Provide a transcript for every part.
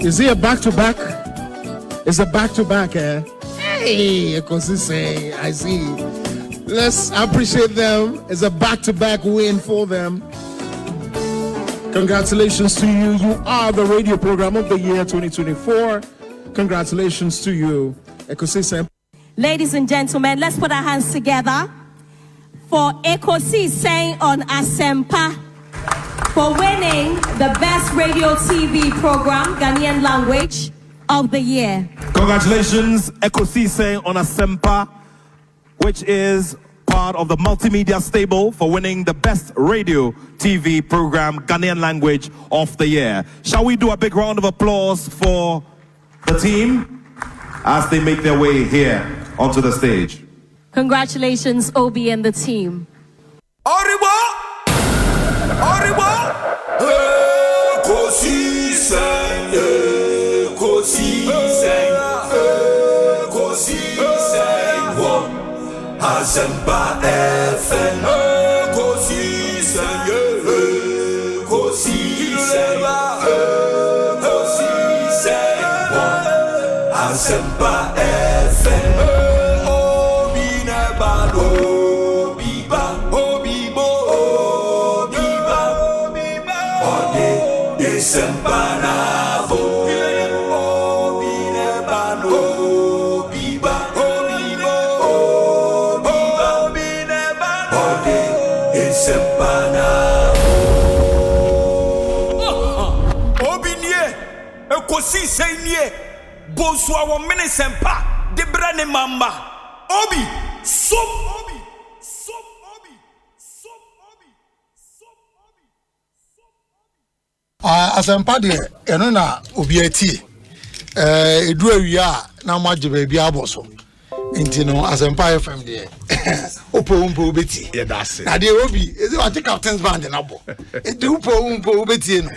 Is he a back-to-back? It's a back-to-back, eh? Hey, Ekosiise, I see. Let's appreciate them. It's a back-to-back win for them. Congratulations to you. You are the radio program of the year 2024. Congratulations to you, Ekosiise. Ladies and gentlemen, let's put our hands together for Ekosiise On Asempa for winning the best radio TV program, Ghanaian language of the year. Congratulations, Ekosiise On Asempa, which is part of the multimedia stable for winning the best radio TV program, Ghanaian language of the year. Shall we do a big round of applause for the team as they make their way here onto the stage? Congratulations, Obi and the team. Arriba! Arriba! Ekosiise, Ekosiise, Ekosiise, Asempa FM, Ekosiise, Ekosiise, Ekosiise, Asempa FM. Obi nebado, biba, obibo, obiba, ode desempanavo. Obi nebado, biba, obibo, obiba, ode desempanavo. Obi nie, Ekosiise nie. Bonsu awo Municipal de brane mamba. Obi, so Obi, so Obi, so Obi, so Obi. Asempa de eno na obi ati. Edu awia na maje ba bia aboso. Nti no Asempa FM de. Opo obeti. Yeah, that's it. Na de obi, is it captain's band na bo. E de opo obeti no.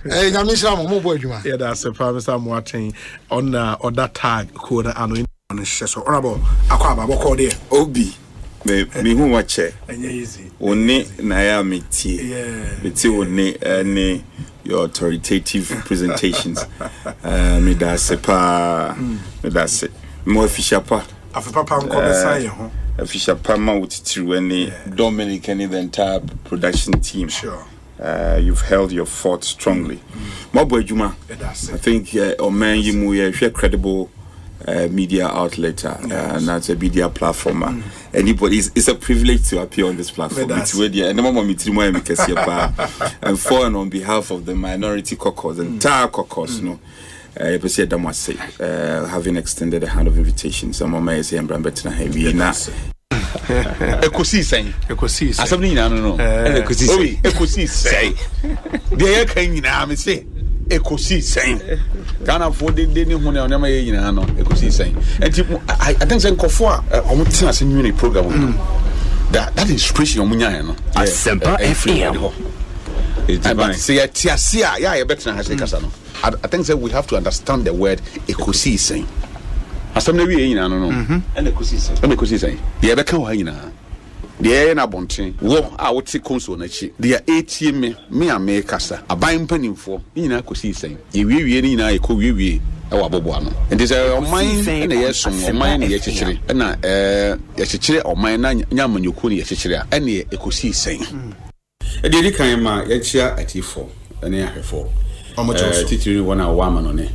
Nyamisha mo bo adwuma. Yeah, that's it. Mr. Moaten on that tag code and on so honorable akwaba boko there. Obi me hu wache. Enye easy. Oni na ya metie. Yeah. Metie oni any your authoritative presentations. Me da se pa me da se. Mo official pa. Afipapa nko be say ho. Official pa ma wutitiru any Dominic and the entire production team. Sure. You've held your fort strongly. Mabwejuma, I think Oman Yimu is a credible media outlet and that's a media platform. Anybody, it's a privilege to appear on this platform. It's really, and for and on behalf of the minority caucus, the entire caucus, having extended a hand of invitation. Some of my saying, Ekosiise. Asabni nyina no. Ekosiise. Ekosiise. Dey kan nyina me say Ekosiise. Ghana for de ni hu na ma ye nyina no Ekosiise. And I think say nkofo a omo tena se nwini program that inspiration omo nya no. Asempa FM. It's divine. Say tiasia ya ye betena ha se kasa no. I think say we have to understand the word Ekosiise. Asamna wi yina no no. And Ekosiise. Ye be kan ho yina. The na bonten wo a wote konso na chi the ATM me kasa aban panimfo nyina Ekosiise ye wiewie ni nyina ye ko wiewie e wa bobo ano enti say oman na ye som oman na ye chichire na ye chichire oman na nyamanyoku na ye chichire a na Ekosiise e dey kan ma ye chia atifo na ahwefo titiri wona wa ma no ne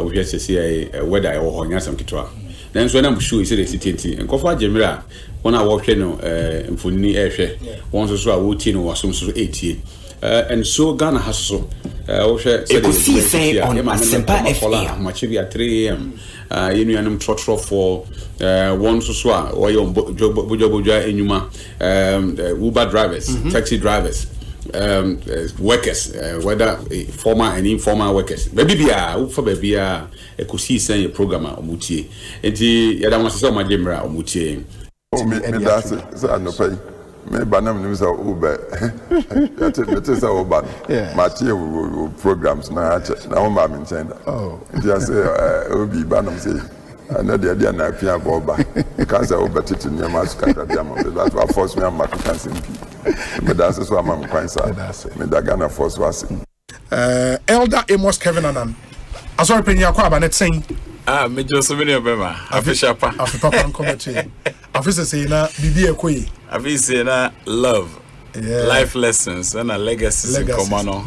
we hear say whether I wo nyasam kitwa then so na mu show say the city nkofo agemira wona wo hwe no mfoni ehwe won so a wo tie no wasom so etie and so Ghana has so wo hwe Ekosiise On Asempa FM much be at 3 am you know trotro for one so a wo yo bojoboja enyuma Uber drivers taxi drivers workers whether formal and informal workers baby bia for baby Ekosiise a program omutie enti yada mo se ma demra omutie me that's no pay me banam nim so Uber it is Uber matie programs na ho ma me nchen just say obi banam say another day na pia boba because Uber titu ni ma suka bia mo that was force me am African simple me that's so am kwansa me da Ghana force was Elder Amos Kevin Anan Asori penya kwa ba net saying. Me just many obema. Afisha pa. Afipa kwa nkomete. Afisa say na bibi ekoyi. Afisa na love. Yeah. Life lessons and a legacies in Komano.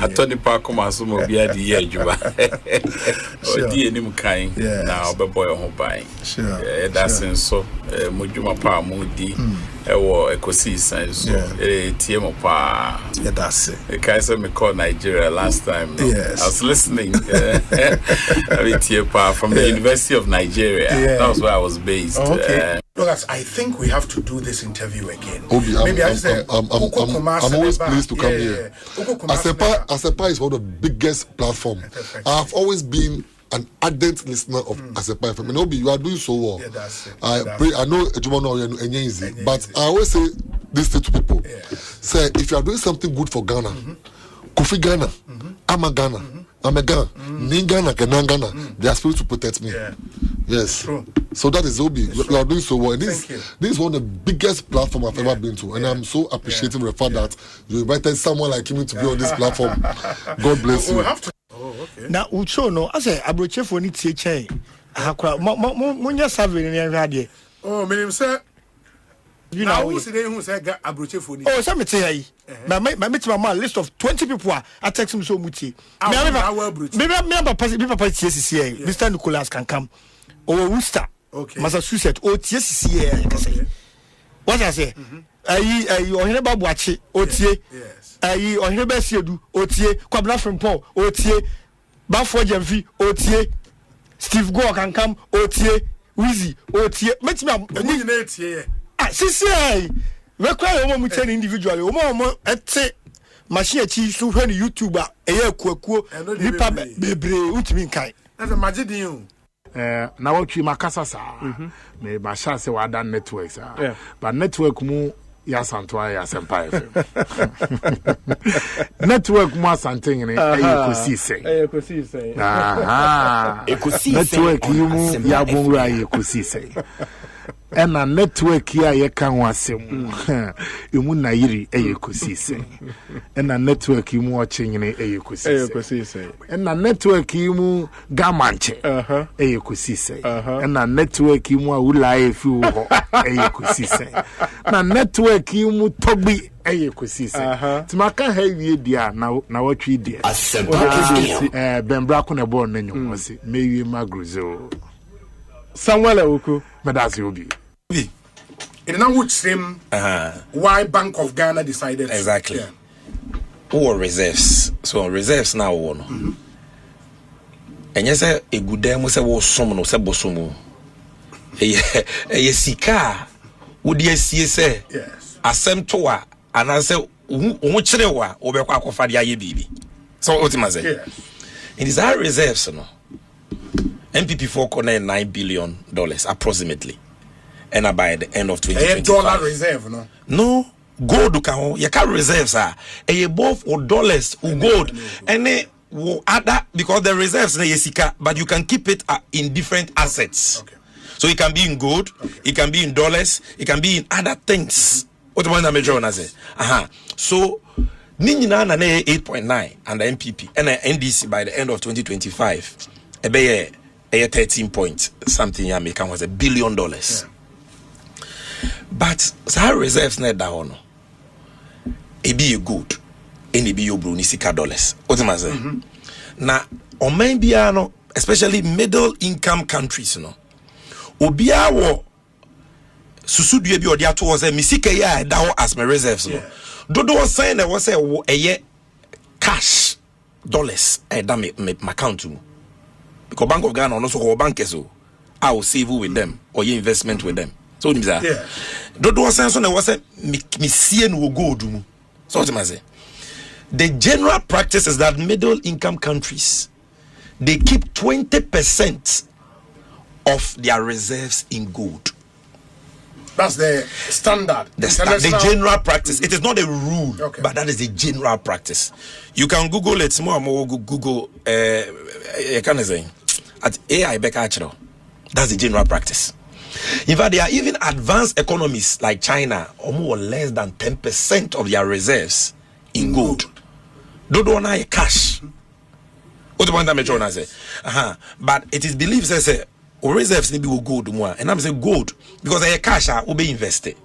Attorney Parkoma Sumo Bia the year Juba. Or dear Nimukai. Now, but boy, home buying. Sure. That's in so Mujuma Pa Moody. Or Ekosiisen so TM Pa. Yeah, that's it. The Kaiser me called Nigeria last time. Yes. I was listening. From the University of Nigeria. That was where I was based. Okay. Look, I think we have to do this interview again. Obi, I'm always pleased to come here. Asempa is one of the biggest platforms. I've always been an ardent listener of Asempa FM. And Obi, you are doing so well. Yeah, that's it. I know Ejumano, but I always say this to people. Say, if you are doing something good for Ghana, Kofi Ghana, I'm a Ghana. I'm a Ghana. Ningana, Kenangana. They are supposed to protect me. Yes. True. So that is Obi. You are doing so well. This is one of the biggest platforms I've ever been to. And I'm so appreciative of the fact that you invited someone like him to be on this platform. God bless you. Now, Ucho, I say, I brought you for any chain. Munya Savin in radio. Oh, my name, sir. You know, who's the name who said Abruche for you? Oh, some say, my list of 20 people are texting so much. Maybe Mr. Nicholas can come. Or Worcester, Massachusetts, or TSC. What I say? You hear about Watchi, OTA, you hear about Sedu, OTA, Kwabla from Paul, OTA, Bafo Jamfi, OTA, Steve Gore can come, OTA, Wheezy, OTA. Make me CCI, require a woman with 10 individually. Omo at machine cheese to when YouTuber, a year quack, Nipa Bebre, Utminkai. That's a magic deal. Now what you makasa sa me ba sha se wa dan network sa but network mu ya Santwa ya Asempa FM network mu Asante ngene Ekosiisen network you mu ya bonra Ekosiisen ena network ya ye kan wasem emu na yiri Ekosiisen ena network mu ochengene Ekosiisen ena network mu gamanche Ekosiisen ena network mu awulaye fi wo Ekosiisen na network mu togbi Ekosiisen timaka ha wie dia na watwi dia bembra ko na bo na nyum wose mewie magruzo Samuel Ewuku medasi obi it now would seem why Bank of Ghana decided exactly or reserves so reserves now one and yes a good dem say wo som no say bosomu sika would yes say asem to a and say wo kire wa wo be kwa akofa de aye bibi so ultimately it is our reserves no MPP4 $9 billion approximately. And by the end of 2025. Dollar reserve, no? No, gold can you can reserves are above or dollars or gold. And they will add that because the reserves na yesika, but you can keep it in different assets. Okay. So it can be in gold, it can be in dollars, it can be in other things. What one that major say? So Ninina na 8.9 and the MPP and the NDC by the end of 2025. A 13 point something American was $1 billion. But our reserves net down. It be good. And it be your Brunisika dollars. What am I saying? Now, on maybe especially middle income countries, Obia wo susu due bi odi ato was a misika ya da as my reserves no. Dodo was saying there was a cash dollars da me account mu. Because Bank of Ghana also hold bankers, I will save with them or your investment with them. So what that? Dodo was saying so there was a mission will go do. So what I say? The general practice is that middle income countries they keep 20% of their reserves in gold. That's the standard. The general practice. It is not a rule, but that is the general practice. You can Google it. More Google. Can I say at AI Bekachero? That's the general practice. In fact, there are even advanced economies like China, or more or less than 10% of their reserves in gold. Don't want cash. What the point I'm trying to say? But it is believed say reserves need be gold more, and I'm saying gold because I cash will be invested.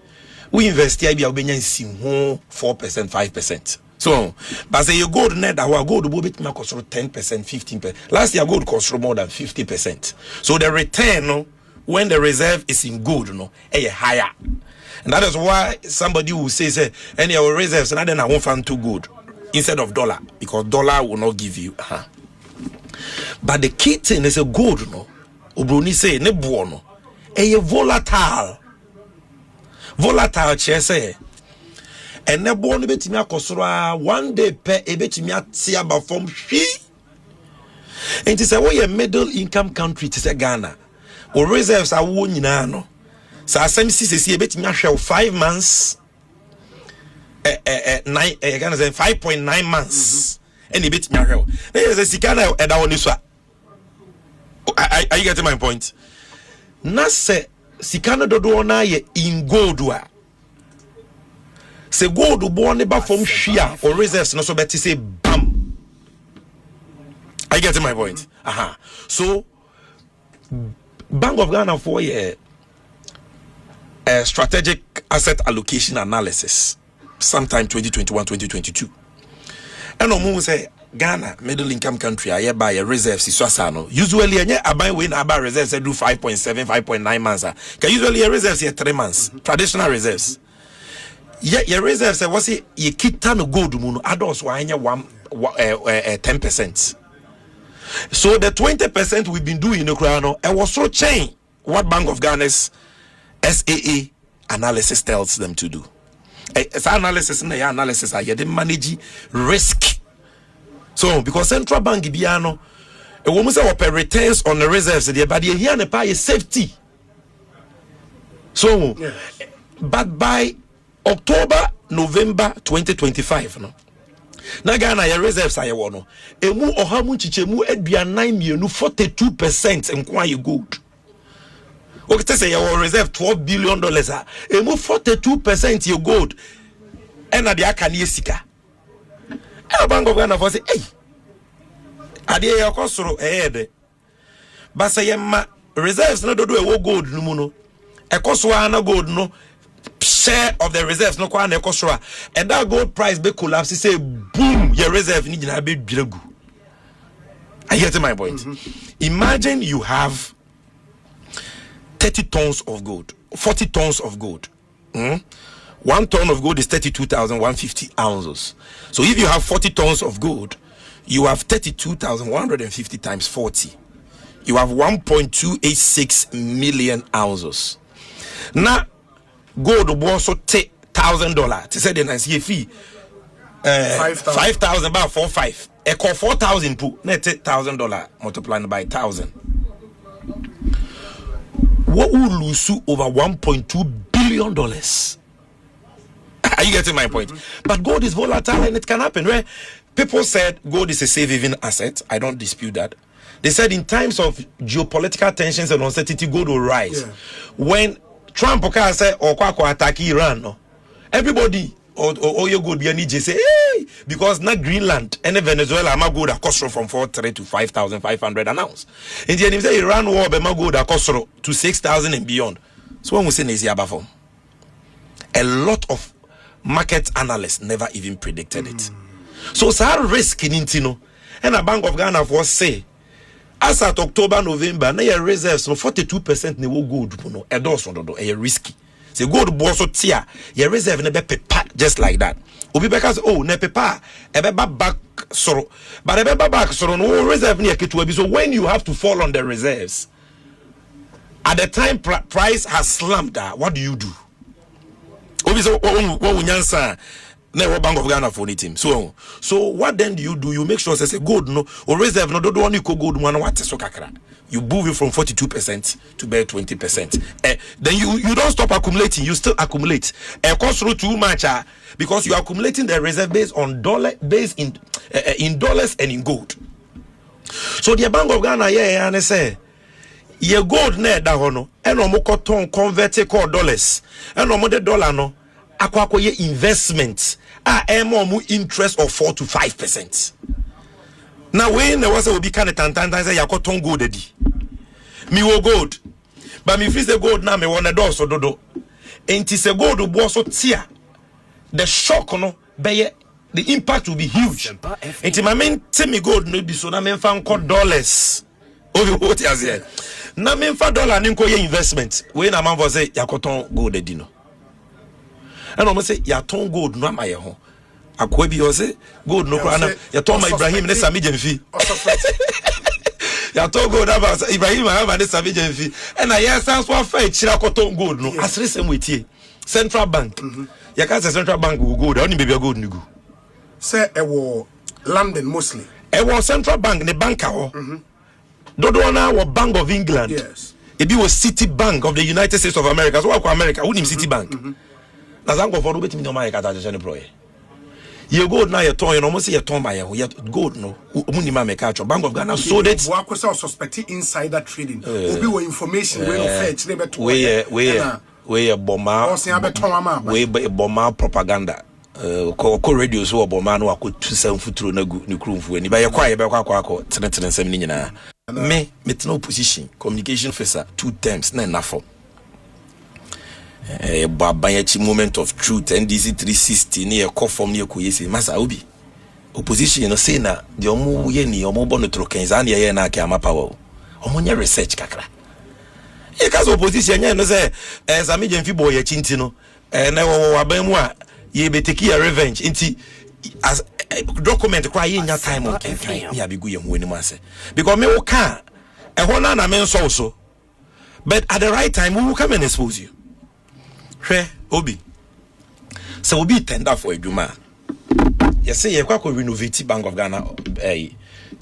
We invest here, we be 4%, 5%. So, but say your gold net, our gold will be cost 10%, 15%. Last year, gold cost more than 50%. So the return when the reserve is in gold, higher. And that is why somebody will say, any of our reserves, and then I won't find too good instead of dollar, because dollar will not give you. But the key thing is a gold, Obroni say, ne buono, volatile. Volatile, che say. And ne buono betimi akosoro one day per betimi atia ba from she. And it is a way a middle income country to say Ghana. Or reserves are one nyina no. So asem si betimi ahwe 5 months 5.9 months. And a bit now. There is a sikana at our niswa. Are you getting my point? Nase sikana dodoona ye in gold wa. Se gold born eba from shia or reserves no so better say bam. Are you getting my point? So Bank of Ghana for a strategic asset allocation analysis sometime 2021-2022. And no say Ghana, middle income country, I buy a reserve si swasano. Usually I buy when I buy reserves I do 5.7, 5.9 months. Usually a reserves here 3 months. Traditional reserves. Your reserves was it you kita no gold muno adults were 10%. So the 20% we've been doing in the crown, I was so chain what Bank of Ghana's SAA analysis tells them to do. Analysis I had manage risk. So because central bank biano a woman say what returns on the reserves there, but here and pay safety. So but by October, November 2025, no. Na Ghana your reserves are one. Emu ohamu chichemu edua 9 mienu 42% nkwa you good. Okay, say your reserve $12 billion. Emu 42% you gold. And at the akani sika. And Bank of Ghana for say, hey, ade ya kosoro ehede. But say ma reserves no do e gold no no. Ekoswa na gold no. Share of the reserves no kwa na ekosoro. And that gold price be collapse say boom, your reserve ni jina be dwiragu. I get my point. Imagine you have 30 tons of gold, 40 tons of gold. 1 ton of gold is 32,150 ounces. So if you have 40 tons of gold, you have 32,150 times 40. You have 1.286 million ounces. Now, gold will also take $1,000. To say the nice fee, 5,000 about 4.5. Echo 4,000 put net $1,000 multiplied by 1,000. What will lose over $1.2 billion? Are you getting my point? But gold is volatile and it can happen. Right? People said gold is a safe haven asset. I don't dispute that. They said in times of geopolitical tensions and uncertainty, gold will rise. Yeah. When Trump said or attack Iran, no, everybody or your gold be any say, hey, because not Greenland and Venezuela, my gold are cost from 4,300 to 5,500 an ounce. And then if say Iran war, my gold are cost to 6,000 and beyond. So when we say Nesia Bafom, a lot of market analysts never even predicted it. So it's a risk in Intino. And a Bank of Ghana for say, as at October, November, na your reserves no 42% ne wo gold no edos no do risky. Say gold bo so tia, your reserve ne be pepa just like that. Obi be say oh ne pepa e be back soro. But e be back soro no reserve ne ketu abi. So when you have to fall on the reserves, at the time price has slumped, what do you do? Obi so what unyansa na Bank of Ghana for team. So what then do? You make sure say gold no or reserve no do one you gold one what so kakra. You move it from 42% to bare 20%. Then you don't stop accumulating, you still accumulate. Cost through too much because you are accumulating the reserve based on in dollars and in gold. So the Bank of Ghana and say your gold net da hono and no ton convert call dollars and no the dollar no akwa ye investment more interest of 4 to 5%. Now when there was a be kind of tantan say yakoton gold edi. Me wo gold. But me freeze the gold now me want a door so dodo. And it is a gold bo so tia. The shock no be the impact will be huge. And my main tell me gold no be so na me fan $dollars. Oh what you say? Na me fa dollar ni nko ye investment. When a man for say yakoton gold edi no. And almost say yaton gold no ma ye ho. Akwa bi o say gold no kwa na yaton ma Ibrahim ne Sami Jemfi. Yaton gold about Ibrahim ma ne Sami Jemfi. And I hear sounds one fight chira koton gold no. Asre sem wetie. Central Bank. Ya ka say Central Bank go gold. Oni baby gold ni go. Say e wo London mostly. E wo Central Bank ne banker ho. Dodo na wo Bank of England. Yes. E bi wo City Bank of the United States of America. So wa America, who nim City Bank. Na zango for do betimi no ma ka ta je ne pro ye. Ye gold na ye ton ye no mo say ye ton ba ye ho. Ye gold no. Omu ma make cho Bank of Ghana sold it. Wo akwese suspect insider trading. Obi wo information we no fetch ne beto. We boma. We boma propaganda. Ko radio so boma no akotu sam futuro na gu ne krumfu ani ba ye kwa ye be kwa tene sam ni nyina. Me tena opposition communication officer 2 terms na nafo. Babayachi moment of truth NDC 360 ni e call form ni ko yesi masa obi opposition no say na de omo ye ni omo bo no trokenza na ye na ka amapa wo omo nya research kakra e kaso opposition nya no say Sami Jemfi boy ye chinti no na wo aban mu a ye beteki a revenge nti as document kwa ye nya time on kan ya bigu ye ho ani ma say because me wo ka e ho na me so but at the right time we will come and expose you. Obi. So Obi tender for Eduma. You say you kwa renovate Bank of Ghana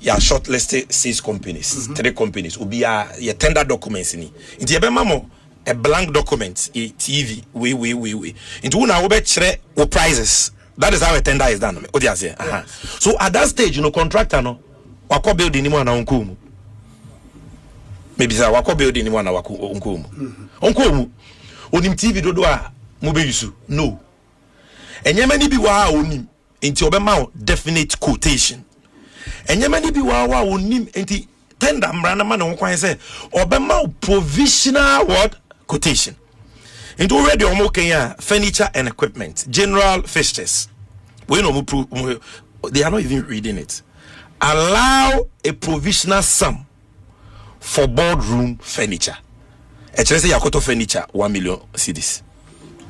ya shortlisted 6 companies, 3 companies. Obi ya tender documents ni. Inti ebe mamo a blank document TV we. Into una obe chere o prices. That is how a tender is done. Odi ase. So at that stage contractor no wako building ni mo na onkumu. Maybe say wako building ni mo na wako onkumu. Onkumu onim TV dodo a mo be yusu no enyema ni bi wa onim enti obema definite quotation enyema ni bi wa onim enti tender mrana ma no kwan say obema provisional word quotation enti already omo kan furniture and equipment general fixtures we no they are not even reading it allow a provisional sum for boardroom furniture. Say Yakoto furniture 1 million cedis.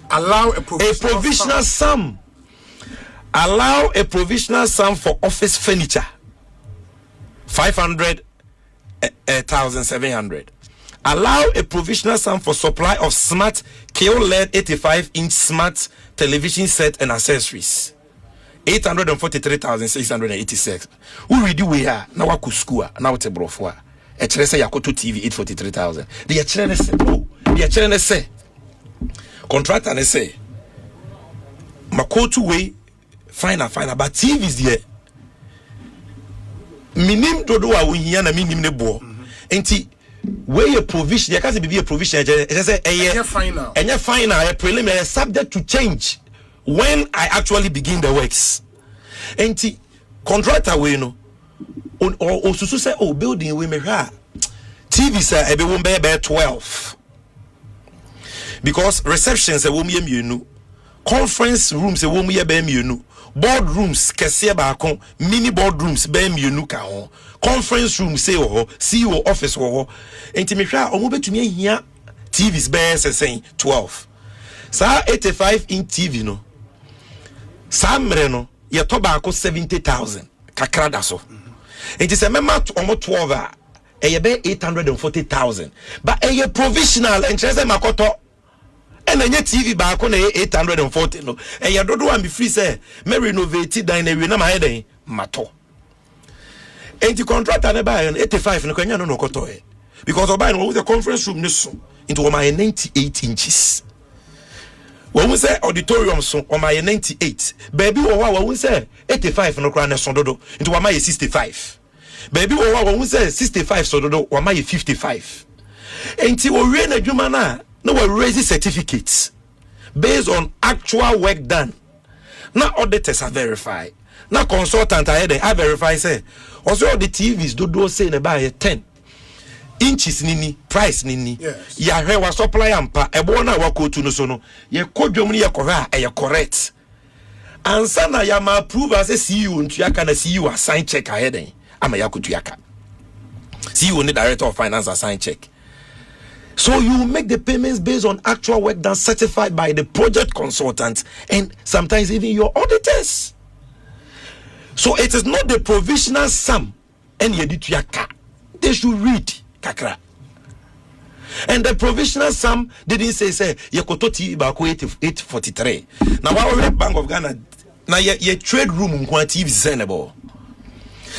Allow a provisional sum. Allow a provisional sum for office furniture. 500,700. Allow a provisional sum for supply of smart KOLED 85-inch smart television set and accessories. 843,686. Who read we are now wa school now te brofwa. Say Yakoto TV 843,000. The HLN say no. The HLN say contractor ne say Makoto way fine but TV is there. Minim dodo a wihia na minim ne bo. Enti where a provision there can be a provision say final a preliminary subject to change when I actually begin the works. Enti contractor way no or susu say building we me hwa TV say ebe won be 12 because receptions say won ye mienu conference rooms say won ye be mienu board rooms kese ba kon mini board rooms be mienu ka ho conference room say ho CEO office ho enti me hwa omo betumi ahia TVs be say 12 sa 85-inch TV no sa mre no ye to ba ko 70,000 kakra da so. It is a member almost 12 a be 840,000 but a provisional and chese makoto and then TV back on 840 no e dodo am be free say me renovate dan na we na my den mato and the contractor na buy 85 no kwanya no koto e because obuy no with the conference room no so into my 98 inches when we say auditorium so on my 98 baby when we say 85 no kra na so dodo into my 65 baby when we say 65 so dodo my 55 enti we re na dwuma na we raise certificates based on actual work done. Now auditors are verified. na consultant ahead I verify say also all the TVs do say na buy 10 inches nini price nini ya hwe wa supply ampa ebo na wa kotu no so no ye kodwom ni ye kora e correct ansa na ya ma approve as CEO ntuaka na CEO assign check ahead ama ya kutuaka CEO ni director of finance assign check. So you make the payments based on actual work done certified by the project consultants and sometimes even your auditors. So it is not the provisional sum and yedituaka. They should read kakra. And the provisional sum didn't say yekototi bako 843. Now our Bank of Ghana now ye trade room nkwanti reasonable.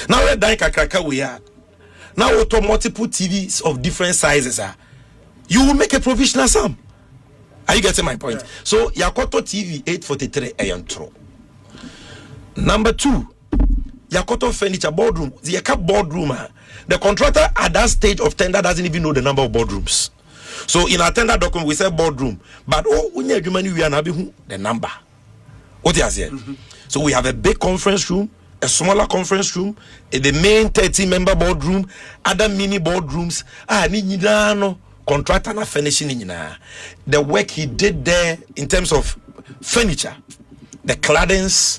Now we dai kakra we are. Now auto multiple TVs of different sizes are. You will make a provisional sum. Are you getting my point? Yeah. So Yakoto TV 843 ayantro. Number 2, Yakoto furniture boardroom. The Yaka boardroom. The contractor at that stage of tender doesn't even know the number of boardrooms. So in our tender document we say boardroom, but we need the number. What is it? So we have a big conference room, a smaller conference room, the main 30-member boardroom, other mini boardrooms. Contractor na finishing the work he did there in terms of furniture, the claddings,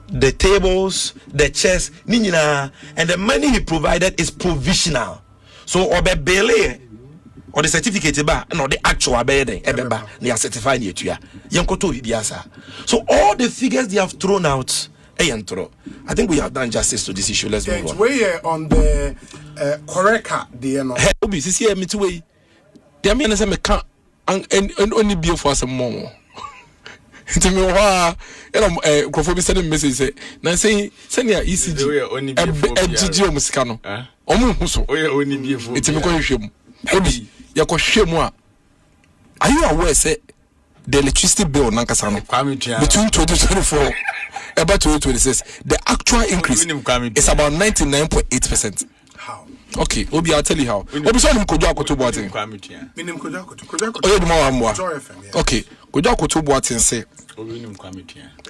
the tables, the chairs, and the money he provided is provisional. So obe bele or the certificate no the actual bed they are certified here. So all the figures they have thrown out. I think we have done justice to this issue. Let's move on. We on the correct me there mean say me can and only be for some more. To me crofo be sending message say na say send ya ECG only be for musika no omo hu so only be for it me ko hwem obi ya ko hwem a are you aware say the electricity bill nankasa no between 2024 about 2026 the actual increase is about 99.8%. How? Okay, Obi, I'll tell you how. Obi, so I'm kojo akoto boatin. Minim kojo akoto. Oye, dimo amwa. Okay, kojo akoto boatin say.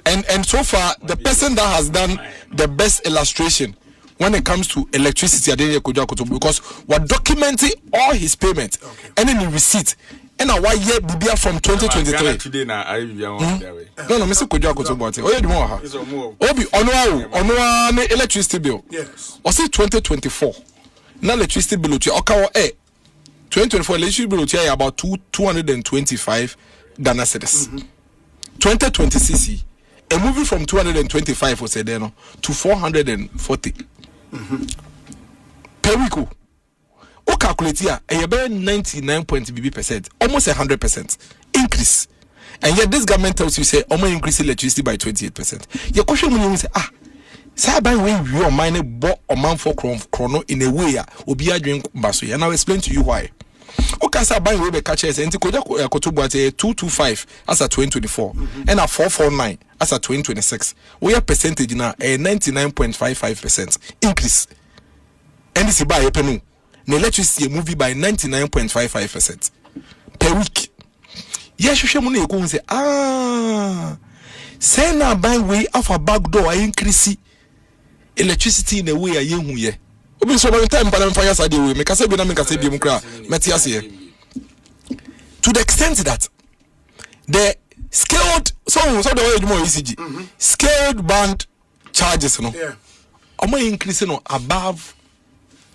And so far, the person that has done the best illustration when it comes to electricity, I didn't kojo akoto because we're documenting all his payments and then the receipt. And now why year bibia from 2023? Today na I bibia no, Mr. Kojo akoto boatin. Oye, dimo ha. Obi, onwa ne electricity bill. Yes. Was it 2024? Now electricity bill to okawo 2024 electricity bill to about 225 Ghana cedis. 2026 a movie from 225 was said no to 440 per week. O calculate here about 99.BB%, almost 100% increase. And yet this government tells you say almost increase electricity by 28%. Your question when you say say by when you are mining bought a man for chrono in a way will be a drink basu, and I'll explain to you why. Okay, say by way catches and kotubu 225 as a 2024 and a 449 as a 2026. We are percentage now a 99.55% increase. And this is by a penny. The electricity movie by 99.55% per week. Yes, you should say say now by way of a back door increase electricity in a way a young year. Obi so by time para fire side we make say be na make say be mu kra metias here. To the extent that the scaled so the way you more ECG scaled band charges no. Omo increase no above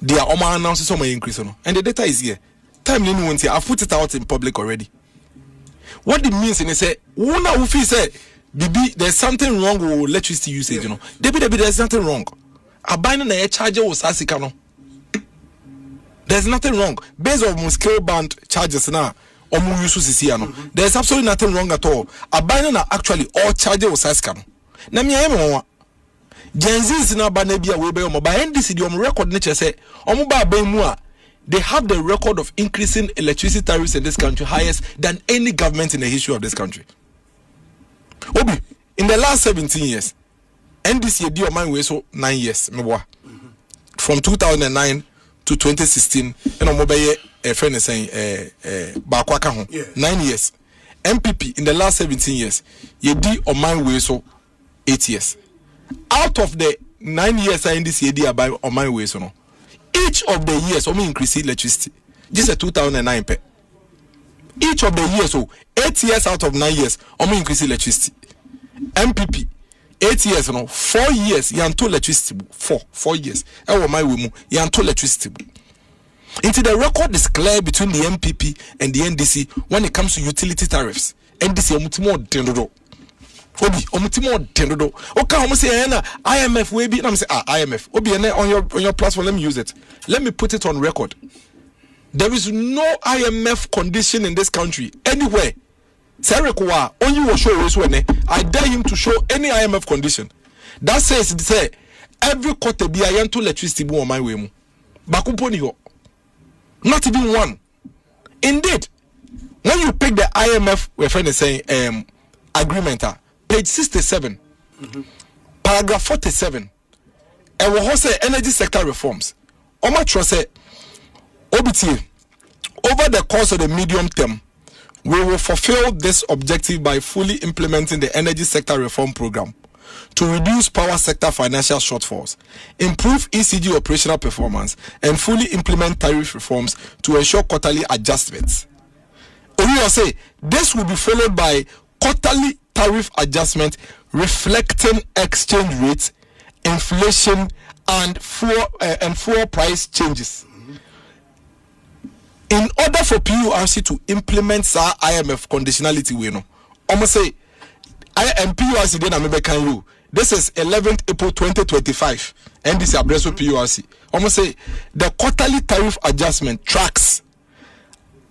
their omo announce so much increase no. And the data is here. Time no want here. I put it out in public already. What it means is say una who feel say Bibi, there's something wrong with electricity usage, you know. There's nothing wrong. A buying a charger was Asicano. There's nothing wrong. Based on scale band charges now, or there's absolutely nothing wrong at all. A buying actually all charger was Asicano. Namia Gen Z is now Banabia Webe by NDC record nature say, Omuba Bemua. They have the record of increasing electricity tariffs in this country highest than any government in the history of this country. Obi, in the last 17 years, NDC did my way so 9 years. From 2009 to 2016, and I'm mobile a friend is saying, 9 years. MPP in the last 17 years, you did on my way so 8 years. out of the 9 years I in this year by on my way, so no. Each of the years, I increase electricity. This is 2009 pe. Each of the years, so 8 years out of 9 years, I increase electricity. MPP, 8 years, no, 4 years, you to electricity. 4 years. I want my way, you to electricity. Into the record is clear between the MPP and the NDC when it comes to utility tariffs. NDC omutimo dendodo. Obi omutimo dendodo. Okay, I'm say na IMF we be. I'm say IMF. Obi on your platform. Let me use it. Let me put it on record. There is no IMF condition in this country anywhere. Serikwa only will show us when I dare him to show any IMF condition. That says it say every quarter be I to electricity on my way mu. Bakuponi ho. Not even one. Indeed, when you pick the IMF, we're trying to say agreement, page 67, paragraph 47, and we also say energy sector reforms. Omatro say, OBT, over the course of the medium term, we will fulfill this objective by fully implementing the energy sector reform program to reduce power sector financial shortfalls, improve ECG operational performance, and fully implement tariff reforms to ensure quarterly adjustments. We will say this will be followed by quarterly tariff adjustment reflecting exchange rates, inflation, and fuel price changes. In order for PURC to implement IMF conditionality, we know almost say PURC then American you. This is 11th April 2025, and this is Abreso PURC. Almost say the quarterly tariff adjustment tracks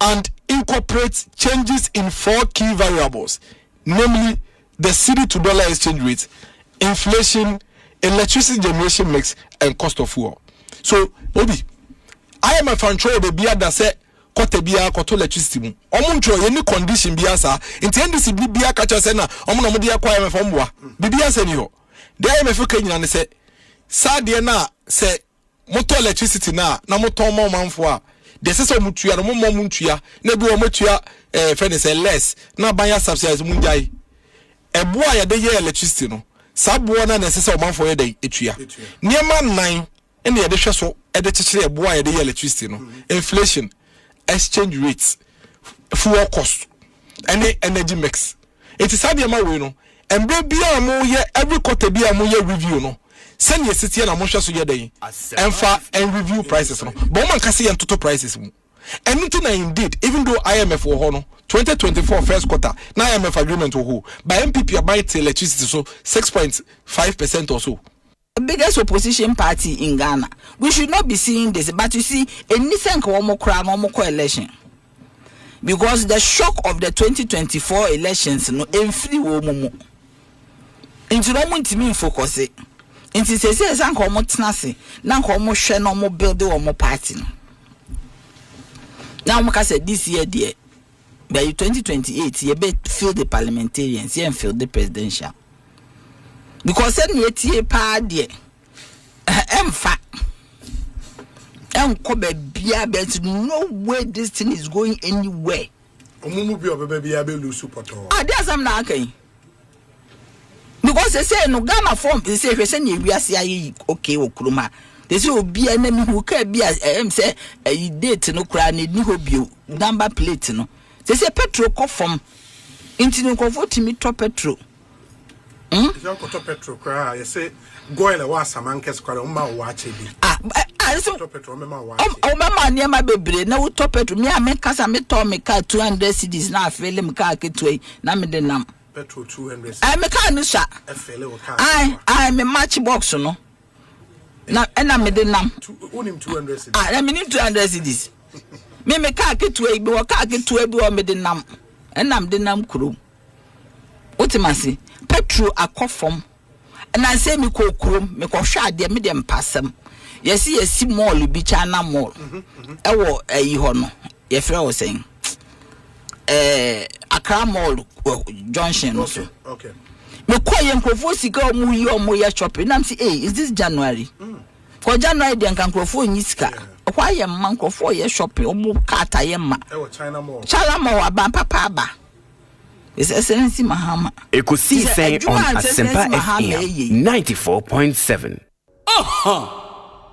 and incorporates changes in 4 key variables, namely the cedi to dollar exchange rate, inflation, electricity generation mix, and cost of fuel. So, Obi, IMF control the beer that said quarter beer quarter electricity mu. Omuncho any condition beer sa. Intend this be beer catcher sena. Omun omudia kwa IMF omwa. Bibia se ni ho. The IMF Kenya ne say sadie na say motor electricity na motor mo manfo a. The say mutua no mo mutua na bi o mutua friend say less na ban ya subsidize mu njai. Ebo a ya de ye electricity no. Sabo na na say manfo ye de etua. Niema 9 and the addition so edited a boy the electricity no inflation, exchange rates, fuel cost, any energy mix. It is hardly my way no and be a more every quarter be a more review no. Send your city and Amosha so day and review prices no. But man can see and total prices. Anything indeed, even though IMF will honor 2024 first quarter, now IMF agreement will by MPP about electricity so 6.5% or so. The biggest opposition party in Ghana. We should not be seeing this, but you see, anything election. Because the shock of the 2024 elections, no, every woman. Into no one to me focus it. Into says, I'm almost tenacity, now almost share no more build or more party. Now, I said this year, dear, by 2028, you bet fill the parliamentarians and fill the presidential. Because any etie pa de emfa enko bia but no way this thing is going anywhere. Omumu bi obebia be lose support. There's some na kan. Because they say no Ghana form they say hwese na wiase ayi okay okuruma. They say obi enemy who ka bia say date no kra na ni hobio number plate no. They say petrol ko form into no comfort me top petrol. You go petrol cry. You say go in a wasamankes cry. Watch it. Top petrol. Mama near my baby. Now top petrol. Me I make casa me to me car 200 cedis. Now I feel me car get way. Now me the nam. Petrol 200. I me car no sha. I me matchbox no. Now and I me the nam. Only 200 cedis. I me need 200 cedis. Me car get way. Be car get way. Be me the nam. And I'm the nam crew. What am I say? Petrol akofom and I say me ko krom me ko hwa ade me dem pasam yesi mall bi chana mall e wo ayi ho no ye frɛ wo sen Accra mall junction no so okay me ko ye nkrofo sika omu ye shopping nam say is this January for January den kan nkrofo nyi sika kwa ye man nkrofo ye shopping omu kata ye ma e wo China mall aba papa aba His Excellency Mahama. Ekosiise On Asempa FM 94.7.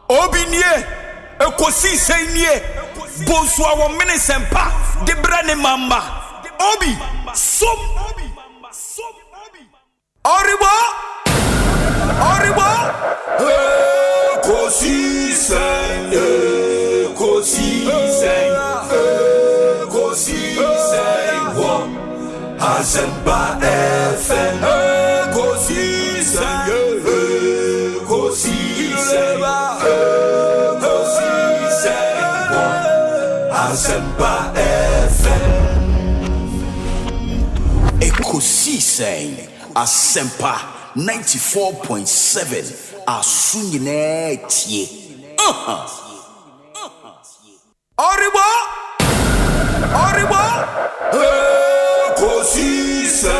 Obinye, Ekosiise nie, Bonsu our Municipal, the brand mamba. Obi, some Oribo, Ekosiise, Asempa FM, Ekosiise, Asempa FM. Ekosiise Asempa 94.7 Asunyine tie. Oribo Ekosiise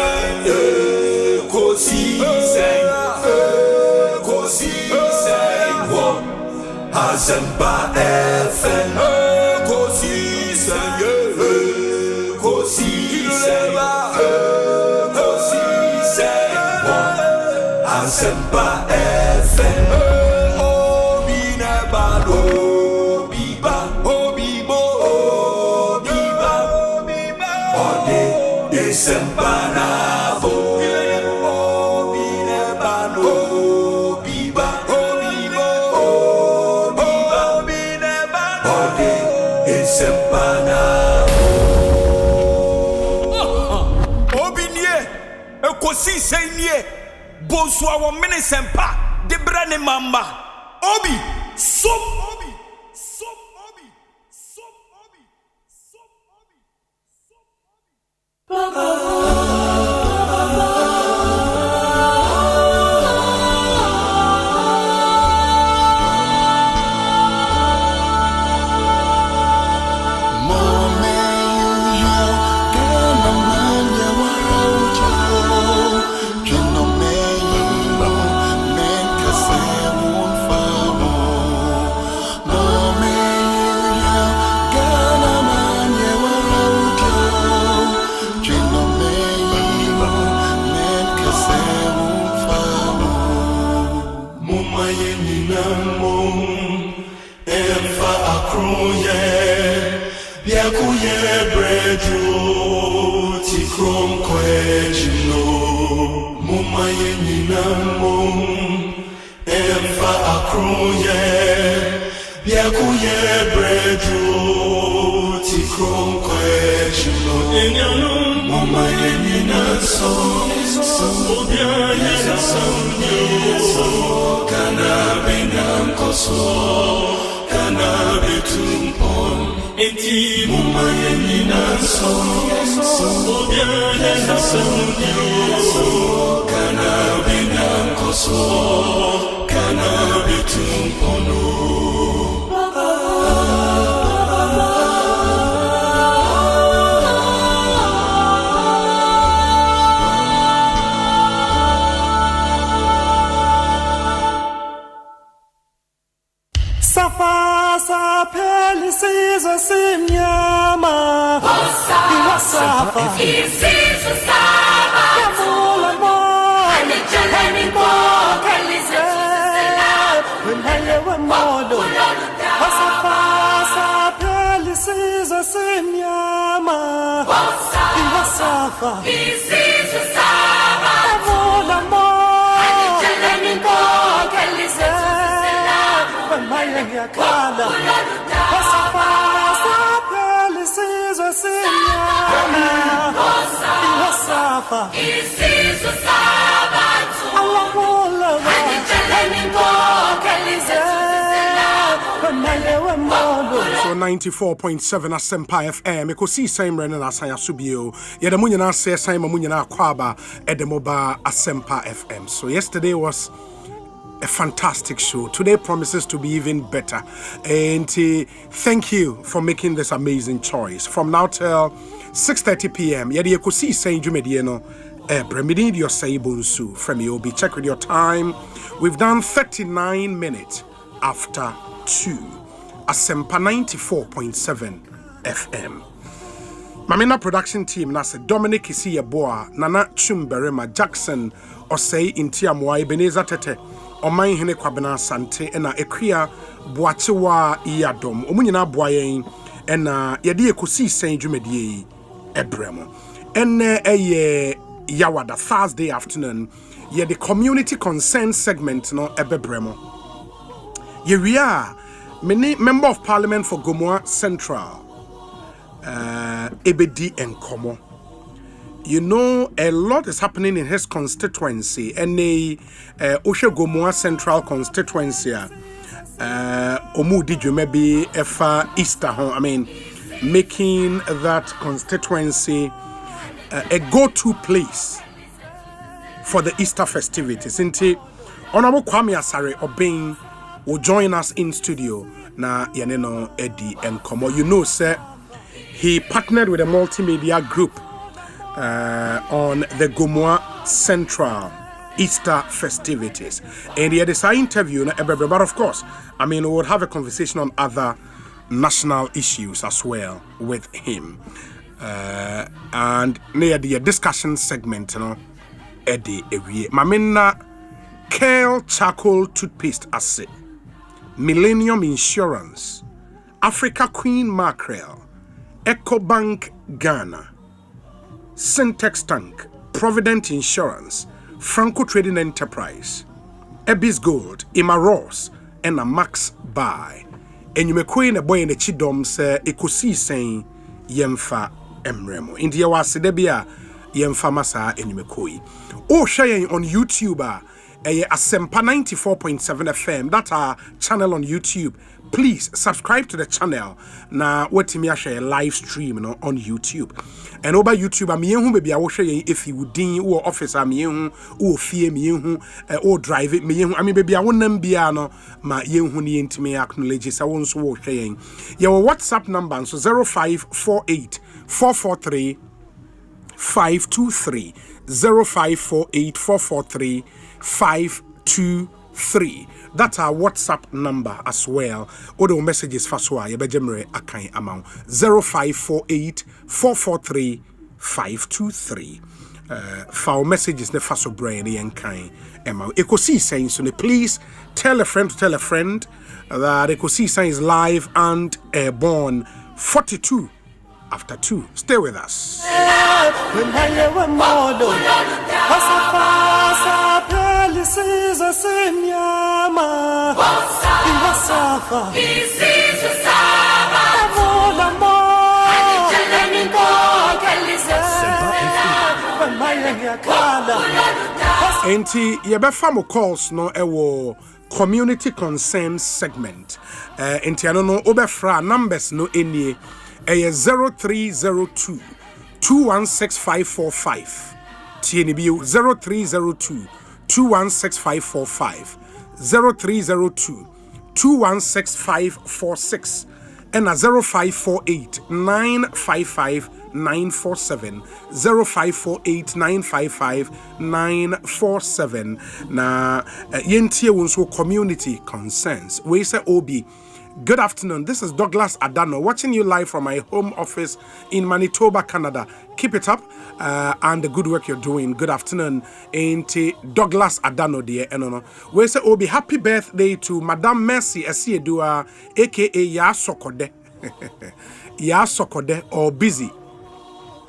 Asempa FM. Ekosiise Asempa FM. Obi nebado biba obibo biba ode Asempa na bo. Obi nebado biba obibo biba ode Asempa na bo. Obi nie Ekosiise nie Bonsu our Municipal, the brand mamba. Obi, So 94.7 Asempa FM. Ekosiise mrene na asanya subio. Yede mu nyina se asanya mu nyina akwaba edemoba Asempa FM. So yesterday was a fantastic show. Today promises to be even better. And thank you for making this amazing choice. From now till 6:30 p.m. Yede Ekosiise dwumedie no Bremidin your say Bonsu from you. Check with your time. We've done 39 minutes after 2. Asempa 94.7 FM. Mamina production team nase Dominic Isiyeboa, Nana Chumberema, Jackson Osei Intiamwa, Ebenezer Tete, Oman Hene Kwabena Sante, ena Ekia Boachewa Iyadom, Omunyina Boyen, ena Yadi Ekosiisen Dwumedie Ebremo. Ene Yawada Thursday afternoon, the community concern segment no Ebebremo. We are many member of parliament for Gomoa Central. Ebedi and Komo. You know, a lot is happening in his constituency, and Oshe Gomoa Central constituency. Omudi Jumebi Efa Easter home. I mean, making that constituency a go-to place for the Easter festivities. Inti Honorable Kwame Asare Obeng will join us in studio na Yaneno Eddie and Komo. You know, sir, he partnered with a multimedia group on the Gomoa Central Easter festivities. And he had this interview, but of course, I mean, we would have a conversation on other national issues as well with him. And near the discussion segment, you know, Eddie Ewie. Mamina Kale Charcoal Toothpaste Ase, Millennium Insurance, Africa Queen Mackerel, EcoBank Ghana, Syntex Tank, Provident Insurance, Franco Trading Enterprise, Ebis Gold, Ima Ross, and a Max Buy. And you may queen a boy in the Chidom say Ekosiisen Yemfa Emremo. India was Sedebia Yemfa Masa and you may koi. Oh, sharing on YouTube, Asempa 94.7 FM. That's our channel on YouTube. Please subscribe to the channel. Na wetimi share live stream on YouTube. And over YouTube, I'm young baby. I will share if you would ding or office. I'm young or fear me or drive it. Me I mean, baby, I won't be my young who need me acknowledge. I won't so sharing your WhatsApp number so 0548 443 523 0548 443 523. That's our WhatsApp number as well. Other messages for Swa Yebejemre Akai amount 0548 443 523. For messages ne faso brain and kind amount. Ekosiisen so please tell a friend to tell a friend that Ekosiisen is live and airborne 42 after 2. Stay with us. Enti yebefamo calls no ewo community concern segment. Enti ano no obefra numbers no enie 0302 216545. TNB 0302 216545 0302 216546 and 0548 955 947 0548 955 947 na yentie wonso community concerns we say obi. Good afternoon. This is Douglas Adano watching you live from my home office in Manitoba, Canada. Keep it up and the good work you're doing. Good afternoon. Ain't Douglas Adano dear enono. We say Obi happy birthday to Madame Mercy Esiedua aka Ya Sokode. Ya Sokode or Busy.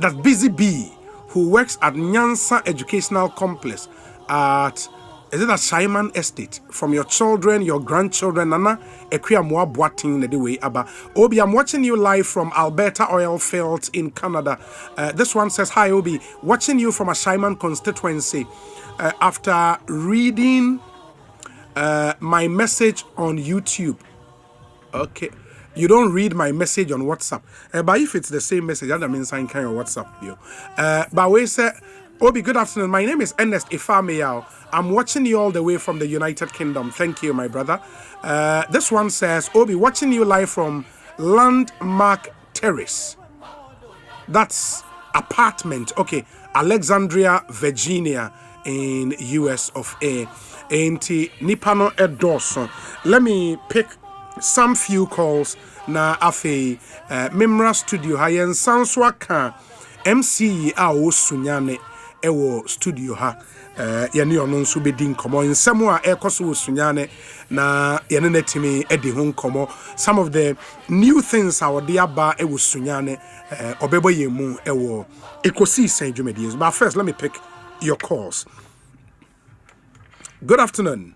That's Busy B who works at Nyansa Educational Complex at is it a Simon Estate? From your children, your grandchildren, Nana, Ekia Moa Boating the way Abba. Obi, I'm watching you live from Alberta Oil Fields in Canada. This one says, hi Obi, watching you from a Simon constituency. After reading my message on YouTube. Okay. You don't read my message on WhatsApp. But if it's the same message, that means I can WhatsApp you. But we say, Obi, good afternoon. My name is Ernest Ifameyao. I'm watching you all the way from the United Kingdom. Thank you, my brother. This one says, Obi, watching you live from Landmark Terrace. That's apartment. Okay, Alexandria, Virginia, in US of A. Ain't Nipano Edorson. Let me pick some few calls na afei Memra studio ha yen sanso aka MC a o sunyane ewo studio ha yene ono nso bedi nkomo nsemo a ekoso wo sunyane na yene netimi edi ho nkomo some of the new things our dear aba ewo sunyane obebo yemu ewo Ekosiisen Jumedies. But first let me pick your calls. Good afternoon.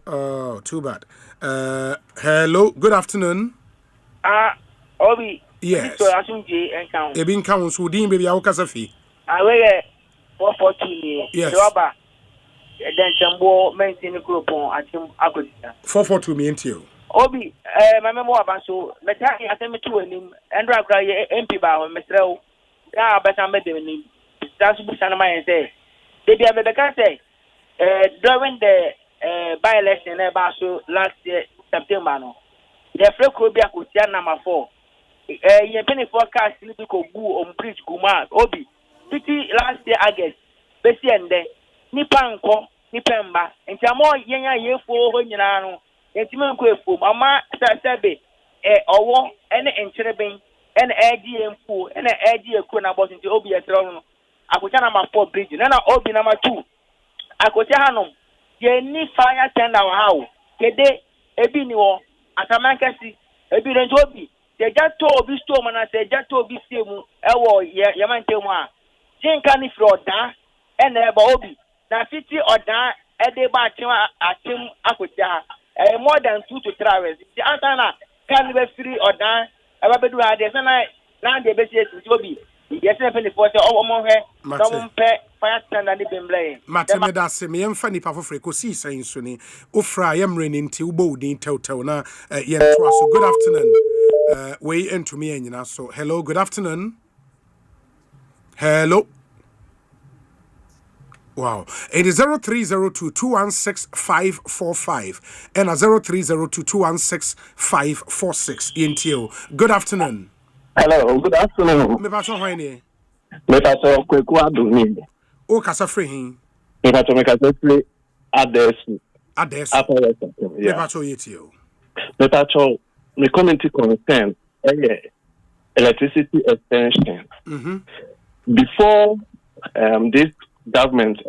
Oh, too bad. Hello, good afternoon. Obi. Yes. So asunje enkan. Ebi nkan so din baby awo kasafi. Awere 442 yes. Roba. Den chambo maintain kropon atim akodita. 442 me ntio. Obi, my memo abaso, meta atemi to enim, endra kra ye MP ba ho mesrew. Ya beta me de ni. That's bu sana my say. They be abeka say during the by election so last year September no. The free be akotia number 4. Ye penny forecast ni ko gu on bridge Gomoa Obi. City last year August. Besi ende nipa nko nipa mba. Nti amo yenya yefo ho nyina no. Ntimi nko efo mama sebe owo ene enchereben ene edi emfu ene edi ekro na boss nti Obi etre no. Akotia number 4 bridge. Na Obi number 2. Akotia hanom ye ni fire tender wa hawo kede ebi ni wo atamankasi ebi renjo Obi se jato Obi storm na se jato Obi semu ewo ye mantemu a jinka ni froda ene eba Obi na city odan ede ba atim akotia more than 2 to 3 hours the answer na kan be free odan eba bedu ha de na de be se Obi yes na penny for say omo hwe no mpe fire tender ni bemble Mateme da se me yemfa nipa fofre Ekosiisen so ni ofra yemre ni nti ubo udin tewtew na yen to aso. Good afternoon. We into me anyina so hello, good afternoon. Hello. Wow. It is 0302216545 and 0302216546 ENTO. Good afternoon. Hello, good afternoon. Me paso hwani. Me paso kweku aduni. O kasa free hin. Me kasa free adesu. Me paso yetio. Me paso me community concern electricity extension. Before this government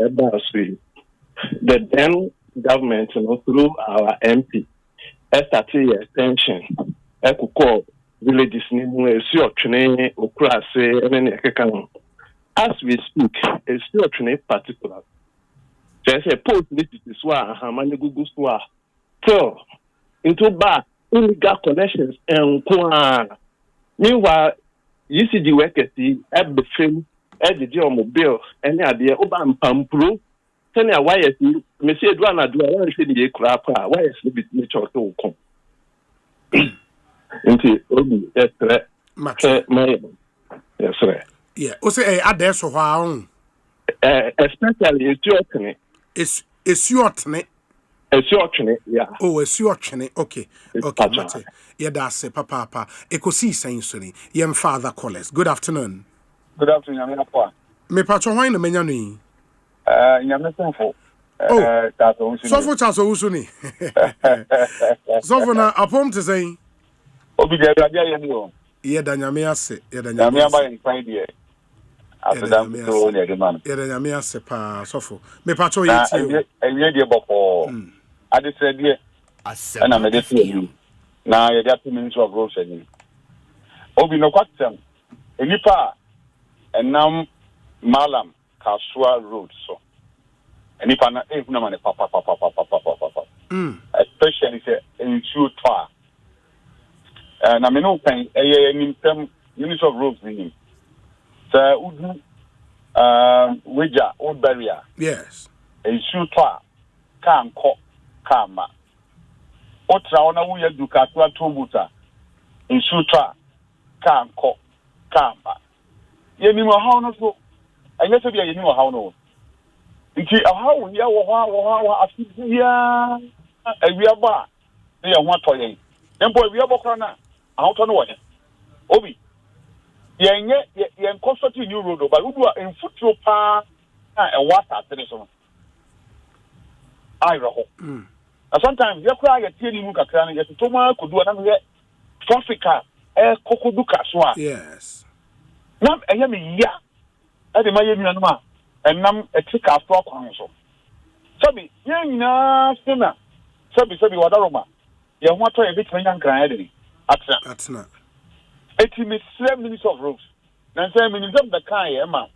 the then government through our MP started extension villages as we speak, it's still particular. There's a post this is Google so into bar illegal connections and meanwhile you see the workers at the film at the mobile any idea about Pampro send a wire me say do na do I want to the crap why is the nature to come into Obi yes sir. Yeah, o say ade so hwa on. Especially it's your tene. Yeah. Oh, it's your tene. Okay, mate. Yeah, that's papa. Ekosiisen so ni. Yem father callers. Good afternoon. Good afternoon, Nyame. Me patcho hwan na menya ni? Nyame senfo. Sofo chaso usu ni. Sofo na apom te say. Obi de abia ye ni o. Ye da nyame ase, ye da nyame aba in find there. After so ne de man. Ye da nyame ase pa sofo. Me patcho ye ti o. Enye de boko. Ade se de. Na me de ti. Na ye de apim nso agro shani. Obi no kwatem. Enipa enam Malam Kasua Road so. Enipa na ehuna mane papa. Especially say into toa. Na me no kan nim Minister of Roads ni. So udu weja old barrier. Yes. Issue toa kan ko kama. Otra ona wo ye duka to tobuta. Issue toa kan ko kama. Ye ni mo ha no so. Anya se bia ye ni mo ha no. Nti ha wo ya wo afia awia ba ne ye ho atoyen. Empo awia bokra na ahoto no wo ye. Obi yen consult new road but we do en futuro pa e water tene so. Ai ro ho. sometimes you cry a teeny muka cran, yet Toma could do another Africa, Kokoduka Swa. Yes. Nam a yummy ya at the Mayama, and Nam a trick after council. Sabi, young na sinner. Sabi, Wadaroma. You want to a bit young crying. That's not. 80 minutes of roads. Then 7 minutes of the car, Emma.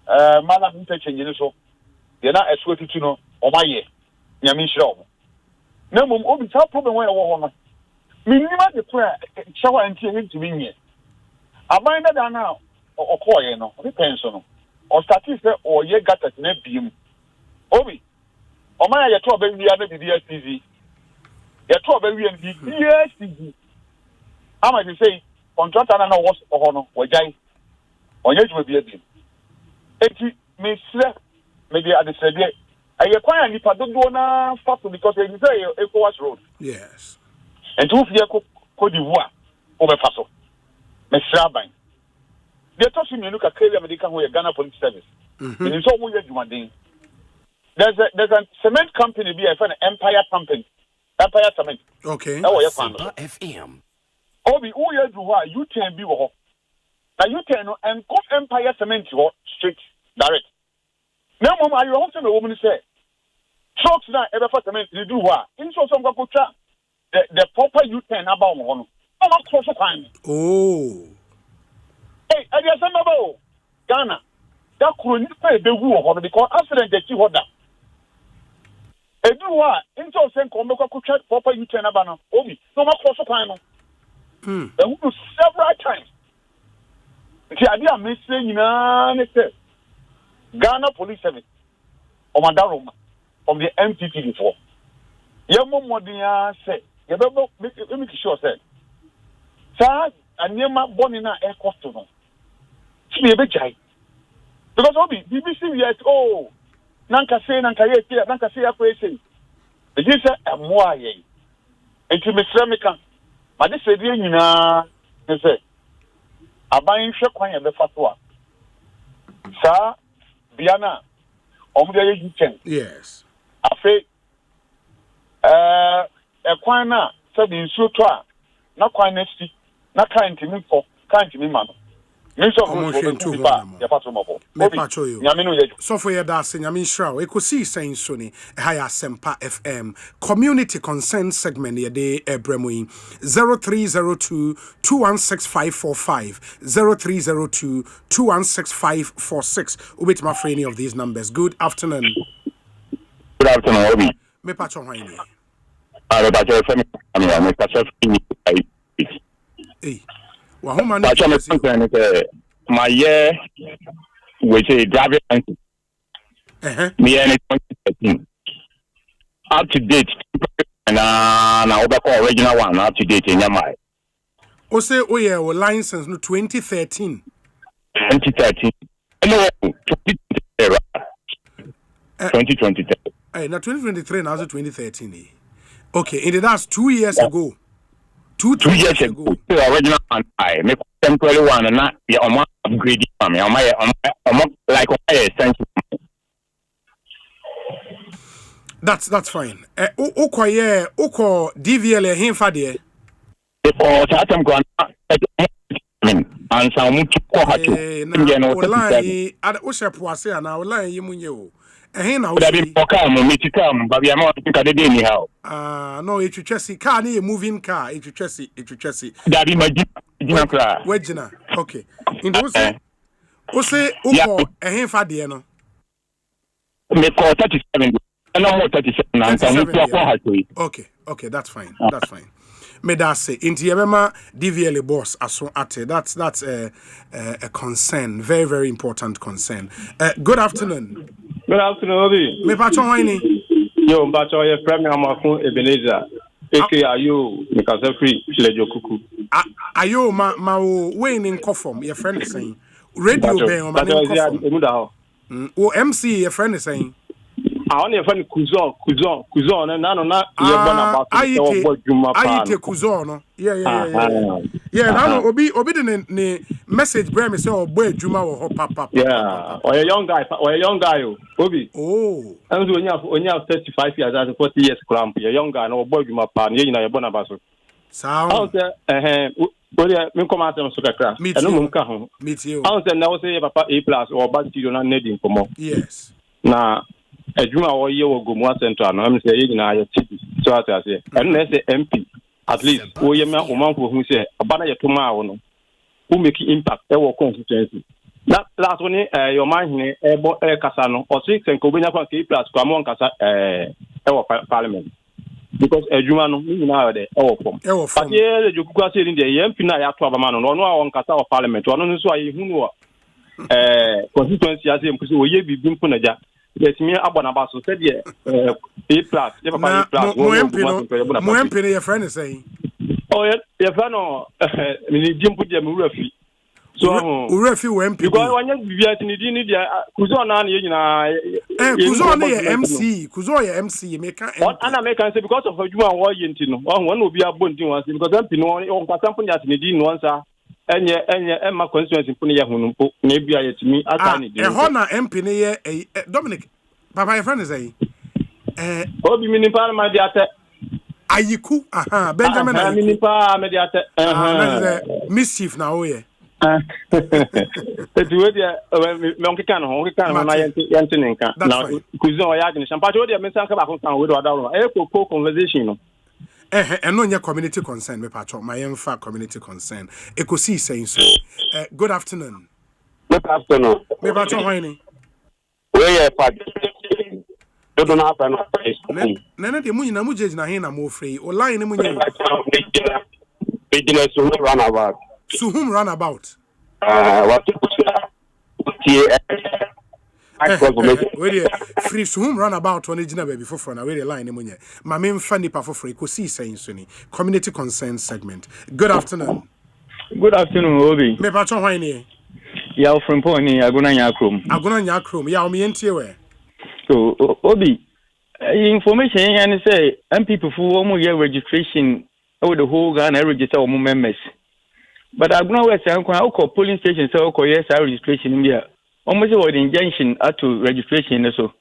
Madam Interchange, so you're not as sweaty to know, or my year. Yamisho. No, Mum, Obi, tell problem where I want. Minimum the prayer, shower and tear him to me here. I mind that now, or call you know, depends on. Or statistics or ye got at net beam. Obi, or my ya 12 baby other the DSTV. Ya 12 baby and the DSTV. How much you say, contract and I was honor, or jay, or yet will be a deal. 80 Miss maybe at the said, I acquire any Padona fast because they say Ecowas Road. Yes. And two year Cote d'Ivoire over Faso. Miss Rabine. They're touching me look at Kenya Medical way Ghana Police Service. And it's all weird one thing. There's a cement company be a Empire Company. Empire Cement. Okay. Oh, yes, FM. Obi, who you do what you can be wo. Now you can and go Empire Cement straight direct. Now, Mom, are you also a woman say? Trucks now ever for cement you do what? In so some go try the proper U-turn about one. I'm not close to time. Oh. Hey, I just remember Ghana. That couldn't pay the war because accident that you had that. I do what? In so some come proper U-turn about Obi. No more close to time. They will do several times. The idea of missing Ghana Police Service or Madaroma from the MTT before. Yamo Modia said, let me sure said, Sir, and Nema Bonina air costume. She be a jay. Because Obi, BBC, yes, oh, Nanka say, Nanka say, a question. The user and more ye. And to Miss Remican, but this is they say, a buying shop when the fatwa. Sir, Biana, yes. I say, a quina said in Sutra, not quite next, not kind to me for kind to me, man. So for your dancing, I mean, sure, Ekosiisen Sony, higher Asempa FM, community concern segment, your day, Ebremui 0302 216545, 0302 216546. Ubit my for any of these numbers. Good afternoon. Good afternoon, Obi. Me patron Wayne. Hey. My year, which is driving license. Me and 2013. Up to date, and now original one up to date in Yamai. Osei, oh yeah, license no 2013. 2013. No, 2023. Hey, now 2023 now 2013. Okay, and that's 2 years ago. 2 years ago. The original one, I make temporary one and not the amount upgrading for me. Like that's fine. Oko DVL him for there. Because I'm going and some no, it's Chelsea car, a moving car, it's Chelsea. Wejina, okay. In those, Osei, Uko, a him for the no. Me call 37, and no more 37. Okay, that's fine. That's fine. Me that say, into Yabema DVL boss, aso ate. That's a concern, very, very important concern. Good afternoon. Good afternoon, Obi. Me patron Wayne. Yo, Mbacho, your friend, Amakun Ebenezer. Ayo, because free, Lejo Kuku. Ayo, ma Wayne in Kofom, your friend is saying. Radio Bay, or my O MC, your friend is saying. I only find Kuzon, and none of that. I Kuzon. Yeah. Yeah, now obi the message bring me say boy Juma or papa. Yeah, or a young guy, Obi. Oh. And when you have 35 years as a 40 years cramp, a young guy or boy Juma pan, you know, Bonabaso. Sound. Me come out and Soccer. Meet you. I was now say Papa A+ or bad you not needing for more. Yes. Now, a Juma or year or Gomoa Central, I'm saying, so I say, and let's say MP. At least, we are who say, about a tomorrow, who make impact our constituency. That last one, your mind, Casano, or 6 and Cobina P+ Camon Casa, our parliament. Because a Jumano, now there, our form. But yeah, you could say in the MP, I have to have a man on Casa of parliament, or no, so I who constituency as him, because we be being Punaja. Yes, me Abonabaso said, yeah, A+, more MP, your friend is saying. Oh, yeah, your friend, Jim put them referee. So, referee MP. Because when you are in the Kuzon, MC, Kuzoya MC, make what Anna make say because of you are worrying, one will be a bond once because I'm on something that Nadine once. And my constituency maybe I to me. A honor MP Dominic, Papa, your friend is a Obi Municipal, my dear. Ayiku, Benjamin Municipal, my dear. Mischief now, yeah. It's with Monkey Can, now, Kuzon, Yagin, Shampato, Miss Sanka, with our conversation. And no your community concern, me patch my fact community concern. Ekosiisen saying so. Good afternoon. Good afternoon. Me patch whining. Where you don't have an Nana de Munina Mujes na hina more free or lying in Munya. Business to run about. So whom run about? What free so whom run about when ejina baby for na we line munye ma me mfa nipa for free Ekosiisen so ni community concern segment. Good afternoon. Good afternoon, Obi. Me patch whining. Ya from Pony Aguna Nyakrom ya o me entie we. So Obi information and say people for one year registration over the whole Ghana register our members. But Aguna West and call polling station so yes registration in here. Almost what injunction to registration so.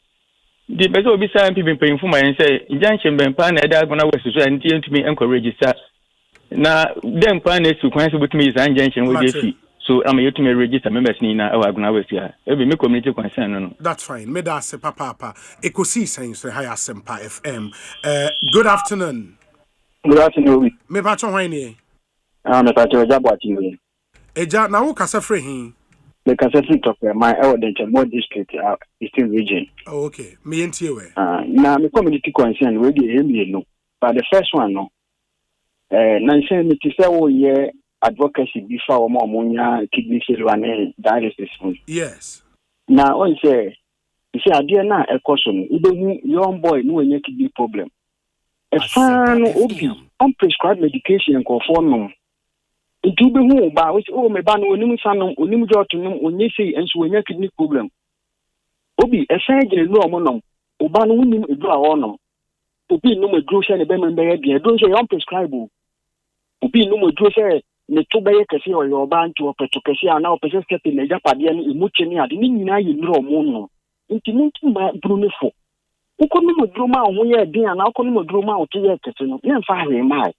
The best will be some people paying for my and say injunction ben pan Aguna West and to me and register. Now then plan is to cancel with me is injunction with fee. So I'm a to register members Nina Aguna West here. Every community concern. That's fine. Me da se papa. Ekosiisen so high Asempa FM. Good afternoon. Good afternoon. Me patch whining. Me patch Jabati. Eja na wo kasa free hin. The Cassette of my evidence more district Eastern region. Oh, okay. Me and you. Now, the community concern will be no. But the first one, no. Nansen, it is a year advocacy before more ammonia, kidney failure, and dialysis. Yes. Now, I say, you see, I dear now a caution. Even young boy, no kidney problem. A fan unprescribed medication and conform. It will be home by which me ban onim sanum onim jotunum onye sei enso onye kidney problem. Obi e surgery no omonom oba no nim edu a wonom. Obi no medro she ne be membe dia don so yon prescribe. Obi no medro she ne to be kese o yo ba nti opeto kese ana opese step ne japade ne emuche ne ade ni nyina ye nro omonom. Nti nti ma brune fo. Uko no medro ma ho ye din ana uko no medro ma o to ye kese no. Ne mfa he mai.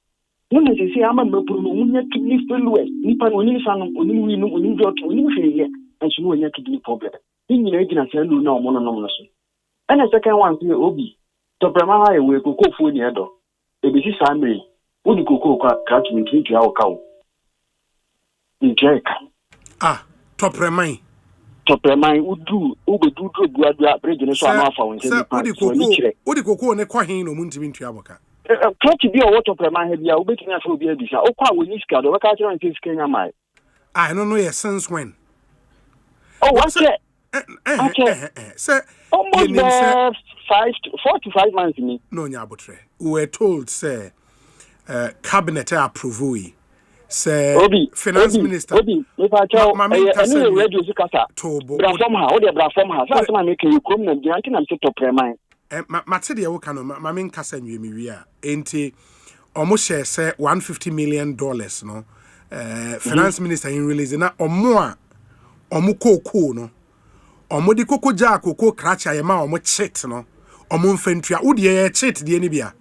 No me say I'm a mapuru munya kidney failure nipa no ni sanu oni wi no oni jot oni hweye enso no nya kidney problem ni nyina gina say lu na omo no no so and the second one say Obi to prema ha we kokofo ni edo e be si samre odi kokoko ka to ntwi twa o ka o njeka to prema udu obedu duadua bridge ne so ama afa won say odi kokoko ne kwa hin no mu ntwi ntwa boka Clutch be a water per man, be a waiting at will be a visa. Oh, quite when you scale over catcher and take Kenya. I don't know since when. Oh, what's it? Sir, almost 4 to 5 months. Me. No, Yabotre. We were told, sir, cabinet approve. Sir, finance minister. If I tell my radio Zukata, Brafoma, or the Brafoma, that's why I'm making you come and drinking and sit up per mind. Materia wokano mamen kasa nwie mi wi a enti omo share say $150 million no finance minister in release na omo koko no omo di koko ja koko kracha ye ma omo chit no omo mfentua wo de ye chit de ni bia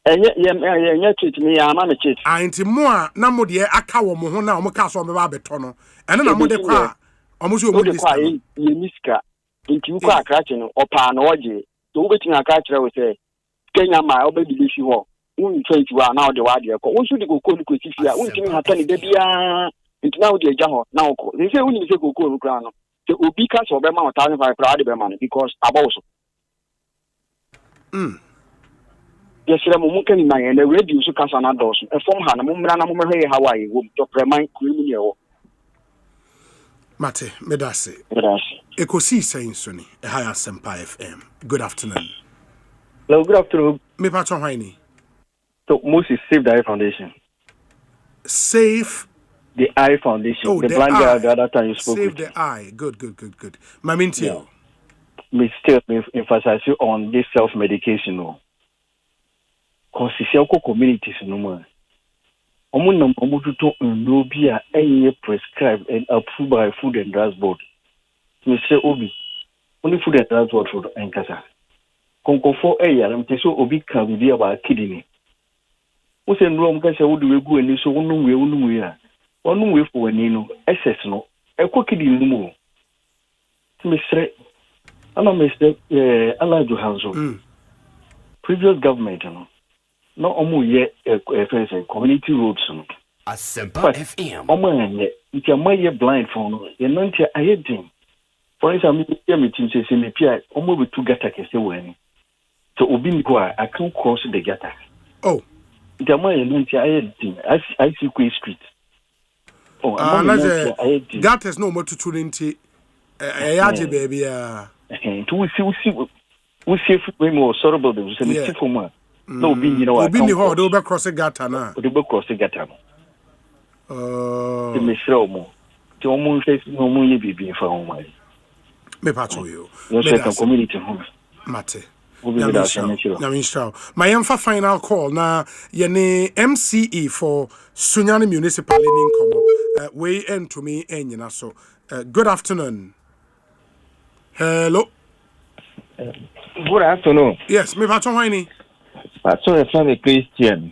enye chit me ya ma me chit anti mo a na mo de aka wo mo ho na omo ka so me ba beto no ene na mo de kwa omo so omo list ye miska nti wo kwa kracha no opa na oje to wo betin aka kire we say Kenya ma obebi lefi ho un 21 na o de wa de ko un su di koko ni ko sifia un timi hata ni da bia nti na o de eja ho na o ko they say un ni se koko no kra no se obi ka so be ma 1,500 kra de be ma no because about so yesere mo mun kan na ye na radio so kasa na dos e form ha na mo mra na mo hwe Hawaii wo to preman kuru ni e wo Mate medase Ekosiisen so ni e high Asempa FM. Good afternoon. Hello, good afternoon. Me patron Haini. So Moses Save the Eye Foundation. Save the Eye Foundation. Oh, the blind guy the other time you spoke Save with. the Eye. Good. Mamintio. Me still emphasize on this self-medication. No. Because it's communities no more. No be a prescribed and approved by Food and Drugs Board. Mr. Obi, only Food and Drugs Board for Enkasa. Conco for a year, and so Obi can be about kidney. What's in Rome? Can say, would we go and so one way are. One way for Nino, SS no, a cookie in more. Mr. Mr. Alaju Household. Previous government, no almost yet a community roads. Asempa FM. Omo it's a my blind phone. You're not a heading. For instance, I'm says in the PI, almost with 2 gata can say when. So Obin I can't cross the gata. Oh, it's a my heading. I see Queen Street. Oh, that is no more to tune into a baby. We see way more sorrowful than the for no, being you know, I've been the hard over cross a gata now. The book cross a gata. The Michelle, the almost no more be for home. Me patrol you. No second community home. Mate. My final call now. Yene MCE for Sunyani Municipal in Gomoa. Way end to me, and so. Good afternoon. Hello. Good afternoon. Yes, me patrol Winnie. Patrol from Christian.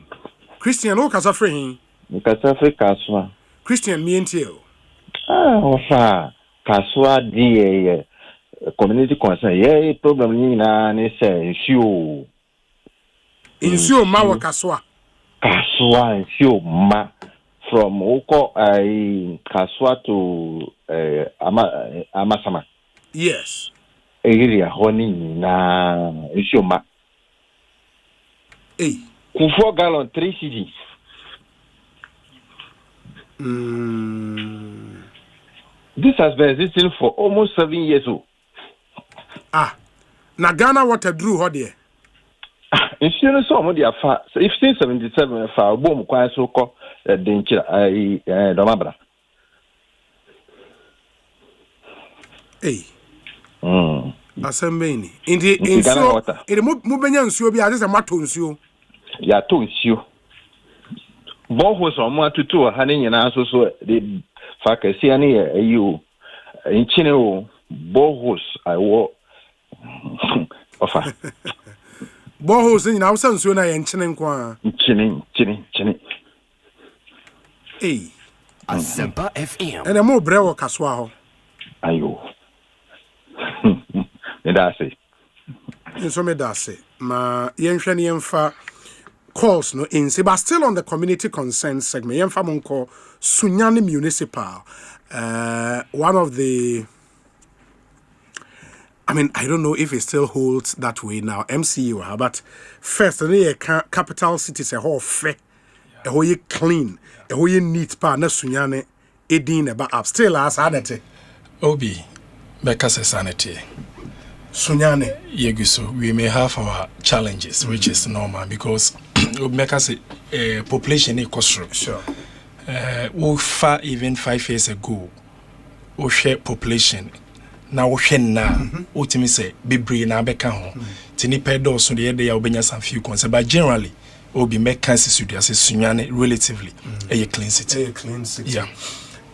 Christian, who can suffer him? Kaswa. Christian, me and you. Ofa Kaswa di community concern. Yeah, problem ni na ni say issue. Issue ma wa Kaswa. Kaswa issue ma from Oko Kaswa to Amasama. Yes. Area honey na issue ma. Hey. Kufo gallon 3 cedis. This has been existing for almost 7 years old. Na Ghana water drew how there? Insurance some dia fa 1577 fa bom kwan so ko denchira domabra. Asembeni. Indi insuo. Indi mu benya nsuo bi ade se mato nsuo. Ya to nsuo. Bonho so mo atutu ha ne nyina so de fa kase ne ayi nchine o bohos awo ofa bohos nyina awsa nsuo na ye nchine nkwa nchine Asempa FM. Ene mo bre wo kaswa ho ayo medase nso medase ma yenhwe ne yemfa calls no in but still on the community concern segment yemfa monko Sunyani Municipal one of the I mean I don't know if it still holds that way now MCU but first the capital cities a whole fair a whole clean a whole neat pa na Sunyani edin eba up still as sanity Obi Bekase sanity Sunyani Yeguso we may have our challenges which is normal because Bekase population is considerable. Sure. Even 5 years ago, we share population. Now we share now. Ultimately say bebre na beka ho. Tini pedo so the day obenya some few concerns, but generally Obi make Kansas City as a Sunyane relatively a clean city. A clean city. Yeah.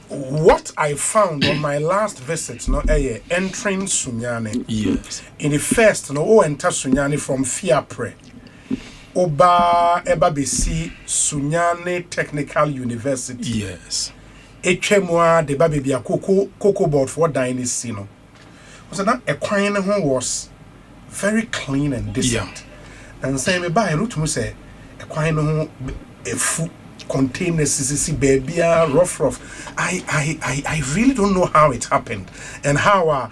What I found on my last visit, no, entering Sunyane. Yes. In the first, no, enter Sunyane from Fiapre. Oba Ebabisi Sunyane Technical University. Yes. Echemwa de babibia cocoa board for dynasty, no. So that a coin was very clean and decent. And say me buy root mu say a coin a food containers CCC baby rough. I really don't know how it happened and how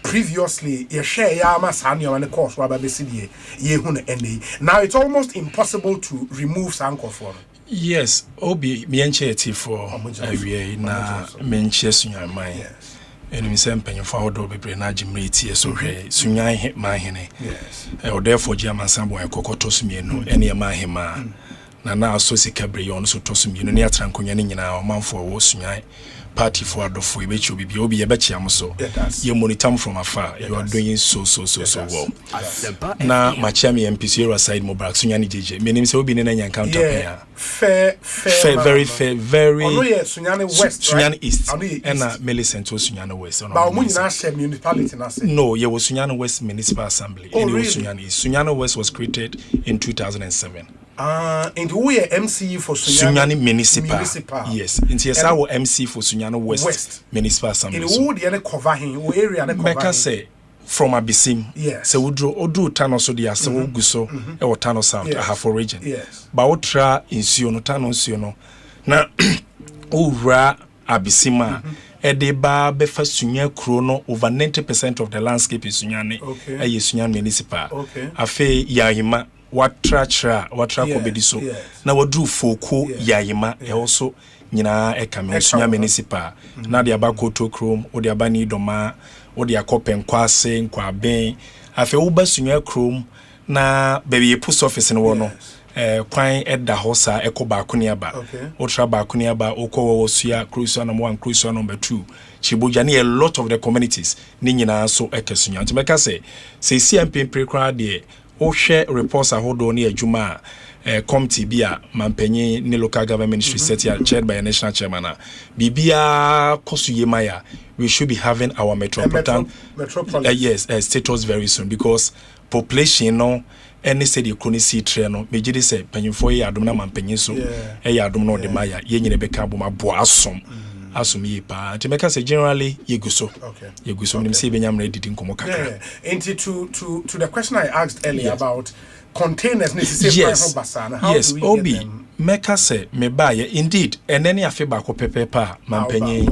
previously you share yama sanyo and the course wa babesi ye hun any. Now it's almost impossible to remove sanko from. Yes, Obi mienche eti for awie na menche sunya man. Yes. Enu se mpanyin fa hodo bebre na agimre eti so hwe sunya man hene. Yes. O therefore German sambo ekokoto sumienu ene ma hema. Na so sika breyon so to sumienu ne atrankonya ne nyina o manfo wo sunya party for adofo ebechi obi obi ebechi am so you monitor from afar. You are doing so well. Na machiami MPC area side mobile sunya ni jeje menim se obi ne na encounter here fair very ono ye Sunyane West Sunyane East and Millicent Sunyane West ba omo nyina share municipality na say no ye was Sunyane West Municipal Assembly Sunyane West was created in 2007. And we are MC for Sunyane Municipal. Yes. And yes, our MC for Sunyane West Municipal Assembly. In who the cover him, who area the cover? Meka say from Abisim. Yes. So we draw Odu Tano so dia so guso e wo Tano South a half region. Yes. Ba otra insuo no Tano insuo no. Na ura Abisima e de ba be fa Sunya kro no over 90% of the landscape is Sunyane. Okay. E Sunyane Municipal. Okay. Afe Yahima watra kobedi so na wadru foko yayima e also nyina e kame Sunya Municipal na de abakoto krom o de abani doma o de akopen kwase nkwa ben afi uba Sunya krom na baby post office no no kwan edda hosa ekoba akuniaba o tra ba akuniaba okowo Suya cruise number 1 cruise number 2 Chibuja ni a lot of the communities ni nyina so ekasunya ntimeka say CMP prekra de o share reports ahodo ni adwuma committee bia mampanyi ni local government ministry set ya chaired by a national chairman bibia kosuyemaya we should be having our metropolitan status very soon because population no any say the chronic tree no mejidi say panyimfo ya adom na mampanyi so ya adom no de maya ye nyine beka boma bo asom asumi pa timeka say generally yeguso nim say benyamre didi nkomo kakra into to the question I asked earlier about containers necessary basana how do we Obi get them? Meka say me ba ye indeed and then afi ba ko pepepa mampanyi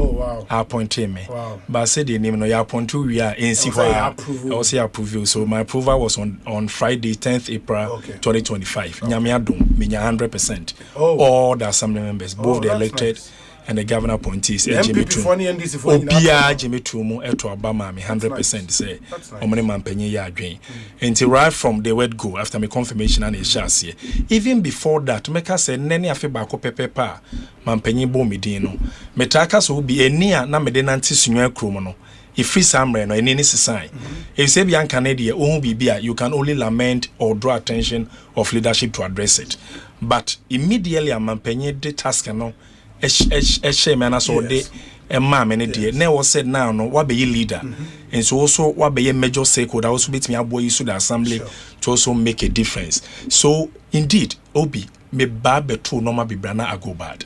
appoint me ba say the name no ya appoint we are NC for I say approve so my approval was on Friday 10th April 2025 nyame adom menya 100% all the assembly members both the elected nice. And the governor appointees Obia Jimmy Tumu eto Obama me 100% say omene mampanyi ya adwen until right from the word go after my confirmation and share even before that meka say nene afi ba ko pepepa mampanyi bo medin no metaka so bi enia na mede nanti sunwa krom no ifri samre no eni ni sisan if say bian Canada ohun bibia you can only lament or draw attention of leadership to address it but immediately mampanyi the task no man so de ma me ne de na was said now no wa be leader and so also wa be major stakeholder also bit me abo you so the assembly to also make a difference so indeed Obi me ba beto normal bibrana ago bad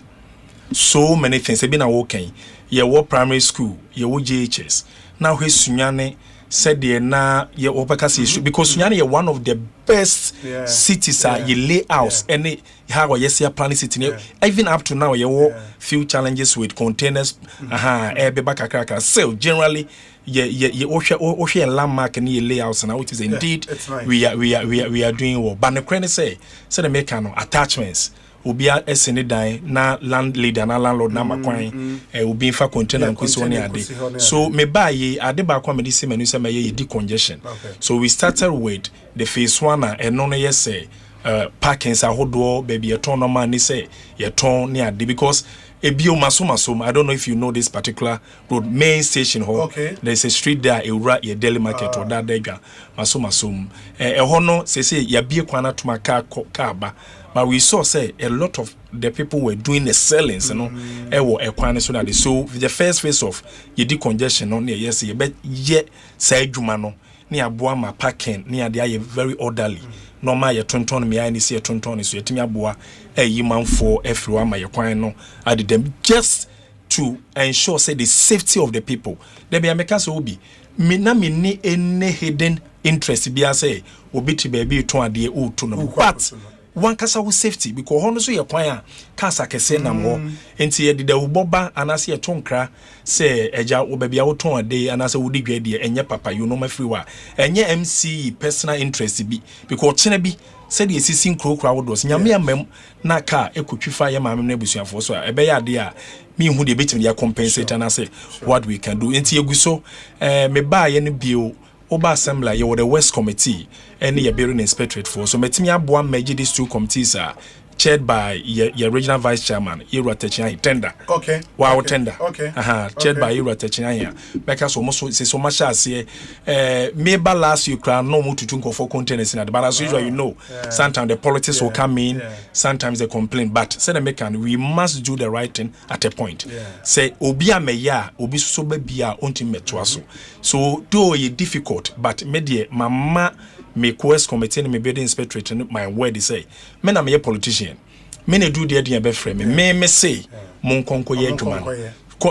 so many things e be na working ye wo primary school ye wo JHS now he Sunyane said the na ye opakasi because Sunyane ye one of the best cities ye layouts and how yes planning city even up to now ye few challenges with containers be back kakaka so generally ye ohwe landmark and ye layouts now it is indeed we are doing well but the crane say the make no attachments obia esene dan na landlady na landlord na makwan obi infa container nkwisi oni ade so me ba ye ade ba kwa me disi manu se me ye decongestion so we started with the phase 1 and no ye say parkings ahodo baby eton no man ni say ye ton ni ade because Ebio Masom. I don't know if you know this particular road, main station hall. Okay. There's a street there, a daily market or that dega. Masom. Hono say ya be kwana to my car. But we saw say a lot of the people were doing the sellings, you know, so the first phase of ye decongestion on yes, ye bet ye say jumano near Boama packing near the very orderly. No my tonton me I see a tonton so yetimia boa man for everyone my no I did them just to ensure say the safety of the people. There be a mekasa obi me na me ni any hidden interest be say obi ti baby to ade o to no but one kasa with safety because hono so ye kwan a kasa kese nam ho enti ye de uboba anase ye tonkra say eja wo bia wo ton ade anase wo di dwade enye papa you know ma free wa enye MC personal interest bi because chene bi said ye sisi krokra wo do nyame amam na ka ekotwifa ye maame na busuafo so ebe ya ade a me hu de betim ya compensate anase what we can do enti eguso me ba ye no bio Oba Assembly, you were the West Committee, and your building inspectorate for. So, Metimia Boam Meji, these two committees are chaired by your regional vice chairman, Ira Techina, tender. Okay. Wow, tender. Okay. Chaired by Ira Techina. Because almost say so much as maybe last you can no more to think of 4 containers in it. But as usual, you know, sometimes the politics will come in, sometimes they complain. But say the mekan, we must do the right thing at a point. Say Obia Meya, Obi so be ultimate to us. So though it difficult, but media mama me West Committee and me building inspectorate and my word is say men am a politician men do the idea be frame me say mon konko ye adwuma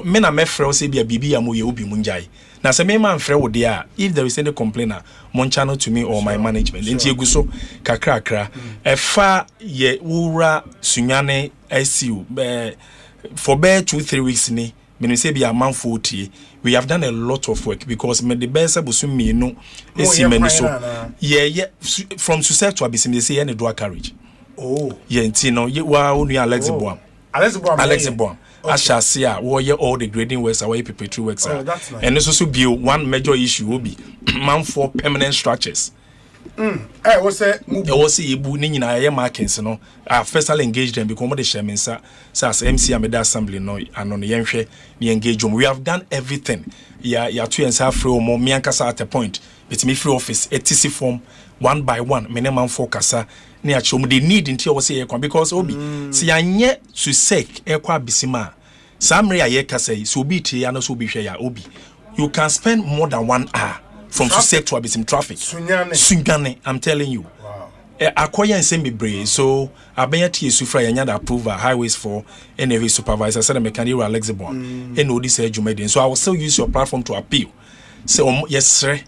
men am frɛ say bia bibi am ye obi munjai na say me man frɛ wo there if there is any complainer mon channel to me or my management nti eguso kakra efa ye wura sunyane ICU for 2-3 weeks ni me say be a man 40 we have done a lot of work because me the best busum me no esimeni so from success to abisim they say any dual carriage enti no wa onu Alex Boam Ashasia we all the grading works away preparatory works and this also be one major issue will be man for permanent structures was ibu ni nyina ye markings no I first engaged them because the chairman sir as MC am the assembly no and on yenhwe me engage them. We have done everything ya two and half free mo me ankasa at a point but me free office etc form one by one minimum for kasa na ya chom they need until we say because obi si anye to sek e kwa bisima samre ya ye kasa so obi tie ya no so obi hwe ya obi you can spend more than 1 hour from Sussex to Abisim traffic. Sunyane, I'm telling you. Wow. Akoya and semi brave, so Abayati is Sufra and Yada approval highways for NAV supervisor, said a mechanic Alex Bourne, and all this Jumedian. So I will still use your platform to appeal. So, yes, sir,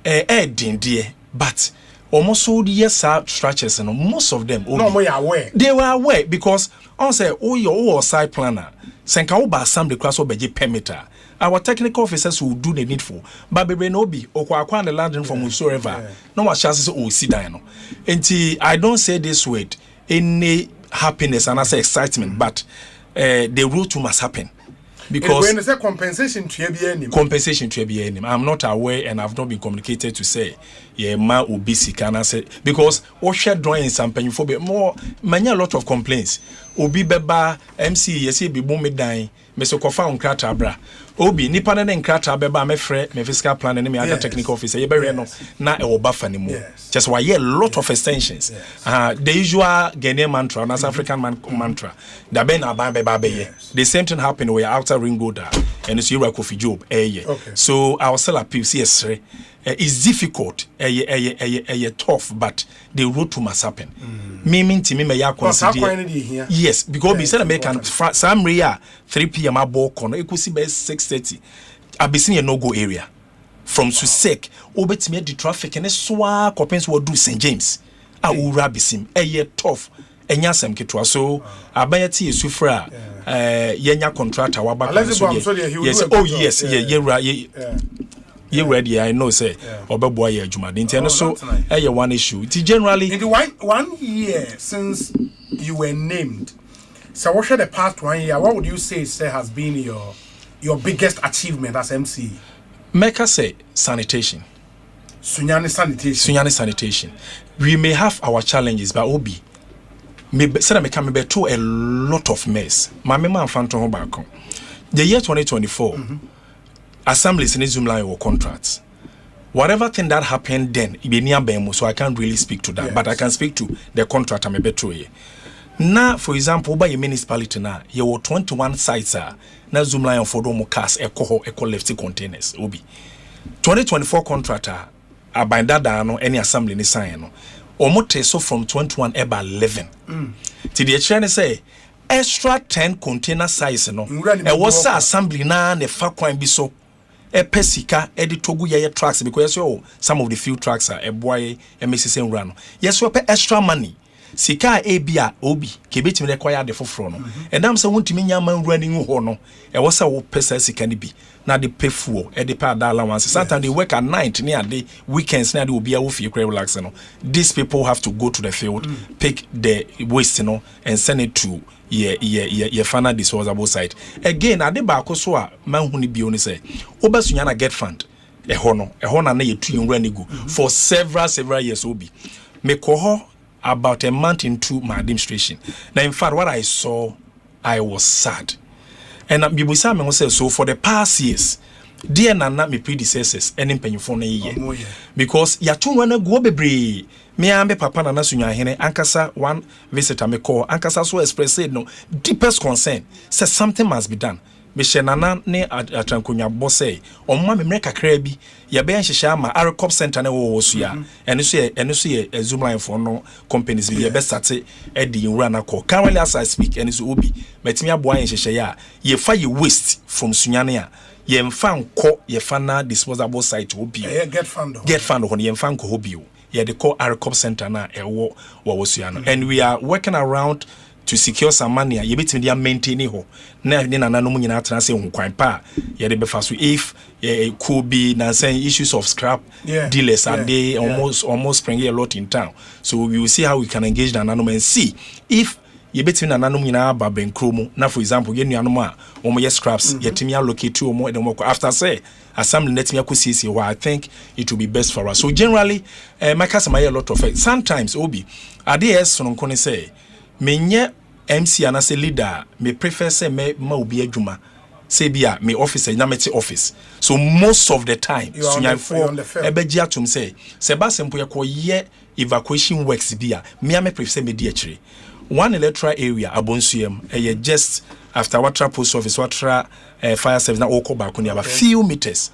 dear, but almost all the yes structures and most of them aware. They were aware because I say, oh, your side planner, Sankaoba Sam the class of Beji perimeter. Our technical officers will do the needful. But baby no be or kwa the land from whosoever. No more chances see dino. And I don't say this word any happiness and I say excitement, but the route must happen. Because when there's a compensation to be any. I'm not aware and I've not been communicated to say ma obisi can I say because what share drawing something for more many a lot of complaints. Obi beba MC yes be boom me dying. Meso kofa onkrata bra obi nipa ne nkrata beba me frɛ me fiscal plan ne me other technical officer ye be no na e wo bafa ne mu just why a lot of extensions the usual Ghanaian mantra and African mantra da be na ban beba be the same thing happen we outer ring road and it's Ira Kofi Job so I will still appeal yes it's difficult tough but the road to must happen me me ya consider yes because we said American some area 3 p.m. above corner ekusi by 6:30 abisini no go area from Susek obetime the traffic and swa kopens wo do St James a ura bisim tough enya sem ketwa so abayati esufra yenya contractor wa back yes oh yes you ready I know say obeboa ye adwuma de ntia no so one issue it generally in the 1 year since you were named. So what should the past 1 year, what would you say has been your biggest achievement as MC? Make us say sanitation. Sunyane sanitation. We may have our challenges, but Obi, me said me come to a lot of mess. My man found to back. The year 2024, assemblies in Zoomline or contracts. Whatever thing that happened then, it be near Bemo, so I can't really speak to that. Yes. But I can speak to the contract I'm a better way. Now, for example, by a municipality now, you were 21 sites now Zoomline for Domo cast eco lefty containers. Obi 2024 contractor by that down any assembly in sign. Omote so from 21 about 11. To the chairman say extra 10 container size no. It was assembly na ne fa kwan bi so. E pesika e di togu ye trucks because some of the few trucks are e boy e mesisi nra no. Yes we pe extra money. Sika ebia obi kebetimi require the foforo no. Edam se wontimi nya man running ho no. E was a wo pesa sika ni bi. Na the pay fuel e the pay that allowance. Sometimes they work at night near the weekends near the obi a wo fi relax no. These people have to go to the field, pick the waste no and send it to ye final disposable site. Again, ade ba so a man hu ni bi oni say obasunya na get fund e ho na ye tu yunra ni go for several years obi. Me ko about a month into my administration. Now in fact what I saw, I was sad. And Bibusa me say so for the past years, dear Nana me predecessors and in penifone ye. Because ya tu wana go bebre. Me ambe papa Nana sunya hene ankasa one visitor me call ankasa so express said no deepest concern says something must be done. Me she Nana ne atrankonya bosse omma me mreka kra bi ya be nhihya ma Arcop center ne wo so ya eno so ye Zoomline for no companies bi ye be start e di nwura na call currently as I speak eno so obi metimi aboa nhihya ya ye fa ye waste from sunyane a ye mfa nko ye fa na disposable site obi get fund ho ye mfa nko obi ye de call Arcop center na ewo wo so ya no and we are working around to secure some money ye betimi dia maintain ho na ni nana no nyina atena se hunkwan pa ye de be fa so if it could be na saying issues of scrap dealers and they almost bring a lot in town, so we will see how we can engage the nano and see if ye betimi nana no nyina ba benkromo na for example ye nuanom a omo ye scraps yetimi allocate to omo edemo after say assembly netimi akosisi why I think it will be best for us. So generally my customer a lot of it sometimes obi ades so nko ne say menye MC anase leader me prefer say me ma obi adwuma say bia me officer na meti office, so most of the time sunyafo ebeji atum say ba sempo ye evacuation works bia me prefer me di akire one electoral area Bonsu just after Watra post office Watra fire service na oko back on about few meters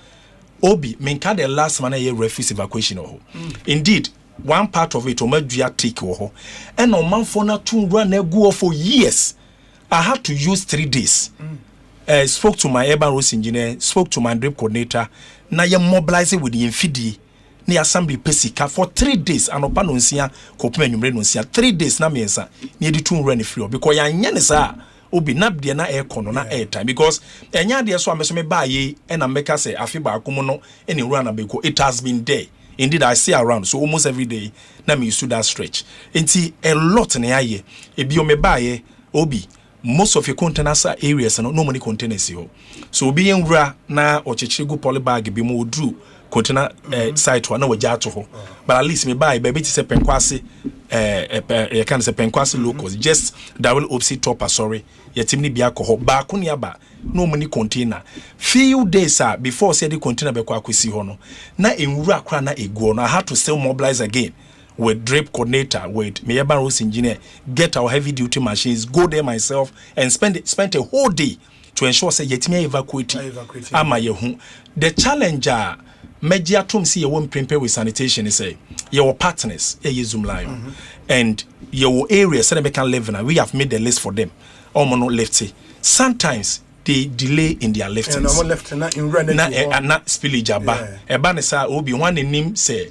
obi menka the last man ye refuse evacuation indeed one part of it omadua take ho and no man for na to run go for years. I had to use 3 days. Spoke to my urban roads engineer, spoke to my drip coordinator. Now you mobilize with the infidi ni assembly pesika for 3 days and opa no nsia kopema nwumre no nsia 3 days na mensa ni edi to run free because ya nya ne sa obi na de na air kono na air time because enya de so ameso me ba ye e na meka say afi ba akomo no eni run na beko it has been there. Indeed, I see around, so almost every day, na me used to that stretch. Inti a lot in aye. Ebi o me buy obi. Most of your containers areas no money containers yo. So be in ra na ochichigu polybag be mo drew container site wa na waja to ho. But at least me buy baby to say penkwase you can say penkwase locals just double opsi topper sorry. Yetimni bi alcohol ba ko ne aba no money container few days before say the container be kwa kwesi ho no na enwura akra na egu no I had to still mobilize again with drip coordinator with me urban roads engineer get our heavy duty machines go there myself and spend a whole day to ensure say yetimi evacuate ama yehu the challenger media tom see you won't prepare with sanitation say your partners Zoomline and your area so they can live in we have made the list for them almost lefty sometimes they delay in their liftings na spillage aba eba ne sa obi one nim say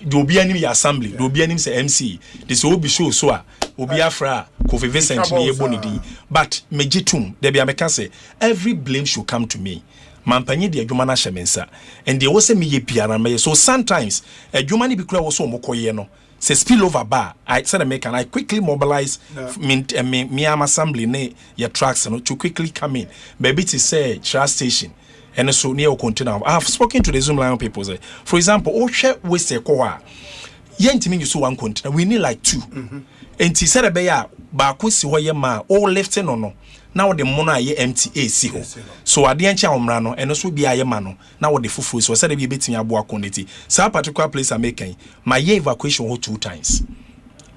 do obi anim ya assembly do obi anim say MC this obi show so a obi afra Kofi Vincent ni ebonidi but mejitum there be ameka say every blame should come to me mampanyi de adwuma na hyemensa and they will say me ye piara me so sometimes adwuma ni bi kura wo so omokoye no say spill over bar I said I quickly mobilize me am assembly ne your trucks no to quickly come in baby to say trash station and so near container I have spoken to the Zoomline people say for example o share waste ko Yentimi you so one container. We need like 2. And he said a baako si hɔ yɛ ma all lifting no now the mono aye empty AC ho so ade encha omra no eno so bia aye ma no now the fufu so said be betimi aboa quantity so particular place am making my year evacuation ho 2 times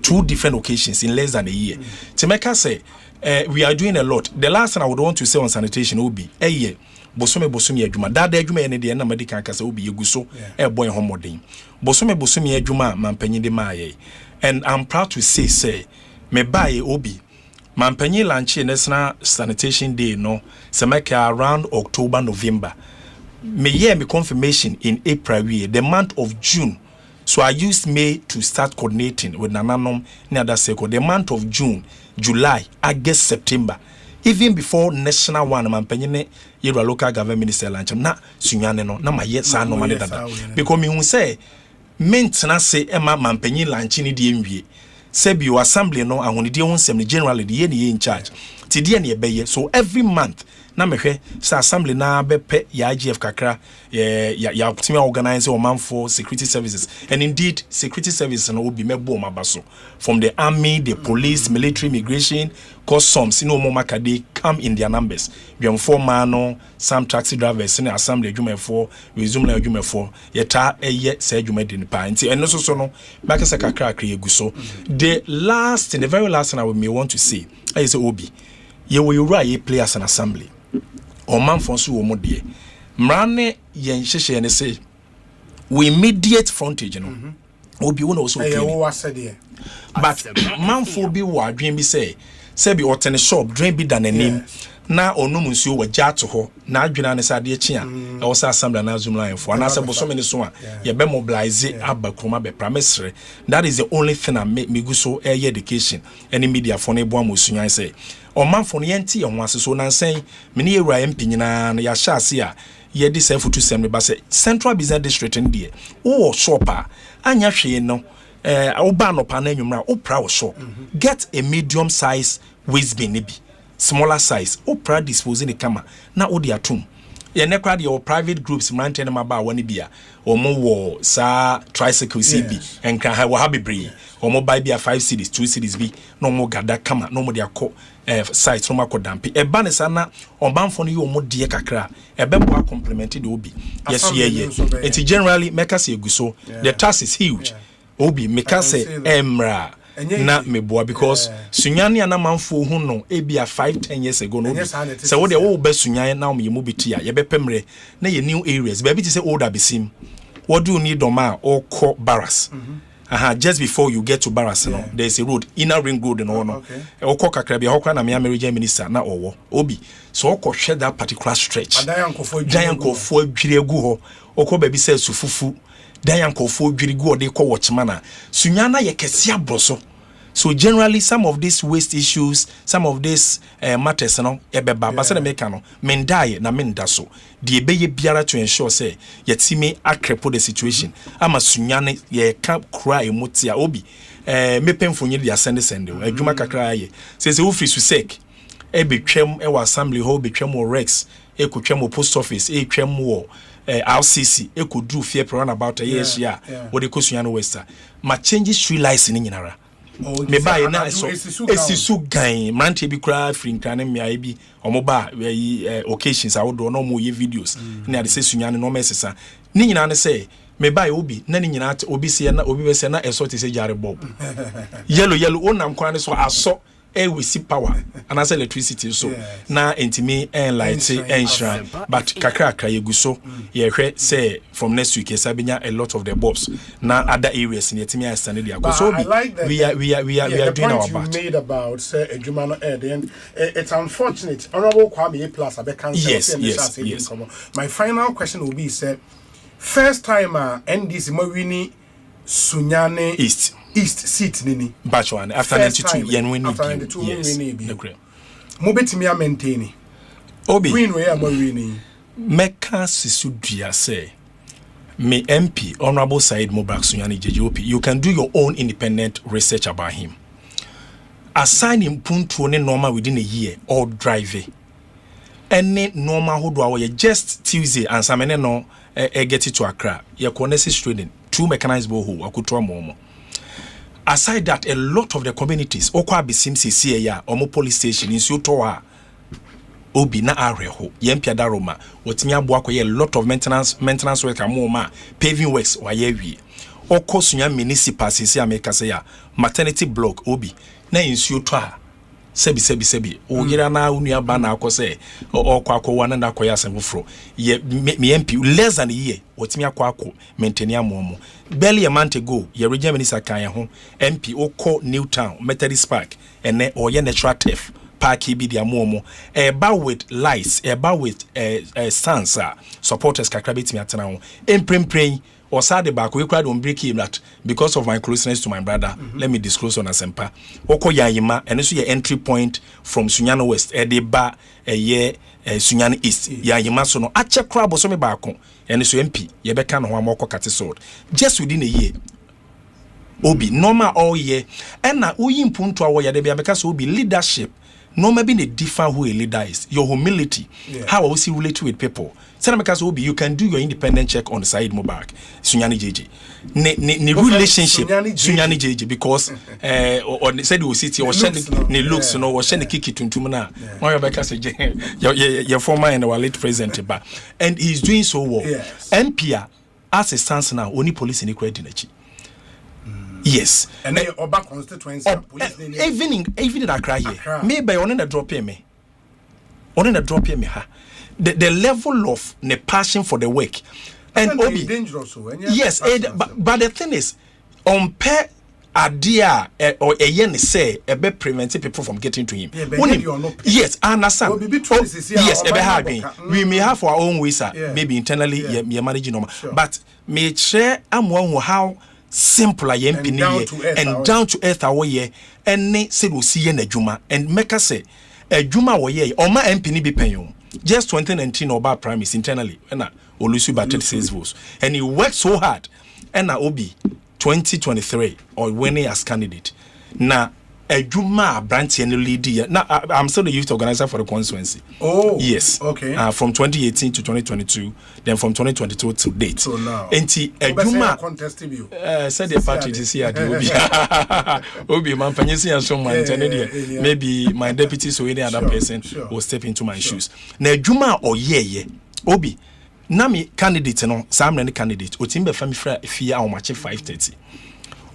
2 different occasions in less than a year Timeka say we are doing a lot. The last thing I would want to say on sanitation will be bosome adwuma dada adwuma ene de na medical kasa obi yegu so boy homodin bosome adwuma mampanyi de maaye and I'm proud to say me buy obi mampanyi lunch national sanitation day no semeka around October November me year me confirmation in April the month of June. So I used May to start coordinating with Nananom near that circle. The month of June, July, August, September, even before national one, mampenyene yero local government minister lunch. Na sunyane no, na ma yes no money dada. Because me who say maintenance say Emma mampenyi lunch ni di enwie. Sebi your assembly no ahoni di won sem generally the ye in charge. Ti di na ebeye. So every month na mehwe sa assembly na bepe ya IGF kakra ya optimi organize o man for security services and indeed security services no be mebo mabaso from the army, the police, military, immigration, customs no more makade come in their numbers. We am 4 man some taxi drivers in assembly adwuma for resume na adwuma for yeta eye say adwuma de nipa nti eno so no makasa kakra akra eguso. The very last thing I would may want to say I say obi ye will write play as an assembly or man for so mo de mrane yen hyehyɛ ne say we immediate frontage no obi won also but man for bi wo adwen bi say bi otene shop drain bi dan anim na onum nsuo wa gya to ho na adwena ne sade akyi a e wo sa assembly na zoom line for na say bosome ne so a ye be mobilize abakroma be pramesre. That is the only thing I make me go so air education any media for ne bo amosunyan say o man for ne yenti ye ho aseso na nsan me ne ewura MP nyina na ya sha ase a ye de say fotu sem ba say central business district in there wo shop a anya hwe no oba no pa na nwumra o pra wo shop get a medium size waste bin bi smaller size opera disposing the camera na odi atum ye ne kwade your private groups mantene maba wani bia omo wo sa tricycle CB enka ha wa habibre omo buy bia 5 cities 2 cities bi no mo gada kama no mo de akọ site no makọ dampe e ba ne sana ombanfo no ye omo de kakra e be bo complement the obi yes ye it generally make us eguso the task is huge obi make us emra na meboa because sunyane ana manfo hu no ebia 5-10 years ago no so wo de wo be sunyane na mo biti a ye bepemre na ye new areas ba bi ti say older besim what do you need doma or call barras just before you get to barras no there is a road inner ring road no oko kakra bia hokra na me American minister na owo obi so oko hwe that particular stretch dayankofo adwire gu ho oko ba bi say sufufu dayankofo adwire gu ode ko watchmana sunyana ye kese abroso. So generally some of these waste issues, some of these matters no ebeba basa na meka no mendai na menda so de ebeye biara to ensure say yetime akrepo the situation ama sunyane ye ka kra emotia obi mepemfo nye dia send adwuma kakra ye say wo free su sek ebetwem e wa assembly ho betwem wo rex ekotwem wo post office etwem wo RCC ekodu fear plan about a year ya wo de kosunyane westa ma change street lights ni nyinara me buy na so esisu gan mante bi kura free nkane me ai bi omoba occasions awodo no mo ye videos na de sesunyane no mesesa ni nyina ne say me buy obi na ni nyina obi se na obi be se na eso te se jare bob yellow onam kwan so aso we see power and as electricity so na entimi en light en shrine but kakra yegu so ye hwe say from next week esabenya a lot of the bulbs na other areas in entimi I stand there so we are doing our part. You made about say adwuma no then it's unfortunate honorable Kwame plus abekan yes. My final question will be say first time NDC mawini sunyane East seat nini Bachwan after 92 yen winning after 92 winning mobetimi a maintain obi win we am winning meka sisudua say me MP honorable Said Mobrak Sunyani JJOP you can do your own independent research about him assign him punto ne normal within a year or drive any normal who do just Tuesday and some no get it to Accra ye connect student 2 mechanized borehole akuto momo aside that, a lot of the communities okwa bisim sisi ya omo police station in Sutoa obi na areho yempia daroma wotimi abo akoye a lot of maintenance work amoma paving works wayewie okosunya municipal sisi ameka say ya maternity block obi na in Sutoa sebi ogira na unua ba na akose okwa na akoya asemfro ye me MP less than a year wotimi akwa maintain amomo barely a month ago ye regional minister kan ho MP oko Newtown Methodist Park ene oye natural turf park bi dia amomo about with lights about with stands supporters kakra betimi atena ho emprempren or sad back we cried on breaking that because of my closeness to my brother. Let me disclose on Asempa. Oko Yayima, and also your entry point from Sunyano West, Edeba, Sunyani East. Yayima so no acha crab or some bako, and so MP, Yebeka no Moko Katisod. Just within a year. Obi, normal all year, and now we impunto our Yadebia because will be leadership. No, maybe the different who a leader is. Your humility, how I will see relate with people. You can do your independent check on the side Mubarak, Sunyani JJ. Ne relationship Sunyani JJ because or said you sit or ne looks no or send the kiki to Tumana. My Rebecca said your former and our late president and he's doing so well. NPR as it stands now, only police in the yes. And then Oba constituency police even that cry here. Maybe on a drop me. On a drop me ha. The level of the passion for the work and Obi dangerous yes but the thing is on per idea or a yen say a be prevent people from getting to him yes I understand yes we may have our own ways maybe internally we are managing but may share how simple I am and down to earth away and ne say we see na juma and make us say a juma way or my MP be paying just 2019 Oba Primaries internally and Olusu batted 6 votes and he worked so hard and Obi 2023 or winning as candidate now a Juma branch and lead now I'm still the youth organizer for the constituency. Oh yes, okay. From 2018 to 2022, then from 2022 to date. So now and a Juma contested you said the party to see at Obi man Panyesi and someone maybe my deputy so any other person will step into my shoes. Now Juma or ye Obi Nami candidate no Sam any candidate Otimbe family fear our match 5:30.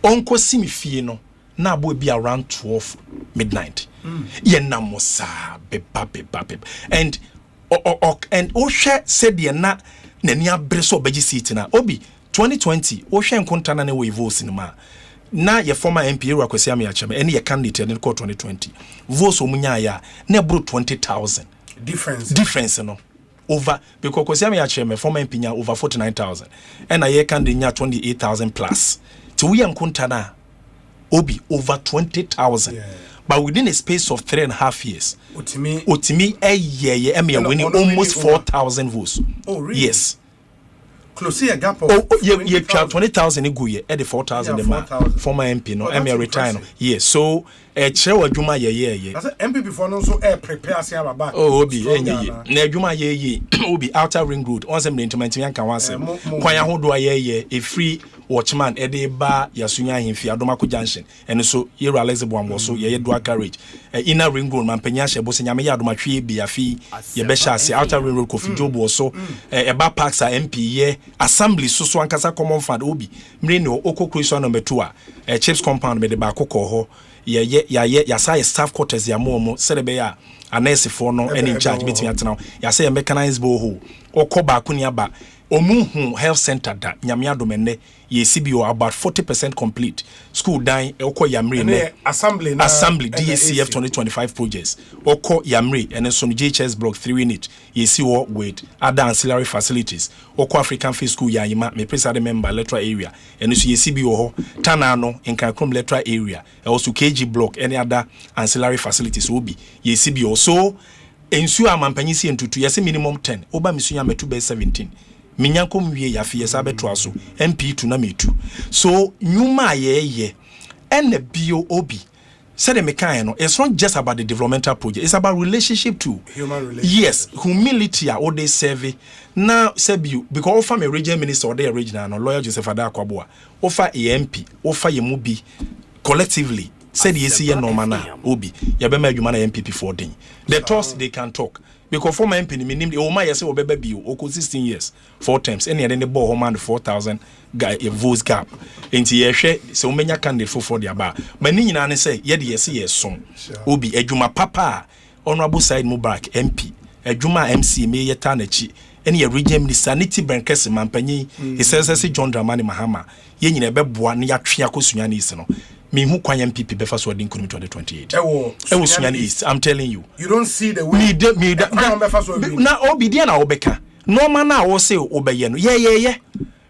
Onko simi fie no na boy be around 12 midnight. Ye namosa beba and Osha said ye na nenia breso beji seat na Obi 2020 Osha enkonta na we votes cinema na ye former MP Ekosiise On Asempa any ye candidate in 2020 votes omunya ya na bro 20,000 difference no over because Ekosiise On Asempa former MP nya over 49,000 and a ye candidate nya 28,000 plus to we enkonta na Obi over 20,000 but within a space of 3.5 years Otimi a year winning almost 4,000 votes. Oh really? Yes. Close a gap of 20,000 in Guye at the 4,000 former MP no Emmy retire no yes so chewa juma ye that's MP before no so prepare say about oh Obi na juma ye Obi outer ring road on some implement yan kan wansem kwan ya hodo ye a free watchman e dey ba yasunya himfi adomako junction and so ye realize bo so ye do carriage inner ring road man panya hye bo se nyame ya adomatwe bi afi ye be sha se outer ring road kofi jobo so e ba parks MP ye assembly so ankasa common fund Obi mre no okokruiso number 2 a chips compound me de ba kokko ho ya say staff quarters ya momo serebe ya anese for no any charge between atena ya say mechanized borehole okoba akuni aba omuhu health center da nyame adomene ye CBO about 40% complete school dan oko yamre ne assembly DACF 2025 projects oko yamre and so JHS block 3 unit ye see with other ancillary facilities oko African Free School ya yima me president member electoral area and so ye CBO ho tanano in Kankrom electoral area also KG block any other ancillary facilities will be ye CBO so ensu amampanyisi entutu ye minimum 10 oba misunya metu be 17 minyankom wie ya fie sa beto aso MP2 na metu so nyuma ye and bio Obi said the mekan no it's not just about the developmental project it's about relationship too human relationship yes humility all they serve now sebi because offer me regional minister or the regional no lawyer Joseph Ada Kwaboa offer a MP offer ye mubi collectively said yes here no man obi ya be ma adwuma na MPP 14 the toss they can talk because for my MP me o ma yes obeba bi o 16 years 4 times any the ball home and 4,000 votes gap enti ye hwe se o menya candidate for the aba ma ni nyina ne say ye de yes son obi adwuma papa honorable Said Mubarak MP adwuma MC me yeta na chi any region minister niti Brenkese mampanyi he says John Dramani Mahama ye nyina beboa na ya twe akosunya ni no me who kwanya MPP befa so odin kono 2028 ewo sunya East. I'm telling you don't see the way na obi dia na obeka no man na wo say obeye no yeah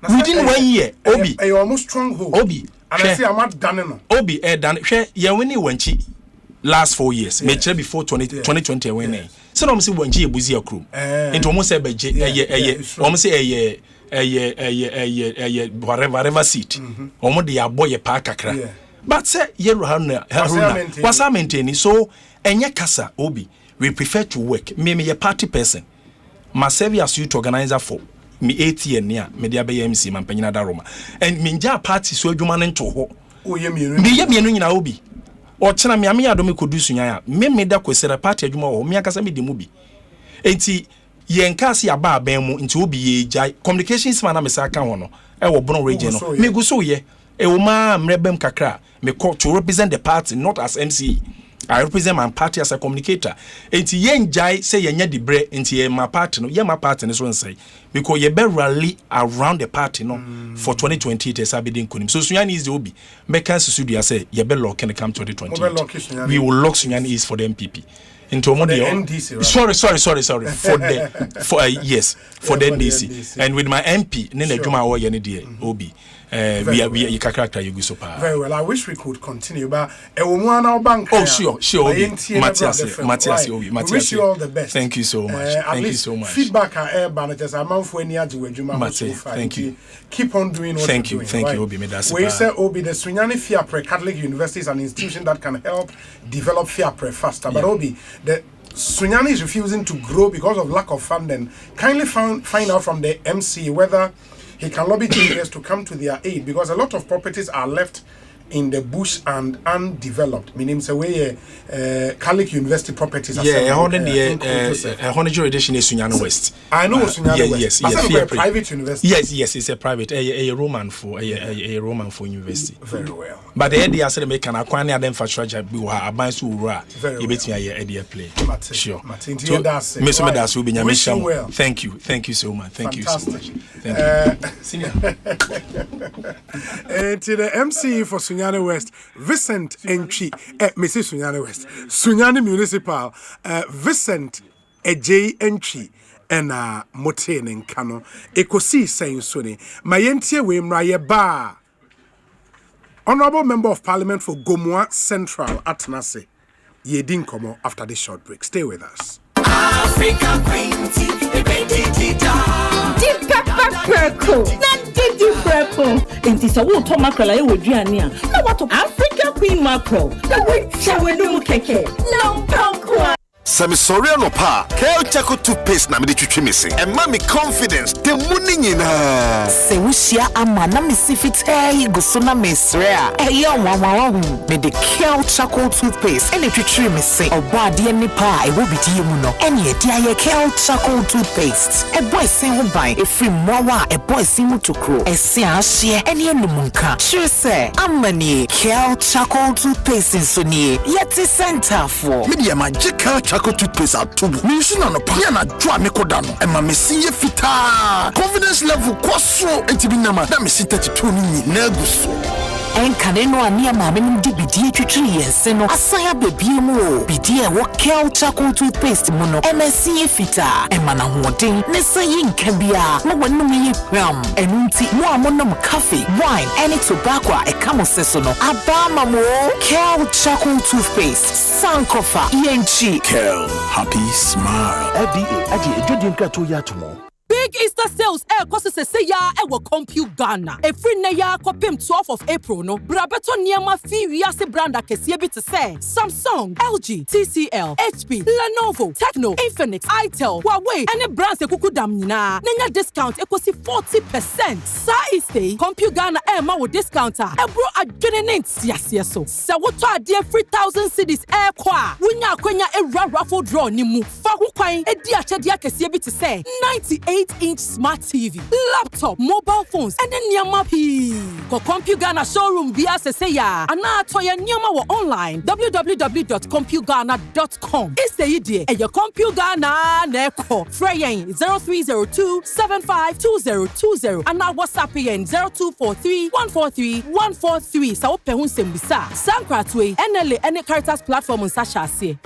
within 1 year obi e almost stronghold obi and I say I'm not done no obi done hwe ye wini wanchi last 4 years me chere before 2020 when say no say wanchi ebuzi akrum into almost say beje almost say whatever seat almost the aboye pa kakra but say Haruna was I maintaining so enye kasa obi we prefer to work me a party person myself as youth organizer for me 8 year near media be MC mampanyina da Roma and minja party so adwuma nto ho me mienu nyina obi o chena me ame adome kodusu nya me da kwesera party adwuma ho me akasa me de mu bi enti yenkase aba aban mu nti obi ye jai communications man na me saka ho no e wo bono region no me gu so ye e wo ma mrebem kakra me call to represent the party not as MC. I represent my party as a communicator. Enti yen jai say yenya di bre enti ye my party no ye my party no so say because ye be rally around the party no for 2020 it is abidin kunim. So Sunyani is the obi. Make us studio say ye be lock can come 2020. We will lock Sunyani is for the MPP. Into for the NDC, right? Sorry for yes for the NDC and with my MP nene juma o ye ne die obi we character you go so pa very well. I wish we could continue but bank sure Matthias wish you all the best. Thank you so much feedback are managers amount for any adwuma so far. Thank you, keep on doing what thank you're you doing. Thank you Obi me that's we say Obi the Sunyani Fiapre Catholic University is an institution that can help develop Fiapre faster but Obi the Sunyani is refusing to grow because of lack of funding. Kindly find out from the MC whether he can lobby TDS to come to their aid because a lot of properties are left in the bush and undeveloped. Meaning, say where Catholic University properties are. Yeah, honorary edition is Sunyani West. I know Sunyani West. Yes, a private university. Yes, it's a private, a Roman for a Roman for university. Very well. But the idea said make an acquire them for treasure be a bank ura. Very well. Idea play. Sure. Mr. Medas will be your Thank you so much. Thank you so much. To the MC for Sunyani West, Vincent Entry, Mrs. Sunyani West, Sunyani Municipal, Vincent Ej Entry, and Moten and Kano, Ekosiisen Suni, Mayentia Wimraye Ba, Honorable Member of Parliament for Gomoa Central at Nase, Yedin Komo after this short break. Stay with us. African Queen Tea, Deep Pepper Purple. Purple. And this a water mackerel I would Giania. No, what of African Queen mackerel? The which shall we do keke? No, punk. Sami no pa. Kel Chaco toothpaste na me de twitwi me se. And mommy confidence. The money nyina. Se wushia ama na me sifit go so na me srea. Yo wawa me de Kel Chaco toothpaste. And twitwi me se. Oba de ni pa e wo biti mu no. And ye dia ye Kel Chaco toothpaste. E boy sin ho ban e free mwa e boy sin mu to crow. E se ahye and ye numunka. Sure say amani Kel Chaco toothpaste so ni. Yeti center for. Media magical Chaco toothpaste atubu. Me use na no pa na dwa me koda no. E ma me sinye fita. Confidence level kwaso enti bi na ma. Na me sin 32 ni na guso. En kaneno ani ama me ndi bidie twitwi yense no. Asaya bebie mu o. Bidie wo Kel Chaco toothpaste mu no. MSC fita. E ma na hoden ne sayi nka bia. Mo wonu yi hwam. Enunti mo amonom coffee, wine, any tobacco e kamo seso no. Abama mo Kel Chaco toothpaste. Sankofa ENG. Kel, happy smile. FDA, ejodi nkrato ya tomo. Big Easter sales kosi se ya wo Compute Ghana. Every na ya kopim 12th of April no. Brabeto niema fi wiase brand akese bi te say Samsung, LG, TCL, HP, Lenovo, Tecno, Infinix, Itel, Huawei, and brands ekuku dam nyina. Nenya discount ekosi 40%. Sa iste Compute Ghana ma wo discounter. Ebro adwene ne ntiasie so. Se wo to ade 3000 cedis kwa. Wunya akwanya raffle draw ni mu. Fa ho kwan edi achede akese bi te say 98-inch smart TV, laptop, mobile phones, and then Nyama P. Ko Compute Ghana showroom via Seseya. Ana toya Nyama wo online www.computeghana.com. It's the idea. And your Compute Ghana neko. Freyen 0302-752020. And now WhatsApp yen 0243-143-143. Sa ope hun sembisa. Sankratwe NLA any Caritas platform on Sashase.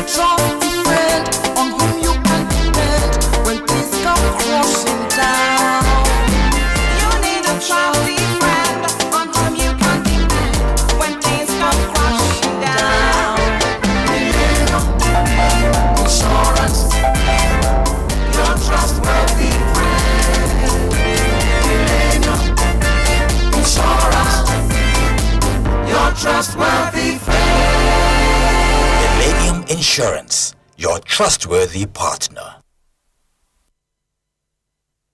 Trusty friend on whom you can depend when things come crashing down. You need a trusty friend on whom you can depend when things come crashing down. Insurance, your trustworthy friend. Insurance, your trustworthy friend. Insurance, your trustworthy partner.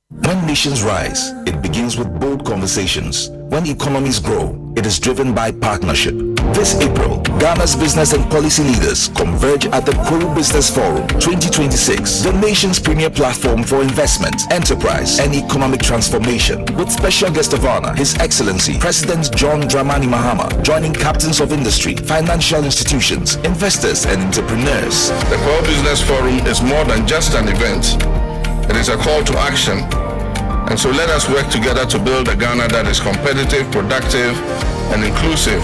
When nations rise, it begins with bold conversations. When economies grow, it is driven by partnership. This April, Ghana's business and policy leaders converge at the Kuru Business Forum 2026, the nation's premier platform for investment, enterprise, and economic transformation. With special guest of honor, His Excellency President John Dramani Mahama, joining captains of industry, financial institutions, investors, and entrepreneurs. The Kuru Business Forum is more than just an event. It is a call to action. And so let us work together to build a Ghana that is competitive, productive, and inclusive,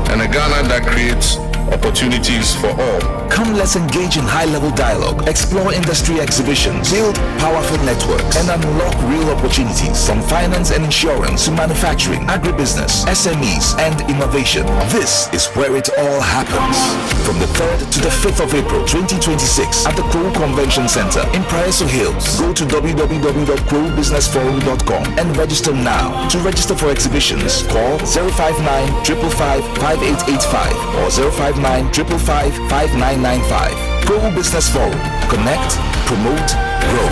and a Ghana that creates opportunities for all. Come, let's engage in high-level dialogue, explore industry exhibitions, build powerful networks, and unlock real opportunities from finance and insurance to manufacturing, agribusiness, SMEs, and innovation. This is where it all happens. From the 3rd to the 5th of April 2026 at the Kuru Convention Center in Praeso Hills. Go to www.kurubusinessforum.com and register now. To register for exhibitions, call 059-555-5885 or 059-555-5995. Global Business Forum. Connect, promote, grow.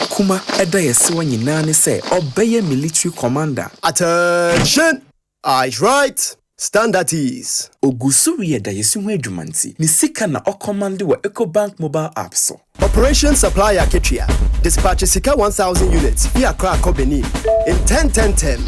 Kuma eda yesiwa nyina ne se obeye military commander. Attention! Eyes right. Stand at ease. Ogusuri eda yesiwa adwumanti. Ni sika na okomande wa EcoBank mobile app so. Operation Supplier Ketria. Dispatch Sika 1,000 units via Crack Benin in 10-10-10.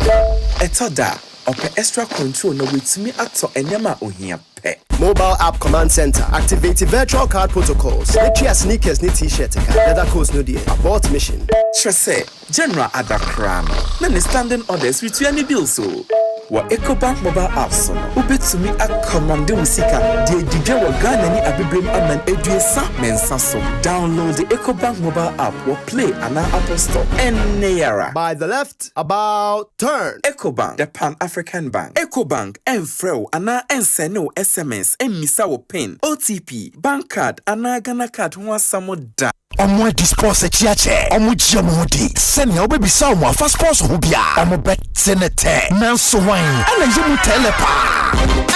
Etoda, ope extra control na wetumi ato enyama ohia pe. Mobile app command center. Activate virtual card protocols. Ketria sneakers ni t-shirt ka. Leather coats no die. Abort mission. Trese, General Adakrano. Na ni standing orders with any bill so. Wa EcoBank mobile app so no. Ubetumi akomande usika. Die didwe wa Ghana ni abibrem aman eduesa mensa so. Download the EcoBank mobile app or play an Apple Store. Neyara. By the left, about turn. EcoBank, the Pan-African Bank. EcoBank, Enfreo, ana enseno SMS, emisa wo pin, OTP, bank card, ana Ghana card, samo da. Omo discourse chiache omo chiamodi sene obebisa omo fast sports ho bia omo betsenete nanso wan ana yimu telepa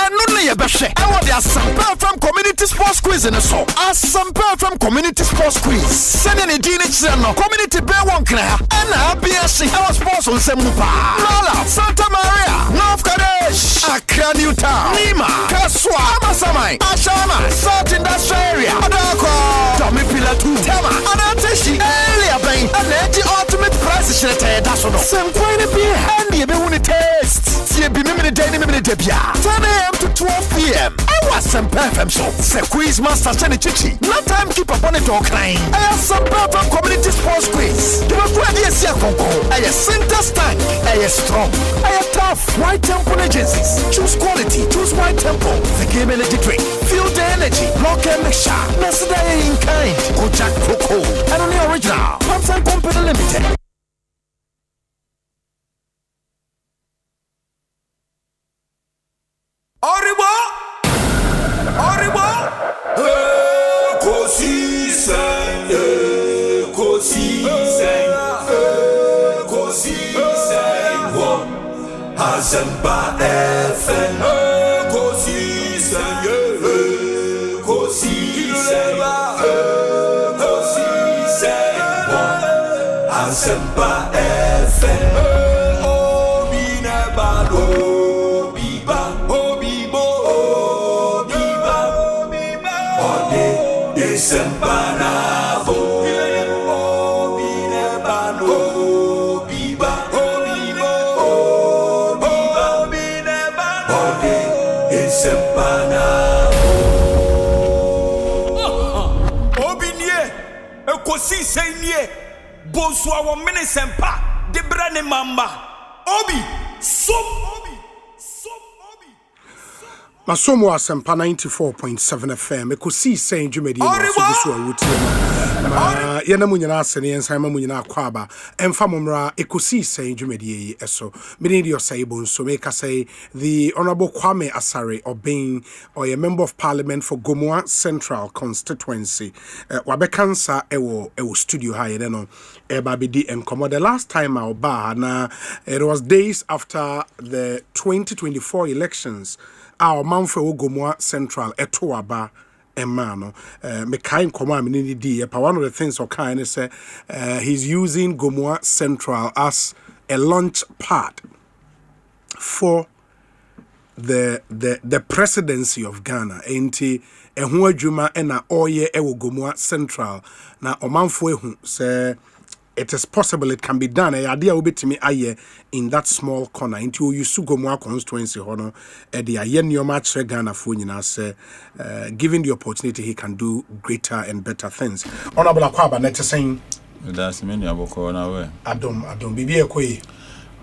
enu ne ye behwe e wo de Asempa from community sports quiz ne so Asempa from community sports quiz sene ne di ne kire no community be won kra ana abia se e sports on semu pa Lola Santa Maria North Kadesh Accra New Town Nima Kaswa Amasamai Ashama South Industrial Area Adako Domi Pilatu Anateshi earlier bang and the ultimate price is that's all. Some point of beer and the ability taste. See be me day 10 a.m. to 12 p.m. I was some FM show. The quiz master Chani Chichi. No time keep up on the door crying. I have some perfect community sports quiz. You must wear the Asia Congo. I have center stank. I have strong. I have tough. White Temple agencies. Choose quality. Choose White Temple. The game energy drink. Feel the energy. Block and mixture. Nasda in kind. Go Jack Coco. And on the original. Pops and Company Limited. Asempa FM Ekosiisen Asempa FM Ekosiisen Bonsu our Municipal de brane mamba Obi Masomo Asempa 94.7 FM Ekosiisen dwumadi no so awuti na yena munyina asene yensan ma munyina akwaba emfa momra Ekosiisen dwumadi yi eso me di Osei Bonsu make say the Honorable Kwame Asare Obeng or a member of parliament for Gomoa Central constituency wabekansa ewo studio ha yene no babidi enkomo the last time I oba na it was days after the 2024 elections. Our man for Gomoa Central etoaba emano me kind command di one of the things or kind is he's using Gomoa Central as a launch pad for the presidency of Ghana enti ehu adwuma na oye ewo Gomoa Central na omanfo ehu say it is possible it can be done. Idea will be to me aye in that small corner into you Gomoa constituency hono the aye nyoma chre Ghana fo nyina say given the opportunity he can do greater and better things. Honorable Akwaba net saying that's many aboko na we adom bibi ekoyi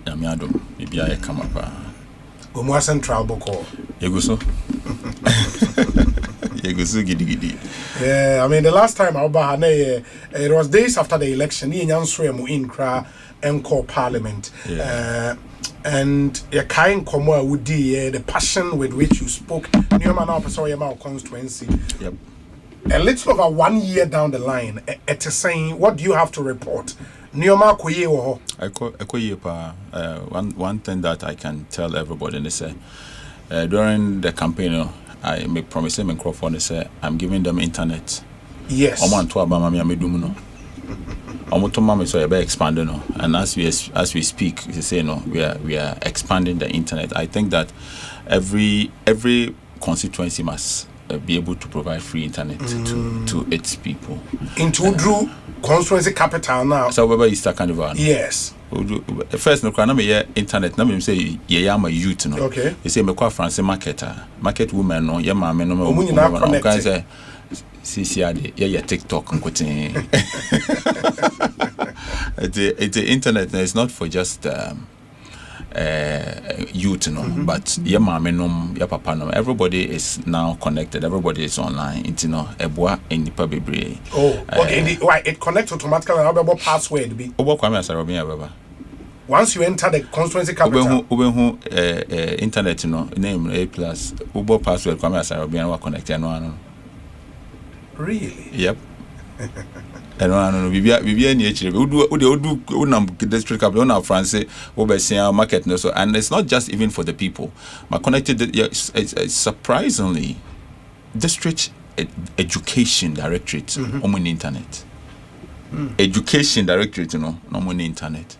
ya mi adom bibi aye kama pa Gomoa Central boko yeguso gidi. Yeah, I mean the last time I was it was days after the election. He answered in Kra Encore Parliament. And your kind Gomoa would the passion with which you spoke. Newman officer your constituency. Yep. A little over 1 year down the line, it is saying, what do you have to report? Nioma koye wo ho. One thing that I can tell everybody is during the campaign I make promises and Crawford say I'm giving them internet. Yes. Oman to abama me amedum no. Omo to mama so be expanding no. And as we speak, you say no, we are expanding the internet. I think that every constituency must be able to provide free internet to its people. Into Drew constituency capital now. So where Easter Carnival. Yes. First no kana me internet na me say ye am a youth no. Okay. You say me kwa France market woman no ye ma me no me can say CCAD ye TikTok nkotin. The internet is not for just youth but ye ma me no ye papa no everybody is now connected, everybody is online intino eboa enipa bebre. Okay, why it connects automatically and about password be obo Kwame Asare Obeng. Once you enter the constituency capital internet name A+ ubo password Kwame Asare Obeng wa connect no. Really? Yep. No bibia ni echire udu nam district capital na France obesia market no so, and it's not just even for the people but connected it's surprisingly district education directorate on internet education directorate no on internet,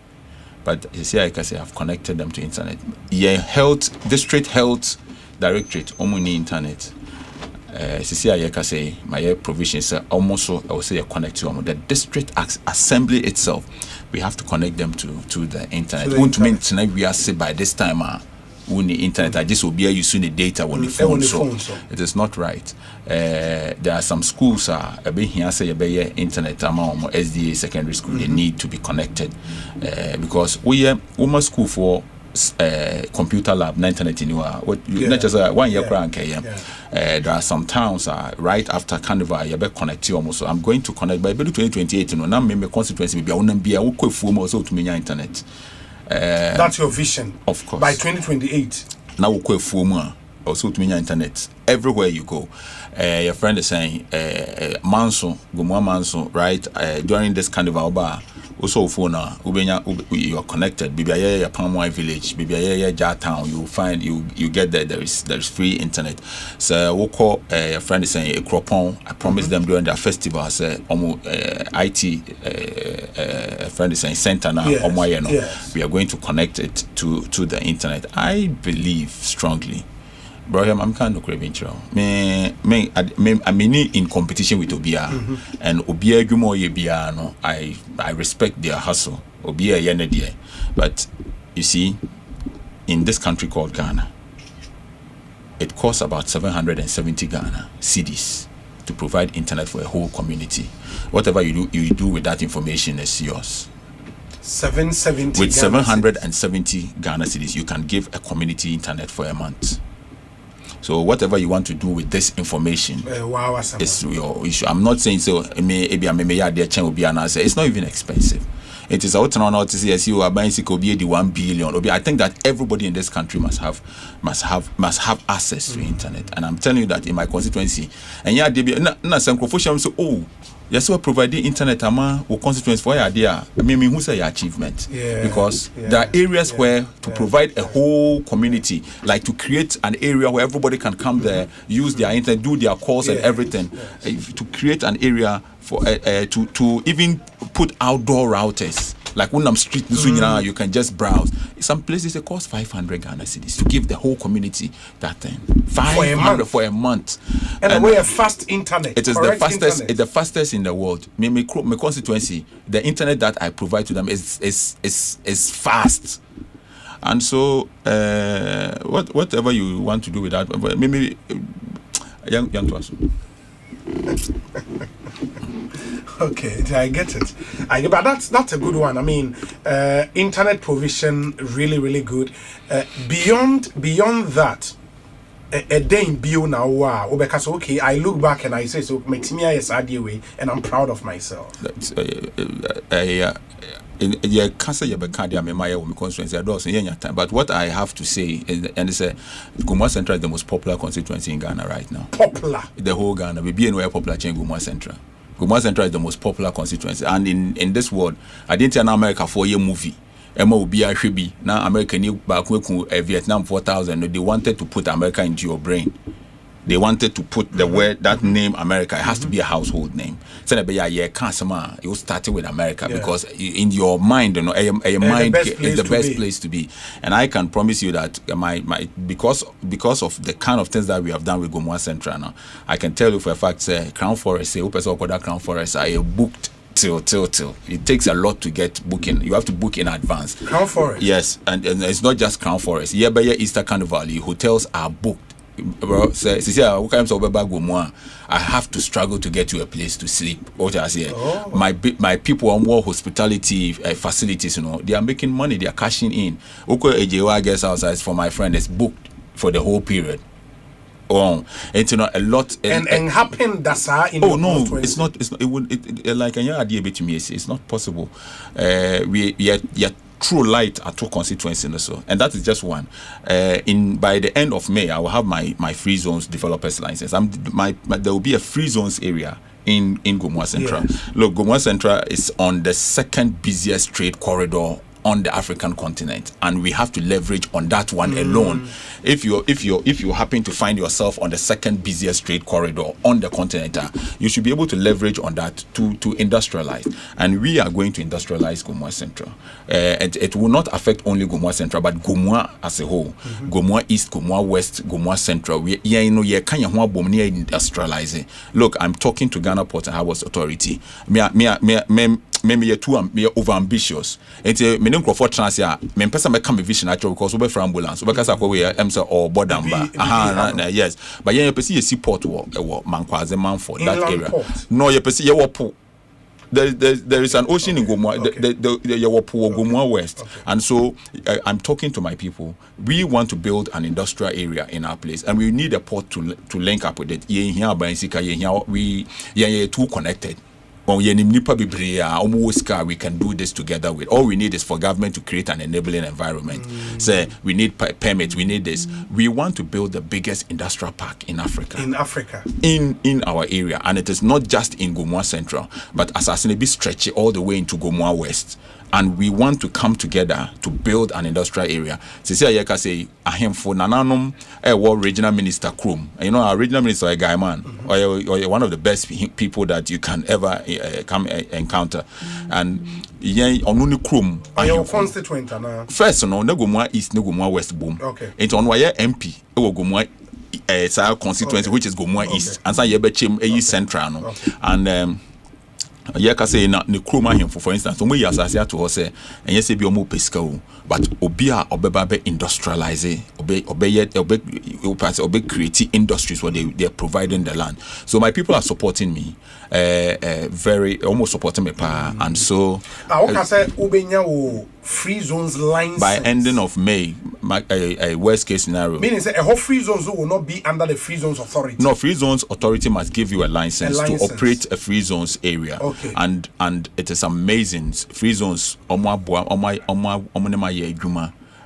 but you see I can say I've connected them to internet. District health directorate on internet. I can say my provisions are almost so I will say connect to the district assembly itself. We have to connect them to the internet. Won't mean tonight we are say by this time on the internet I just will be using the data on the phone. So it is not right. There are some schools a bit here say internet among SDA secondary school they need to be connected because we are school for computer lab internet not just 1 year there are some towns right after Carnival you better connect to almost. So I'm going to connect by 2028 now me constituency be also to me internet. That's your vision. Of course. By 2028. Now we also to mean internet everywhere you go. Your friend is saying Manso, Gomoa Manso, right? During this carnival bar, also phone you are connected. Bibiaya Palmwine village, Bibiaya Jar town, you find you get there is free internet. So we'll call your friend is saying a cropon. I promised them during their festival, say IT friend is saying center now, we are going to connect it to the internet. I believe strongly. Bro, I'm kind of craving child. I'm in competition with Obia, and Obia Gumo Yebiano. I respect their hustle. Obia Yenedie, but you see, in this country called Ghana, it costs about 770 Ghana cedis to provide internet for a whole community. Whatever you do with that information is yours. 770 with 770 Ghana cedis, you can give a community internet for a month. So whatever you want to do with this information is your issue. I'm not saying so. It's not even expensive. It is out and out to see as you are buying the 1 billion. I think that everybody in this country must have access to internet. And I'm telling you that in my constituency, and some professionals say, oh, yes, we're providing internet or constituency for your idea. Who say your achievement? Because there are areas where to provide a whole community, like to create an area where everybody can come there, use their internet, do their calls and everything, to create an area for to even put outdoor routers. Like when I'm street, you can just browse. Some places it costs 500 Ghana cedis to give the whole community that thing. 500 for a month. And we have fast internet. It is the fastest. It's the fastest in the world. My constituency, the internet that I provide to them is fast. And so, whatever you want to do with that, maybe young to us. Okay, I get it. But that's a good one. I mean, internet provision really good. Beyond that, a day in bio now. Wow, because okay, I look back and I say so. Makes me a sad way, and I'm proud of myself. But what I have to say is, and it's Gomoa Central is the most popular constituency in Ghana right now. Popular. The whole Ghana. We be anywhere popular change Gomoa Central. Gomoa Central is the most popular constituency, and in this world, I didn't tell America for a movie. Emma will be a shibi. Now America new back Vietnam 4000. They wanted to put America into your brain. They wanted to put the word, that name America. It has to be a household name. So you started with America because in your mind, your mind is the best place to be. And I can promise you that because of the kind of things that we have done with Gomoa Central now, I can tell you for a fact, Crown Forest, Crown Forest are booked till. It takes a lot to get booking. You have to book in advance. Crown Forest. Yes, and it's not just Crown Forest. Easter Carnival, hotels are booked. Bro, I have to struggle to get to a place to sleep. What I say, my people are more hospitality facilities. They are making money. They are cashing in. AJY guest house for my friend is booked for the whole period. A lot and happen that's it's not it would like an idea to me it's not possible. We true light at two constituencies in so, and that is just one. By the end of May, I will have my free zones developers license. There will be a free zones area in Gomoa Central. Yes. Look, Gomoa Central is on the second busiest trade corridor on the African continent, and we have to leverage on that one alone. If you happen to find yourself on the second busiest trade corridor on the continent, you should be able to leverage on that to industrialize. And we are going to industrialize Gomoa Central. It will not affect only Gomoa Central, but Gomoa as a whole. Gomoa East, Gomoa West, Gomoa Central. We industrializing. Look, I'm talking to Ghana Port and Harbours Authority. Me over ambitious. It's a for transia. Me pesa me come vision actually because we for ambulance. We because we or bodamba. Yes. But you pesi seaport wo Mankwaze Manford that area. No, you pesi you po. There is an ocean in Gomoa, Gomoa West. And so I'm talking to my people. We want to build an industrial area in our place, and we need a port to link up with it. We are too connected. we can do this together with. All we need is for government to create an enabling environment. So we need permits, we need this. We want to build the biggest industrial park in Africa. In our area. And it is not just in Gomoa Central, but Asasene be stretchy all the way into Gomoa West. And we want to come together to build an industrial area. Say ahemfo nananom regional minister Krum. You know, our regional minister a guy man, or one of the best people that you can ever come encounter. And onuni Krum. Your constituent na. First, no Gomoa East, no Gomoa West boom. Okay. It's on why MP. Gomoa constituency, which is Gomoa East, and so yebechim Central no, and say na ne kroma him for instance so we asase to say and yes be omo pesika o but obia obeba be industrialize obe create industries where they are providing the land. So my people are supporting me very almost supporting me and so say ubenya o free zones license by ending of May, a worst case scenario. Meaning say a whole free zones will not be under the free zones authority. No, free zones authority must give you a license to operate a free zones area. Okay. And it is amazing. Free zones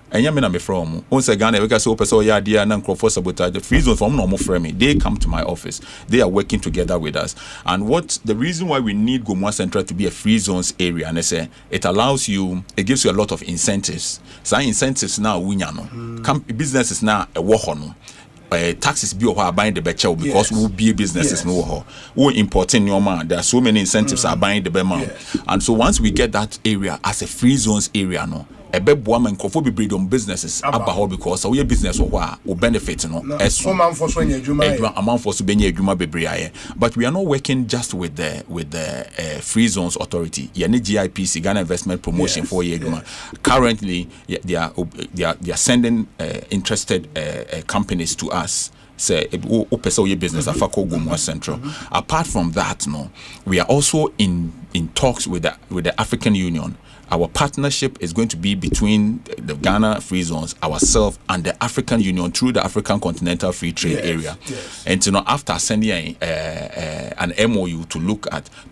and yamina me from once again because so person ya dia na nkrofo sabotage the free zone from normal frame they come to my office. They are working together with us. And what the reason why we need Gomoa Central to be a free zones area, and I say it allows you, it gives you a lot of incentives. So incentives now businesses now a wohono. Taxes be or buying the better because we'll be businesses no who importing your man. There are so many incentives are buying the better. And so once we get that area as a free zones area no, a big woman could be breed on businesses about because our business or will benefit as amount for but we are not working just with the free zones authority. You need GIPC, Ghana Investment Promotion for year. Currently they are sending interested companies to us. Say business Gomoa Central. Apart from that, no, we are also in talks with the African Union. Our partnership is going to be between the Ghana Free Zones, ourselves, and the African Union through the African Continental Free Trade Area. And after sending an MOU to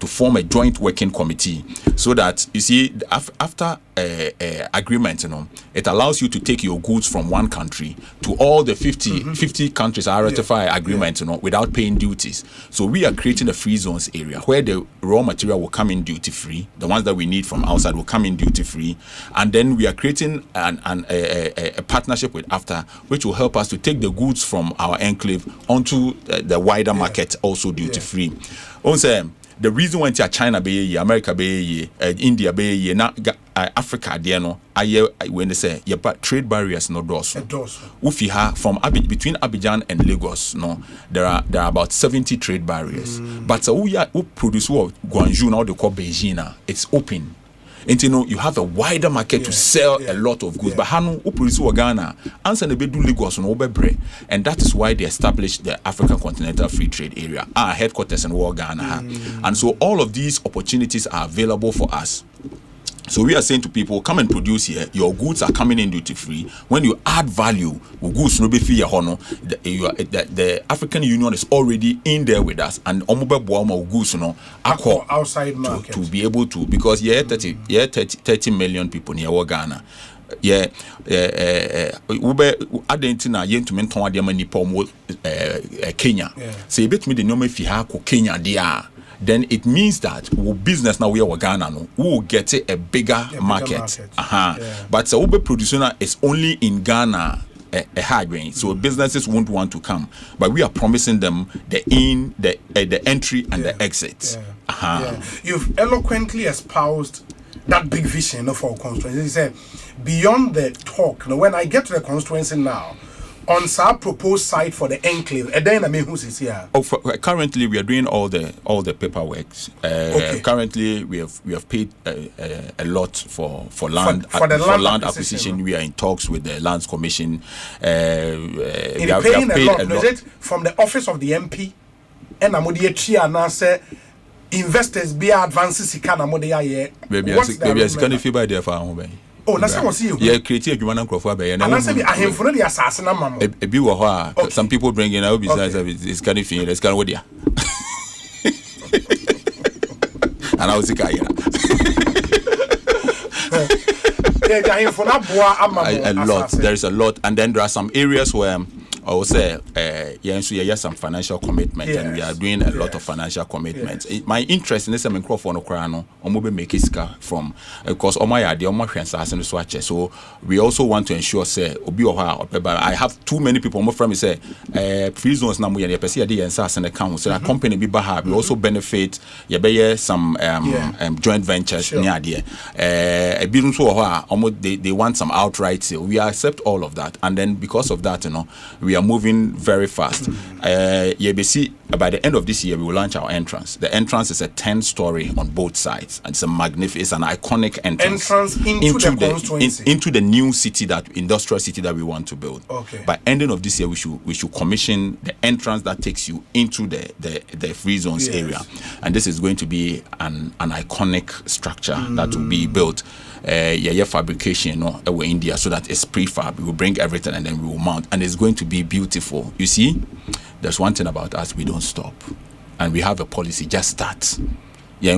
form a joint working committee, so that you see after agreement, it allows you to take your goods from one country to all the 50 countries are ratify agreement, without paying duties. So we are creating a free zones area where the raw material will come in duty free. The ones that we need from outside will come in duty free, and then we are creating a partnership with AFTA, which will help us to take the goods from our enclave onto the wider market, also duty free. Also, the reason why China be America be India be na Africa there no when they say trade barriers no doors. Ufi from between Abidjan and Lagos no there are about 70 trade barriers. But who produce Guangzhou now they call Beijing, it's open. And you have a wider market to sell a lot of goods. But Hanu produce Ghana, answer the bedu Lagos no bebre, and that is why they established the African Continental Free Trade Area, our headquarters in Ghana. And so all of these opportunities are available for us. So we are saying to people, come and produce here. Your goods are coming in duty free. When you add value, goods no be free. The African Union is already in there with us, and goods outside market to be able to, because 30 million people near Ghana. Argentina yentumenton adema nipo Kenya. So you bet me the name Kenya there. Then it means that business now we are Ghana no we will get a bigger market. But the Uber producer is only in Ghana a hard way, so businesses won't want to come, but we are promising them the entry and the exit. You've eloquently espoused that big vision of our constituency. You said beyond the talk. Now, when I get to the constituency now, on our proposed site for the enclave, and then I mean who's is here? Currently, we are doing all the paperwork. Currently, we have paid a lot for land for land acquisition. We are in talks with the Lands Commission. We have paid a lot. Is it from the office of the MP? And I'm say investors be advances. Maybe I can if you buy there for home. Oh, that's what you. Yeah, create a human crop and I say I have for the assassin. Some people bring in besides it's kind of thing. Let's go with you. and I was like, a lot. There is a lot, and then there are some areas where I would say, yes, some financial commitment, and we are doing a lot of financial commitments. My interest in this microphone, from because so we also want to ensure, say, I have too many people. My friend say, free zones na muya and account. So a company we also benefit. Some joint ventures near there. They want some outright sale. We accept all of that, and then because of that, we are moving very fast. By the end of this year, we will launch our entrance. The entrance is a 10-story on both sides, and it's a magnificent, it's an iconic entrance into the new city, that industrial city that we want to build. Okay. By ending of this year, we should commission the entrance that takes you into the free zones area, and this is going to be an iconic structure that will be built. Fabrication, in India, so that it's prefab. We will bring everything and then we will mount, and it's going to be beautiful. You see, there's one thing about us: we don't stop, and we have a policy. Just start. So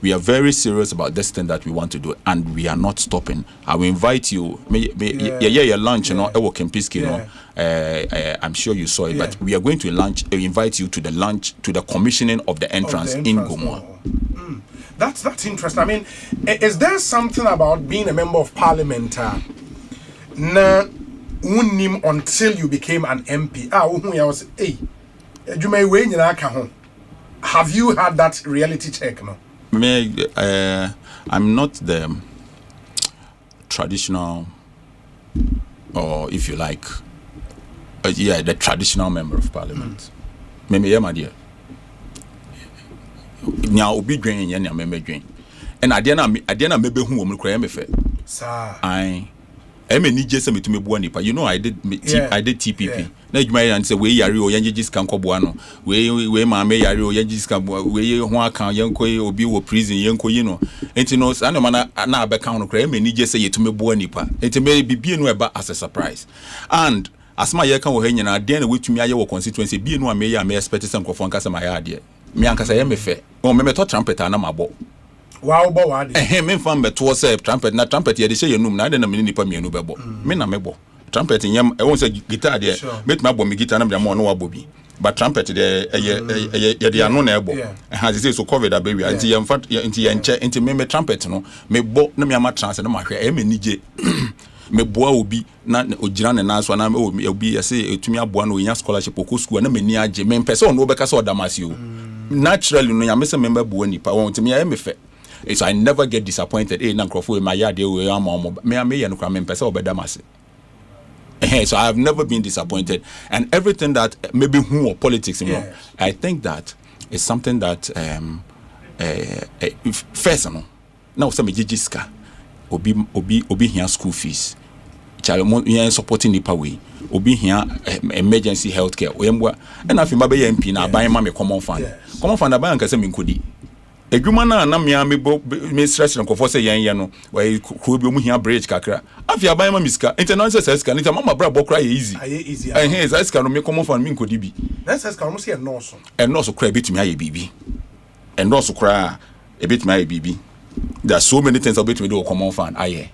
we are very serious about this thing that we want to do, and we are not stopping. I will invite you. Lunch, I'm sure you saw it, but we are going to invite you to the lunch, to the commissioning of the entrance in Gomoa. That's interesting. I mean, is there something about being a member of parliament? Until you became an MP. Have you had that reality check? No? I'm not the traditional, or if you like, the traditional member of parliament. Maybe my dear. Now obi dwen yen na member dwen. And I didn't maybe who will cry me. I mean, just me to me buanipa. You know, I did TPP. Na you might say we yari o yanjis kan koboano. We mame yari o yanjis kan we ho kan yanko obi wo prison yanko yino. Enti no ana mana na abeka ho kra me ni je say yetu me buanipa. Enti me bibie no eba as a surprise. And as my year kan wo hanya na den na wetumi aye wo constituency bie no me expect some crofon kasa my ade. Me ankasa ye me fe. O me to trumpet na mabo. Wow, boy. Me fan beto say trumpet na trumpet ye de say yenum na de na me nipa mienu bebo. Me na mebo. Trumpet nyam e won say guitar de make me abo me guitar na me mo no wabo bi. But trumpet de ye de ano na ebo. Has say so cover that baby. Until ye mfa until ye nche until me trumpet no me bo na me ama trance na ma hwe e me nije. Me boa obi na ogira ne na so na obi ye say etumi aboa na onya scholarship ko school na me ni age me mpese ono obeka so odamasi o. Naturally no ya me say member boa nipa won timi ya me fe. So I never get disappointed. Hey, Nankrofu, my yard, me and Kramen Pesa Bedamasi. So I have never been disappointed. And everything that maybe who or politics, I think that is something that first, now some jijiska obi here school fees. Child supporting the way. Obi here emergency healthcare. And I feel maybe MP na buy my common fund. Common fund I buy and kase minkudi. Edwuma na me stress no kofo say yan no we ko bi mu hia bridge kakra afia ban ma miska international say ska nita mama bra bokra easy say ska no me common fan me nkodi bi na say ska no say nurse kra betumi aye bibi and nurse kra e betumi aye bibi there are so many things about me do common fan aye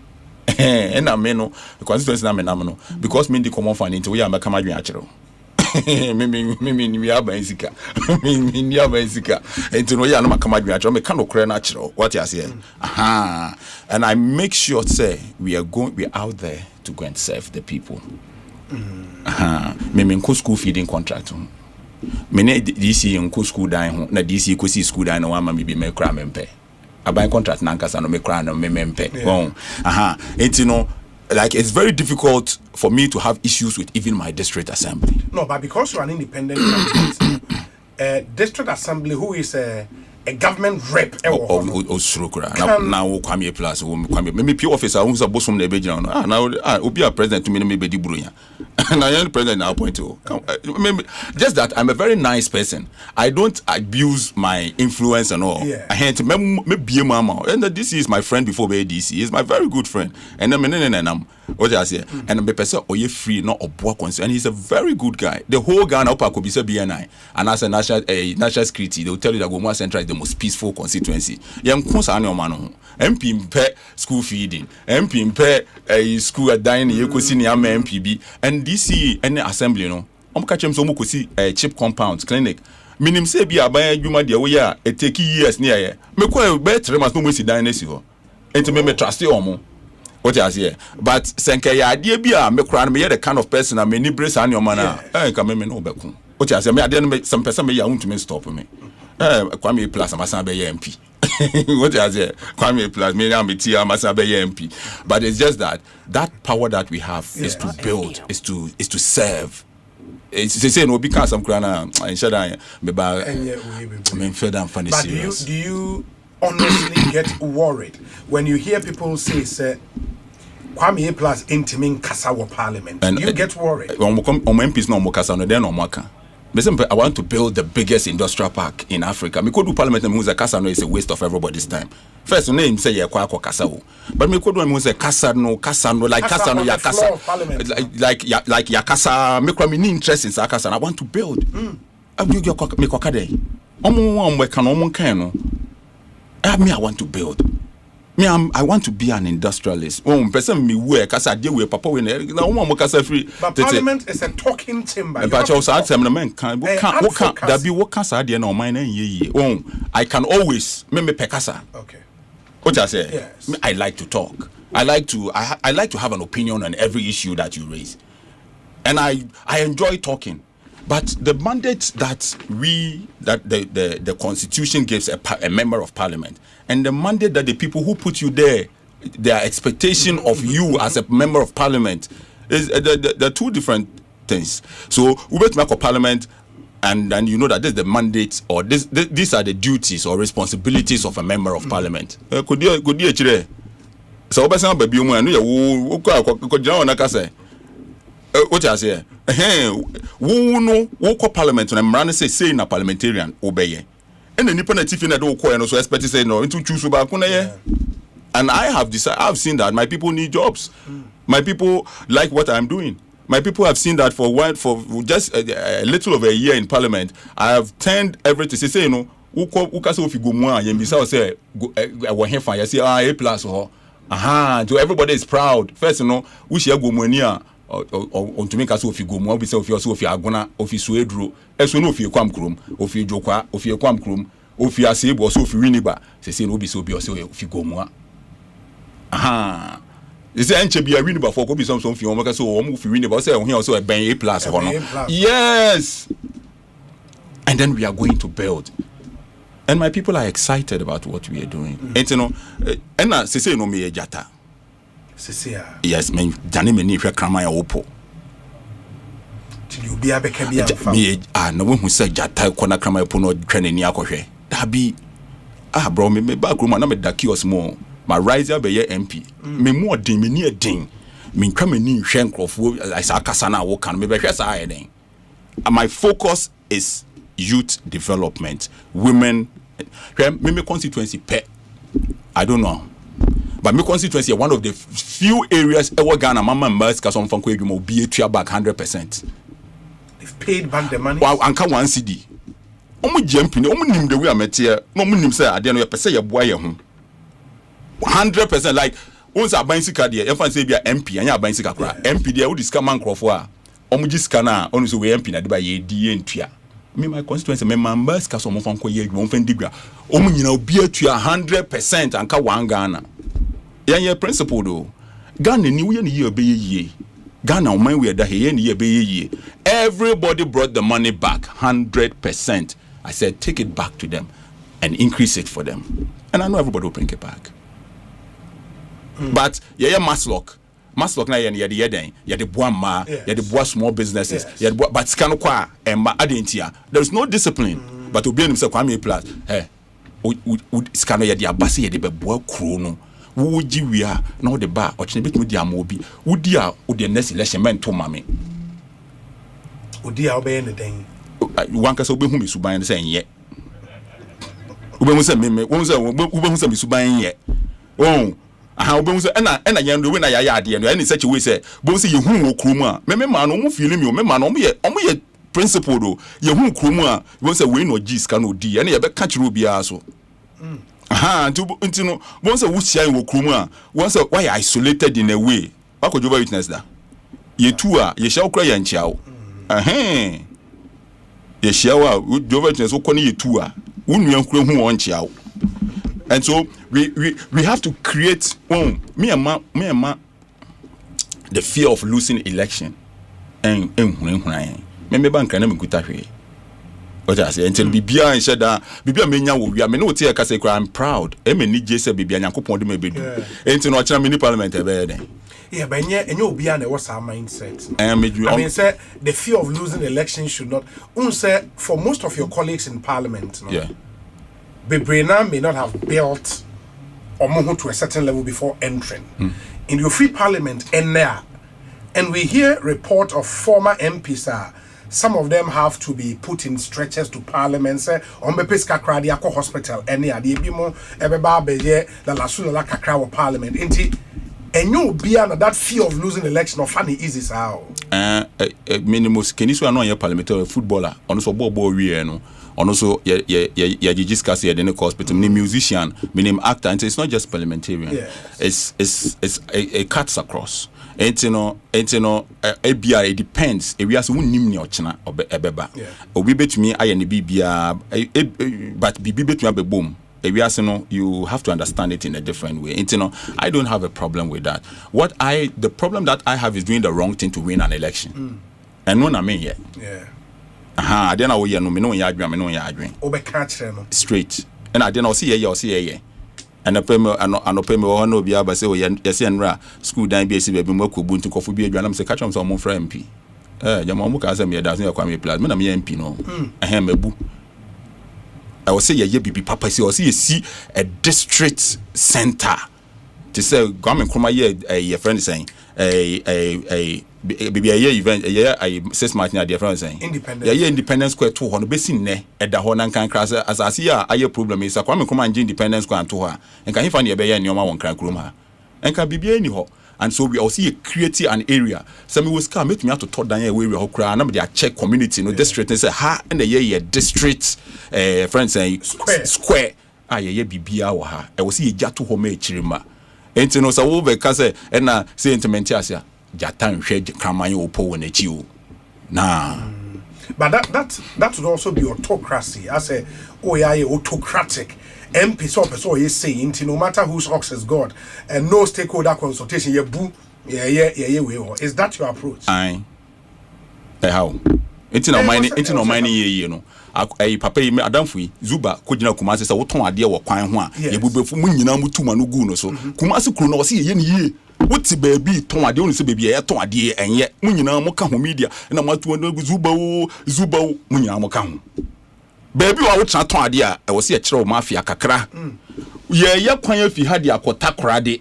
and na me no the constituency na me because me the common fan into we am ka madwen akere me ni abazika me ni abazika enti no ya no makama dwa me ka no kure na kire what you say and I make sure say we are out there to go and serve the people me school feeding contract me ne DC in school dan ho na DC ko si school dan na wa ma me bi me kra me mpe aban contract na nkasa no me kra no me mpe enti no like it's very difficult for me to have issues with even my district assembly. No, but because you're an independent district assembly who is a government rep now come plus me pure officer who's a bosom na be now obi a president to me bedi burunya And I am the president now. Point to just that I'm a very nice person. I don't abuse my influence and all. I had to me be a mama, and this is my friend before BDC. He's my very good friend, and I'm what I say. And I'm a person or you free not a boy concern. And he's a very good guy. The whole Ghana upper could be so BNI, and as a national security, they'll tell you that Gomoa Central is the most peaceful constituency. Young concern your man. MP pay school feeding, MP pay school at dining, Ekosiise MPB, and DC and assembly, no. Catch him so much see a cheap compound clinic. Minim say be a buy you my dear, we are it take years near ye. Me quite better must no more see dynasty. And to me trust you more. What I say, but Senke idea be a me crown me the kind of person I may need brace on your manner. I can me no back. What I say, me I didn't make some person me want to me stop me. Kwame plus I'm a MP. What I say, Kwame plus me I'm a MP. But it's just that power that we have is to build, is to serve. It's say no because I'm crying and shut down me ba me fed and funny. But do you honestly get worried when you hear people say Kwame plus intimate Kasawa Parliament? Do you get worried? MPs no more Kasa no then no more. I want to build the biggest industrial park in Africa. Me could do parliament and say Kasa no is a waste of everybody's time. First name say ya kwa Kasa, but me could do say Kasa no like Kasa no ya Kasa like ya Kasa. Me kwa me ni interest in Kasa. I want to build. Me kwa kade. Omo we kan omo kan no. Me I want to build. Me I want to be an industrialist. Person me work Kasa dey we papa we na omo Kasa free. But parliament is a talking chamber. But also ask them men can that be what Kasa dey na mine ye. I can always me Kasa. Okay. What I say? Yes. I like to talk. I like to have an opinion on every issue that you raise. And I enjoy talking. But the mandate that the Constitution gives a member of Parliament, and the mandate that the people who put you there, their expectation of you as a member of Parliament, is the two different things. So we wait to make a Parliament, and you know that this is the mandate, or these are the duties or responsibilities of a member of Parliament. Could you actually? So obviously, baby, you know, what I say? Who know what Parliament and I'm running say in a parliamentarian obey. And the Nippon Tiffin at all and also expect to say no into choose about and I have decided I've seen that my people need jobs. My people like what I'm doing. My people have seen that for just a little over a year in Parliament. I have turned everything. Say you know, who can say if you Gomoa and you say I here fire say A plus so everybody is proud. First you know, we share Gomoa or to make us if you Gomoa, we say if you also if you agona, if you suedro, as no if you come krum, if you jokwa, if you come krum, if you are save or so if you winiba, say no be so be also if you Gomoa. They say enche be a winiba for go be some if you make so if you winiba say here also a ben A plus honor. Yes. And then we are going to build. And my people are excited about what we are doing. And you know, and I say no me jata. Yes, me Danny me ni hwe krama ya opo. You be a bekabia. Me no one who say jata kona krama ya opo no twene ni akohwe. Da bi bro me back room na me da kiosk mo. My riser be ye MP. Me mo din me ni din. Me ntwa me ni hwe nkrofo like akasa na wo kan me be hwe sa ayen. My focus is youth development, women. Me constituency pet. I don't know. But my constituency is one of the few areas ever Ghana mama members because some fanko will be a back 100%. They've paid back the money. Wow, anka one CD. Omu jumping, omu nim the way I met here. No omu nim say I don't know. Pese ya boy ya home. 100% like once a buying sika there. If I say be a MP, and you buying sika kura. MP there, who this man crofwa. Omu just scanner. Only so we MP na deba ye DA ntia. Me my constituency me members because some fanko ye won fendigra. Omu nyina obi atua 100% anka one Ghana. Yeah, principle though. Ghana ni we ye be ye. Ghana man we da he ye be ye. Everybody brought the money back 100%. I said take it back to them and increase it for them. And I know everybody will bring it back. But yeah, Maslock na ye the boama, ye the boa small businesses, ye the but scan kwa emma adentia. There is no discipline. But obi himself Kwame plus. Hey, scan ye the abasi ye the boa krono. Would you we are no the bar or chin bit with the amobi? Would you the next election meant to mammy? odi a obey anything one kasa obehu me suban say enye obehu say me obehu say me suban enye aha obehu say na yendo we na ya ade no any such way say obehu say yehu wo krom a me ma no mo feel me ma no mo ye principle do yehu krom a obehu say we no gis ka no di ene ye be ka kire obi aso aha nti no obehu say wo sia wo krom a won say why isolated in a way wakojoba witness da ye tu a ye hia okra ya nchia wo ye hia wa Jehovah witness wo kone ye tu a wo nua kura hu won nchia wo. And so we have to create me and ma the fear of losing election and me bank na me kuta hwe what I say until bibia and sheda bibia menya wo wia me no tie ka say I'm proud e me ni je say bibia nyankopon de me bedu enti no chira mini parliament e be den yeah but enye obia na what's our mindset I mean say the fear of losing election should not say for most of your colleagues in parliament no? Yeah, Bebrena may not have built or to a certain level before entering in your free parliament and we hear report of former MPs some of them have to be put in stretchers to parliament say on be peska kradi akọ hospital any ade bi mo ebeba beye la lasu la kakra wo parliament enti enyo bia na that fear of losing election of funny easy how minimum keniso no ye parliamentary footballer ono so bobo wie no ono so ye discuss ye the course but me musician me name actor and it's not just parliamentarian. Yes. It's a cuts across enti no ebia it depends e we as wonnim ne ochena ebeba obi betumi aye ne bibia but bibi betumi abebom e we as no you have to understand it in a different way enti no I don't have a problem with that. The problem that I have is doing the wrong thing to win an election and no na me here. Yeah. I didn't know no me no ya adwen me no ya adwen obeka kire no straight and I didn't know see ye and anopem ho no bia ba say o yes enra school dan bi esi ba bi mo akobu nti kofo bi adwan am say catch am say mo fra MP jama mo ka say me da so yakwa me plus me na me MP no mabu I will say ye bibi papa say o say see a district center to say government kroma ye friend saying a bibi event a 6 March na dear friend saying independence square 2 ho no besin ne eda ho na kan kra as asase a aye problem is kwame kroma nje independence square to ha enka hifa ne be ye neoma won kran kroma enka bibi ani ho and so we also create an area so me was come make me to third dan area ho kra na me dey check community no district and say ha and the ye district friend saying square ye bibia wo ha e was ye jato ho ma echirima enti no so wo be ka say na sentiment asia jatan hwe kraman opo wo na chi o na but that would also be autocracy as a autocratic MP so person is saying no matter whose ox is God and no stakeholder consultation ye boo ye we is that your approach how enti no mining ye no ai papa yi adamfo yi zuba ko gina kumase se woton ade wo kwan ho a ye bubefu mu nyina mutuma no gu no so kumase kru no se ye ne ye wuti baby ton ade onu se baby ye ton ade enye mu nyina mo ka ho media na matu no zuba mu nyina mo ka ho baby wa wo tra ton ade a e wo se ye kire wo mafia kakra ye kwan afi ha de akota korade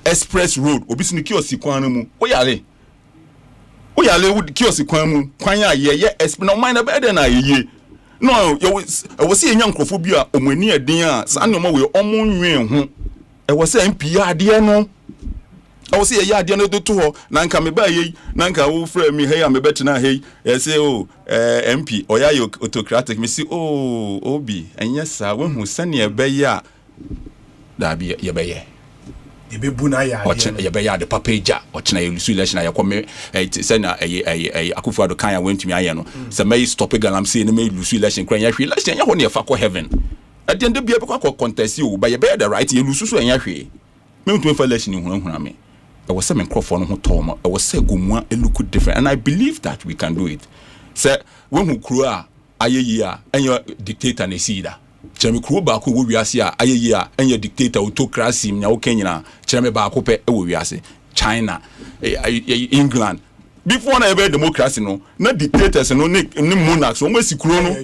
express road obi sinu kiosi kwan no mu oyale would kiosk kwan mu kwan ya ye no mind better na ye no I was see nyankrofobia omani eden a sa no ma we omonwen ho e was say MP ade no I was see ye ade no to ho na nka me ba ye na nka wo fra mi hey me betena hey e say MP oya yo autocratic me see obi enye sa we hu sane e be ya da bi ye be ye ebebuna ya ye be ya de papaja ochena ye lusu election ya kwame say na akufu ado kan ya wentumi aye no say may stop galam say na may lusu election kran ya hwe election ya ho ne fa ko heaven at the end bia be kwa contest you but ye be the right ye lusu so ya hwe me ntumi fa election hunahuna me I was say me crofo no ho tom I was say Gomoa look different and I believe that we can do it say when hu kru a ayeyi a enyo dictator na sida cheme kru ba ko wo wiase a ayeyi a enyo dictator autocracy nya wo kenyina cheme ba ko pe wo wiase China England before na ebe democracy no na dictators no ni monarchs o masi kru no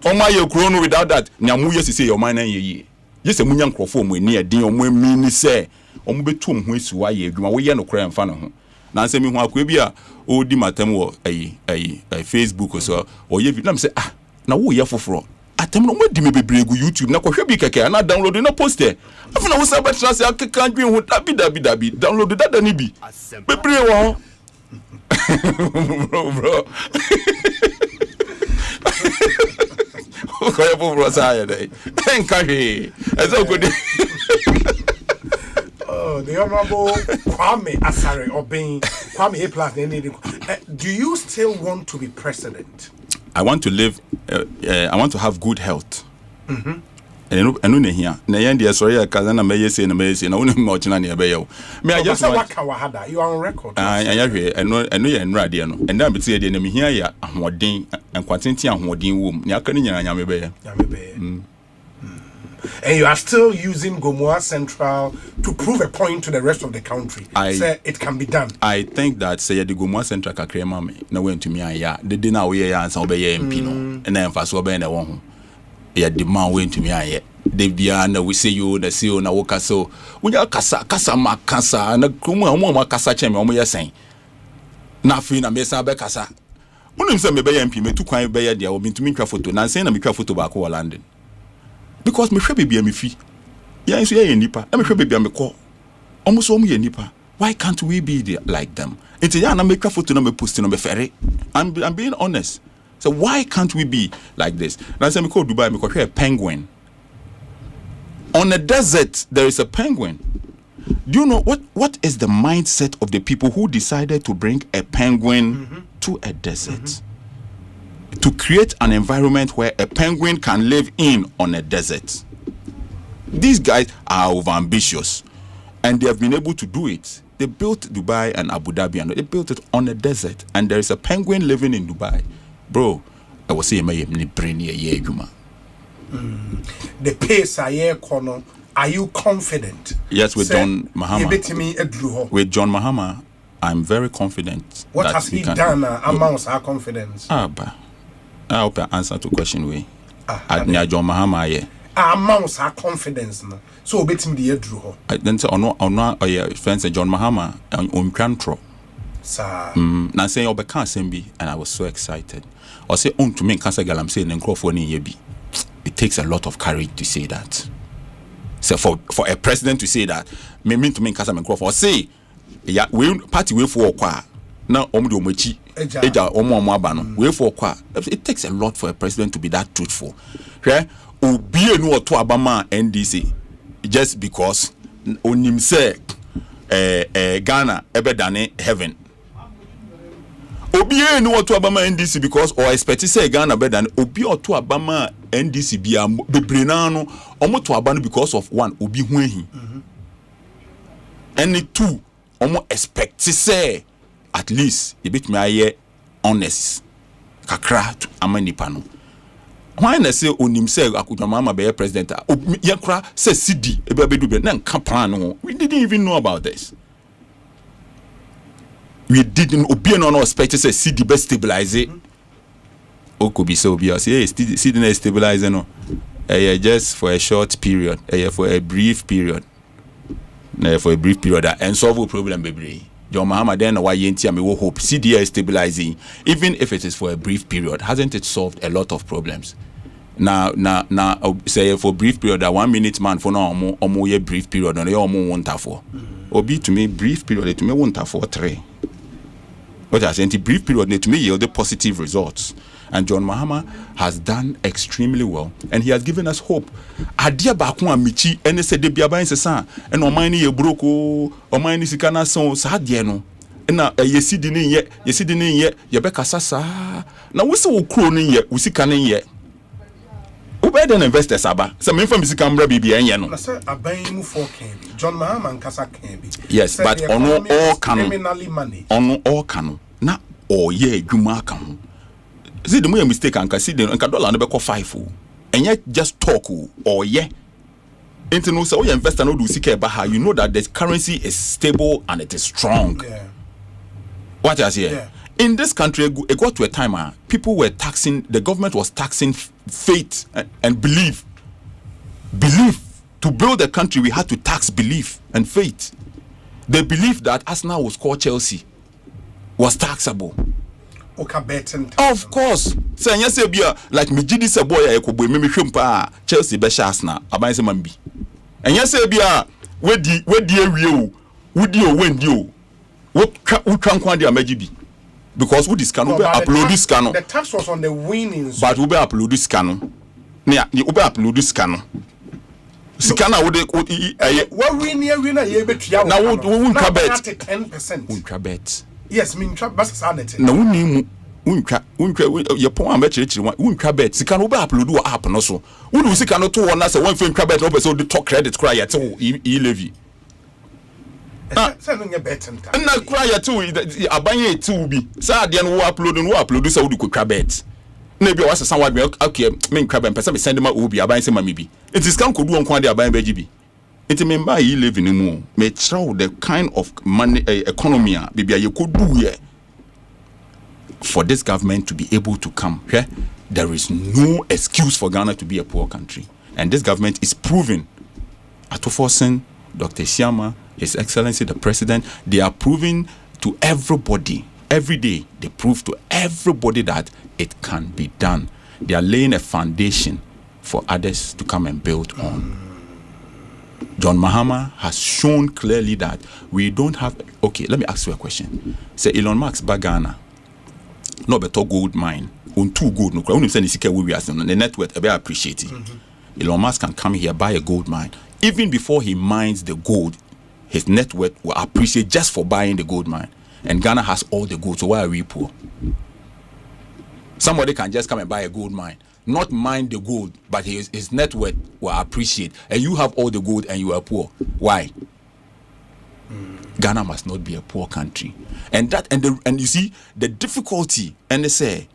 o ma ye kru no without that nya mu yesi say your man na yeyi yese munya nkrofo mu ani edin o mu mi ni say o mu betu ho esiwa ye adwuma wo ye no kra mfa no ho na say me ho akwa bi a o di matam wo Facebook so o ye na me say na wo ye foforo atem no mo di me bebregu YouTube na kohwe bi keke na download na poster afa na wo say betra say akeka dwen ho dabi download dada ni bi bebre wo bro koye foforo say dey enka he ezo go dey. The Honorable Kwame Asare Obeng, Kwame A+. Do you still want to be president? I want to live. I want to have good health. And you know here. Na yendi sorry kaza na meye say na wonu mo china na ebe yo. Me I just want. You are on record. Anya hwe eno ye nrade no. And am tie de na me hia ya ahoden enkwatenti ahoden wom. Ni aka ni nyanya nyame be ye. And you are still using Gomoa Central to prove a point to the rest of the country. Say it can be done. I think that say the Gomoa Central kakre ma me na went to me aya. The day na we ya ansa obeye MP no. And then fa so obeye na won ho. Ya the man went to me aya. De bia na we say you na see na wo kaso. Unya kasa makasa na kumu omo kasa cheme omo yesen. Na fi na me sa be kasa. Unim say me be MP me tu kwan be ya dia obi ntumi twa photo. Na say na me twa photo ba ko London. Because me hwe baby am fi ya nso ye nipa na me hwe baby am ko omo so omo ye nipa. Why can't we be like them? It's ya na me twa photo na me post no me ferry. I'm being honest. So why can't we be like this? Na say me go Dubai me go hwe a penguin on a desert. There is a penguin. Do you know what is the mindset of the people who decided to bring a penguin to a desert? To create an environment where a penguin can live in on a desert. These guys are overambitious, and they have been able to do it. They built Dubai and Abu Dhabi, and they built it on a desert, and there is a penguin living in Dubai. Bro, I was saying, the pace are you confident? Yes, with John Mahama. With John Mahama, I'm very confident. What has he done amounts our confidence? I hope I answer to question way. John Mahama ye. Amounts our confidence no. So bet him the Drew. Then say ono friends John Mahama on control. Sir. Na say obeka asem and I was so excited. Or say on to me cancer galam say nkrofo ni ye bi. It takes a lot of courage to say that. So for a president to say that, me mean to me cancer nkrofo say ya we party way for kwa na omdo omachi eja omo aba no we for kwa. It takes a lot for a president to be that truthful. Okay? Obi enu oto abama NDC just because onim say Ghana ebe dane heaven. Obi enu oto abama NDC because or expect say Ghana be dane obi oto abama NDC bia bebre na no omo to abano because of one obi hu ehi. And two omo expect say at least e bit me aye honest kakra to amanipa no. Why na say onim say akudwamama be president yakra say CD e be do be na nka plan no. We didn't even know about this. We didn't obi no expect say CD be stabilize it. Okobi so obi say CD na stabilize no. Just for a short period, for a brief period. For a brief period and solve a problem baby. John Mahama then why yenti me wo hope CDA stabilizing even if it is for a brief period. Hasn't it solved a lot of problems? Now say for brief period that 1 minute man for no omo ye brief period no ye omo want for. Obi to me brief period to me want for 3. What I say brief period to me yield positive results. And John Mahama has done extremely well, and he has given us hope. Adia baku amichi ene se de biaba nsesa ene omani ye broko omani sikana son sa de no na yesidi ni ye ye be kasa sa na wo se wo kro ni ye wo sika ni ye wo be den investors aba se me fam sika mbra bibia enye no na se aban mu for can be John Mahama nkasa can be yes but ono all can na o ye adwuma kan see the more mistake and see the dollar no be call 5 and yet just talk or yeah into no so you investor no do sika ba you know that the currency is stable and it is strong. What I say in this country it got to a time people were taxing, the government was taxing faith and belief. To build a country we had to tax belief and faith. They believed that Arsenal was called Chelsea was taxable. Of course. So yes, like me gidi se boy I could be me shrimpa Chelsea be Shasna, Abanse Mambi. And yes, where the would you win you? What can quantia mejibi? Because we can upload this canon. The tax was on the winnings. But we upload this canon. Yeah, you upload this canon. Sikana would what winner ye bet ya now won't bet 10%. Won't bet. Yes, mean trap bus sanity. No won't your point won't bet. Sikana will upload what happen also. Who Sikana to one as a one film bet over so the talk credit cry at all levy. Sending a bet and not cry at all. Abanye to be. Sadian who upload so you could bet. Maybe I was someone okay, main crab and person send them out be about some maybe. It is can could do on quantity about BGB. It may buy you live in more. May show the kind of money economy maybe you could do here for this government to be able to come here. There is no excuse for Ghana to be a poor country, and this government is proving. Atoforsen, Dr. Siama, His Excellency the President, they are proving to everybody. Every day, they prove to everybody that it can be done. They are laying a foundation for others to come and build on. John Mahama has shown clearly that we don't have... Okay, let me ask you a question. Say Elon Musk Bagana, no better gold mine, on 2 gold, no crowd, the net worth, I appreciate it. Elon Musk can come here, buy a gold mine. Even before he mines the gold, his net worth will appreciate just for buying the gold mine. And Ghana has all the gold, so why are we poor? Somebody can just come and buy a gold mine, not mine the gold, but his net worth will appreciate. And you have all the gold and you are poor. Why? Ghana must not be a poor country. And you see the difficulty, and they say,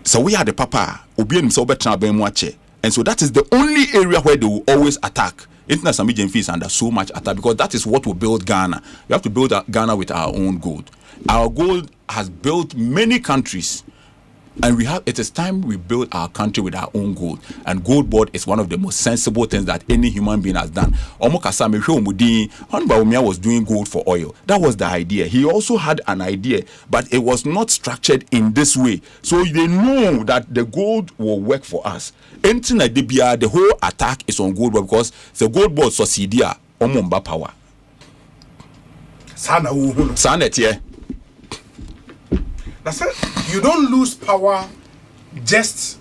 so we are the papa, and so that is the only area where they will always attack. International median fees under so much attack because that is what will build Ghana. We have to build Ghana with our own gold. Our gold has built many countries, and it is time we build our country with our own gold. And gold board is one of the most sensible things that any human being has done. Honorary was doing gold for oil. That was the idea. He also had an idea, but it was not structured in this way. So they know that the gold will work for us. The whole attack is on gold board because the gold board succeedia omumba power. Sana tie. That's it. You don't lose power just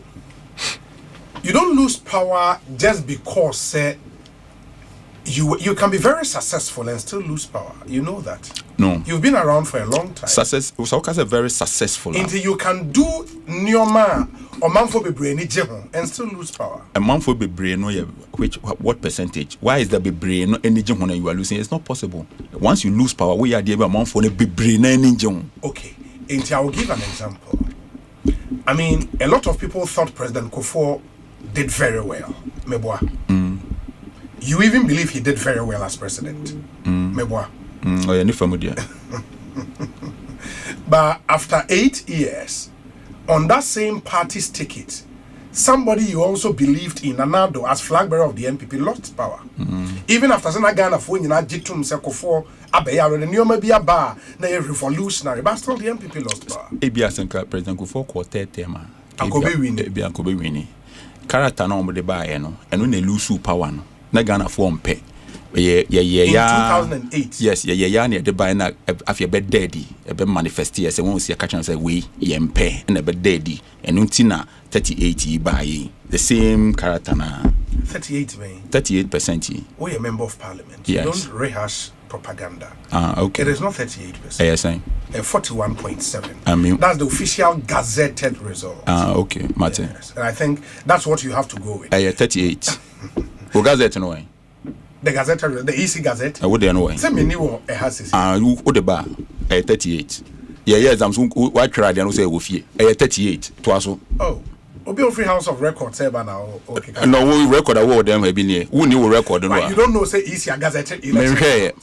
because you can be very successful and still lose power. You know that. No. You've been around for a long time. Success was very successful. Until you can do nyoma or man for be brain and still lose power. A man for be brain what percentage? Why is that be brain energy when you are losing? It's not possible. Once you lose power, we are the a man for be brain energy. Okay. I will give an example. I mean, a lot of people thought President Kufuor did very well. Meboa. You even believe he did very well as president. Meboa. But after 8 years, on that same party's ticket, somebody you also believed in, Anado, as flag bearer of the NPP, lost power. Even after Ghana for Jitum Sekofo, Abeya, the new maybe a bar, na revolutionary, but still the NPP lost power. President Kufuor quartet tema. Akobe Winnie. Character no de ba no, and when they lose power no. Na Ghana form pay. In 2008. Yes, near the buy na after bed daddy, a bed manifest here, so won't see a catch and say we pay and a bed daddy, and untina 38 by the same character na 38%. We a member of parliament. Yes. Don't rehash propaganda. Okay. It is not 38%. Yes, 41.7. I mean, that's the official gazetted result. Okay, Martin. Yes. And I think that's what you have to go with. 38. Who gazette no way? The Gazette, the EC Gazette. I would know. Say me new has it. You the bar 38. Yes, I'm so white crowd and say with you. 38 twice. Oh, Obi Free House of Records say now. Okay. No, we record award them have been here. Who new record no. You don't know say EC Gazette election.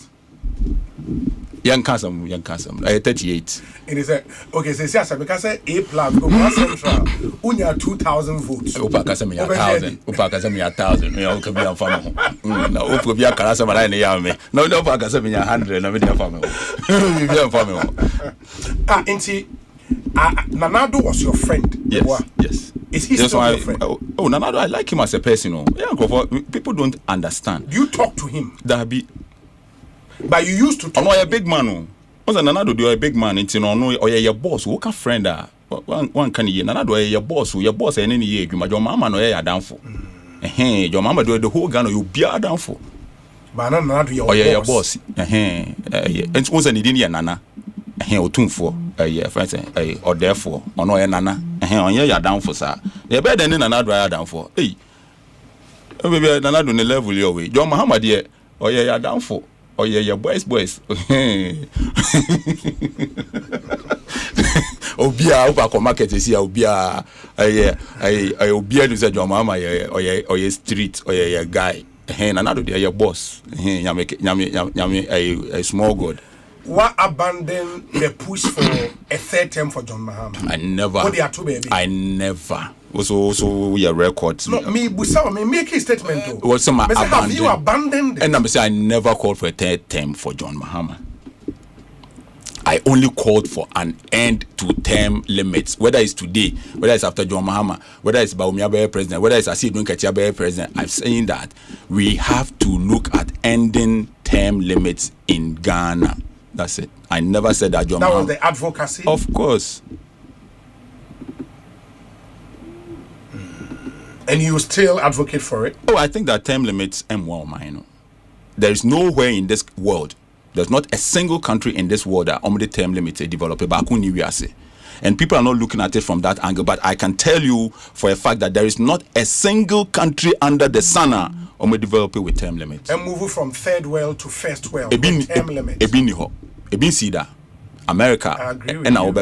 Young Casam. 38. It is a okay. So yes, because A plus Gomoa Central, unya 2,000 votes. Upa Casam 1,000. Upa Casam 1,000. Me could be a farmer. No, Upa be a Casam line yame. No, Upa Casam 100. No, be a farmer. Be a farmer. Inti, Nanado was your friend. Yes. Yes. Is he still your friend? Oh, Nanado, I like him as a person. Yeah, people don't understand. Do you talk to him? That be. But you used to talk. I'm not a big man. What's Nanado do a big man? It's no, or your boss. Who can friend? One can you Nanado your boss? Your boss any year. You your mama no ya down for. Your mama do the whole gun. You be a down for. But Nanado your boss. And what's an Indian Nana? O tun for friends or therefore or no nana on ya down for sir. You better than Nanado down for. Hey, maybe Nanado on the level your way. John Muhammad here or ya down for. Oh yeah, your boys. Obia over market is here. Obia, Obia is a your mama, or your street, or your guy. And another day, your boss. A small god. What abandon the push for a third term for John Mahama? I never. What they are two baby? I never. Also, your records. No, me make a statement though. What's some have you abandoned it? And I'm saying I never called for a third term for John Mahama. I only called for an end to term limits, whether it's today, whether it's after John Mahama, whether it's Bawumia Beye president, whether it's Asiedun Ketia Beye president. I'm saying that we have to look at ending term limits in Ghana. That's it. I never said that John Mahama. That was the advocacy? Of course. And you still advocate for it? Oh, I think that term limits M1 There is nowhere in this world, there's not a single country in this world that only term limits are developed. And people are not looking at it from that angle. But I can tell you for a fact that there is not a single country under the sun only developed with term limits. And moving from third world to first world with term limits. America. I agree with you.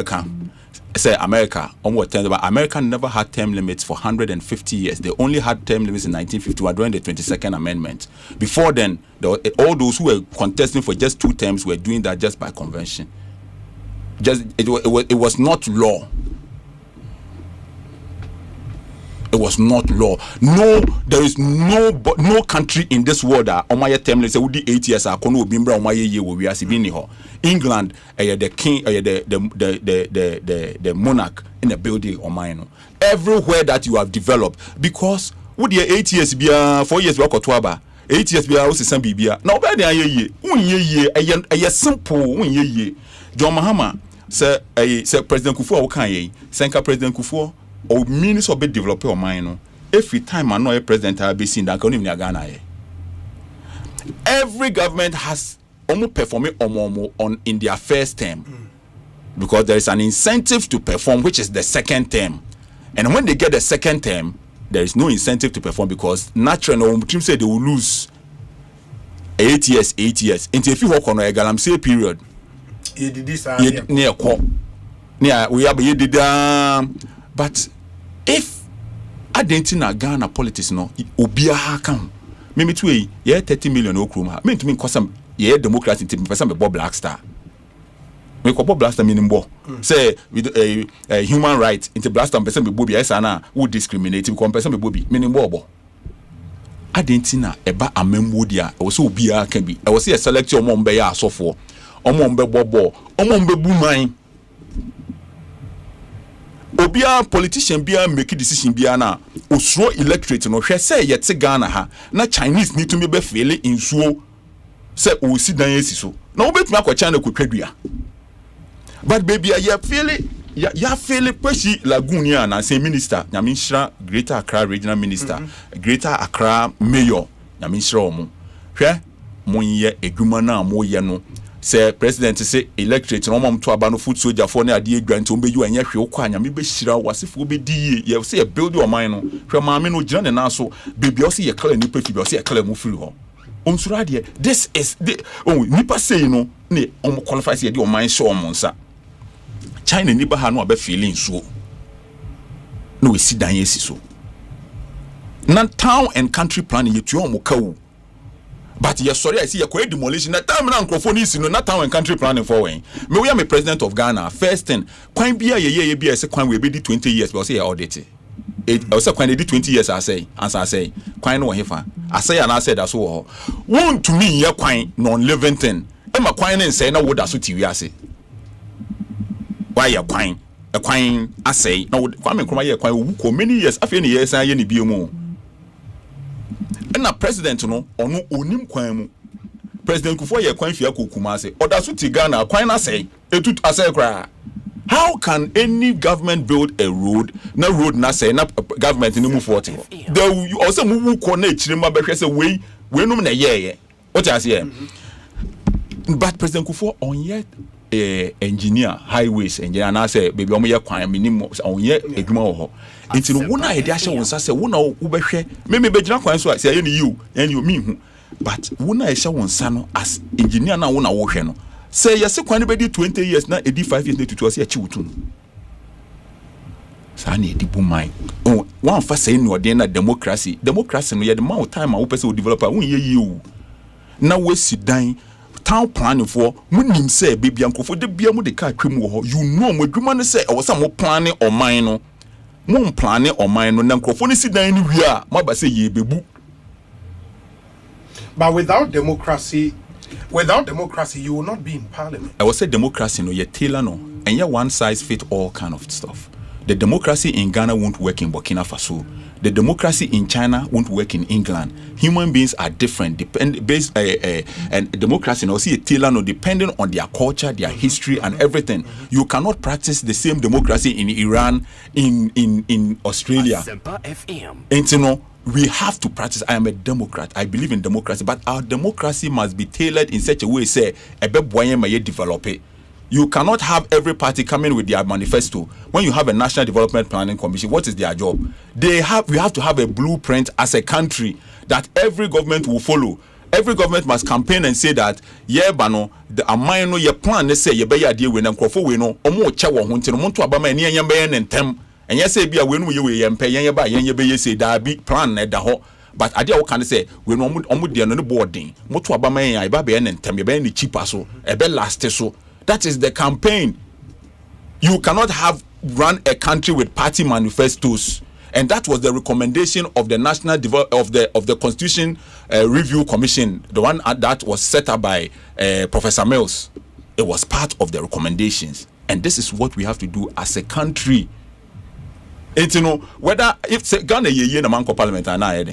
Say America, America never had term limits for 150 years. They only had term limits in 1951 during the 22nd Amendment. Before then, all those who were contesting for just 2 terms were doing that just by convention. It was not law. It was not law. No, there is no country in this world that Omaya term limits say 8 years are kono obimbra Omaya ye wo wiase bi ni ho. England, the king, the monarch in the building Omaya. Everywhere that you have developed, because would ye 8 years be 4 years work or 12 8 years be a some bibia. Now be dey ye. Unye simple unye. John Mahama say President Kufuor kan ye. Senka President Kufuor or minister be developer o man no every time I know a president I be seen that can even Ghana. Every government has almost performing on in their first term because there is an incentive to perform, which is the second term, and when they get the second term there is no incentive to perform because naturally no team say they will lose 8 years until if you work on a galamsey period we have but if Argentina Ghana politics no obiara kan me too ye 30 million okrum me to me cause am ye democracy team person be Bob Black Star me ko Bob Black Star meaning bo say with a human right into Black Star person be Bobby yes na who discriminate because person be Bobby meaning bo Argentina eba amemwo dia e wo se obiara kan bi e wo se select your mom be ya asofo omom be bobo omom be buman obia politician bia make decision bia na osuro electorate no hwe say yete Ghana ha na Chinese need to me be feel insuo say o si dan esi so na obetumi akwa na kwatwadua but baby ya feel peshi lagunia na say minister nyamenhira Greater Accra regional minister Greater Accra mayor nyamenhira omo hwe monye edwuma na moye no say president say electorate no mom to aba no foot soldier for na ade edwa nti ombeyi anya hwe okwa anya me be hira wasefo be di ye say build your mind no hwe maame no gina ne na so baby o say ye kala nipa fi be o say ye kala mu free ho onsura de this is the nipa say no ne qualify say ye de o mind show omonsa China nipa ha no aba feeling so no we sit down yesi so na town and country planning ye tu omo kawu But yes, sorry, I see a quite demolition. That time now, is not town and country planning for when. Me, we are the president of Ghana. First thing, quite be a year, be a second, we be 20 years, but say audit. It also quite 20 years, I say, as I say, quite no hefa. I say, and I said, that's all. One to me, you're quite non-living thing. I'm a quite and say, no, what that's what you say. Why you're quite a quite, I say, no, coming from my quite many years, I feel years, I any be more. And a president no ono onim kwan mu president Kufuor ye kwan fia kokuma say oda so ti Ghana kwan na say etut asay kra. How can any government build a road na say na government ni move forward the also move ko na echire ma behwe say we num na ye what you say but president Kufuor on yet engineer highways engineer na say baby omo ye kwan minimum on ye edwuma wo ho nti no wona ide ahye won sase wona wo behwe me begina kwan so say ye ni you and you me hu but wona ehye won sa no as engineer na wona wo hwe no say yes kwan be di 20 years na edi 5 years na tutu say achi wutum sa na edi bu mai oh one fa say no de na democracy no ye the man time wo person developer won ye you na we sidan town planning for munim say baby ankofo de bia mu de ka twem wo ho you know mo adwuma no say e wo say mo planning o man no mo planning o man no na ankofo ni sidan ni wi a ma ba say ye bebu. But without democracy you will not be in parliament. I will say democracy no ye tailor no and ye one size fit all kind of stuff. The democracy in Ghana won't work in Burkina Faso. The democracy in China won't work in England. Human beings are different, and democracy no see a tailor no depending on their culture, their history, and everything. You cannot practice the same democracy in Iran, in Australia. Asempa FM. And you know, we have to practice. I am a Democrat. I believe in democracy, but our democracy must be tailored in such a way. Say, develop it. You cannot have every party coming with their manifesto. When you have a National Development Planning Commission, what is their job? We have to have a blueprint as a country that every government will follow. Every government must campaign and say that bano the amino ye plan they say ye be ya deal with nkrofo we no omo che wo ho ntino mo to abama ene yen be yen ntem enye say bia we no ye we yen pe yen ba yen be ye say da bi plan na da ho but ade wo kan say we no omo de no ne boarding mo to abama yen ai ba be yen ntem ye be yen cheaper so e be last so. That is the campaign. You cannot run a country with party manifestos, and that was the recommendation of the National of the Constitution Review Commission, the one that was set up by Professor Mills. It was part of the recommendations, and this is what we have to do as a country. And you know whether if Ghana ye na manko parliament na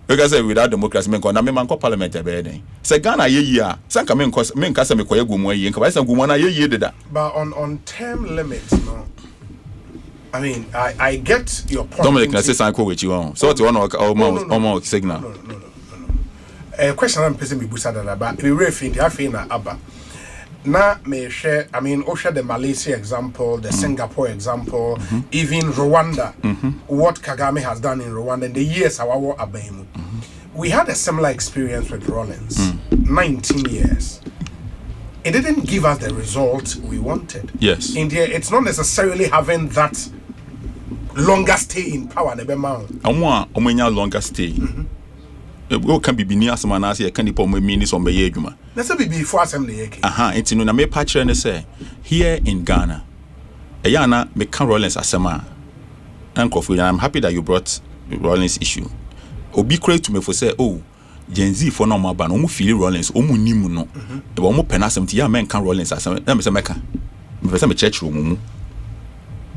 because without democracy men ko na me manko parliament e be den say Ghana ye a sanka men kasa me koye Gomoa ye nka ba san Gomoa na ye deda. But on term limits no, I mean I get your point. Dominic na say sanko with you on so what you want almost signal no. Question am person me busa that but we refer to afin na aba na me share. I mean share the Malaysia example, the Singapore example, even Rwanda, what Kagame has done in Rwanda in the years our abemu. We had a similar experience with Rawlings, 19 years. It didn't give us the result we wanted. Yes. India, it's not necessarily having that longer stay in power. Omenya longer stay. We can be near someone else. Can you put me minutes on my yeguma? Let's be before assembly. It's no na me patch and say here in Ghana. Ayana me can Rawlings Asema. Uncle, I'm happy that you brought Rawlings issue. Obi create to me for say, oh, Gen Z for no more ban, omu feel Rawlings, omu nimu no. The omu penasem ti ya men can Rawlings Asema. Let me say meka. Me say me church room.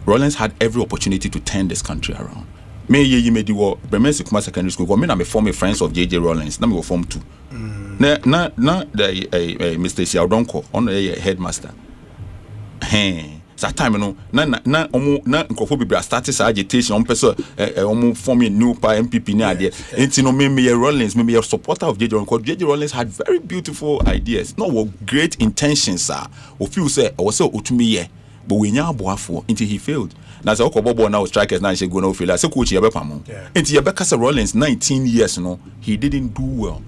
Rawlings had every opportunity to turn this country around. Me ye me di wo Bremen Sikuma Secondary School. Go me na me form friends of JJ Rawlings. Na me go form 2. Na the Mr. Siaudonko on the headmaster. That time no na nkofo bibra start agitation on person omo form a new MPP ni ade enti no me Rawlings me supporter of JJ Rawlings. JJ Rawlings had very beautiful ideas, no great intentions o feel say o say otumi ye but we nya aboafo until he failed. Na say okobobo now strikers na she go no fail say coach ye be pam until ye be kasa Rawlings 19 years no he didn't do well.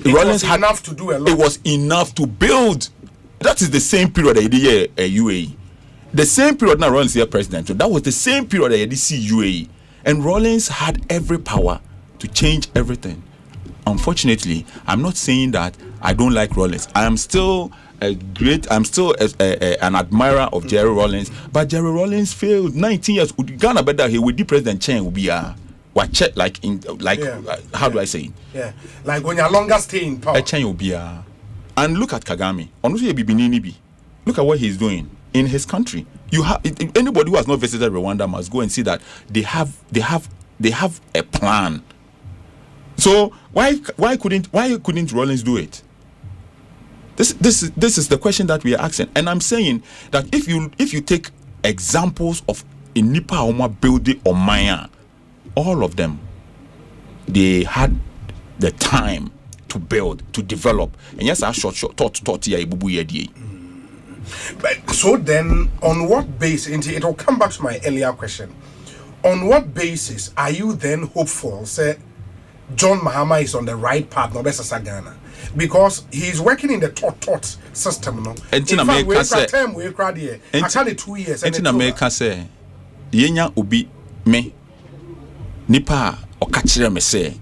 Rawlings had enough to do a lot. It was enough to build. That is the same period that he did UAE. The same period now Rawlings here president. So that was the same period that he did see UAE. And Rawlings had every power to change everything. unfortunately, I'm not saying that I don't like Rawlings. I'm still an admirer of Jerry Rawlings, but Jerry Rawlings failed 19 years. Ghana better he with the president Chen will be what check how do I say it? Yeah, like when you're longer stay in power. Chen will be and look at Kagame. Look at what he's doing in his country. You have anybody who has not visited Rwanda must go and see that they have a plan. So why couldn't Rawlings do it? This is the question that we are asking, and I'm saying that if you take examples of in Nipa Oma building or Maya, all of them they had the time to build, to develop, and yes, I short thought here But so then, on what basis? It will come back to my earlier question. On what basis are you then hopeful? Say, John Mahama is on the right path, no better Ghana, because he's working in the thought system. No, in fact, we cried here. I can't 2 years. And in America, say, Yenya ubi me nipa okachire me say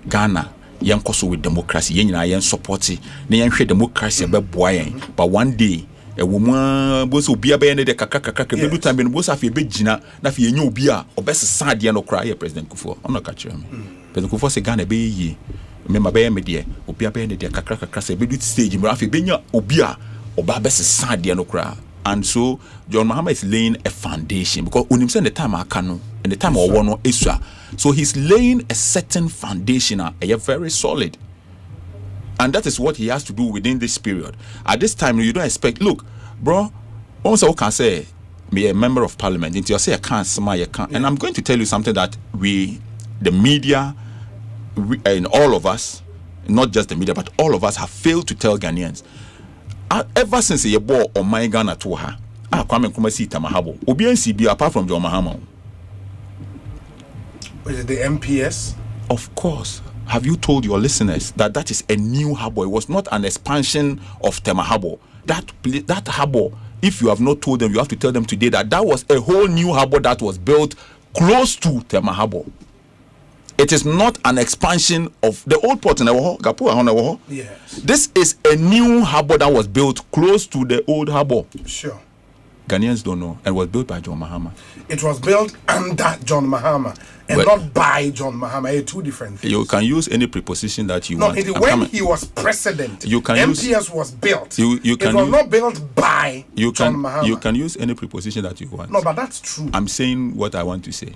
Ghana. Young koso with democracy, yen support it, yen share democracy but one day a woman was be a band de kakaka time and was a big jina, na fi new beer or best sad no cry President Kufo. I'm not catching him. President Kufo say Ghana be ye. Remember by media, or be a band de kakaka say be stage, Rafi Benya Obia or best sad no cry. And so John Mahama is laying a foundation because when him send the time I can and the time I want no extra. So he's laying a certain foundation, very solid. And that is what he has to do within this period. At this time, you don't expect, look, bro, once I can say, be a member of parliament, until you say I can't smile, you can't. And I'm going to tell you something that the media, and all of us, not just the media, but all of us have failed to tell Ghanaians. Ever since you bought on my Ghana to her, Kwame Nkrumah see Tamahabo, OBNCB apart from John Mahama. Is it the MPS? Of course. Have you told your listeners that is a new harbour? It was not an expansion of Tema Harbour. That harbour, if you have not told them, you have to tell them today that was a whole new harbour that was built close to Tema Harbour. It is not an expansion of the old port in Gapu. Yes. This is a new harbour that was built close to the old harbour. Sure. Ghanaians don't know, and was built by John Mahama. It was built under John Mahama and not by John Mahama. Two different things. You can use any preposition that you want. When he was president, you can MPS was built. It was not built by John Mahama. You can use any preposition that you want. No, but that's true. I'm saying what I want to say.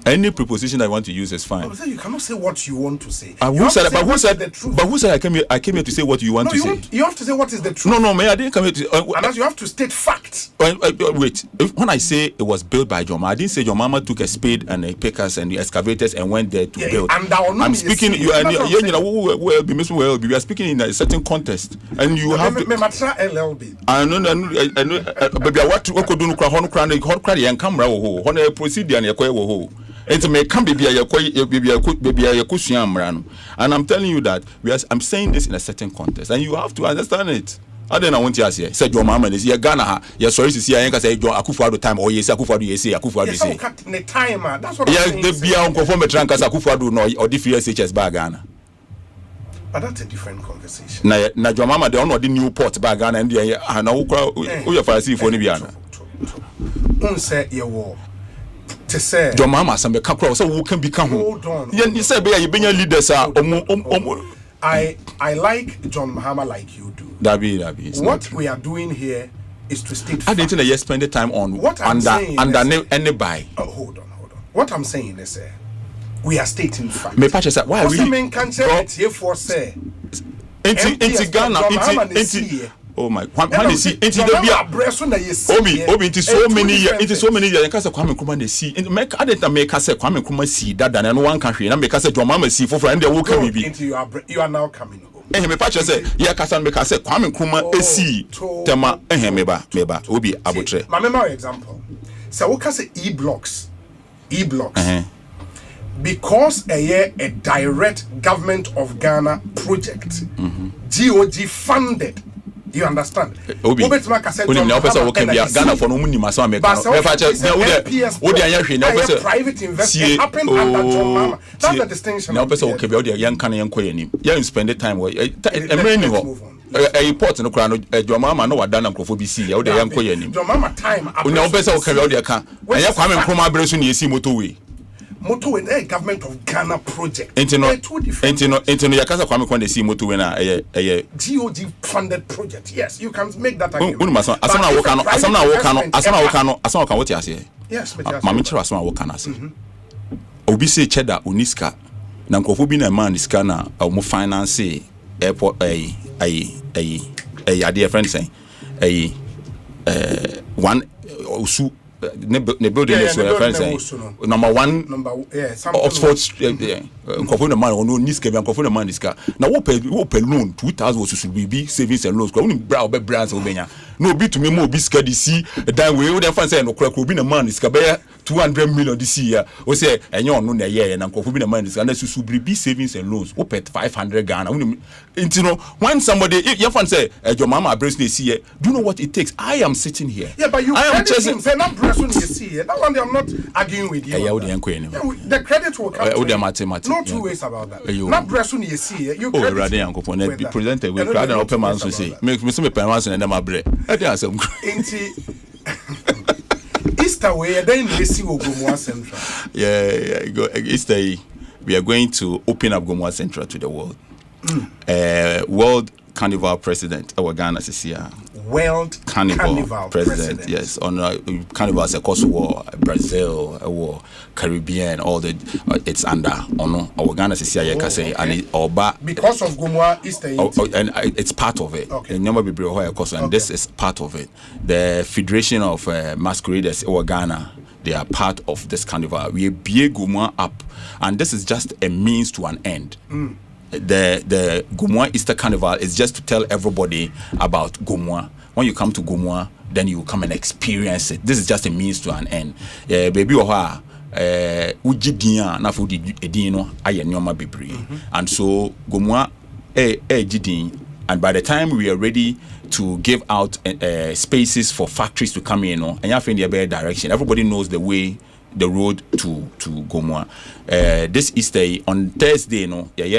Any preposition I want to use is fine. You cannot say what you want to say. Who said I came here to say what you want to say? You have to say what is the truth. No, I didn't come here to. And you have to state facts. Wait. When I say it was built by John Mahama, I didn't say John Mahama took a spade and a pickers and the excavators and went there to build. I'm speaking. We are speaking in a certain context, and you have to. LLB. I know. Baby, what could do? Cry and camera. Honor procedure and your it may come baby and I'm telling you that I'm saying this in a certain context and you have to understand it. I don't want to say said your mama is here Ghana. Yes, sorry to see I say John Akufo-Addo time or yes Akufo-Addo say Akufo-Addo say. The timer. That's what I'm saying. Yeah, they be uncle for me trankas Akufo-Addo no or the FSHS bag Ghana. But that's a different conversation. Na your mama they on the new port bag Ghana and they na who you Pharisee for ni biana. Say your war. To say John Mahama some kakra so who can become hold on. You say be you be leaders are I like John Mahama like you do. That be what we are doing here is to state I didn't you spend the time on what under any buy. Hold on. What I'm saying is we are stating facts. Me patch say why really mean can say here for say into Ghana into oh my when you see into the bia obi into so many years can say Kwame Nkrumah dey see make adenta make say Kwame Nkrumah see that than no one country na make say John Mahama see for and they will come be you are now coming home me patch say ya kasa make say Kwame Nkrumah see tema meba obi abotre my memory example so we can say e-blocks because a direct government of Ghana project GOG funded You understand? Obi. Ghana for no money must make. Private investment happened under John Mama. That's the distinction. Now person okay be young can young koye you spend the time a report no kra no John Mama no wadan amkrofo bi see you dey young koye nim. John Mama time. Now person okay be kan. Anya kwame nkroma abresu na esi motorway. Motorway a government of Ghana project. Entino yakasa kwame kon dey see motorway na GOG funded project. Yes, you can make that argument. Asana woka what you say. Yes, mama chira asana woka na say. Obi say cheddar uniska na nkofo bi na man iska na mo finance airport ade friend say one usu ne building is friend say number 1 Oxford nkofo na man no niska bi nkofo na man iska na wo pe loan 2000 usu bi savings and loans ko uni bra obe brands obenya no obi to me mo obi ska di si dan we dem fan say no kra obi na man iska be 200 million this year we say enyo no na ye na nkofo bi na man iska na susu bi savings and loans wo pet 500 Ghana you when somebody your fan say your mama address na see here do you know what it takes? I am sitting here. Yeah, but you I am just say not address when you see here that one I'm not arguing with you. The credit will come no two ways about that. Not address when you see here you credit rather yankofo na be present we rather open man so say make me some parents na dem abre e dey asem Easter way then we see Gomoa Central. Easter we are going to open up Gomoa Central to the world. World Carnival President our Ghana this year. World Carnival President. Yes, on Carnival as a Kosovo, Brazil, Caribbean, all the it's under our Ghana this year can say and because of Gomoa Easter and it's part of it. Okay. And this is part of it. The Federation of Masqueraders our Ghana, they are part of this carnival. We be Gomoa up, and this is just a means to an end. The Gomoa Easter Carnival is just to tell everybody about Gomoa. When you come to Gomoa, then you come and experience it. This is just a means to an end. Baby oha ujidian na fu edino aye nyoma bebre. And so Gomoa jidin, and by the time we are ready to give out spaces for factories to come in, and you have in the better direction. Everybody knows the way, the road to Gomoa. This Easter on Thursday,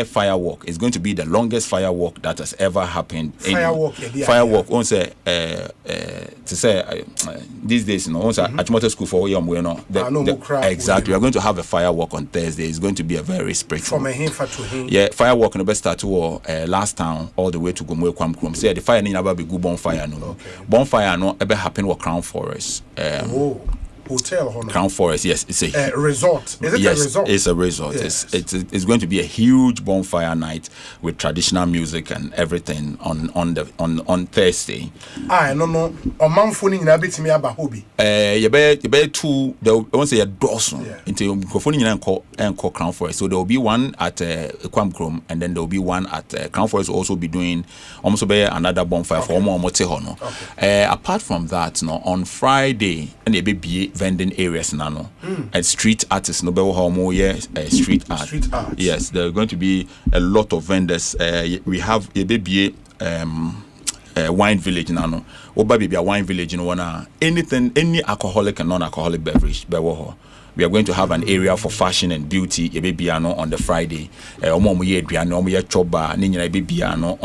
firework is going to be the longest firework that has ever happened. Firework. On say to say these days, on say at motor school for exactly. We are going to have a firework on Thursday. It's going to be a very spiritual. From a hinfa to him. Yeah, firework in the best start to last town all the way to Gomoa Kwamkrum. Say the fire never be good bonfire no. Bonfire no ever happen with Crown Forest. Hotel Crown Forest, yes, it's a resort. Is it a resort? It's a resort. Yes. It's going to be a huge bonfire night with traditional music and everything on Thursday. No. On manfoni na betimi aba hobi. You be two. They won't say a dozen into microphone and Crown Forest. So there will be one at Kwamkrum, and then there will be one at Crown Forest. Will also be doing almost be another bonfire for more motehono. Apart from that, on Friday and there be vending areas now, and street artists no street art. Yes, there are going to be a lot of vendors. We have a baby wine village now. Baby a wine village anything, any alcoholic and non-alcoholic beverage. We are going to have an area for fashion and beauty on the Friday. On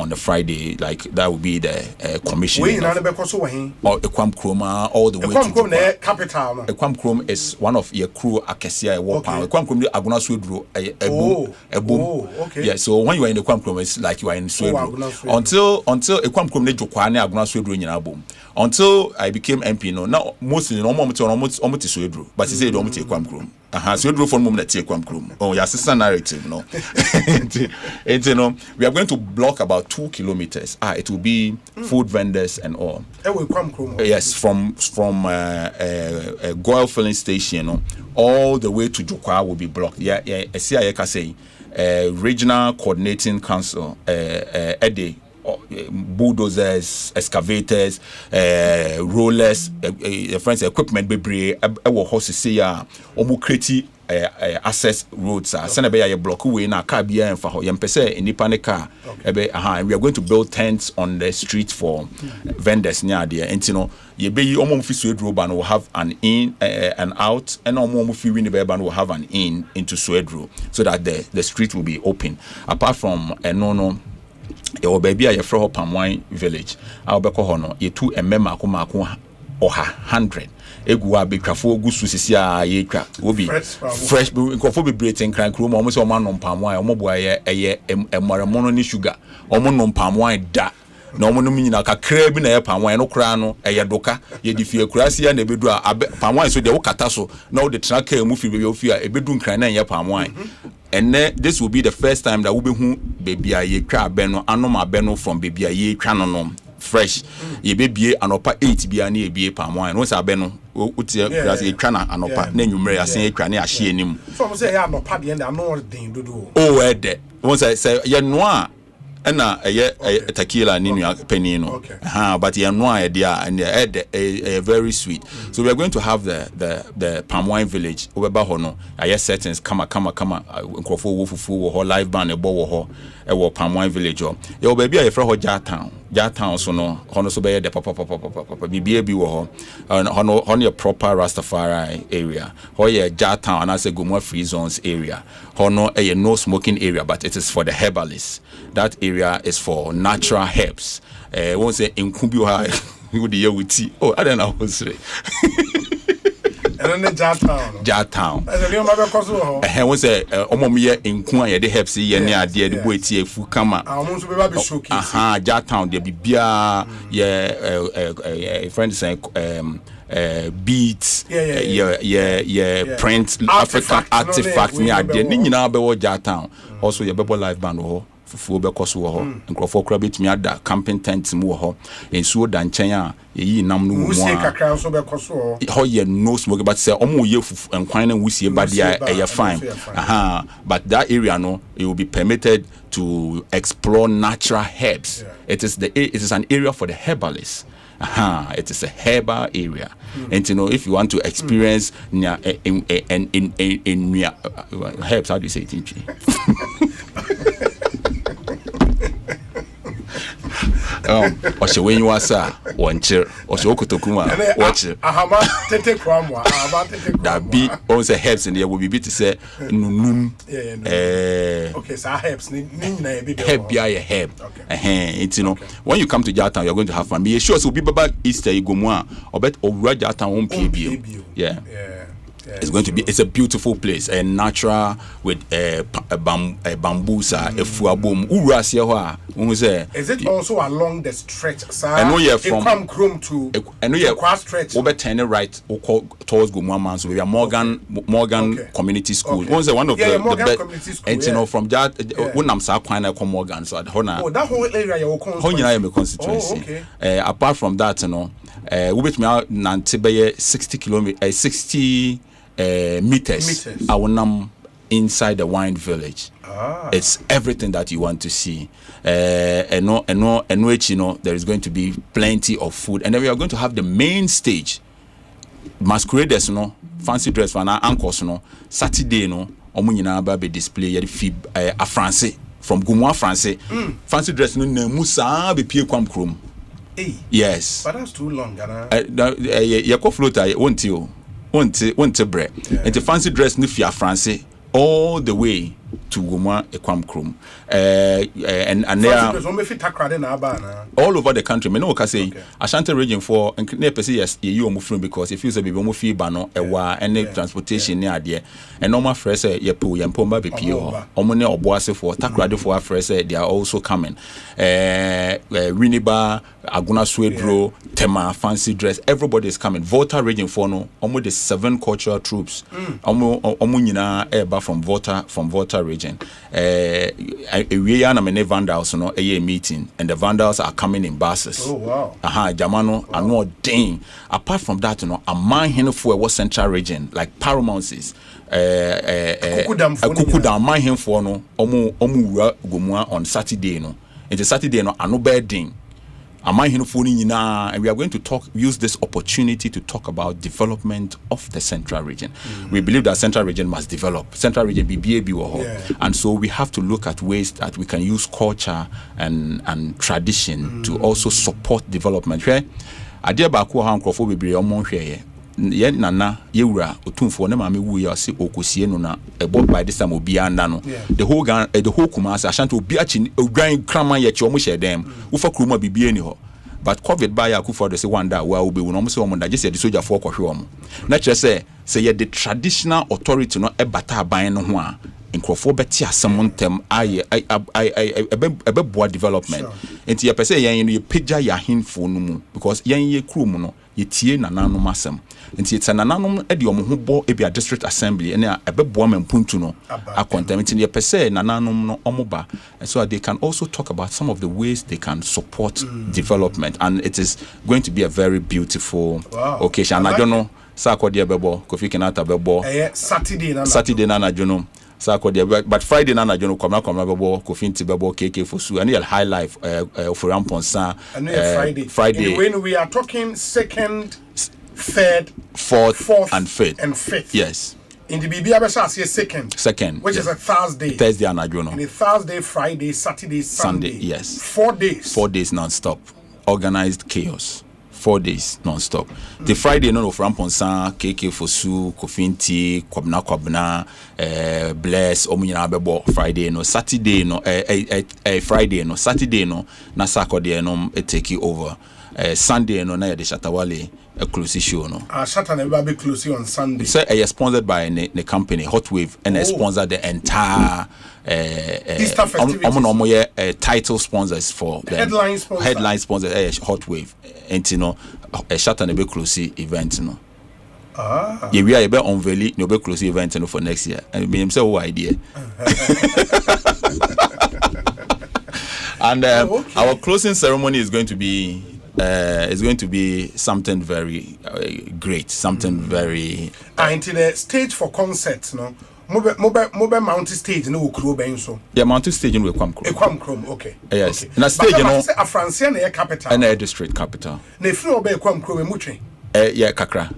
the Friday, like that will be the commission. Or Ekwamkroma all the way to capital. Ekwamkrom is one of your crew Akesia Ekwamkrom Aguna Swedru a boom. Yeah, so when you are in the Ekwamkrom, it's like you are in Swedru. Until Ekwamkrom ne Jokwane Aguna Swedru in boom. Until I became MP, now mostly almost Swedru, but he said almost Ekwamkrom. So you from moment take Kwamkrum. Oh, your sister narrative, no. We are going to block about 2 kilometers. It will be food vendors and all. Yes, from Goil filling station, all the way to Jokwa will be blocked. Regional Coordinating Council, EDE. Bulldozers, excavators, rollers, friends, equipment, baby, our horses say, access roads send be a block way na car bia emfa ho yempese enipa ne car ebe and we are going to build tents on the street for vendors near there and ye be omo fi Suedro ban will have an in and out and omo fi Winnipeg ban will have an in into Suedro so that the street will be open apart from no your baby a yefro palm wine village awbeko ho no ye tu emema ko oha 100 egu abetwafo ogusu sisi a yetwa obi fresh nkofo be breathing cran kro mo so ma no palm wine omo boa ye emaramono ni sugar omo no palm wine da na omo no nyina kakra bi na ye palm wine no kra no eye doka ye di fie kurasi ya na ebedu a palm wine so de wo kata so na wo de tena ka mu fi be ofi a ebedu nkran na ye palm wine. And this will be the first time that we be who baby a ye twa beno anoma beno from baby a ye twa no fresh ye baby anopa 8 bia na ye bie palm wine no sa beno utie grass ye twa na anopa na nwumre asen ye twa na ahye anim so say ya anopa de na no den dodo oh ede won say ye no a na tequila ninu penino but ye no a dia and a very sweet. So we are going to have the palm wine village obeba ho no aye settings kama nkofo wofufu wo ho live band ebo wo ho e wo palm wine village o ye oba bia ye fra ho Jatown so no hono so be the papa bibia bi wo ho hono your proper Rastafari area ho ye Jatown and as a Gomoa free zones area hono a no smoking area but it is for the herbalists. That area is for natural herbs. Won't say in Kumbio with the year with tea. Oh, I don't know what's say. And then Jatown. I won't say Omomia in Kuya, the herbs, ye near the Boetie Fukama. Jatown, there be beer, friends saying beads, print African artifacts near the Nina Bewo Jatown. Also, your Bebo live band fufu be koso ho nkrofo kra betimi ada camping tent mu ho ensuo da nchen a yi nam no mu a kakra so be koso ho ye no smoke but say omo ye fufu enkwan na wusie badia e fine but that area no it will be permitted to explore natural herbs. It is an area for the herbalists. It is a herbal area. And if you want to experience in herbs, how do you say it in Oshe when you asa one chair Oshe okotokuma watch ahama tete kwamwa that be on the herbs in there will be to say nunum okay so herbs ni na be herb bia herb when you come to Jatown you're going to have fun be sure so be baba Easter Gomoa obet owura Jatown on PBO it's going to be. It's a beautiful place, a natural with bamboos, a fuabum. Is it also along the stretch? I know you're from Chrome to. I know you're cross stretch. Over turn right towards Gomoa. So we are Morgan Community School. One of the best. And from that, when I'm Sakwana come Morgan, so that whole area you're constituency. Apart from that, we bet me out Nantibeye 60 meters. I will num inside the wine village. It's everything that you want to see. There is going to be plenty of food, and then we are going to have the main stage. Masqueraders, fancy dress for our uncles, Saturday, omunyina ba be display yet fib a France from Gomoa France. Fancy dress musa be pie kwam krom. Yes. But that's too long, Yako floater won't bread. And the fancy dress nifia France all the way to Gomoa Ekwam Krum. And they are all over the country. Me no ka say Ashanti region for and yes you move because if you say be move bano ewa any transportation near there and normal fresh yepo yempomba be pio omone oboase for takrade for fresh they are also coming. Winnipeg, Aguna Suedro, Tema, fancy dress, everybody is coming. Volta region for no almost the 7 cultural troops. Nyina eba from Volta region. We are many vandals a meeting and the vandals are coming in buses. Oh wow. Jamano no dang. Apart from that, a man here for what central region like Paramounces. Kukudam man here for no Gomoa on Saturday no. It's a Saturday no ano bedding. and we are going to use this opportunity to talk about development of the central region. We believe that central region must develop. Central region BBAB, and so we have to look at ways that we can use culture and tradition to also support development. Adia baako ha nkrofo bebre omo hweye ye nana yewura otumfo ne maame wu ya se okosie no na ebo by this time obi anda no the whole Kumasi Ashanti obi achi odwan kraman ye che omo hyedem ufa kroma bibie ni ho but covid by akufo de se wanda wa obi wo no mo se omo da je se de soldier for kwhwe omo na kire se ye the traditional authority no ebata aban no ho a nkrofo beti asem ntem aye ebeboa development enti ye pese yen no ye pagya ya hinfo no mu because yen ye krum no ye tie nananom asem enti it's nananom e de omo ho bo e bia district assembly ene ebeboa mampuntu no akontem enti ye pese nananom no omo ba so they can also talk about some of the ways they can support development, and it is going to be a very beautiful occasion. I don't know Saturday bebo Kofi Kenata bebo Saturday na jono but Friday na jono kwamna bebo Kofi nti bebo KK Fosu and high life for Ramponsa Friday when we are talking second, third, fourth and fifth. Yes. In the BB Abesha second, which is a Thursday and jono. And a Thursday, Friday, Saturday, Sunday. Yes. 4 days. 4 days non-stop. Organized chaos. 4 days non-stop. The Friday no from Ponsa, KK Fosu, Kofinti, Kwabna, Bless, Omunyana Bebo, Friday no, Saturday no, Friday no, Saturday no, na Saturday no, take you over. Sunday no, na de Shatawale, a close show no. Shatawale will be close on Sunday. So sponsored by the company Hot Wave, and I sponsor the entire Easter festivities. Title sponsors for the headline sponsor Hot Wave, and you know a Shatawale close event no. Yeah, we are able to unveil no be close event no for next year, and me himself idea. And our closing ceremony is going to be something very great, something very. Into the stage for concerts, no. Mobile mountain stage no ukuro ben so. Yeah, mountain stage no Ekwam Krom, okay. Yes. Okay. Na stage no. A Francia na capital. Na district capital. Na free obe Ekwam Krom emutwe. Yeah, Kakra.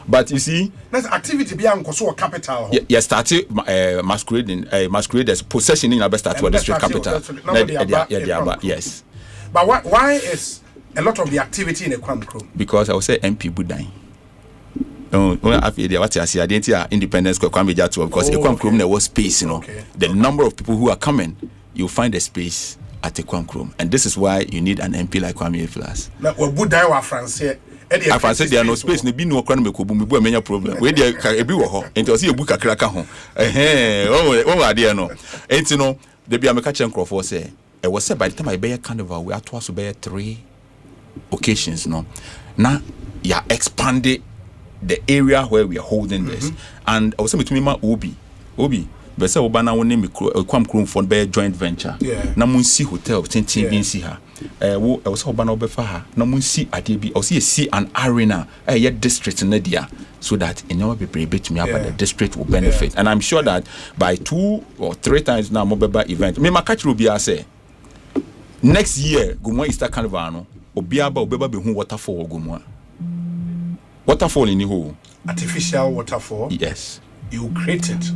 But you see, that's activity be ankoso capital. Yeah, started masquerade as possession in Abba start to district capital. Yes. But why is a lot of the activity in Ekwam Krom? Because I would say MP Budai. Independence because Ekwam Krom there was space, you know. Okay. The number of people who are coming, you find a space at Ekwam Krom, and this is why you need an MP like Kwame Eflas. Now, Budai wa France. I say there are no space. Ne bi no kwan me kobu me bu amenya problem. We dey ebi wo ho. Enti o se ebu kakra ka ho. One ade no. Enti no, dey bi ameka chen crofo say e was say by the time I be carnival we ato so be 3 occasions no. Now ya expanded the area where we are holding this, and I was saying to me ma obi be say oba na woni me Ekwam Krom for be joint venture na munsi hotel tintin bi nsi ha wo I was oba na obefa ha na munsi ade bi o see an arena ye district na dia so that enyawa bebre betumi about the district will benefit, and I'm sure that by 2 or 3 times now mobeba event me makachiro bi say next year Gomoa Easter Carnival no obiaba obeba be hu waterfall Gomoa. Waterfall in the hole. Artificial waterfall? Yes. You create it.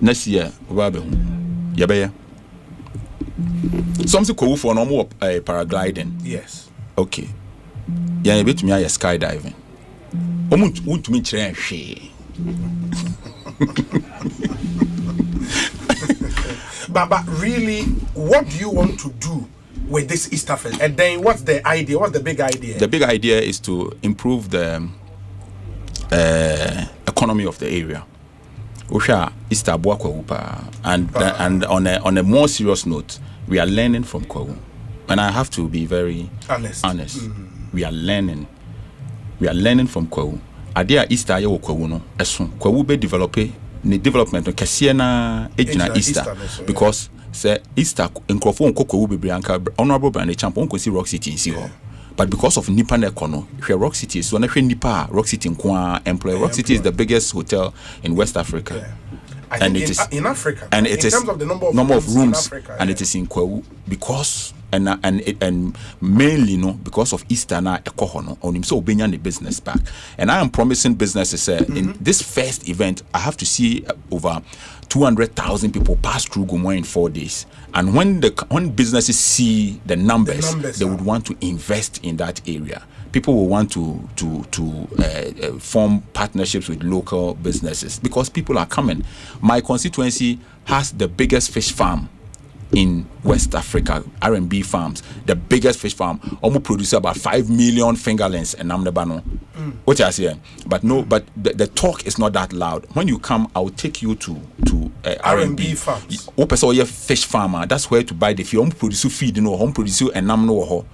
Next year, Yabaya. Something cool for normal paragliding. Yes. Okay. Yeah, a bit me skydiving. Want to me but really, what do you want to do with this Easter Fest? And then what's the idea? What's the big idea? The big idea is to improve the economy of the area. Usha Easter and on a more serious note, we are learning from Kwawu, and I have to be very honest. We are learning from Kwawu. Adia Easter ya Kwawu no esun Kwawu be development no kese na ejina Easter because say Easter nkrofo nko Kwawu bebre anka honorable brand champion nko si Rock City nsi ho. But because of Nipa Nekono, Rock City is one of Nipa, Rock City employ. Rock City is the biggest hotel in West Africa. And it is in Africa. And it in is terms of the number of rooms in Africa, and it is in Kwawu because and mainly because of Easter na ekohono onim so obenya the business back. And I am promising businesses in this first event I have to see over 200,000 people pass through Gomoa in 4 days. And when businesses see the numbers they would want to invest in that area. People will want to form partnerships with local businesses because people are coming. My constituency has the biggest fish farm in West Africa, R&B farms, the biggest fish farm. Almost produce about 5 million fingerlings and namdebano. What I say, but the talk is not that loud. When you come, I will take you to R&B farms. Open fish farmer. That's where to buy the feed. Home produce feed, home produce and namno.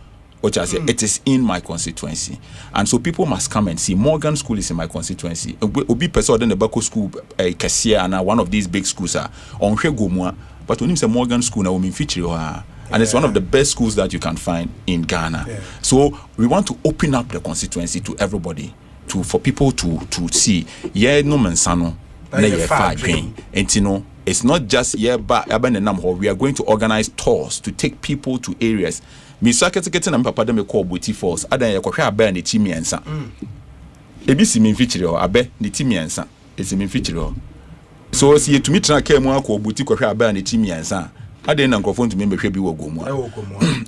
Which I say, it is in my constituency. And so people must come and see. Morgan School is in my constituency. Obi person in the Bako School, Kasia, and one of these big schools are on Gomoa. But when you say Morgan School, now we feature and it's one of the best schools that you can find in Ghana. Yeah. So we want to open up the constituency to everybody, for people to see. Yeah, no mensano, na ye far green. And it's not just we are going to organize tours to take people to areas. Misaka getting and papa dem call boutique force. Adan ye kwhwe aba na timi ensa. Ebi si min feature o abe na timi ensa. Esi min feature o. So si yetumi tena ka mu akọ boutique kwhwe aba na timi ensa. Adan na nkrofo ntumi behwe bi wo Gomoa.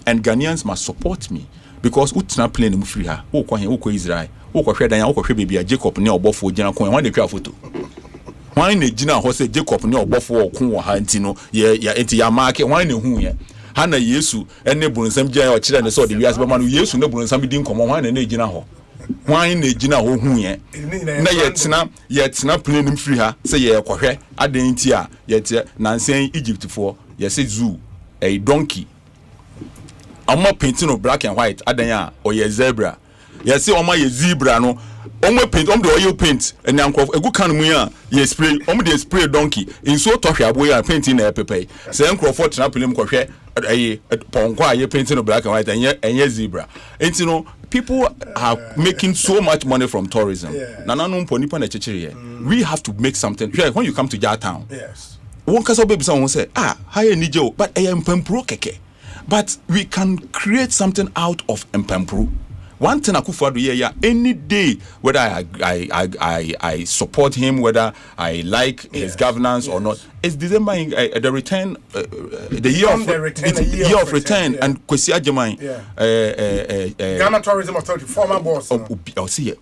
And Ghanaians must support me because utna plane mu free ha. Wo kwa hen wo kwa Israel. Wo kwhwe dan ya wo kwhwe bebia Jacob ne obofo gina kon wan na twa photo. Wan na gina ho se Jacob ne obofo okun wo ha ntino ye enti ya mark wan na hu ye. Hana Yesu ene burunsam gya o kire ne so de wiase bema no Yesu ne burunsam di nkomo hwan na gina ho hwan na gina ho hu ye na ye tena plane nim free ha se ye kwhwe adan nti a ye te nansen Egypt for ye se zoo a donkey amma painting of black and white adan a o ye zebra ye se o ma ye zebra no omo paint the oil paint and yankof egu kan mu ya ye spray dey spray donkey in so tohwe aboy ya painting na pepe se yankof tena plane mu kwhwe ponko aye painting of black and white and zebra. And people are making so much money from tourism. We have to make something. When you come to Jar Town, yes. One person baby someone say, higher Nijo, but I am Pempro keke. But we can create something out of Mpempro. One thing I could for the any day, whether I support him, whether I like his governance or not, it's December the return, the year of return, and Kwesi Ajimai, Ghana Tourism Authority, former boss. Osei,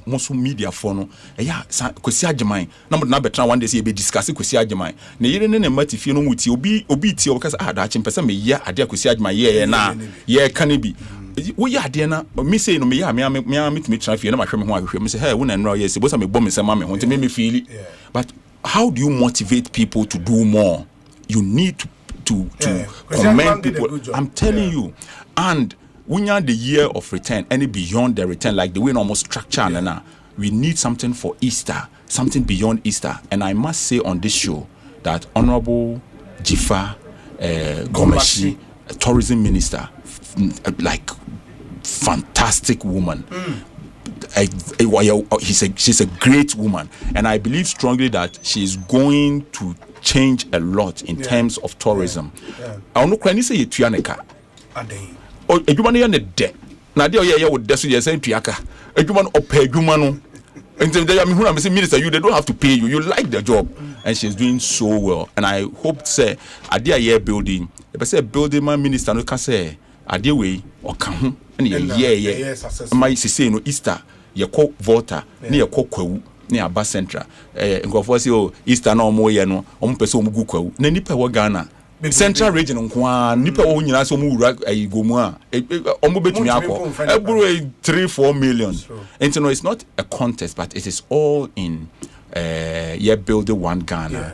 most media for no, Kwesi Ajimai. Number better one day see be discussing Kwesi Ajimai. Ne yere ne mati fi no muti obi ti because that chimpesa me ya ade Kwesi Ajimai na ye can be. We are there me say no me meet me try feel na mahwe me ho ahwe me say hey wona nra yes bosa me bom me say ma me ho me me feel. But how do you motivate people to do more? You need to commend people. I'm telling you. And when are the year of return, any beyond the return, like the way almost structure now, we need something for Easter, something beyond Easter. And I must say on this show that Honorable Jifa Gomeshi, tourism minister, like fantastic woman. She's a great woman, and I believe strongly that she's going to change a lot in terms of tourism. I don't know say tuaneka. Oh, edwuma no de. Na de oye wo de so ye say tuaka. Edwuma no opa edwuma no. Until they me say minister they don't have to pay you. You like the job, and she's doing so well. And I hope say ade a building. If I say building man minister no can say ade we oka ho na my say no Easter ye call Volta na ye call Kwawu na Aba Central ngofo say o Easter na omo ye no omo pese omo gu Kwawu na nipa wo Ghana Central region nko nipa wo nyina so omo wura Gomoa omo betumi akọ eburu 3-4 million. And so no, it's not a contest, but it is all in building one Ghana,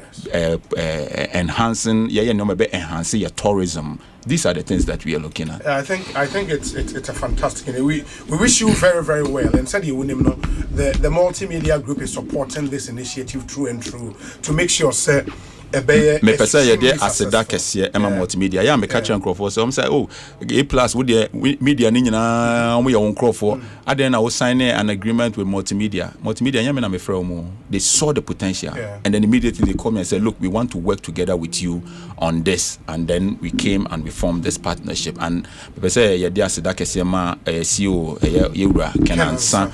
enhancing enhancing your tourism. These are the things that we are looking at. I think it's a fantastic. We wish you very, very well. And said you wouldn't know the multimedia group is supporting this initiative through and through to make sure me pesa ye de aseda kese ema multimedia ya me catch nkrofo so say oh A+ with the media ni nyina omo ye nkrofo aden na wo sign an agreement with multimedia nya me na me frɛ omo they saw the potential and then immediately they come and said look we want to work together with you on this and then we came and we formed this partnership and me pesa ye de aseda kese ma CEO yewura Kenansa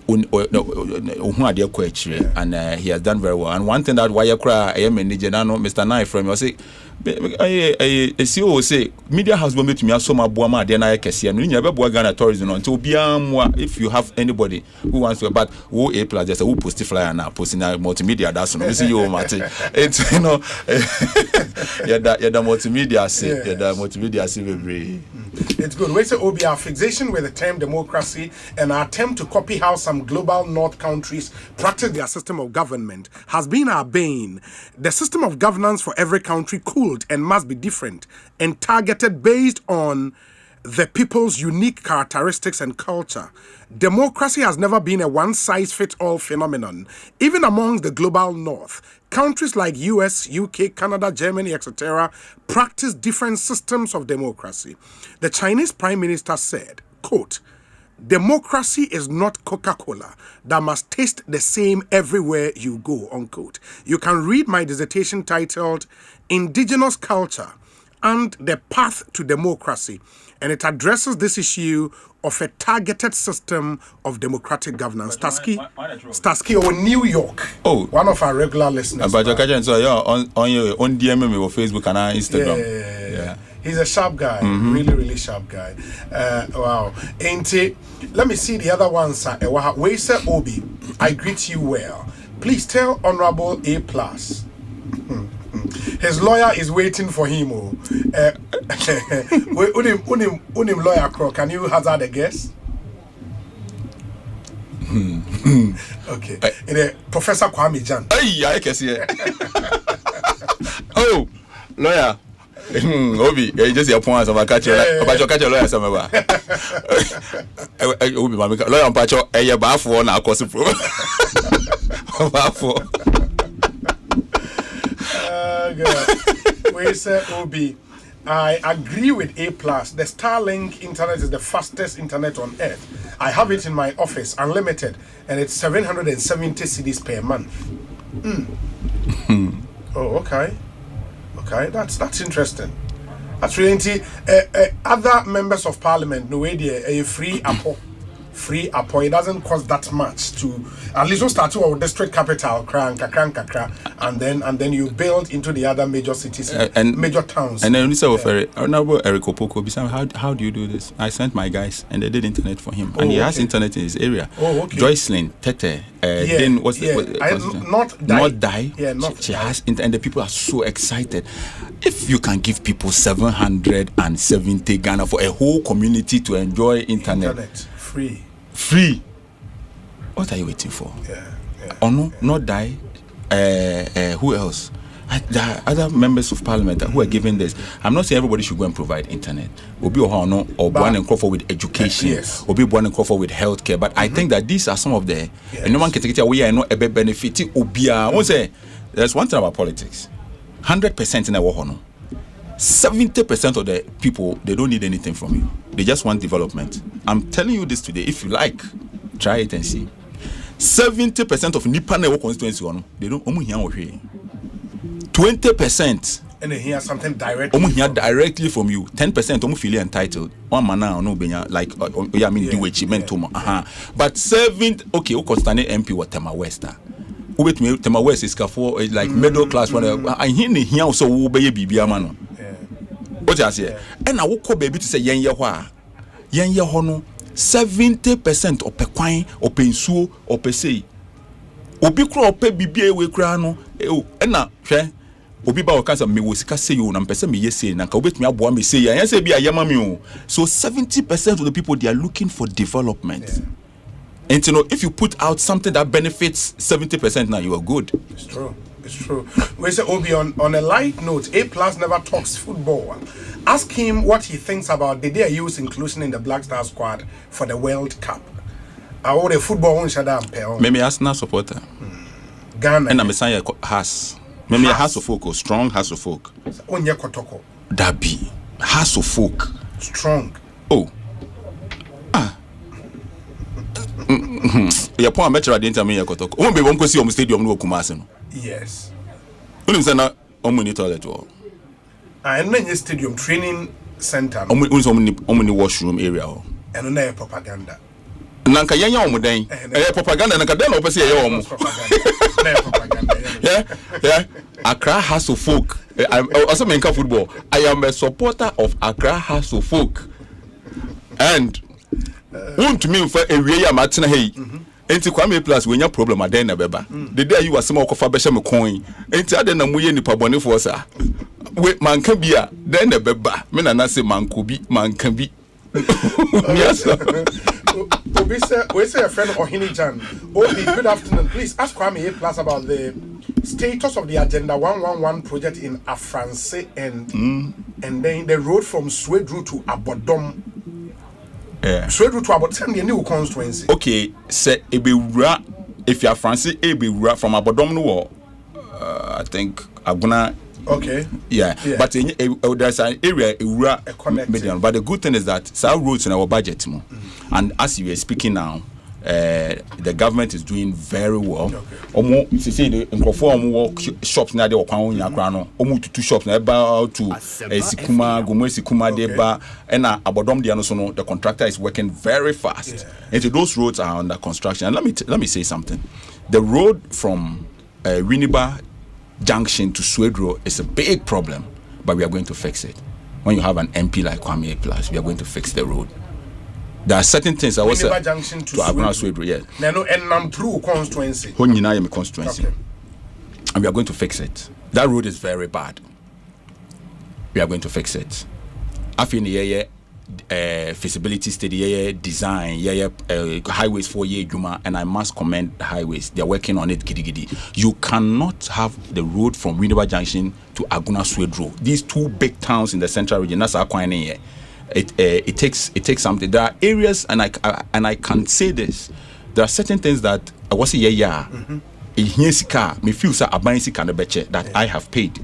ohu ade ko akire and he has done very well and one thing that why kra manager na no Mr. Nai from you say CEO say media house bomb to me so ma boa ma de na kese no nya be boa Ghana tourism until biam if you have anybody who wants to but who A+ just who post flyer na post na multimedia that's no see you mate it's you know yeah multimedia say very it's good. We say Obi, our fixation with the term democracy and our attempt to copy how some global north countries practice their system of government has been our bane. The system of governance for every country could and must be different and targeted based on the people's unique characteristics and culture. Democracy has never been a one-size-fits-all phenomenon. Even among the global north, countries like US, UK, Canada, Germany, etc. practice different systems of democracy. The Chinese Prime Minister said, quote, democracy is not Coca-Cola that must taste the same everywhere you go, unquote. You can read my dissertation titled Indigenous Culture and the Path to Democracy, and it addresses this issue of a targeted system of democratic governance. Starsky or New York. Oh, one of our regular listeners. But so on your on DM me on Facebook and Instagram. Yeah. He's a sharp guy, really sharp guy. Wow. Ain't it? Let me see the other ones. We say Obi, I greet you well. Please tell Honorable A+. His lawyer is waiting for him. Unim lawyer crow. Can you hazard a guess? Okay. Professor Kwame Jan. Hey, I can see it. Oh, lawyer. Obi, just your points of a catcher. About your catcher lawyer somewhere. Obi, my lawyer on Pacho, a bafo na course pro. Bafo. We say Obi, I agree with A+. The Starlink internet is the fastest internet on earth. I have it in my office, unlimited, and it's 770 cedis per month. Oh, okay. Okay, that's interesting. That's really other members of parliament, no idea, a free Apple. It doesn't cost that much to at least start to our district capital, and then you build into the other major cities and major towns. And then Honorable Eric Opoko, how do you do this? I sent my guys and they did internet for him, and he has internet in his area. Oh, okay. Joycelyn, Tete, then not die. Yeah, she has internet, and the people are so excited. If you can give people 770 Ghana for a whole community to enjoy internet. Free. What are you waiting for? Ono, not die. Who else? There are other members of parliament who are giving this. I'm not saying everybody should go and provide internet. Obi Ohano or one and Crawford with education. Obi one and Crawford with healthcare. But I think that these are some of the and no one can take it away and not a benefit. Obia. I won't say there's one thing about politics. 100% in our honor. 70% of the people, they don't need anything from you. They just want development. I'm telling you this today. If you like, try it and see. 70% of Nipa constituency, they don't 20%. And they hear something directly from you. 10% feel entitled. One man no like do achievement. But 7 okay, Okostane MP or Tema West. Wait me Tema West is for like middle class one. I hear here also wo be bibia man. What you say? And I will call baby to say yen ye ho 70% of pekwan or pensuo or pesei. Obi kro pe bibia we kra no and na hwe obi ba waka me wo sika say you na mpese me yesi na ka obetumi aboa me say ya say bia yama me o. So 70% of the people, they are looking for development. And you know, if you put out something that benefits 70% now, you are good. It's true. It's true. We say Obi, on a light note, A+ never talks football. Ask him what he thinks about the day use inclusion in the Black Star squad for the World Cup. Or the football on Shadam. Maybe Arsenal supporter. Ghana. And I'm saying has. Maybe a house of folk or strong house of folk. Onye kotoko. Dabi. House of folk. Strong. Oh. Your point better at the intermediate kotoko. Won't be one go see on stadium no Kumasi no. Yes. Unim sana omuni toilet or. And then stadium training center. Omuni washroom area. And no propaganda. Nanka yanya omudan. Propaganda nanka den opese ye omu. Yeah. Accra House of Folk. I also mean football. I am a supporter of Accra House of Folk. And want to me for a real matina hey. Enti Kwame Plus when your problem at den beba. The day you was some okofa besha me coin. Enti ade na muye nipa bone for sa. Wait man can be a den beba. Me na say man could be man can be. Yes. We say a friend Ohinijan. Obi, good afternoon. Please ask Kwame Plus about the status of the Agenda 111 project in Afranse and then the road from Swedru to Abodom. Swedru to Abodom, the new constituency. Okay, say Ebewura, if you are Francis Ebewura from Abodom no, I think Aguna. Okay. Yeah. But there's an area median. But the good thing is that some roads in our budget, and as you are speaking now, the government is doing very well. Almost, you see, the shops now they are almost 2 shops now about to Sikuma, Gomoa, Sikuma, Deba, and Abodom Dianosono. The contractor is working very fast, and those roads are under construction. And let me say something: the road from Winneba Junction to Swedru is a big problem, but we are going to fix it. When you have an MP like Kwame Plus, we are going to fix the road. There are certain things I was Junction to Swedru, yes. No, and I'm through constituency. Constituency. Okay. And we are going to fix it. That road is very bad. We are going to fix it. I feel feasibility study, design, highways for Juma, and I must commend the highways. They are working on it. Gidi. You cannot have the road from Winneba Junction to Aguna Swedru. These 2 big towns in the central region. That's Aquine. It takes something. There are areas, and I can say this. There are certain things that I was me feel that I have paid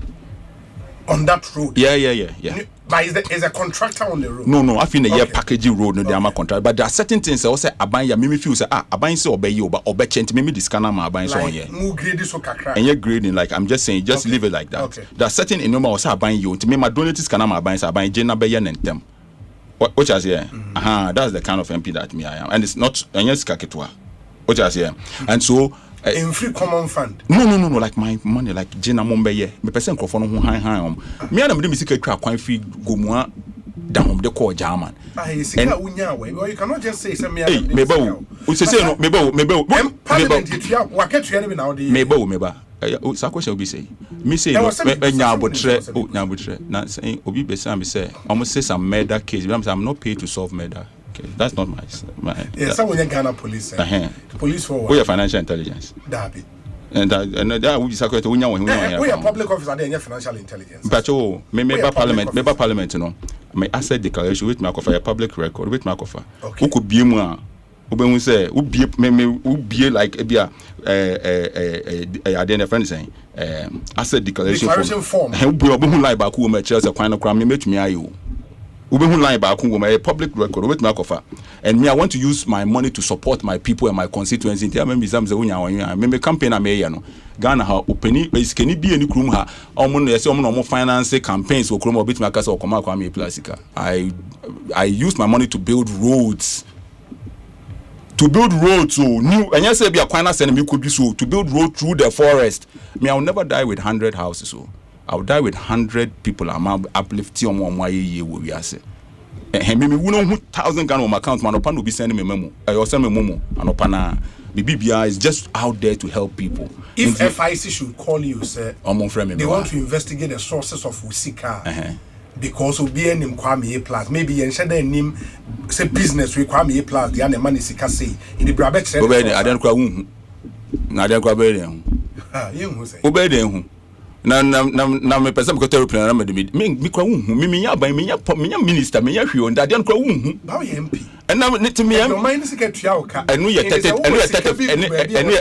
on that road. Yeah. But is a contractor on the road? No. I feel the year packaging road, no, they are contract. But there are certain things I say abanya. Me feel say abanya say obey you, but obey change. Me the scanner ma abanya so on here. Mu grading so kakra. And you're grading like I'm just saying, just leave it like that. Okay. There are certain in number say abanya you. To me, my donate scanner ma abanya say abanya jena be yen them. What I say? That's the kind of MP that me I am, and it's not anyes kaketwa. What I say? And so. In free common fund. No. Like my money, like Jena Mombeye. Me person crofo no high. Me and me music cry kwan free Gomoa down the core German. You cannot just say some me. Mebo. We say no. Mebo. Parliament you what get you now the. Mebo. Sa question obi say. Me say no. Nyabotre. Na say obi be say me say. Almost say some murder case. I'm not paid to solve murder. Okay, that's not my yes, someone in Ghana police. Police for what? We are financial intelligence. Dabi. And that would be secretary. We are public officer. They are financial intelligence. But member parliament, you know, my asset declaration with my offer, public record with my offer. Who could be more? Who say who be like a then a friend saying asset declaration form. Who be like back who my Chelsea final crime met me you. Line back a public record with my offer, and me I want to use my money to support my people and my constituency. I remember campaign I made Ghana how opening is can it be any room ha almost finance campaigns or chroma bit my casa or Kwame Plastica. I use my money to build roads. So new and yes be a quina and me could be so to build road through the forest. Me I'll never die with 100 houses so. I'll die with 100 people. I'm uplifting on my year. We are saying, me know 1,000 Ghana on my account. Man, Opan will be sending me memo. I also send me memo. And Opana, the BBI is just out there to help people. If FIC should call you, sir, they want to investigate the sources of Usika. Because of being in Kwame Plus, maybe and share their name, say business with Kwame Plus. The other man is say in the Brabet. I don't cry. I don't cry. You say. na me pesa me kote aeroplane na me kwa hu me nya ban me nya minister me nya hwe on that kwa hu ba we MP and na to me no mind secretary aka enu ye tete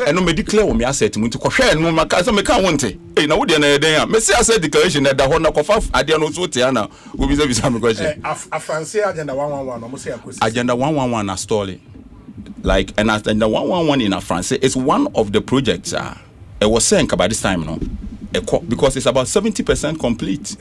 enu me declare wo me asset mu nti ko hwe enu maka so me ka wonte na wo de na eden a me say asset declaration na da ho na kofa ade no so te ana wo bi bisa me question France agenda 111 no mo say akosi agenda 111 na story like and agenda 111 in France is one of the projects it was saying about this time no because it's about 70% complete.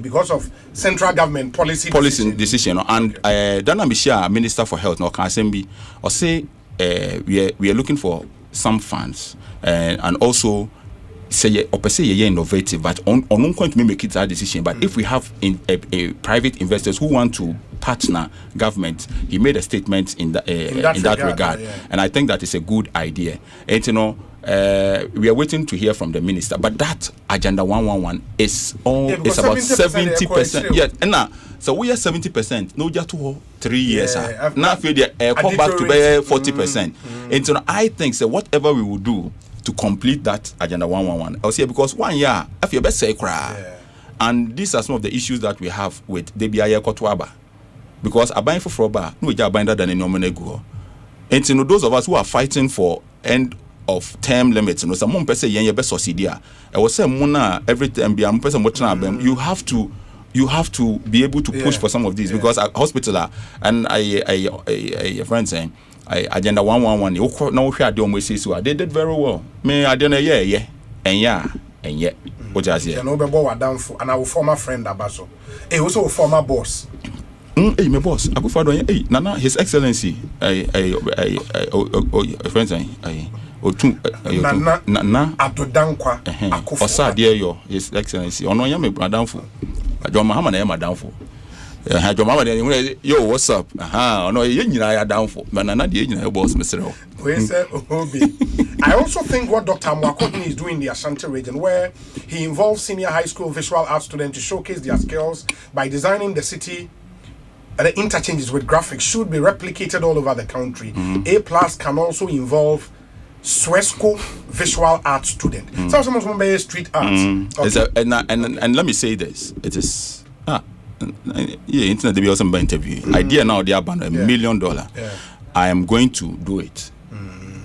Because of central government policy decision. And Dana Misha, Minister for Health, no Asempa, or say we are looking for some funds and also say innovative, but on going to make it that decision. But if we have a private investors who want to partner government, he made a statement in that regard, and I think that is a good idea. And we are waiting to hear from the minister, but that agenda 111 is it's about 70%. Yes, and now so we are 70%. No, just 3 years. Now I feel they come back to be 40%. And so I think so whatever we will do to complete that agenda 111, I'll say because 1 year, if you best say and these are some of the issues that we have with DBI Kotwaba, because I buy for Froba, no, we are buying that than in Nomenego. And so those of us who are fighting for end of term limits, some person yen best succeed. I was saying Mona every time be person you have to be able to push for some of these because a hospital and a friend saying agenda 111 no share the almost so they did very well. Me I don't know and what I say no be down for and our former friend Abaso. Also a former boss. Hey, my boss, I go for Nana, His Excellency, friend saying Nana Adodankwa Osa dear yo His Excellency ono ya me bradamfo John Mahama na ya madamfo John Mahama de yo what's up ono ye nyina ya damfo Nana de nyina ya boss mesreo we say obi I also think what Dr. Mwakoni is doing in the Ashanti region where he involves senior high school visual arts students to showcase their skills by designing the city. The interchanges with graphics should be replicated all over the country. A+ can also involve Swesco visual art student. So someone be street art. Okay. And let me say this. It is internet be also interview. Idea now they are about $1 million. I am going to do it.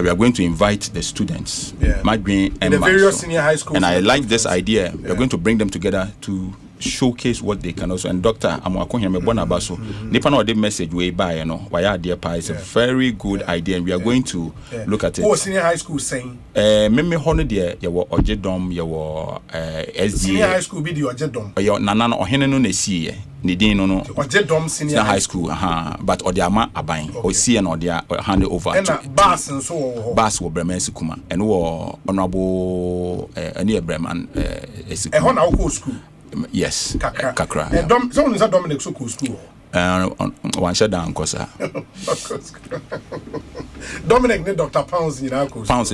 We are going to invite the students. Magdalene and the various senior high schools. And I like this idea. We are going to bring them together to showcase what they can also. And Dr. Amwakonya Mebona Baso, Nipa no the message way by why are dear pa is a very good idea, and we are going to look at it. What senior high school saying? Meme hono there you were Ojedom, you were SDA. Senior high school be the Ojedom. You nana no ohene no na sie. Ni din no Ojedom senior high school, but Odiama aban or see and Odia hand over to Bass and so Bass will Bremen Kuma and war honorable near Bremen school. Yes, Kakra. Someone is at Dominic School. One shut down, Cosa. Dominic, the Dr. Pounds in our course. Pounds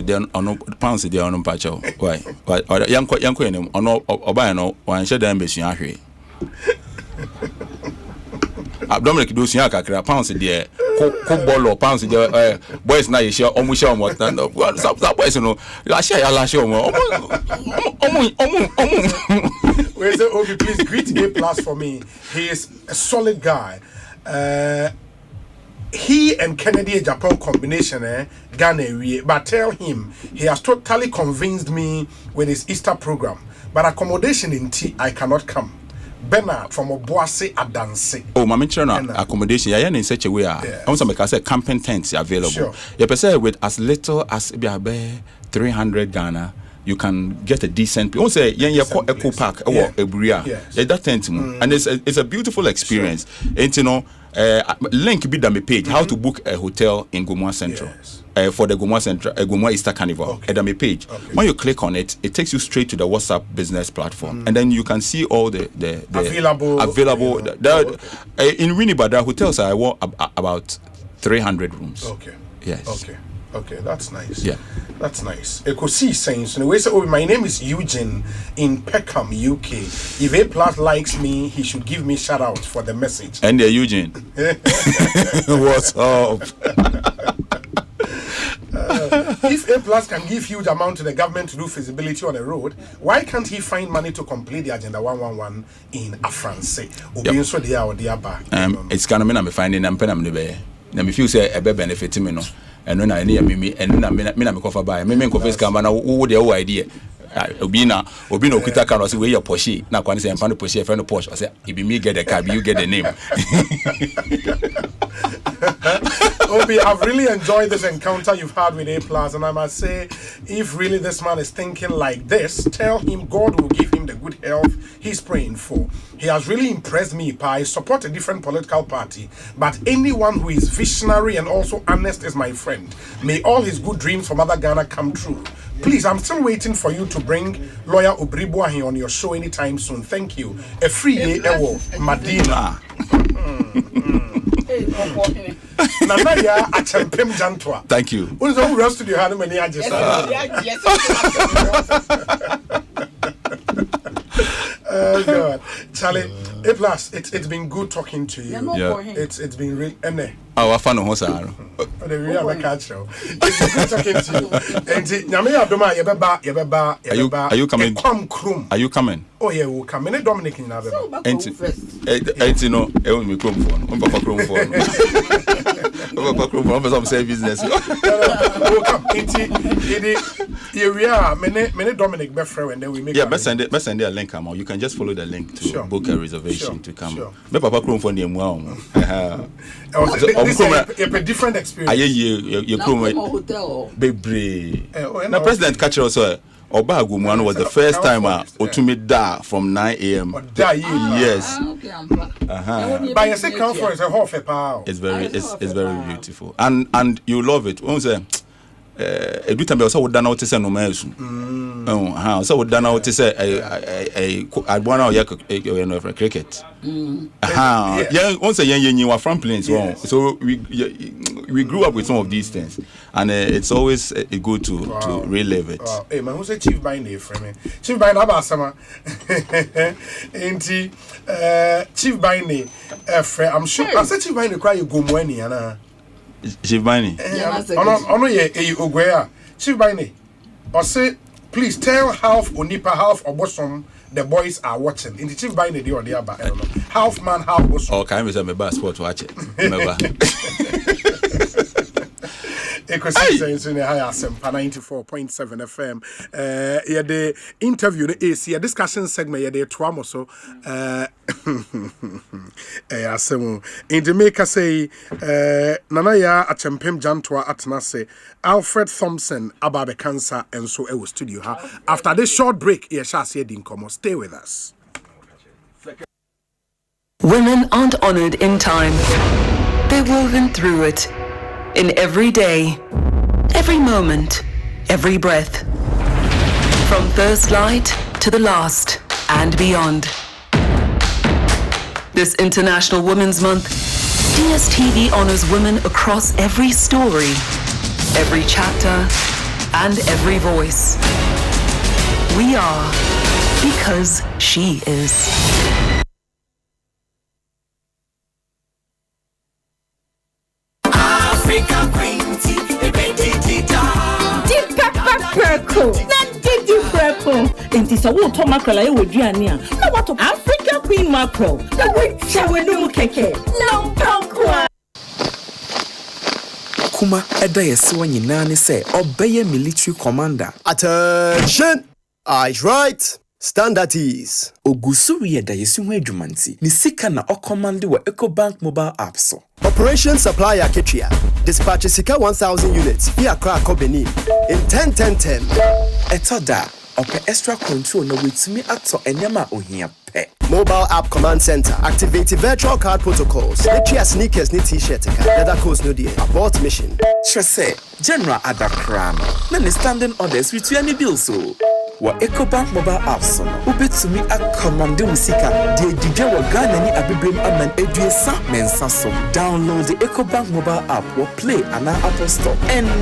there on Pacho. Why? Or young queen or no, or by no, one shut down, Bessie. Dominic do Kakra, Pounds there, ball or Pounds there, boys now you share almost show what that boys no, I share Where's the Obi? Please greet A+ for me. He is a solid guy. He and Kennedy Japan combination, Ghana. But tell him he has totally convinced me with his Easter program. But accommodation in T, I cannot come. Bernard from Obuasi Adanse. Oh, my mention accommodation. Yeah, in such a way. Also, make us say camping tents available. Sure. You can with as little as 300 Ghana. You can get a decent place. Say Eco Park or Ebria. That tent and it's a beautiful experience. Sure. And link be the page how to book a hotel in Gomoa Central. For the Gomoa Central Gomoa Easter Carnival. At the page. When you click on it, it takes you straight to the WhatsApp business platform. And then you can see all the available. In Winnipeg, the hotels are about 300 rooms. Okay. Yes. Okay, that's nice. Yeah. That's nice. Ekosiisen. So we say, my name is Eugene in Peckham, UK. If A+ likes me, he should give me shout out for the message. And Eugene. What's up? If A Plus can give huge amount to the government to do feasibility on a road, why can't he find money to complete the Agenda 111 in France? It's kind of me finding them pen the bay. Now if you say a benefit me no, and when I near me, and then I'm cover by me confess come and who the idea. Obina Okita can also wear your Porsche. Now, when I say I'm trying to Porsche, friend of Porsche, I say, if me get the cab, you get the name. Obi, I've really enjoyed this encounter you've had with A Plus, and I must say, if really this man is thinking like this, tell him God will give him the good health he's praying for. He has really impressed me. I support a different political party, but anyone who is visionary and also honest is my friend. May all his good dreams for Mother Ghana come true. Please, I'm still waiting for you to bring lawyer Obriboahi on your show anytime soon. Thank you. A free Ewo Madina. Nanaya Achempem Jantwa. Thank you. Who's the rest of you had many ages? Oh God, Charlie. A Plus, it's been good talking to you. Yeah. It's been really. Oh, I found a horse. The real catch show. It's good talking to you. And Yamia Doma, Are you coming? Are you coming? Oh yeah, we'll come. Many Dominic in Abba. Ain't you know? It will be chrome phone. I'm Papa chrome phone. Papa chrome phone for some say business. We'll come. Here we are. Many Dominic Befre, and then we make. Yeah, best send a link. Come on. You can just follow the link to book a reservation to come. Me Papa chrome phone the mua. This is a different experience. You hotel. Baby. Now President Catcher also. Oba Gomoa was the first time Otumi da from 9 a.m. Yes. By a second for it's a half a pound. It's very beautiful. And you love it. When say every time also would done out to say no man. So would done out to say I want to cricket. Yeah, once a young you are from plains. So we grew up with some of these things, and it's always good to relive it. Hey man, who's a chief by name for me? Chief by name Asama. Chief by name. I'm sure. I said chief by name cry you Gomoa ni ana. Chief by name. Ono ye Ogwea. Chief by name. Osei, please tell half Onipa, half Obosom. The boys are watching. In the chief by the or the other, I don't know. Half man, half Bosom. Oh, can I say my best sport watch it? Ekosiisen On Asempa 94.7 FM. Yeah, the interview is a discussion segment. Yeah, the tuamo so. Asemu. In the maker say, Nanaya Achempem Jantwa Atnase, Alfred Thompson Ababe Cancer, and so it was studio. After this short break, yeah, shall say Dinkomo. Stay with us. Women aren't honored in time. They're woven through it. In every day, every moment, every breath. From first light to the last and beyond. This International Women's Month, DSTV honors women across every story, every chapter, and every voice. We are because she is. African Queen Tea, Enti sa wo to mackerel aye woduane a na wato African Queen mackerel na we chewe no mu keke na mpankwa kuma eda yesewa nyina ne se obeye military commander. Attention, eyes right, stand at ease. Ogusuri eda yesu ho adwumanti ni sika na ocommande wa Ecobank mobile app so. Operation Supply Aketria. Dispatch Sika 1,000 units via Kra Benin in 10-10-10. Etoda, ope extra control na wetumi ato enyama ohia pe. Mobile app command center. Activate virtual card protocols. Letria sneakers ni t-shirt. Leather coats no die. Abort mission. Trese, General Adakrano. Na ni standing orders with any bill so. Wa Ecobank mobile apps no. Ubetumi akomande musika. Die didwa wa Ghana ni abibrem aman eduesa mensa so. Download the Ecobank mobile app or play an Apple Store.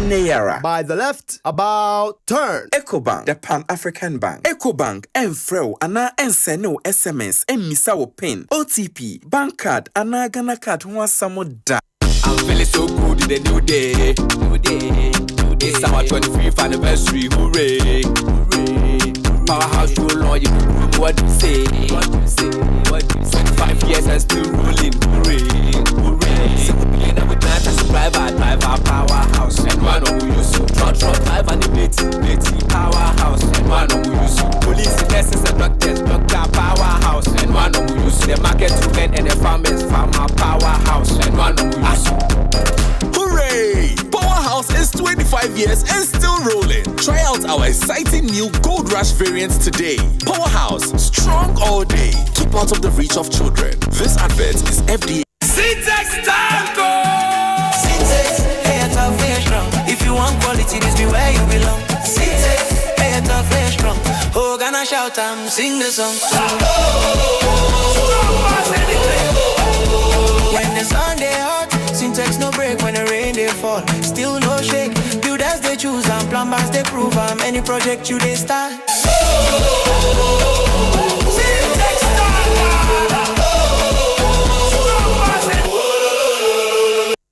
Neyara. By the left, about turn. Ecobank, the Pan-African Bank. Ecobank, Enfreo, ana enseno SMS, emisa wo pin, OTP, bank card, ana Ghana card, huwa samo da. I'm feeling so good in the new day. It's our 25th anniversary, hooray! Powerhouse show law, you know what you say? 25 years and still rolling, hooray! So we begin with that as a driver powerhouse. And one of we use truck drive and the blitty powerhouse. And one of we use police, nurses and doctors, doctor powerhouse. And one of we use the market women and the farmers, farmer powerhouse. And one of we use. Hooray! Powerhouse is 25 years and still rolling. Try out our exciting new Gold Rush variants today. Powerhouse, strong all day. Keep out of the reach of children. This advert is FDA. Syntax Tango! Syntax, hey, tough, very strong. If you want quality, this be where you belong. Syntax, hey, tough, very strong. Oh, gonna shout and sing the song. When the sun they hot, Syntax no break. When the rain they fall, still no shake. Builders they choose and plumbers they prove. Any project you they start. Syntax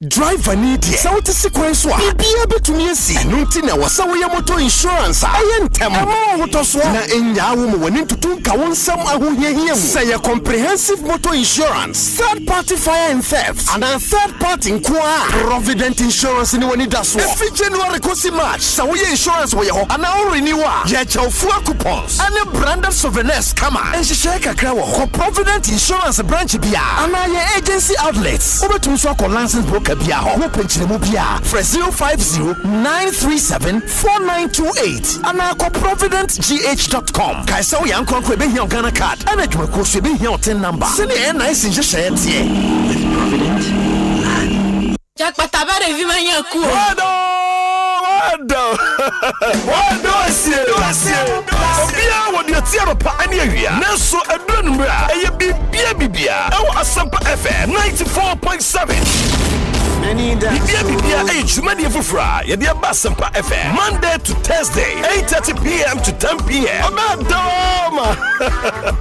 Driver need it. So to sequence wa. Be able to me see. Nunti na wasa we motor insurance. Ayentem. Ema motor so. Na enya wo mo wani tutunka wonsam ahohiahia mu. Say a comprehensive motor insurance, third party fire and theft, and a third party nkoa. Provident insurance ni wani daso. Every January kosi March. So we insurance we ho. Ana o renewa. Ye chawfua coupons. Any branded souvenirs kama. Enhihye kakra wo ho. Provident insurance branch bia. Ana ye agency outlets. Obetum so ko license broker bia ho. Penchilemu bia. For 050-937-4928. Ana ko providentgh.com. Kaisa we yankon ko be here Ghana card. Ana dwuma ko so be here tin number. Sene NIC je share tie. Provident. Jack patabare vi manya ku. Wado asie. Obia wodi atiaro pa ani awia. Nanso adonu mra. Eye bibia. Ewo Asempa FM 94.7. Bibia jumani fufra. Yedi Asempa FM Monday to Thursday 8:30 p.m. to 10 p.m. Abadoma.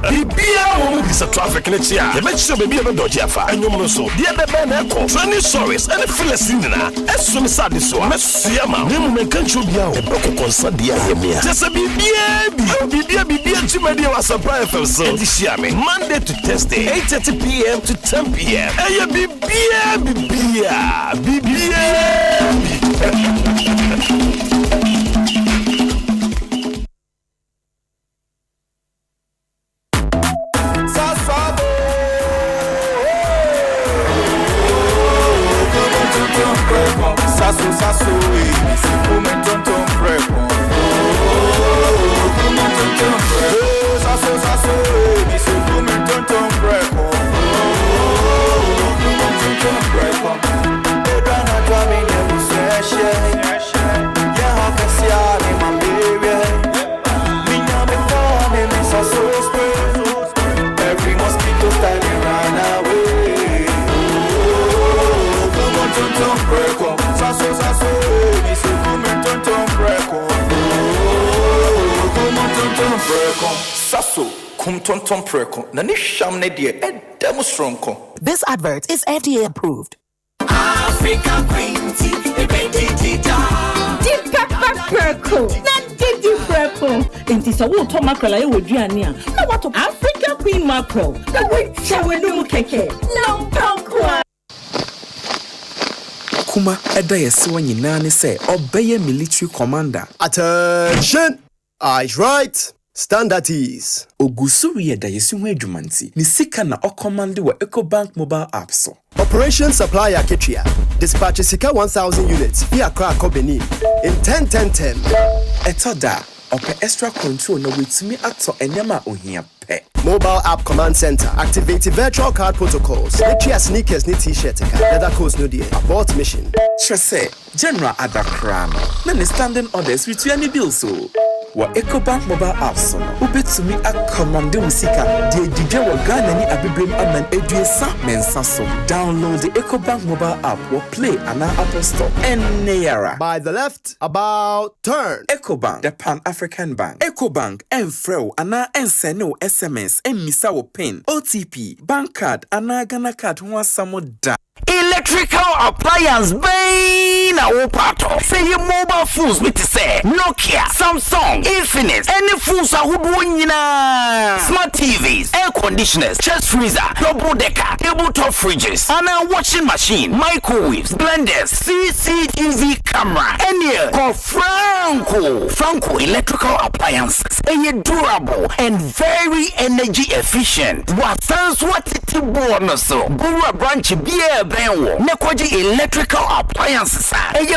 Bibia wo bisa traffic na chia. Ye make sure bibia be doji afa. Anyom no so. Dia be be na ko. Training stories and Philistine na. Esu me sade so. Mesuya ma. Nemu kan chobia o. Beko konsa dia ye mea. Just bibia jumani Asempa FM so. Edishia me Monday to Thursday 8:30 p.m. to 10 p.m. Eye bibia. This advert is FDA approved. African Queen Tea, Deep pepper perko. Not deep purple. Inti sa wo to mackerel aye woduane a. Na what African Queen mackerel. Na we chewe no keke. No pankwa. Kuma eda yesi wanyina ne se obeye military commander. Attention! Eyes right. Stand at ease. Ogusuri yeda yesi ho adwumanti. Ni sika na ocommand wa Ecobank mobile app so. Operation Supply Aketria. Dispatch Sika 1,000 units via Accra Benin in 10-10-10. Etoda, ope extra control na wetumi ato enyama ohia pe. Mobile app command center. Activate virtual card protocols. Letria sneakers ni t-shirt. Leather coats no die. Abort mission. Trese, General Adakrano. Na standing orders with any bills so. Wa Ecobank mobile app so no. Ubetumi akomande musika. Die didwe wa Ghana ni abibrem aman eduesa mensa so. Download the Ecobank mobile app or play an Apple Store. Neyara. By the left, about turn. Ecobank, the Pan-African Bank. Ecobank, Enfreo, ana enseno SMS, emisa wo pin, OTP, bank card, ana Ghana card, huwa samo da. electrical appliance bay na wo pato. Say your mobile phones with say Nokia, Samsung, Infinix, any phones ahodo nyina. Smart TVs, air conditioners, chest freezer, double decker, tabletop fridges, and a washing machine, microwaves, blenders, CCTV camera, any call Franco electrical appliances. Durable and very energy efficient. What sounds what it bonus so Gura branch beer benwo Nekwaji electrical appliances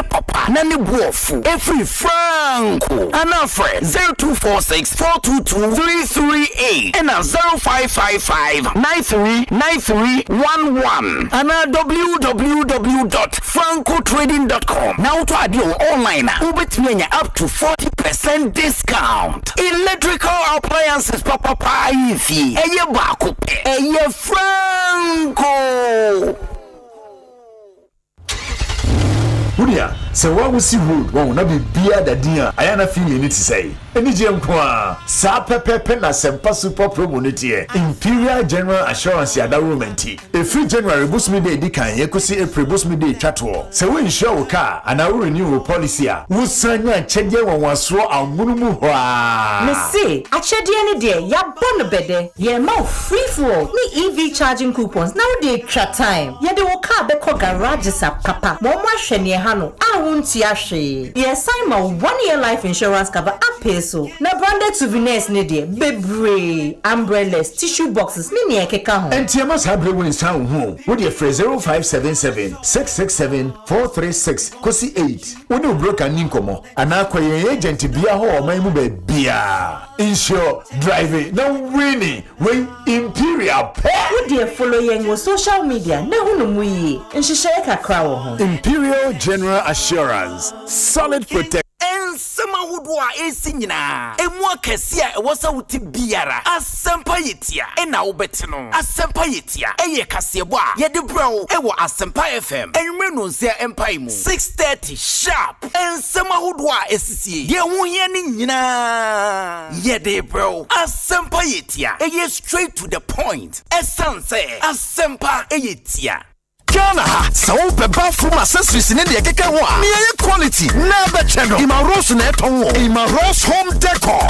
papa nani buofu every Franco Anafre 0246 422 338 and 0555 939311 and www.francotrading.com. Now to add your online ubetmenya up to 40% discount. Electrical appliances papa ifi eye bakope eye Franco. Udia, se wa wusi road wa na be bia da dia ayana fi ni ti say. Eni je nko sa pepepe na Asempa super promo ne tie. Imperial General Assurance ya da romanti. E free January bus me dey dikan Ekosiise April bus me dey twato. Se we insure wo car and a renew policy a. Wo sanya chede wonwaso amunumu ho a. Me say, achede ne dey ya bon bede. Ye ma free for me EV charging coupons. Now dey tra time. Ye dey wo car be ko garage sa papa. Mo mo ahwe ne ha no. A wonti ahwe. Ye sign ma 1 year life insurance cover up so. Na branded souvenirs ne dey bebre, umbrellas, tissue boxes ne ne ekeka ho. Entiama sabre won san ho. Wo dey 0577 667 436 kosi 8. Wo dey broker ni nkomo. Ana kwaye agent bia ho o man mu ba bia. Insure drive na winning when Imperial pay. Wo dey follow yen wo social media na hunu mu yi. Nhihye kakra wo ho. Imperial General Assurance. Solid protection. Ensema hudu a esi nyina emu akese a ewosa wuti biara Asempa yetia ena wobeti no Asempa yetia eye kasebo a yede brawo ewo Asempa FM enwere no nsia empai mu 6:30 sharp ensema hudu a esisi ye hu ye ni nyina yede brawo Asempa yetia eye straight to the point essence Asempa yetia Ghana, so be bathroom accessories in the keke ho a. Near quality, never channel. Ima Rose net on. Ima Rose home decor.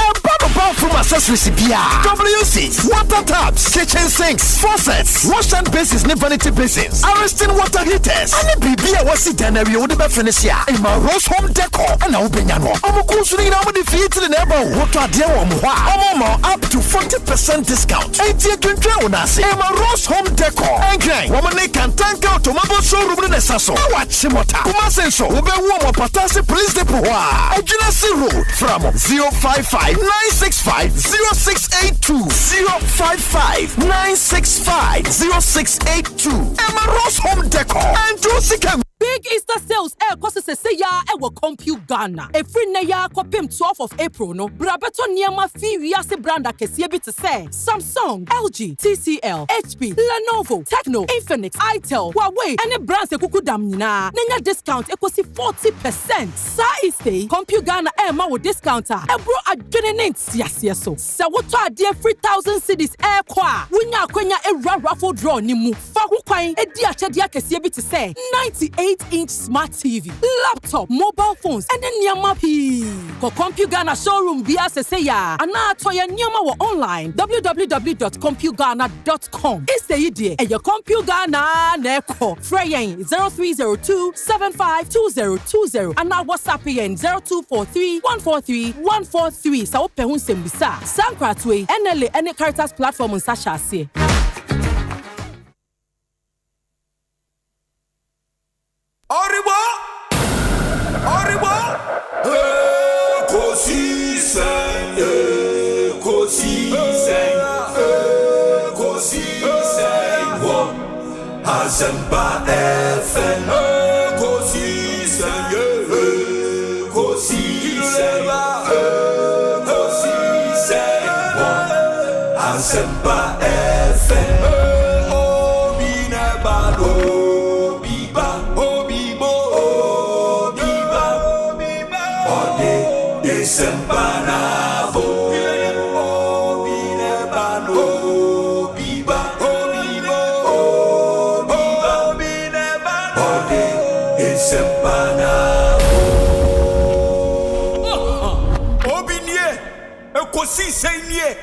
Bathroom accessories bia. WC, water taps, kitchen sinks, faucets, wash and basins, ne vanity basins, arresting water heaters. Ani bibia wasi danary o de be finish ya. Ima Rose home decor. Na obenya no. Omokunsu ni na mo de fit le neba. Water ade wo mo ha. Omo up to 40% discount. Enti twentwe wona se. Ima Rose home decor. Engine, woman can tank Tomabo showroom ne saso. Watch mota. Kuma senso. Ube wo patasi police depot wa. Ejina si road from 055 965 0682 055 965 0682. Emma Ross Home Decor. And Josika. Big Easter sales Ekosiise ya ewo Compute Ghana. Every na ya kopim 12th of April no. Brabeto niema fi wiase brand akese bi te say Samsung, LG, TCL, HP, Lenovo, Tecno, Infinix, Itel, Huawei, any brands ekuku dam nyina. Nenya discount ekosi 40%. Sa Easter Compute Ghana ma wo discounter. Ebro adwene ne ntiase so. Se woto ade 3000 cedis kwa. Wunya akwanya raffle draw ni mu. Fa ho kwan edi achede akese bi te say 98-inch smart TV, laptop, mobile phones, and then Nyama P. For Compute Ghana showroom via Seseya, and now toya Nyama wa online www.computeghana.com. It's the idea. And your Compute Ghana neko Freyen 0302-752020 and now WhatsApp yen 0243-143-143. Sa open hun sembisa. Sankratwe NLA any Caritas platform on Sasha se. Ekosiise, wo Asempa FM. Ekosiise, wo Asempa FM. Obine balo. Sempanavo, obine bano, biba, obine Ekosi senye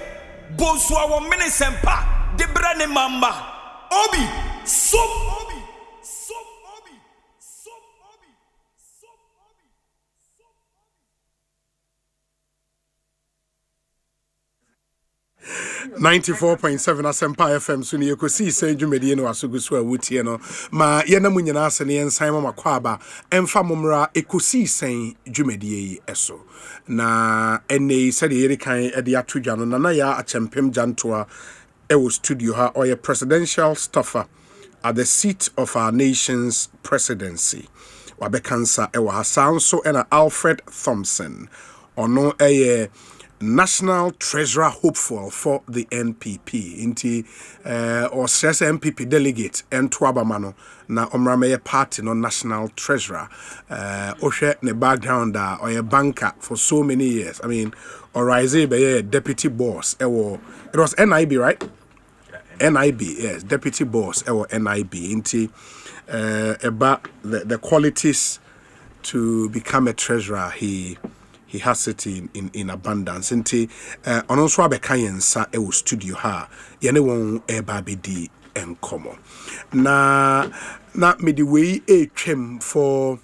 Bonsu awo Municipal de brane mamba Obi Som 94.7 Asempa FM so ne Ekosiise dwumedie no asoguso a wotie no ma ye na munyina ase ne ensan mama kwaba emfa momra Ekosiise dwumedie yi eso na ene sɛ de yeri kan de atodwa no na ya achempem jantoa ewo studio ha or presidential staffer at the seat of our nation's presidency wabekansa ewo ha sanso ena Alfred Thompson ono National Treasurer hopeful for the NPP inti or stress NPP delegate Entwabamano na omrameye party no National Treasurer ohwe ne background or a banker for so many years. I mean Osei be deputy boss it was NIB, right? NIB, yes, deputy boss NIB inti about the qualities to become a treasurer he has it in abundance. Nti ono so abeka yensa e wo studio ha ye ne won e ba bedi enkomo. Na me the way twem for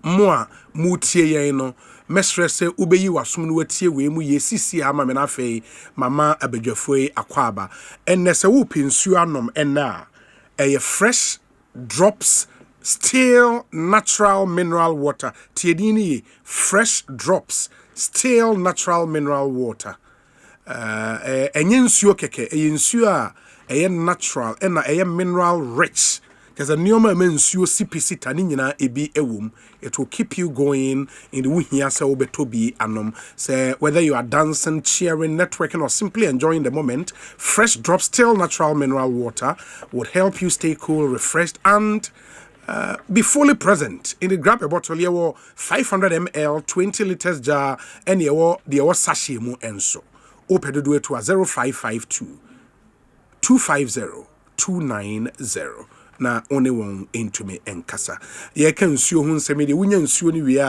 moi mutie yen no mesre se ubeyi wasom no watie we mu yesisi ama me na afei mama abadwafoi akwaba enne se wo pinsu anom enna a fresh drops still natural mineral water. Tiedini fresh drops still natural mineral water. Enye nsuo keke, nsuo a natural ena mineral rich. Because a nyoma me nsuo CPC tani nyina ebi ewum. It will keep you going in the wuhia se obetobi anom. Say whether you are dancing, cheering, networking or simply enjoying the moment, fresh drops still natural mineral water would help you stay cool, refreshed and be fully present in the grab a bottle here 500 ml 20 liters jar and the sachet mu enso open the do it to 0552 250 290 na only one into me enkasa ye can nsuo hu nseme de wunya nsuo ni we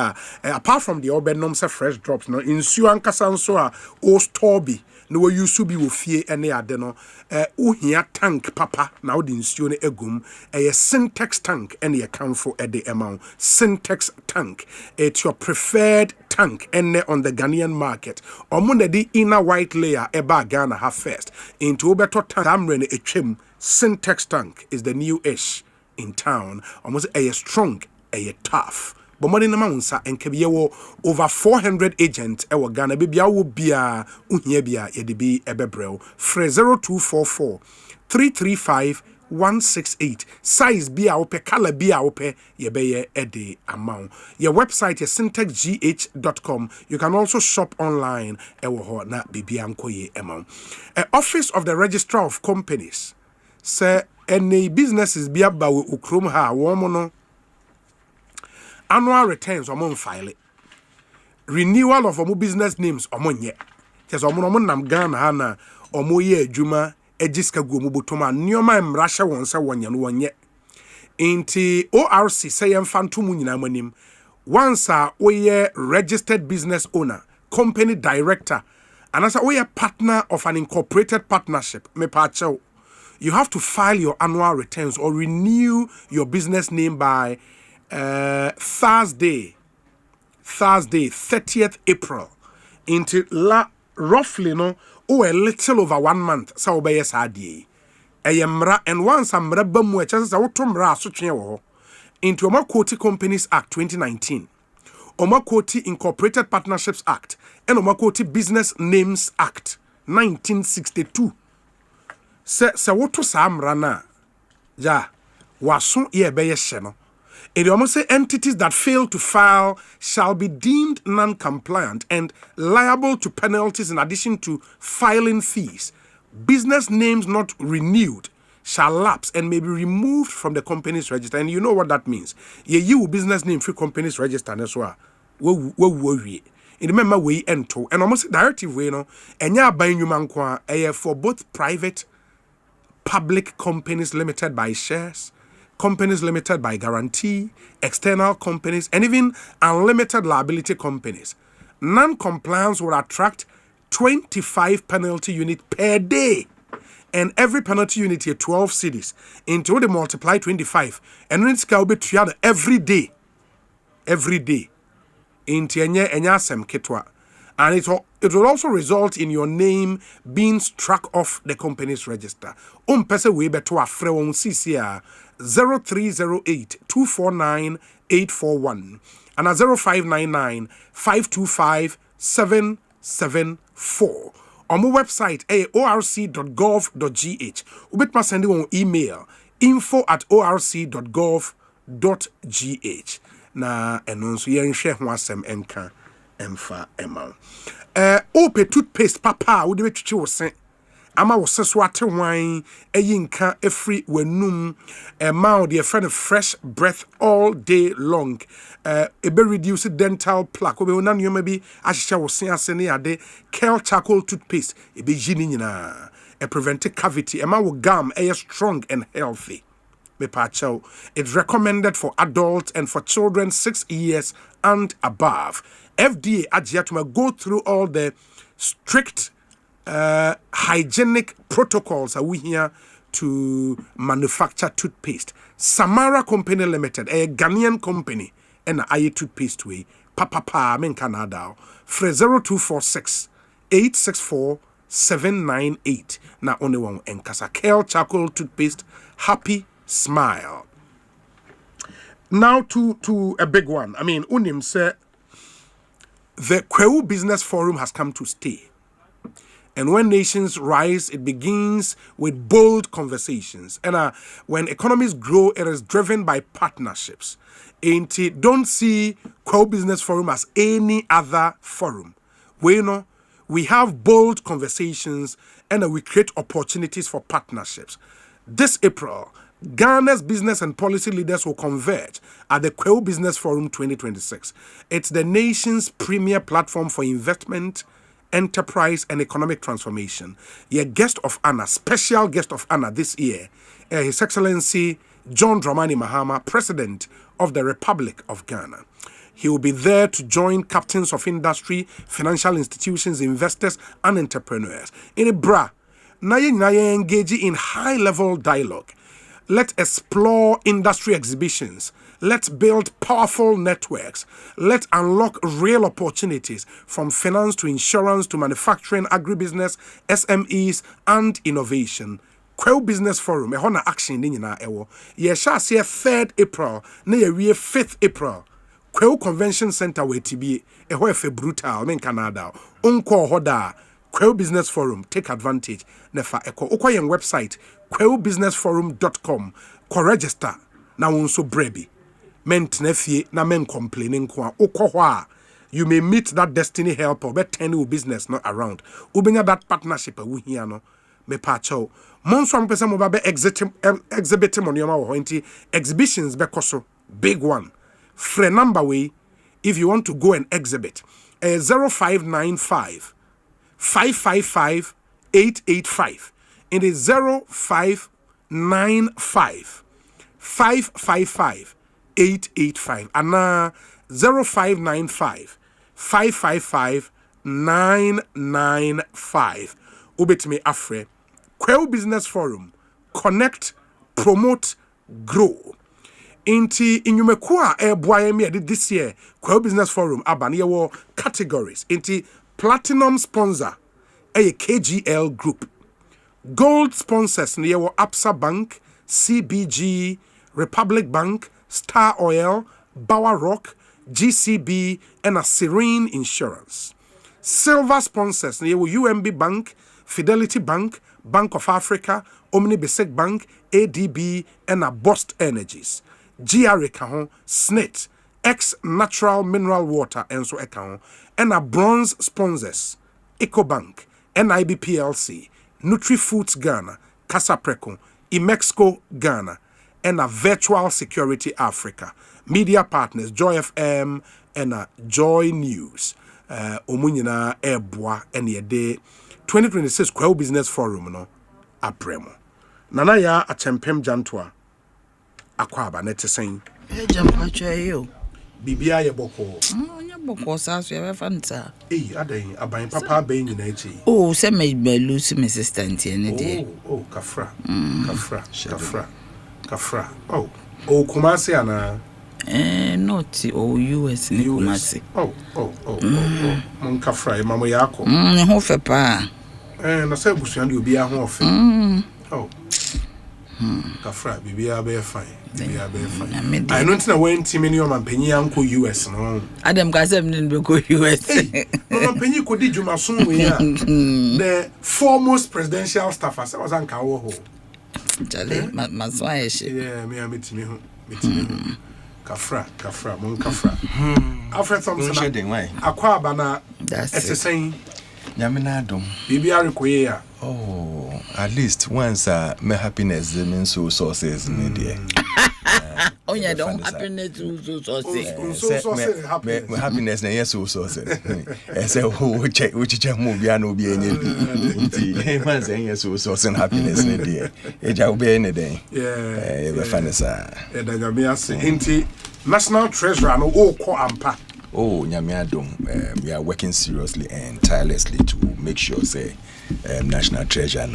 apart from the obenom say fresh drops no nsuo ankasa nso a o store bi no we use bi wo fie ene ade no ohia tank papa na wo de nsuo ne egum syntax tank ene ye kanfo ede amount syntax tank it's your preferred tank ene on the Ghanaian market omo de inner white layer eba Ghana ha first into obeto tamre ne etwem syntax tank is the new ish in town almost strong tough but money na maunsa enkebiye wo over 400 agents ewo Ghana bibia wo bia uhia bia ye de bi ebebrel fre 0244 335 168 size bia ope color bia ope ye beye ede amount your website is syntaxgh.com. You can also shop online ewo ho na bibia nkoye amount office of the registrar of companies say any businesses bia ba we ukrom ha wo mo no annual returns omon file renewal of omo business names omon ye tes omon nam Ghana ha na omo ye adwuma egiska gu omo botoma nioma emrahye won se wonye no wonye inti ORC say emfanto mu nyina manim once we registered business owner company director and as we partner of an incorporated partnership me pacho you have to file your annual returns or renew your business name by Thursday 30th April into roughly no a little over 1 month so obey sadie eyemra and once amra bamu e chance wotomra asotwe wo into Omakoti Companies Act 2019 Omakoti Incorporated Partnerships Act and Omakoti Business Names Act 1962 se woto samra na ja waso ye beye hye no. It almost say entities that fail to file shall be deemed non-compliant and liable to penalties in addition to filing fees. Business names not renewed shall lapse and may be removed from the company's register. And you know what that means. You business name free company's register and so we worry. In remember we ento and almost directive way no enya ban nyuma nkwa for both private public companies limited by shares, companies limited by guarantee, external companies, and even unlimited liability companies. Non-compliance will attract 25 penalty unit per day. And every penalty unit here 12 cities. Into the multiply 25. And then it's going to be every day. Every day. Into enya sem ketwa. And it will also result in your name being struck off the company's register. Pese we beto afre won CCR 0308 249 841 and 0599 525 774. On my website orc.gov.gh. Ubetma send one email info@orc.gov.gh. Na enonso yen hwe ho asem enka emfa ema. Ope toothpaste papa wo de betwetwe wo sen. Ama wo seso ate wan eyinka efri wanum ma de friend fresh breath all day long. Ebe reduce dental plaque. Obe na nyoma bi ahihya wo sen ase ne ade Kel charcoal toothpaste ebe jini nyina. Prevent cavity. Ema wo gum strong and healthy. It's recommended for adults and for children 6 years and above. FDA Ajiatuma go through all the strict hygienic protocols are we here to manufacture toothpaste. Samara Company Limited, a Ghanaian company, and a toothpaste way. Papa men Canada. Fre 0246 864 798. Na only one enkasa. Kel charcoal toothpaste. Happy smile. Now to a big one. I mean, Unim said the Kwewu Business Forum has come to stay. And when nations rise, it begins with bold conversations. And when economies grow, it is driven by partnerships. And don't see Kwewu Business Forum as any other forum. We have bold conversations and we create opportunities for partnerships. This April, Ghana's business and policy leaders will converge at the Kwewu Business Forum 2026. It's the nation's premier platform for investment, enterprise, and economic transformation. Your guest of honor, special guest of honor this year, His Excellency John Dramani Mahama, President of the Republic of Ghana. He will be there to join captains of industry, financial institutions, investors, and entrepreneurs. In Ibra, Naye engage in high-level dialogue. Let's explore industry exhibitions. Let's build powerful networks. Let's unlock real opportunities from finance to insurance to manufacturing, agribusiness, SMEs, and innovation. Kwewu Business Forum, a honor action in na ewo. Ye shall see 3rd April, na ye 5th April. Kwewu Convention Center we tibi, a hoefe brutal, men Canada. Unko hoda, Kwewu Business Forum, take advantage. Nefa eko. Ukwa yen website, kwewubusinessforum.com. Ko register, na unso brebi. Men tnefie, na men complaining kwa. Ukwa hwa. You may meet that destiny helper, but ten business not around. Ubenya that partnership, we here no. Me pacho. Monso ampesa mo ba exhibit mo nyoma wo nti exhibitions be koso big one. Free number way if you want to go and exhibit 0595 555 885. It is 0595 555 885 and 0595 555 995. Ubetime afre Kwewu Business Forum, connect, promote, grow. Inti inyumekua boye me this year Kwewu Business Forum abani yewo categories. Inti platinum sponsor KGL Group. Gold sponsors ni yewo Absa Bank, CBG, Republic Bank, Star Oil, Bauer Rock, GCB, and a Serene Insurance. Silver sponsors ni yewo UMB Bank, Fidelity Bank, Bank of Africa, Omnibusec Bank, ADB, and a Bost Energies. GRA Kahon, SNIT, X Natural Mineral Water, and so Ekahon, and a bronze sponsors, EcoBank, NIB PLC, Nutri-Foods Ghana, Casapreco, Imexco Ghana, and a Virtual Security Africa. Media partners, Joy FM, and a Joy News. Omunyina Eboa, and ye day. 2026 Kwewu Business Forum no apremo nana ya achempem jantoa akwaba netesen jampa chwa yo Bibia ye boko. Nya boko sa so ye fanta. Adan aban papa ben nyina echi. Oh, se me lose my sister ntie ne de. Oh, kafra. Kafra. Oh, Kumasi ana. Not US ni Kumasi. Oh. Mon kafra mama yako. Ho fe pa. Na say busuan de obi a ho fe. Oh. Kafra bibia be fine. I don't know when Timini or Mampenny uncle US no. Adam Gasem didn't go US. Mampenny could did you masoon the foremost presidential staff as I was on Kawo. Jale, Masway. Yeah, me Kafra, Mon Kafra. Alfred Thompson shedding way. Aquabana, that's the same. Yaminadum. Bibia require. Oh, at least once my happiness means so sources in India. Oh, yeah, don't happiness so sources. My happiness, yes, so sources. I say, who check which movie I know be any. Once saying yes, so source and happiness in India. It will be any day. Yeah, National Treasurer, no, Ampa. Oh, Nyamiadum, we are working seriously and tirelessly to make sure, say, National Treasurer,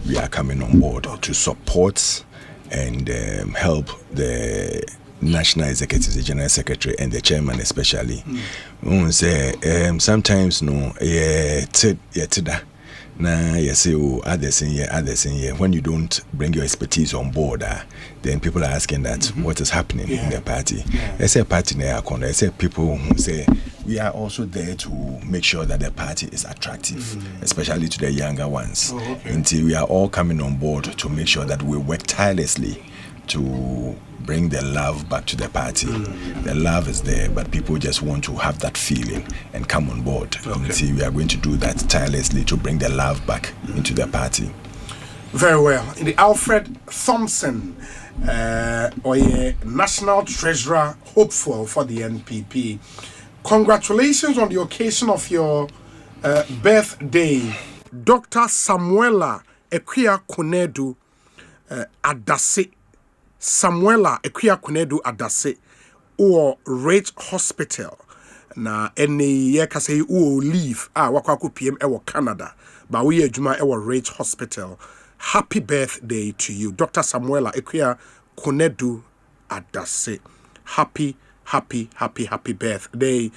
we are coming on board to support and help the National Executive, the General Secretary, and the Chairman especially. Say sometimes Nah, yes, others in here. When you don't bring your expertise on board, then people are asking that what is happening in the party. I say party I say people who say we are also there to make sure that the party is attractive, especially to the younger ones. Until we are all coming on board to make sure that we work tirelessly to bring the love back to the party. The love is there, but people just want to have that feeling and come on board. See, we are going to do that tirelessly to bring the love back into the party. Very well. In the Alfred Thompson, National Treasurer hopeful for the NPP. Congratulations on the occasion of your birthday, Dr. Samuela Ekwia Kunedu Adase. Samuela Ekwia Kunedu Adase or Rage Hospital na any ye kase u leave wakwaku PM ewo Canada ba we adwuma ewo Rage Hospital. Happy birthday to you, Dr. Samuela Ekwia Kunedu Adase. Happy birthday.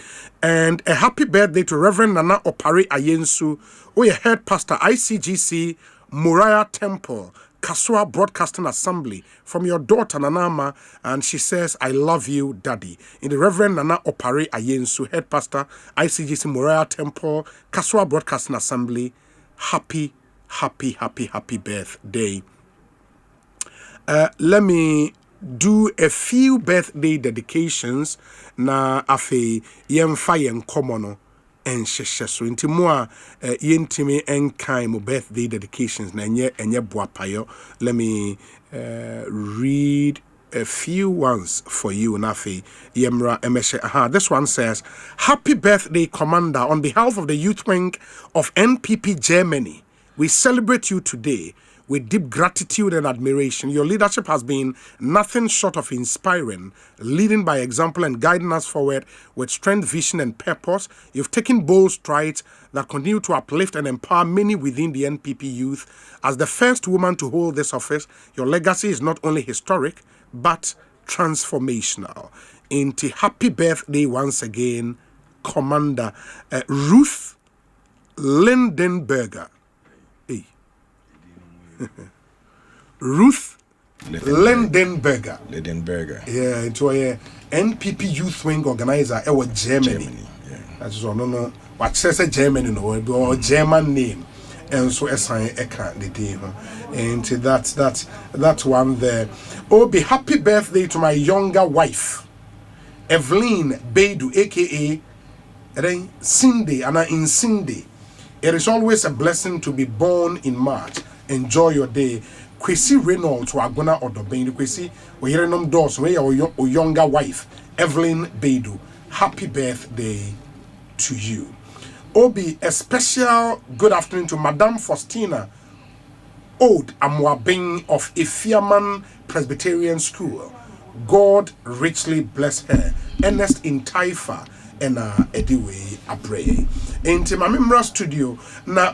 And a happy birthday to Reverend Nana Opare Ayensu, who is head pastor ICGC Moriah Temple Kasua Broadcasting Assembly, from your daughter Nanama, and she says, I love you, Daddy. In the Reverend Nana Opare Ayensu, head pastor, ICGC Moriah Temple, Kasua Broadcasting Assembly, happy birthday. Let me do a few birthday dedications na afe yemfa yenkomono enhyehye so nti mo a yentimi enkan mo birthday dedications na enye boapayo. Let me read a few ones for you na afe yemra emeshe. This one says, happy birthday, Commander. On behalf of the youth wing of NPP Germany, we celebrate you today with deep gratitude and admiration. Your leadership has been nothing short of inspiring, leading by example and guiding us forward with strength, vision, and purpose. You've taken bold strides that continue to uplift and empower many within the NPP youth. As the first woman to hold this office, your legacy is not only historic, but transformational. Into happy birthday once again, Commander Ruth Lindenberger. Ruth Lindenberger. Yeah, into a NPP Youth Wing organizer in Germany. That's no. What says a German or German name, and so assign a candidate. And that's one there. Oh, be happy birthday to my younger wife, Evelyn Beidou, aka Cindy, and in Cindy. It is always a blessing to be born in March. Enjoy your day. Kwesi Reynolds to Agona Odoben. Kwesi, we hear them doors. We are your younger wife, Evelyn Beidou. Happy birthday to you. Obi, a special good afternoon to Madame Faustina Ode Amwabing of Ifiaman Presbyterian School. God richly bless her. Ernest in Taifa and anyway abrey enti ma memra studio na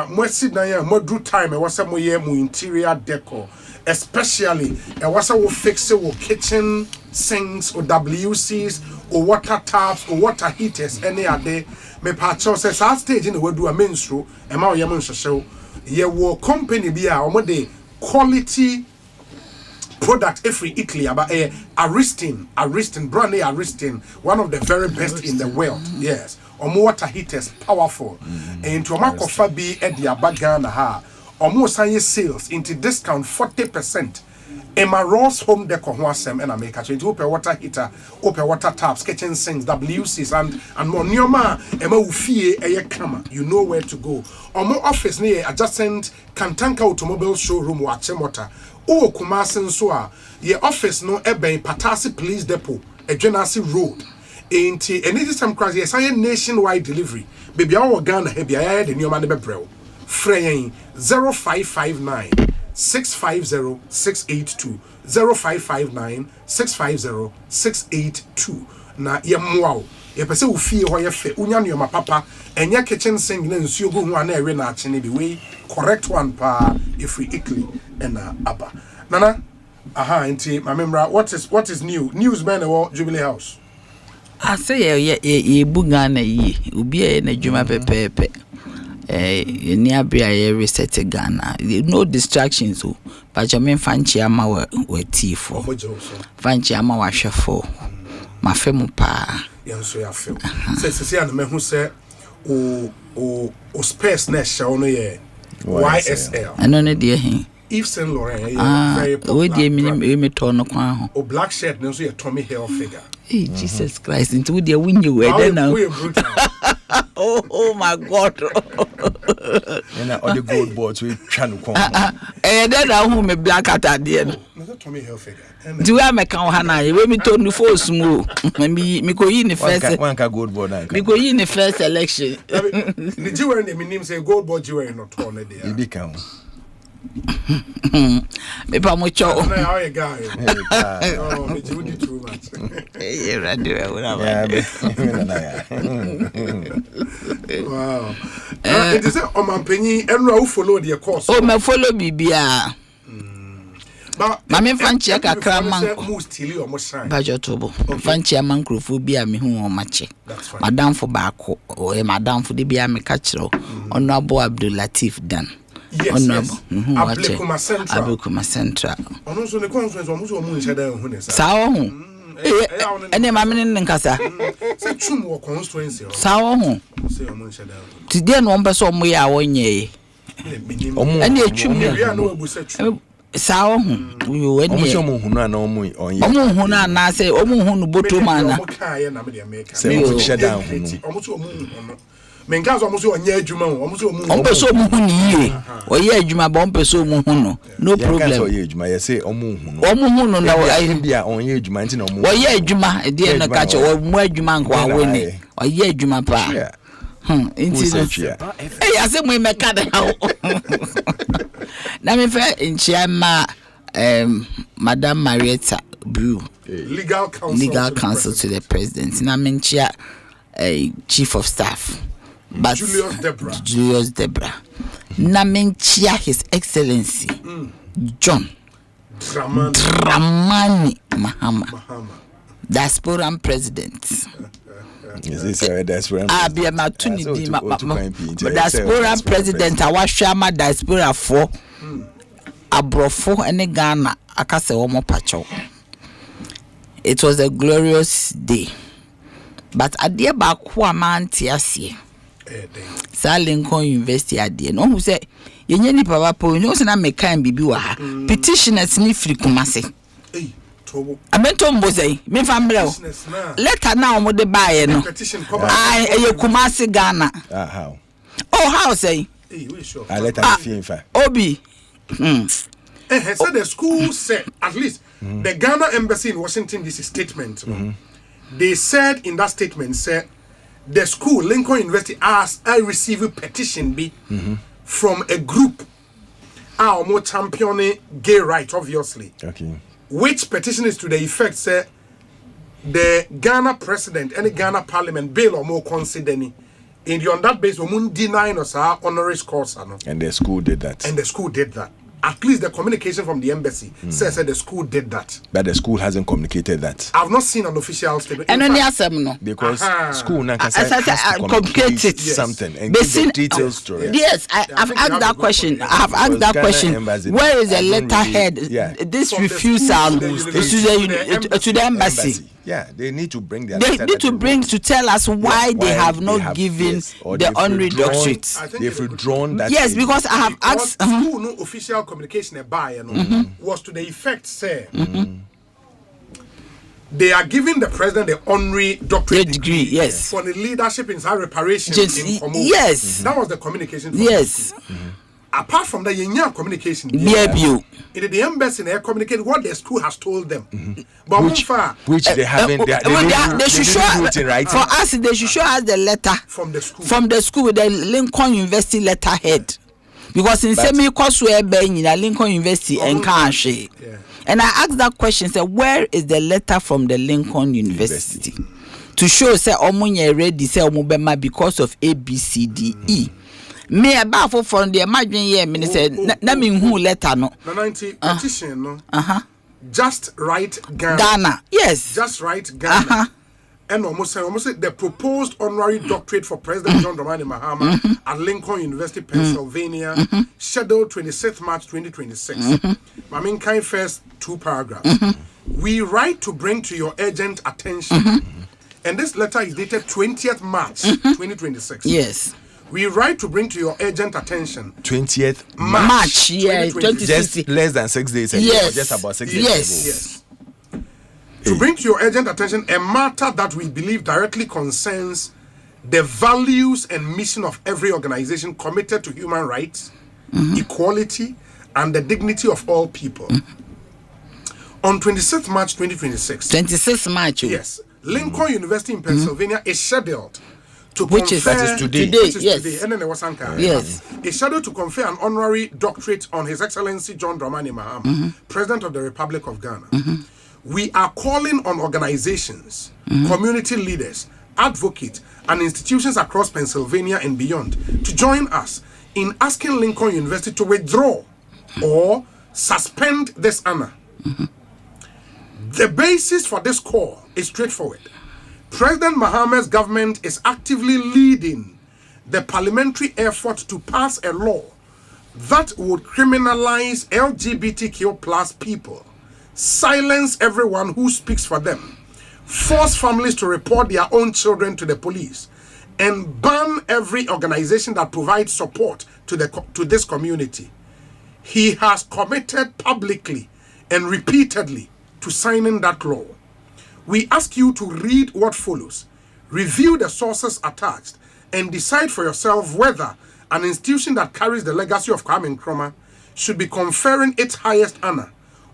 mo sit na ya mo do time e wasa mo ye mo interior decor especially e wasa wo fix wo kitchen sinks or WCs or water taps or water heaters any ade me patcho say sa stage in we do a menstru e ma ye mo nhwehwe ye wo company bi a omo de quality product every Italy about Aristin brand name Aristin, one of the very best in the world. Yes, water heaters powerful. And to Makofa be at the Abagana ha sanye sales into discount 40%. Emma Ross home decor wasem and I make a change open water heater, open water taps, kitchen sinks, WCs and more nyoma Emma ufie a camera. You know where to go. More office near adjacent Kantanka automobile showroom Wachemota. O Kumasin Soa, ye office no ebe Patasi Police Depot, a Genasi Road. Ain't any time cross yes, I nationwide delivery. Baby our Ghana heavy I the new man bro. Freying 0559 650 682 0559 650 682. Na ye mwao. Ye pese ufie ho ye fe unya no papa enya kitchen sink na nsuo go ho na ewe na achene bi we correct one pa if we equally and abba nana enti my member what is new newsman or Jubilee House I say ye buga na yi obi e na dwuma pepepe ni abia ye reset Ghana no distractions o but jamin fanchi ama we tifo fanchi ama wa hwefo mafemu pa yanso ya feel say na me hu say o space na show no ye YSL ano ne de hin Yves Saint Laurent very popular. We dey me turn no kwan ho o black shirt no so ye Tommy Hilfiger. Hey, Jesus Christ, into we dey win you we now. Oh my God. And all the gold boards we try to come. Then I who me black at the end. Tommy Hilfiger. Do I make our hana? We me turn the first smooth. Me go in the first. One gold board. Me go in the first election. The jewelry name say gold board jewelry not torn there. You become. Me pa mo cho. How you guy? Oh, me do too much. Yeah, radio. Wow. It is a manpenny enra follow the course. Oh, me follow bibia. Ma me fanchi akakra manko. Bajo tobo. Fanchi amankrofo bia me hu o mache. Madam for baako. O madam for de bia me ka kiro. Honorable Abdul Latif Dan. Yes, Abekuma Central. Ono so ne conference omuso omu nsheda hu ne sa. Sa wo hu. Ene ma me ne nkasa. Se twum wo constituency. Sa wo hu. Se omu nsheda. Ti de no mbe so omu ya wonye. Ene etwum ya no ebu se twum. Sa wo hu. Yo ene. Omu so omu hu na omu onye. Omu hu na na se omu hu no botoma na. Omu kaye na me de America. Se omu nsheda hu. Omu so omu hu. Mengazo omuso onye adwuma omuso omu ompeso omu hu ni yie oye adwuma ba ompeso omu hu no problem ya oye adwuma ye say omu hu no na ayi bia onye adwuma nti na omu oye adwuma e de na ka che omu adwuma nko awoni oye adwuma pa nti ya se mu meka da na me fe nchiama Madam Marietta Brew legal counsel to the president na me nchia chief of staff but Julius Debra na menchia his excellency John Dramani Mahama diaspora president is this diaspora abia matuni di diaspora president awahwama diaspora for abrofo ene Ghana akase wo mo pacho. It was a glorious day. But adie ba ko amanti ase sa Lincoln University adie no hu se yenye ni papa po no se na mekan bibi wa ha petitioners ni free kumase amento mbozai me family letter na o mo de bae no eye kumase Ghana how how say I letter fifa obi so the school said at least the Ghana embassy in Washington DC statement they said in that statement said the school Lincoln University asked I receive a petition from a group more championing gay rights obviously okay which petition is to the effect say the Ghana president and the Ghana parliament bill or more consider any. And on that basis, we deny us our honorary course. And the school did that. At least the communication from the embassy says that the school did that. But the school hasn't communicated that. I've not seen an official statement. And no. Because school has to communicate something and give the details to it. Yes, I've asked that question. Where is the letterhead? This refusal to the embassy. Yeah, they need to bring their They need to bring to tell us why they have not given the honorary doctorate. They've withdrawn that. Yes, because I have asked. School no official communication was to the effect, say, they are giving the president the honorary doctorate degree, yes, for the leadership in high reparation. Yes, that was the communication. Yes. Apart from that, you communication. The embassy they communicate what the school has told them. But which they haven't. They should show it in writing. For us, they should show us the letter from the school. From the school, the Lincoln University letterhead. Because in semi course where Lincoln University and Kanshi. And I asked that question, say, where is the letter from the Lincoln University? To show say omunye ready say omubema because of A, B, C, D, E. Me about from the imagine here, minister. Na me who letter no. 90 petition no. Just right Ghana. Yes. Just right Ghana. And almost say the proposed honorary doctorate for President John Dramani Mahama at Lincoln University, Pennsylvania, scheduled 26th March 2026. I mean, kind first 2 paragraphs. We write to bring to your urgent attention, and this letter is dated 20th March 2026. Yes. We write to bring to your urgent attention 20th March, yeah, 2020. Just less than 6 days ago. Yes. Just about 6 days ago. Yes. To bring to your urgent attention a matter that we believe directly concerns the values and mission of every organization committed to human rights, equality, and the dignity of all people. On 26th March 2026. 26th March. Yes. Lincoln University in Pennsylvania is scheduled to which confer, is today. Yes. And then there was yes. It's scheduled to confer an honorary doctorate on His Excellency John Dramani Mahama, President of the Republic of Ghana. We are calling on organizations, community leaders, advocates, and institutions across Pennsylvania and beyond to join us in asking Lincoln University to withdraw or suspend this honor. The basis for this call is straightforward. President Mahama's government is actively leading the parliamentary effort to pass a law that would criminalize LGBTQ plus people, silence everyone who speaks for them, force families to report their own children to the police, and ban every organization that provides support to this community. He has committed publicly and repeatedly to signing that law. We ask you to read what follows, review the sources attached, and decide for yourself whether an institution that carries the legacy of Kwame Nkrumah should be conferring its highest honor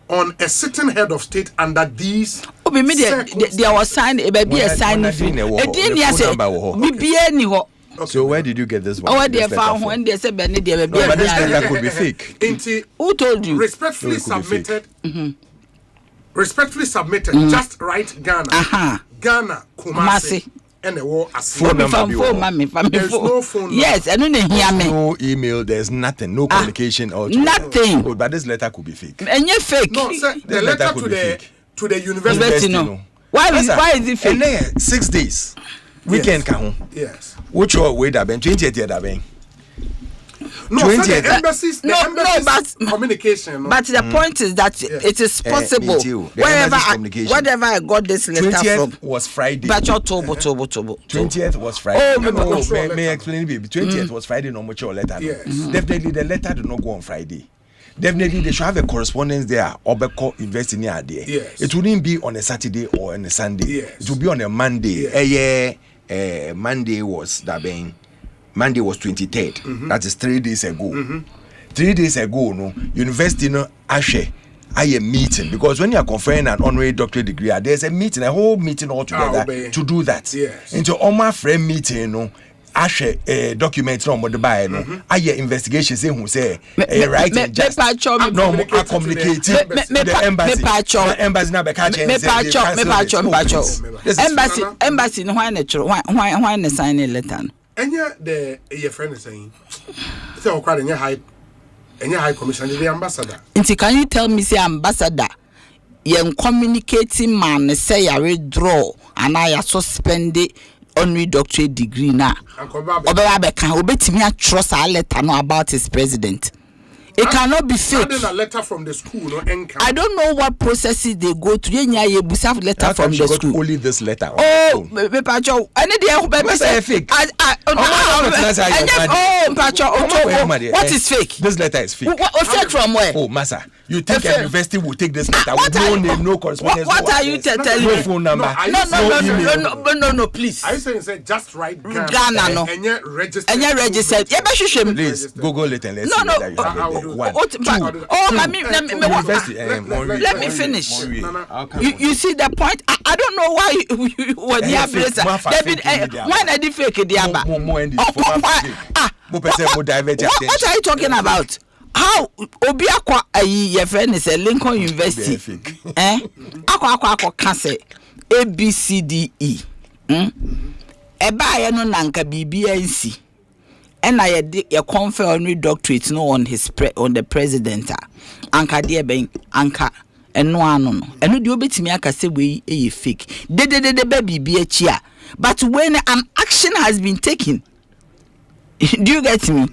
on a sitting head of state under these there was sign a baby a sign so where did you get this one? Oh, they found when they said but this letter could be fake. Who told you? Respectfully submitted. Respectfully submitted. Just right Ghana. Ghana Kumasi. And the war phone number. There's no phone number. Yes, I don't hear me. No email, there's nothing, no communication or nothing. Oh, but this letter could be fake. And you're fake. No, sir, the letter to the university. No. Why is it fake? And then 6 days. Weekend come. Yes. Which way that been 20th year that been? No, so the embassies communication. No. But the point is that it is possible. Wherever I got this letter 20th from was Friday. But 20th was Friday. May I explain it? 20th was Friday, no mature letter. Yes. Definitely the letter did not go on Friday. Definitely they should have a correspondence there. Obeko investing there. Yes. It wouldn't be on a Saturday or on a Sunday. Yes. It would be on a Monday. Yes. Monday was that being. Monday was 23rd. That is 3 days ago. 3 days ago, no university no ashe a meeting because when you are conferring an honorary doctorate degree, there's a meeting, a whole meeting all together to do that. Yes. Into my friend meeting, no Ashe document no mo de buy no. Aye investigation say who say right and just. No communicate the embassy na be catch embassy no why na sign a letter. Enya the your friend is saying. Say o kwade enya high commission the ambassador. Nti can you tell me say ambassador yen communicating man say ya withdraw and I suspend honorary doctorate degree na. Obeba be kan obetimi a trust a letter no about his president. It cannot be fake. A letter from the school, no encounter. I don't know what processes they go to. You have letter from the school. Only this letter. Oh, Pacho. I need the fake. Pacho. What is fake? This letter is fake. Fake from where? Oh, Massa. You think a university will take this letter with no name, no correspondence? What are you telling me? No phone number. No, please. Are you saying just write Ghana? No. And yet registered. Please Google it and let's see that you have it. Let me finish. You see the point? I don't know why when you have this. Why I did fake it? What are you talking about? How Obiakwa your friend is a Lincoln University? Akwa cancer ABCDE. Eba ya no nanka BBNC. And I confer honorary doctorate no on the president. Anka dear ben anka and no and no do betimi aka say we fake. De baby be a chia. But when an action has been taken, do you get me?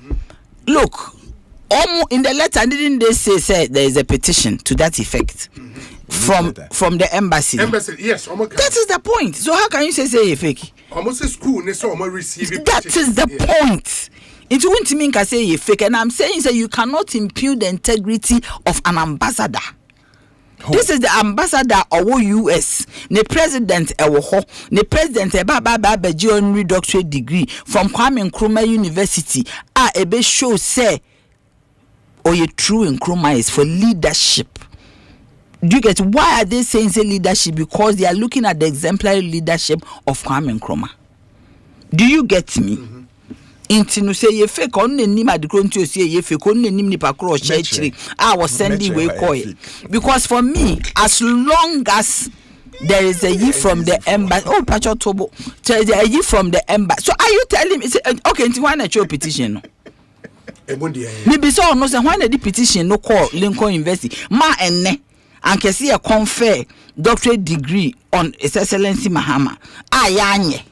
Look, in the letter didn't they say there is a petition to that effect from the embassy? Embassy, yes. That is the point. So how can you say fake? Almost a school, they saw receive. That is the point. It won't mean I say fake, and I'm saying that you cannot impugn the integrity of an ambassador. This is the ambassador of US. The president the president honorary doctorate degree from Kwame Nkrumah University. Ebe show say you true Nkrumah is for leadership. Do you get why are they saying say leadership? Because they are looking at the exemplary leadership of Kwame Nkrumah. Do you get me? Inti no say ye fake on the name at the country say ye fake on the name ni pakro chechiri. I was sending way koi. Because for me, as long as there is a ye from the embassy, oh Pacho Tobo, there is a ye from the embassy. So are you telling me okay, inti why not your petition? Maybe so no say why not the petition no call Lincoln University ma enne and can see a confer doctorate degree on His Excellency Mahama. Ayanye.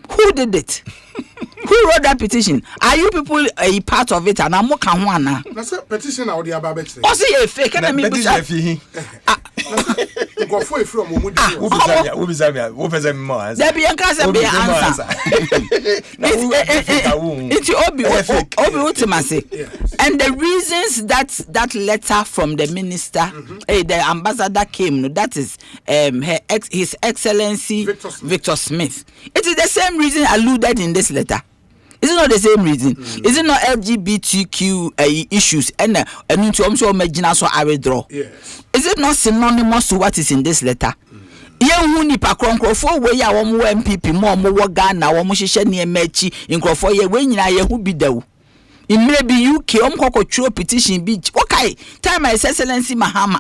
Who did it? Who wrote that petition? Are you people a part of it? And I'm more can one. That's a petition out there about it. Oh, see a fake. Can I mean? Go for it from Who be answer. It's Obi ultimacy. And the reasons that letter from the minister, the ambassador came. That is His Excellency Victor Smith. It is the same reason alluded in this letter. Is it not the same reason? Is it not LGBTQ issues and into also imagine so I withdraw? Yes. Is it not synonymous to what is in this letter? Yen hu nipa kronkofo we ya wo mo MPP mo wo Ghana wo mo hihye ne emachi nkrofo ye we nyina ye hu bi dawo. In maybe UK kokotro petition bi okay time His Excellency Mahama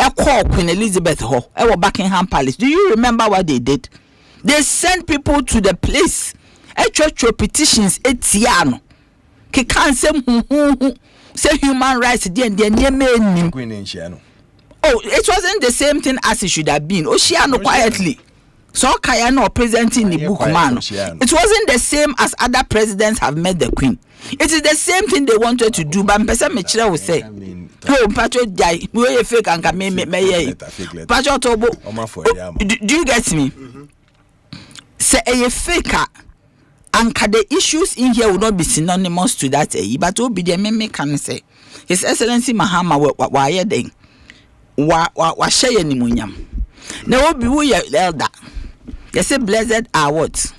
e call Queen Elizabeth ho e wo Buckingham Palace. Do you remember what they did? They sent people to the place. Church petitions etiano. Ke kan say say human rights dey and oh, it wasn't the same thing as it should have been. Oceano quietly. So Kaya no presenting the book man. It wasn't the same as other presidents have met the Queen. It is the same thing they wanted to do, but Mpesa Mechira will say, oh, Pacho Jai, we fake and can make Pacho Tobo. Do you get me? Say a faker. And the issues in here will not be synonymous to that, but will be the meme can say. His Excellency Mahama wa ye den wa share ni munyam. Na will be we elder. They say blessed are what?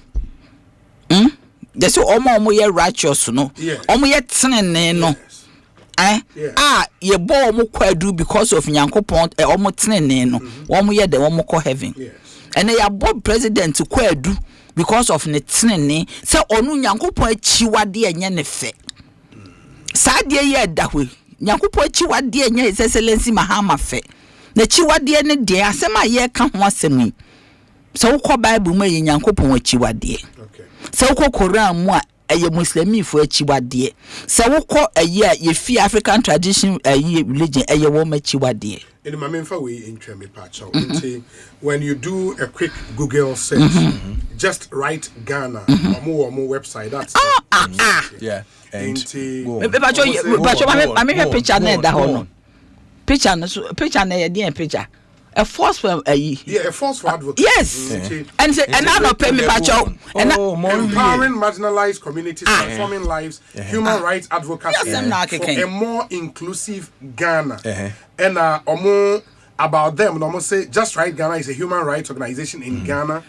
They say omo ye righteous no. Omo ye tenene no. Ye bo omo kwadu because of Nyankopon omo tenene no. Omo ye de omo ko heaven. And they are both president to kwadu because of ne tenene se onu nyankopon achiwade enye ne fe saade ye dahwe nyankopon achiwade enye his excellency mahama fe na chiwade ne de asema ye ka ho asemi se wokọ bible mu ye nyankopon achiwade se wokọ Quran mu a eye muslimi fo achiwade se wokọ eye ye fi African tradition religion eye wo machiwade. In my main way in Treme Pacho, when you do a quick Google search, just write Ghana or more website. That's yeah. And picture. A force for a force for advocacy. Yes. And say and I not pay me pacho. Empowering marginalized communities, transforming lives, human rights advocacy for a more inclusive Ghana. And about them, almost say Just Right Ghana is a human rights organization in Ghana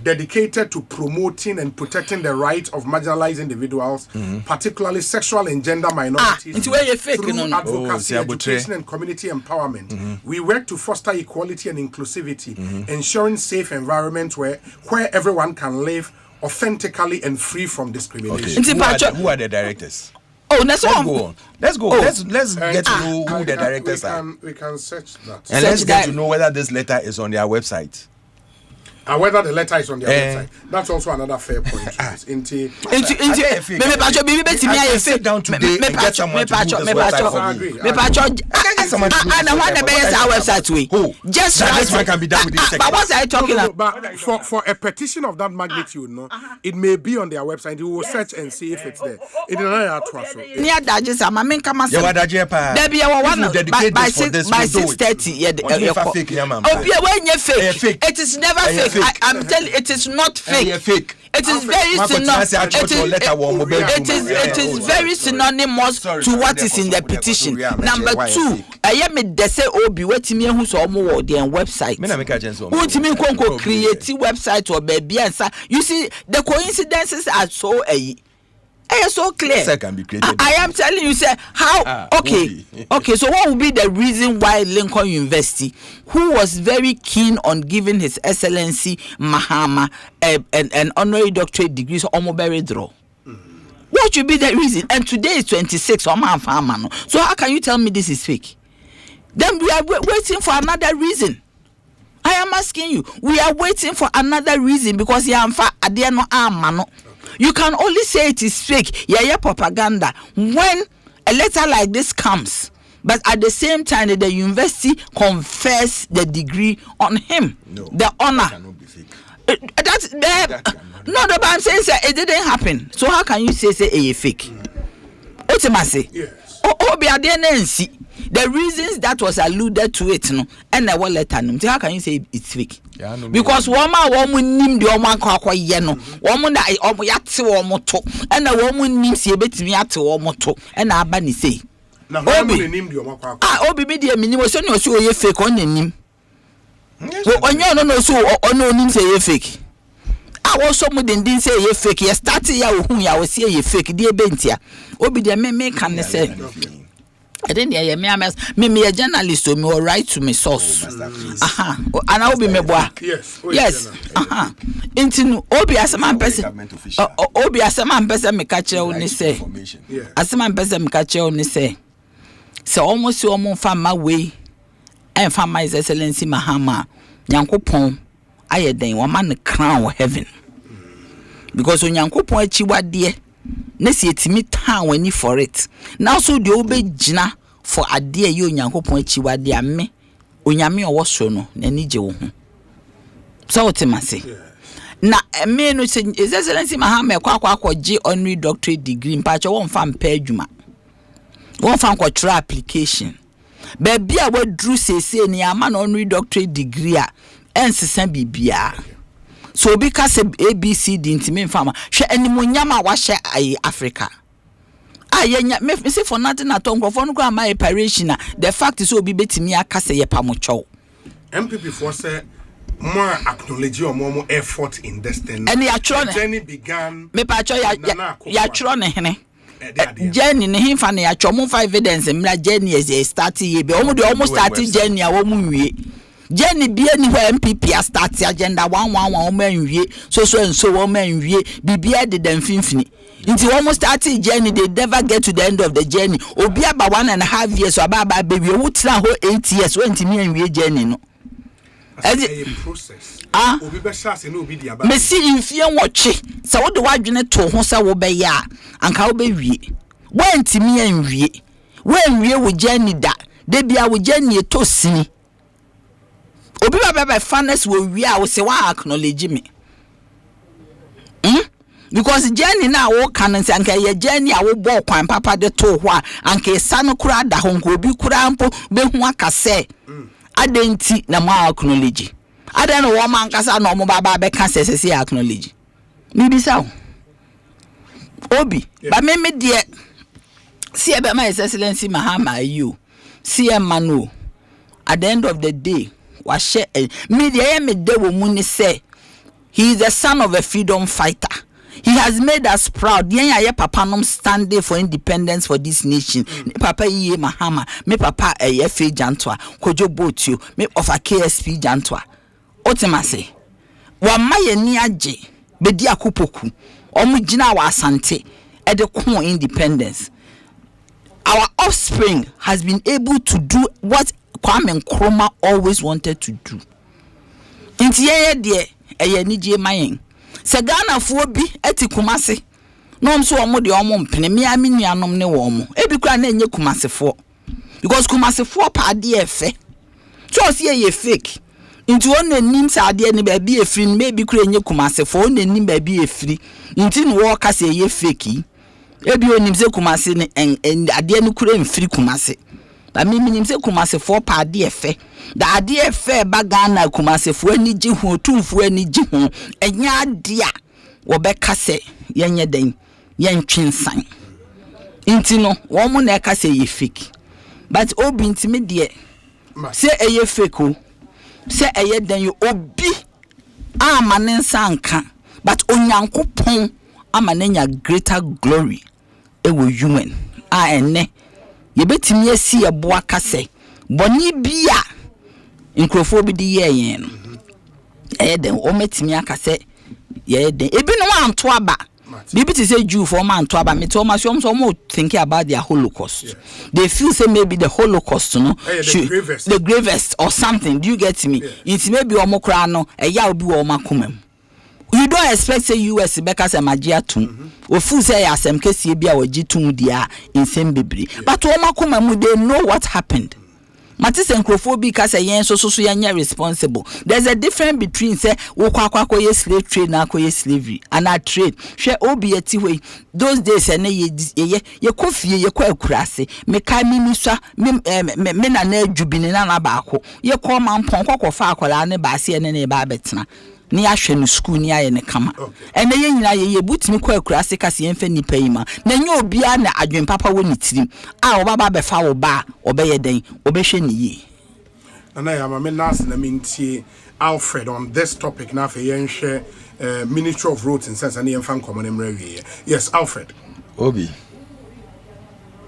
dedicated to promoting and protecting the rights of marginalized individuals, particularly sexual and gender minorities, through advocacy, education, and community empowerment. We work to foster equality and inclusivity, ensuring safe environments where everyone can live authentically and free from discrimination. Who are the directors? Oh, let's go on. Let's go. Let's get to know who the directors are. We can search that. And let's get to know whether this letter is on their website. And whether the letter is on their website. That's also another fair point. Sit down today and get someone to do this website for me. Just this one can be done with this but what are you talking about? But for a petition of that magnitude, it may be on their website. You will search and see if it's there. It is not by 6:30. It is never fake. I'm telling you, it is not fake. It is very it is very synonymous to what is in the petition. Number 2, I am a say obi wetimi ehu so omo the website. Wetimi konko create website or baby answer. You see the coincidences are so so clear. I am telling you, sir, how okay, so what would be the reason why Lincoln University, who was very keen on giving His Excellency Mahama an honorary doctorate degree, so almost draw? What should be the reason? And today is 26, so how can you tell me this is fake? Then we are waiting for another reason. I am asking you, we are waiting for another reason because you can only say it is fake, propaganda, when a letter like this comes, but at the same time the university confers the degree on him, the honor. No, but I'm saying it didn't happen. So how can you say a fake? Ultimately, the reasons that was alluded to it, and the letter. So how can you say it's fake? Because woman nim the woman kwa yeno, woman that yate womoto, and the woman nim si ebetimi ate womoto, and abani say. Na woman nim the woman kwa. Obi be the minimum so no so ye fake on nim. Onyo no so ono nim say ye fake. I was some didn't say ye fake. Ye start ya hu ya we say ye fake. Dey bentia. Obi the me can say. I didn't hear me a journalist to me or write to me source. And I will be me boy. Yes. Into Obi as a man person. Obi as a man person me catch only say. As a man person me catch only say. So almost your mom found my way and found my Excellency Mahama. Yankopon, I had then one man the crown of heaven. Because when Yankopon chiwa dear. Nesi etimi town when for it. Now so the obe jina for a dear you Yankopon chiwa dear me. Onyame owo no na ni je wo ho. So what am say? Na me no say His Excellency Mahama kwa G honorary doctorate degree mpacho won fa mpa adwuma. Won fa kwotro application. Baby a wadru sese ni ama na honorary doctorate degree a ensesa bibia. So because ABCD intime farmer hwe animonyama wa hye Africa ayenya me say for nothing at all for no go my operation the fact is obi betimi akase ye pamocho MPP for say more acknowledge your more effort in destiny and ya journey began me pacho ya tro ne hene journey ne himfa ne ya twomo 5 evidence mra journey is start ye be omo de almost start journey a wo mu wie Jenny be anywhere MPP start the agenda 111 man so and so woman BBA did them finfini. Until almost started journey, they never get to the end of the journey. Obi about 1.5 years, or about baby, would try 8 years, 20 million journey. No, as a process. Me see in fear watch it. So what do I do to Hosa will be ya and how be we? When to me and we when we will journey that they be our journey to see. Obi by fairness will we I will say why acknowledge me. Because journey now all cannons and your journey I will walk and papa de to wa and ke sano kura da hongo bi kura mpo be hu aka say adenti na ma acknowledge adan no woman kasa no mo baba be kan say acknowledge me bi saw obi ba me de see e be my excellency Mahama you see e manu at the end of the day wa share me de me de wo mu ni say he is the son of a freedom fighter. He has made us proud. Yen papa nom standing for independence for this nation. Papa ye Mahama, me papa FA Jantwa, Kojo Botu, me of a KSP Jantwa. Otemase. Wa maye ni aje, bedi akupoku. Omu jina wa asante, edekun independence. Our offspring has been able to do what Kwame Nkrumah always wanted to do. Inti ye de eye ni je mayen. Se Ghana fo bi eti Kumase no so omo de omo mpene me aminuanom ne wo mo ebi kura na enye Kumase fo because Kumase fo pa de efe so se ye fake nti won nanim sa de ne ba bi efiri me bi kura enye Kumase fo on nanim ba bi efiri nti no wo ka se ye fake ebi onim se Kumase ne ade ne kura mfiri Kumase ba mi nim se Kumase fo pa de efe da ade efe ba Ghana Kumase fo ani ji hu tumfo ani ji hu enya ade a wo be ka se yenye den yen twinsan nti no wo mo na ka se ye fake but obi ntimi de se eye fake o se eye den yo obi amane nsanka but onyankopon amanenya greater glory e wo human a enne ye betimi asi ebo aka se boni bia nkrofo bi di ye no den o metimi aka se ye den ebi no anto aba bibi ti say Jew for man to aba me to ma so mo thinking about their Holocaust. They feel say maybe the Holocaust no the gravest or something. Do you get me? It's maybe omo kra no eya obi wo makomam. You don't expect say US because magia tum. O feel say asem kesi bia wo gitum dia insem bebre. But wo makomam they know what happened. Matise nkrofo ka say yen so yen responsible. There's a difference between say wo kwakwa ye slave trade na ye slavery and a trade. Hwe obi eti we those days ene ye kofie ye kwa akurase me kai minuswa me na na adwubini na ba akọ ye ko mampon kwakọfa akola ne ba se ene ne ba betena ni ahwe no school ni aye ne kama ene ye nyina ye butimi kwa akurase kase ye mfa nipa yima na nya obi a na adwen papa woni tirim a obaba be fa wo ba obeye den obehwe ni ye na ya ma me nas na mintie Alfred on this topic na fe yen hwe Ministry of Roads in sense and yen fan common emre. Yes, Alfred Obi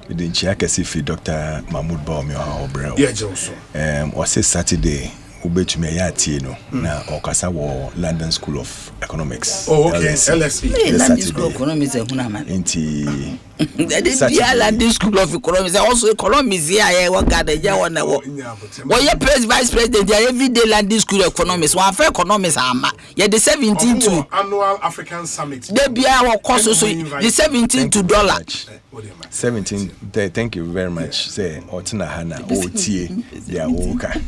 didn't check as if Dr. Mahmoud Baumi or Obrel. Yeah, Johnson. Was Saturday ubetumi ya tie no na okasa wo London School of Economics. Oh, okay. LSE. London School of Economics ehuna man. Inti the London School of Economics also economics here what gather ya one wo. Well, your vice president every day London School of Economics. One for economics ama. Yeah, the 17 to annual African summit. They be our cost so the 17 to dollar. 17 thank you very much. Say otina hana otie ya oka.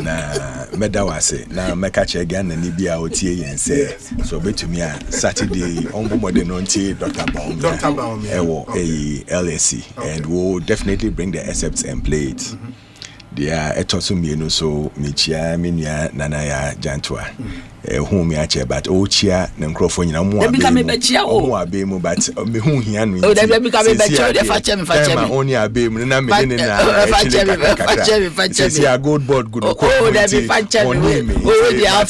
Na medawase na mekache Ghana ni bia otie yen say so betumi a Saturday onbomode no ntie Dr. Baum ewo LSE and we'll definitely bring the excerpts and play it. They are etoso mienu so michia minia nana ya Jantwa whom ya chair, but oh, cheer, and microphone, and more. They become a better, but me who he and oh, they become a better, they fetch him, only a baby, and I'm in a good board, good. Oh, they be fetch him, oh, they are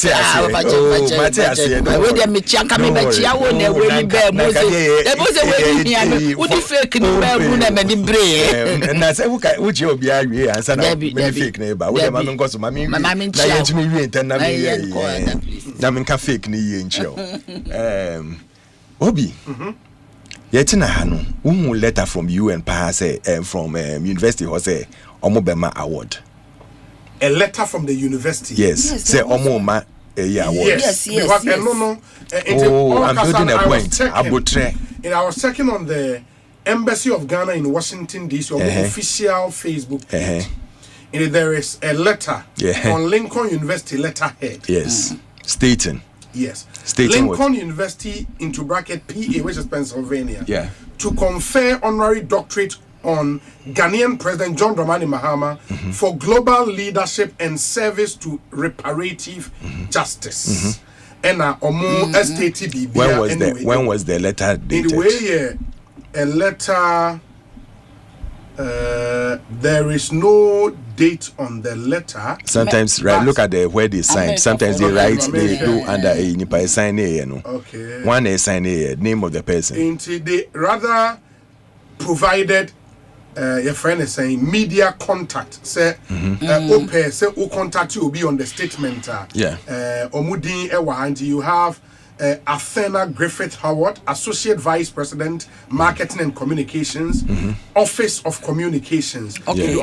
coming back, I won't have winning bear, there was a way would you fake in the bear, and in brain, and I said, would you be here? And said, fake neighbor, what am I going to mammy? Mammy, Namin ka fake ni ye nchio. Obi. Yet na hanu. Letter from UN pa say from University Osei Omobema award. A letter from the university. Yes. Say Omoma award. Yes. No. I'm building a point. And I was checking on the Embassy of Ghana in Washington DC official Facebook page. And there is a letter on Lincoln University letterhead. Yes. Stating. Yes. Stating Lincoln University into bracket PA, which is Pennsylvania. Yeah. To confer honorary doctorate on Ghanaian President John Dramani Mahama for global leadership and service to reparative justice. And STTB. When was the letter dated? Anyway, a letter. There is no date on the letter. Sometimes look at where they sign. Sometimes they write, they do under a nipa sign a, Okay. One a sign a name of the person. They rather provided your friend is saying media contact. Say open say who contact you will be on the statement. Omudin Ewa, and you have Athena Griffith Howard, Associate Vice President, Marketing and Communications, Office of Communications. Okay,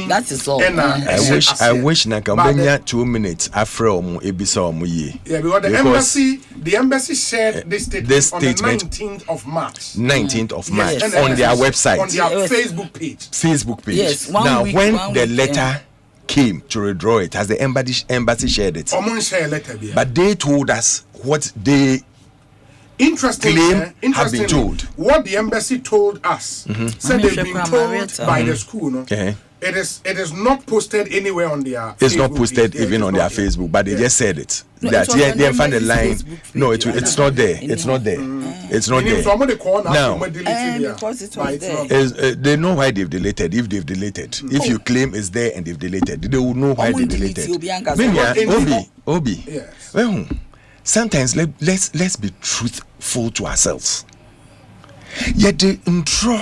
that is all. I wish Nakambenya 2 minutes after Ebisa ye. Yeah, because the embassy shared this statement on the 19th of March. 19th of March on their website, on their Facebook page. Yes. Now, when the letter came to withdraw it, has the embassy shared it? But they told us what they claim have been told. What the embassy told us said they've been told by the school. No? It is not posted anywhere on their. It's not posted even on their Facebook, but they just said it. That they find the line. No, it's not there. It's not there. It's not there. Now, they know why they've deleted. If they've deleted, if you claim it's there and they've deleted, they will know why they deleted. Obi. Yes. Well, sometimes let's be truthful to ourselves. Yet the intro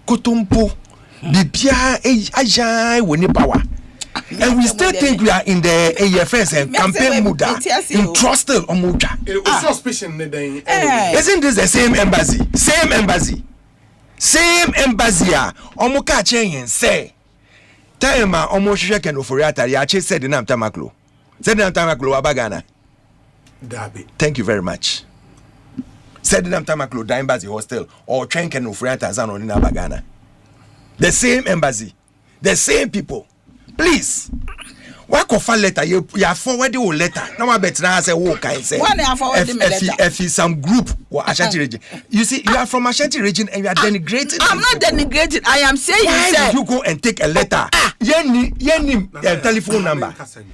kotompo bibia ajai woni power. And we still think we are in the AFS and campaign muda in trusted omuja. Isn't this the same embassy? Same embassy. Omuka chen say time omo hwehwe ken oforiata ya che said na mtamaklo. Said na mtamaklo abagana. Dabi. Thank you very much. Said na mtamaklo da embassy hostel or train ken oforiata zan on na bagana. The same embassy. The same people. Please. Why cover letter? You forward your letter. Now I bet now say what kind say. If some group or Ashanti region. You see, you are from Ashanti region and you are denigrating. I'm not denigrating. I am saying. Why did you go and take a letter? Yenny telephone number. How can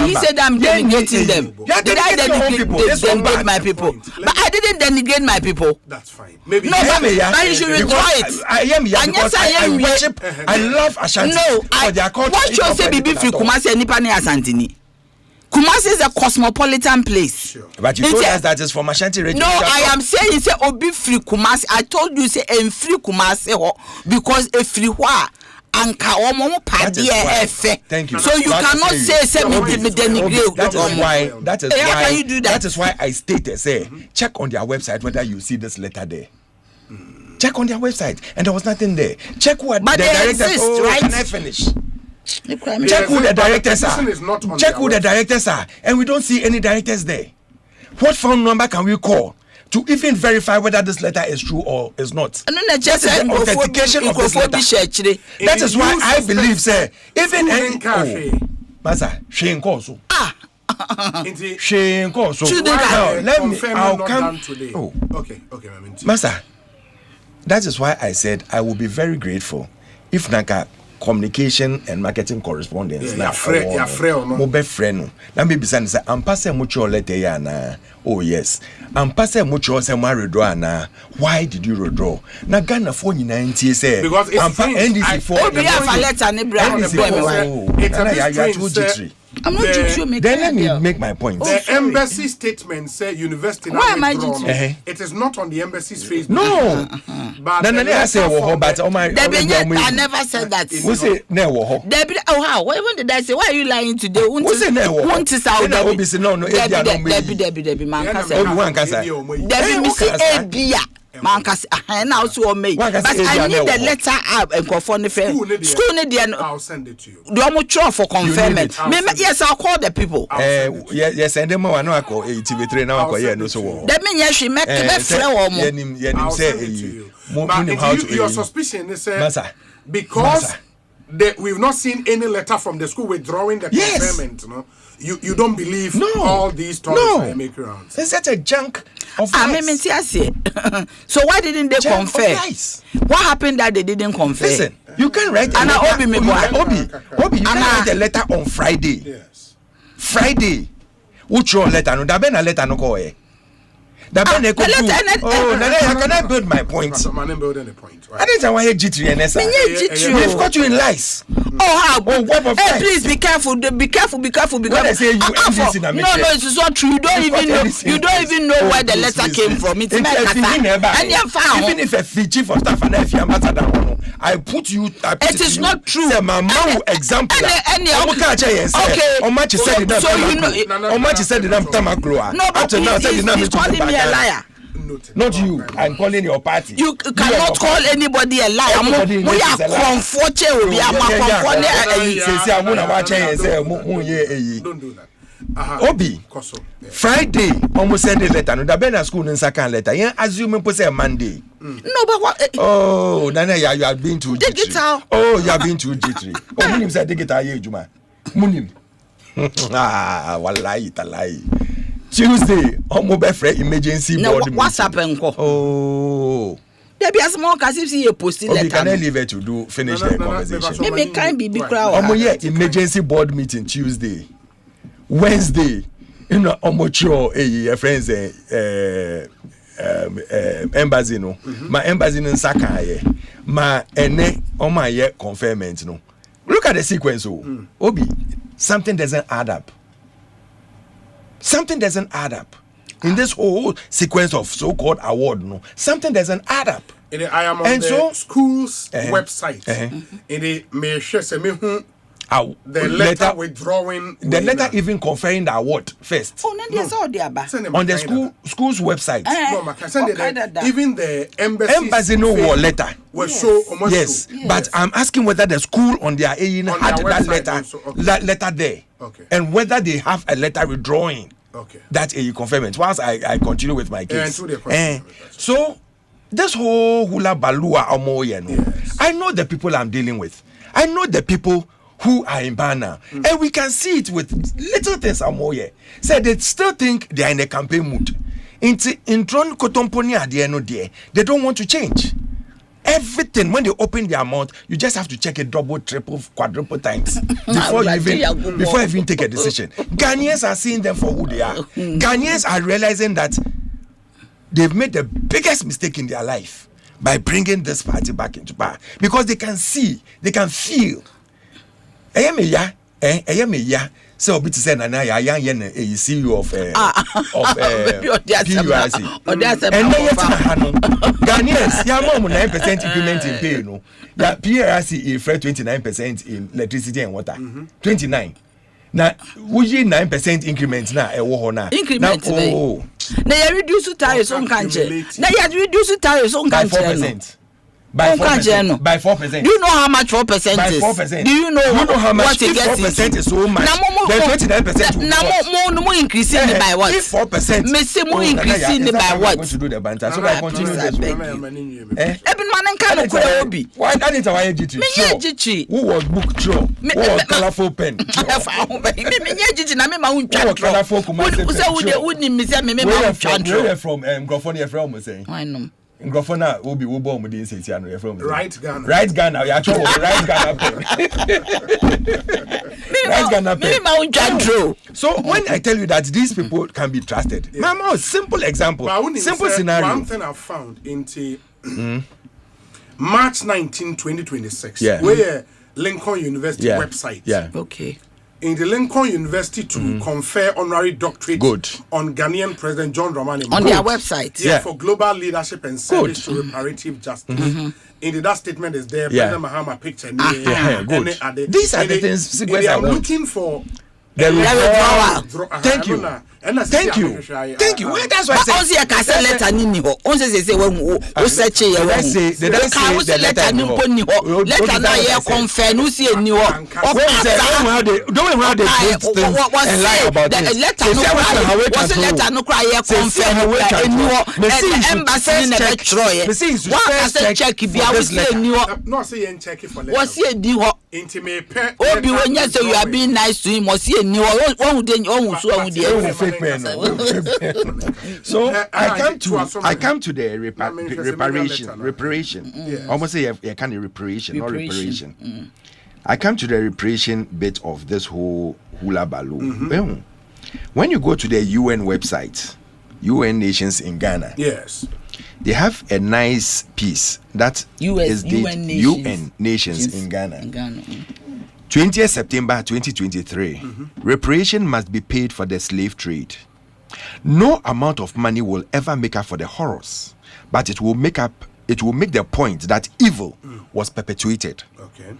you say that I'm denigrating them? Did I denigrate my people? But I didn't denigrate my people. That's fine. Maybe. No, but you should withdraw it. I am here because I worship. I love Ashanti. No, what you say be free Kumasi and Nipani Asantini. Kumasi is a cosmopolitan place. Sure. But you told us that it's from Ashanti region. No, I am saying you say Obi free Kumasi. I told you say free Kumasi because a free wa. Thank you. So you cannot say me denigrate. That is why I stated say check on their website whether you see this letter there. Check on their website and there was nothing there. Check what the directors right? Can I finish? Check who the directors are. Check who the directors are, and we don't see any directors there. What phone number can we call to even verify whether this letter is true or is not? Just the authentication of this letter. That is why I believe, sir, even Master, Shane Koso. Shane Koso. Now, let me. I'll come. Oh, okay, Master. That is why I said I will be very grateful if Naka communication and marketing correspondence. Yeah, Mobe friend. Na me bisa say ampase mucho letter ya na. Oh yes. Ampase mucho say ma redraw na. Why did you redraw? Na Ghana for nyina ntie say because it's NDC for Obi afa letter ne bra me boy me why. It's a bit strange. I'm not jittery. Then let me make my point. The embassy statement say university. Why am I jittery? It is not on the embassy's Facebook. No. But I say but I never said that. We say no wo. Oh how? When did I say why are you lying today? We say no wo. Want to sound no Debbie man kasa. Debbie me say ebia. Man can say, and also me. But I need the letter up and confirm the friend. School need I'll send it to you. Do I much for confirmation? Yes, I'll call the people. Yes, and then I know I call TV3 now. I call yeah, no so. That means yes, she make the friend. Your suspicion is because we've not seen any letter from the school withdrawing the confirmation. No. You don't believe all these stories make rounds. It's such a junk of So why didn't they confirm? What happened that they didn't confirm? Listen, you can write a letter. Obi, you can write a letter on Friday. Yes. Friday. Which your letter? No, that been a letter no go eh. Can I build my point? I'm building a point. I didn't want to jittery and we've got you in lies. Oh, how? Hey, please be careful. Be careful. Because I say you no, it's not true. You don't even know where the letter came from. It's even if a chief of staff and if you ambassador, I put you. It is not true. My mom example. Okay. How much you said it? So you know. How much you said it? No, but he's calling me a liar. Not you. I'm calling your party. You cannot call anybody a liar. We are comfortable. We are don't do that. Obi Friday almost send a letter. No, that been a school in second letter. Yeah, assume we say Monday. No, but what? Oh, Nana, you have been too digital. Oh, you have been too jittery. Oh, Munim said digital. Yeah, Juma. Munim. Wallahi, talai. Tuesday, mobile friend emergency board. What's happened? Oh. There be a small case if you posting letter. Can I leave it to finish the conversation? Maybe can't be big crowd. Emergency board meeting Tuesday. Wednesday, you know, your friends embassy no. My embassy in Saka my ene on my confirmation no. Look at the sequence Obi, something doesn't add up. Something doesn't add up. In this whole sequence of so-called award, no, something doesn't add up. I am on the school's website. In the the letter withdrawing. The letter even conferring the award first. Oh, on the school's website. Even the embassy no letter. Yes, but I'm asking whether the school on their had that letter there. Okay. And whether they have a letter withdrawing that confirmation. Whilst I continue with my case. So this whole hula balua I know the people I'm dealing with. I know the people who are in Ghana. And we can see it with little things Say they still think they are in a campaign mood. In Tron Kotomponi at the end of the day, they don't want to change. Everything, when they open their mouth, you just have to check it double, triple, quadruple times before you even take a decision. Ghanaians are seeing them for who they are. Ghanaians are realizing that they've made the biggest mistake in their life by bringing this party back into power, because they can see, they can feel. So Obi to say Nana ya CEO of PUIC. And Ghanaians, ya mom 9% increment in pay, no. Ya PUIC is 29% in electricity and water. 29. Now, we 9% increment now. Increment. Now you reduce tariffs on country. Now you reduce tariffs on country. 4%. By 4%. By 4%. Do you know how much 4% is? By 4%. Do you know how much? What if 4% is so much, then 29%. Now more increasing by what? If 4%, me say more increasing by what? I'm going to do the banter, so I continue this way. Even man can go Obi. Why that is our GT? Who was book show? Who was colorful pen? Me GT na me ma hu twa. Who was colorful commercial? Who say who ni me say me ma hu twa. Where from Grofoni from saying? I know. Ngrofona will be wo mu din sesi ano ye from Right Ghana. Right Ghana. Ya cho Right Ghana. Right Ghana. So when I tell you that these people can be trusted, mama, simple example, simple scenario. One thing I found into March 19, 2026, yeah. where Lincoln University website. Yeah. Okay. In the Lincoln University to confer honorary doctorate on Ghanaian President John Dramani on their website. Yeah, for global leadership and service to reparative justice. In that statement is there, President Mahama picture. Good. These are the things sequence I am want. looking for the withdrawal. Thank you. Thank you. Thank you. That's why I said. Once you can say letter ni ho. Once say when we search here. They say the letter ni ho. Letter na ye confirm no see ni ho. Don't how they put things and lie about it. Letter no cry ye confirm ni ho. Embassy na be tro ye. What say check bia we see ni ho. No say ye check for letter. What see ni ho. Inti me pe. Obi when you say you are being nice to him, what see ni ho. One so so I come to the reparation. Almost say you can reparation or reparation. I come to the reparation bit of this whole hula baloo. When you go to the UN website, UN Nations in Ghana, yes, they have a nice piece that is the UN Nations in Ghana. 20th September 2023, reparation must be paid for the slave trade. No amount of money will ever make up for the horrors, but it will make the point that evil was perpetuated. Okay.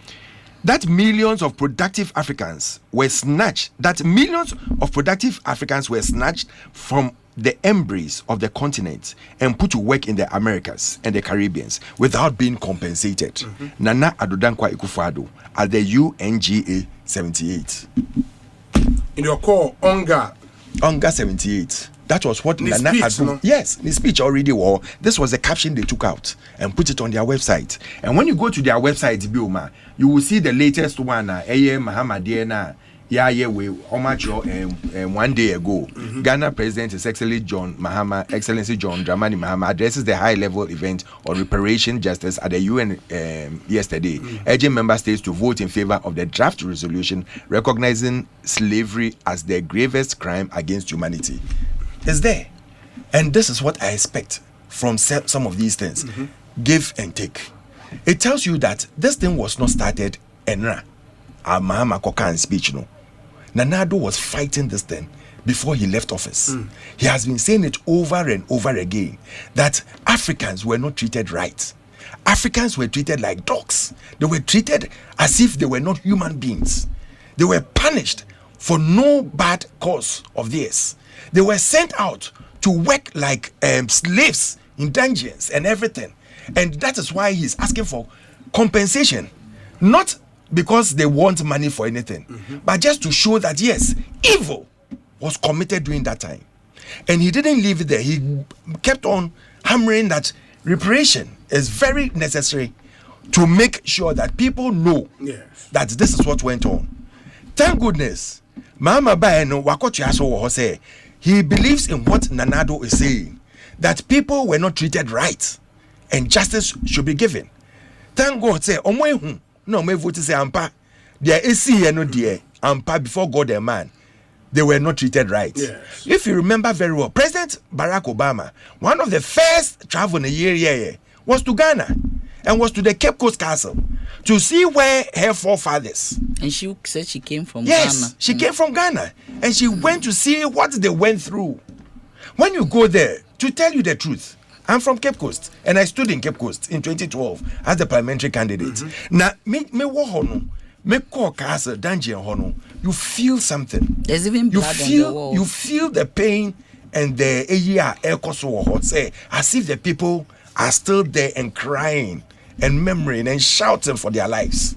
That millions of productive Africans were snatched from the embrace of the continent and put to work in the Americas and the Caribbeans without being compensated. Nana Adodankwa Akufo-Addo at the UNGA 78. In your call, UNGA 78. That was what Nana Addo. No? Yes, the speech already was. This was the caption they took out and put it on their website. And when you go to their website, Bioma, you will see the latest one. Mahamadiena. We one day ago, Ghana President His Excellency John Dramani Mahama addresses the high-level event on reparation justice at the UN yesterday, urging member states to vote in favor of the draft resolution recognizing slavery as the gravest crime against humanity. It's there, and this is what I expect from some of these things: give and take. It tells you that this thing was not started Enra Mahama Kokan speech, no. Nana Addo was fighting this thing before he left office. He has been saying it over and over again that Africans were not treated right. Africans were treated like dogs. They were treated as if they were not human beings. They were punished for no bad cause of theirs. They were sent out to work like slaves in dungeons and everything. And that is why he's asking for compensation. Not because they want money for anything, but just to show that yes, evil was committed during that time. And he didn't leave it there. He kept on hammering that reparation is very necessary to make sure that people know that this is what went on. Thank goodness, Mama Baeno Wakochiaso say he believes in what Nana Addo is saying, that people were not treated right and justice should be given. Thank God say no, me vote say ampa. There is here no dear ampa before God and man. They were not treated right. Yes. If you remember very well, President Barack Obama, one of the first travel in a year was to Ghana and was to the Cape Coast Castle to see where her forefathers. And she said she came from Ghana. Yes, she came from Ghana and she went to see what they went through. When you go there, to tell you the truth, I'm from Cape Coast, and I stood in Cape Coast in 2012 as the parliamentary candidate. Now, me call castle dungeon hono. You feel something. There's even blood on the wall. You feel the pain and the say as if the people are still there and crying and murmuring and shouting for their lives.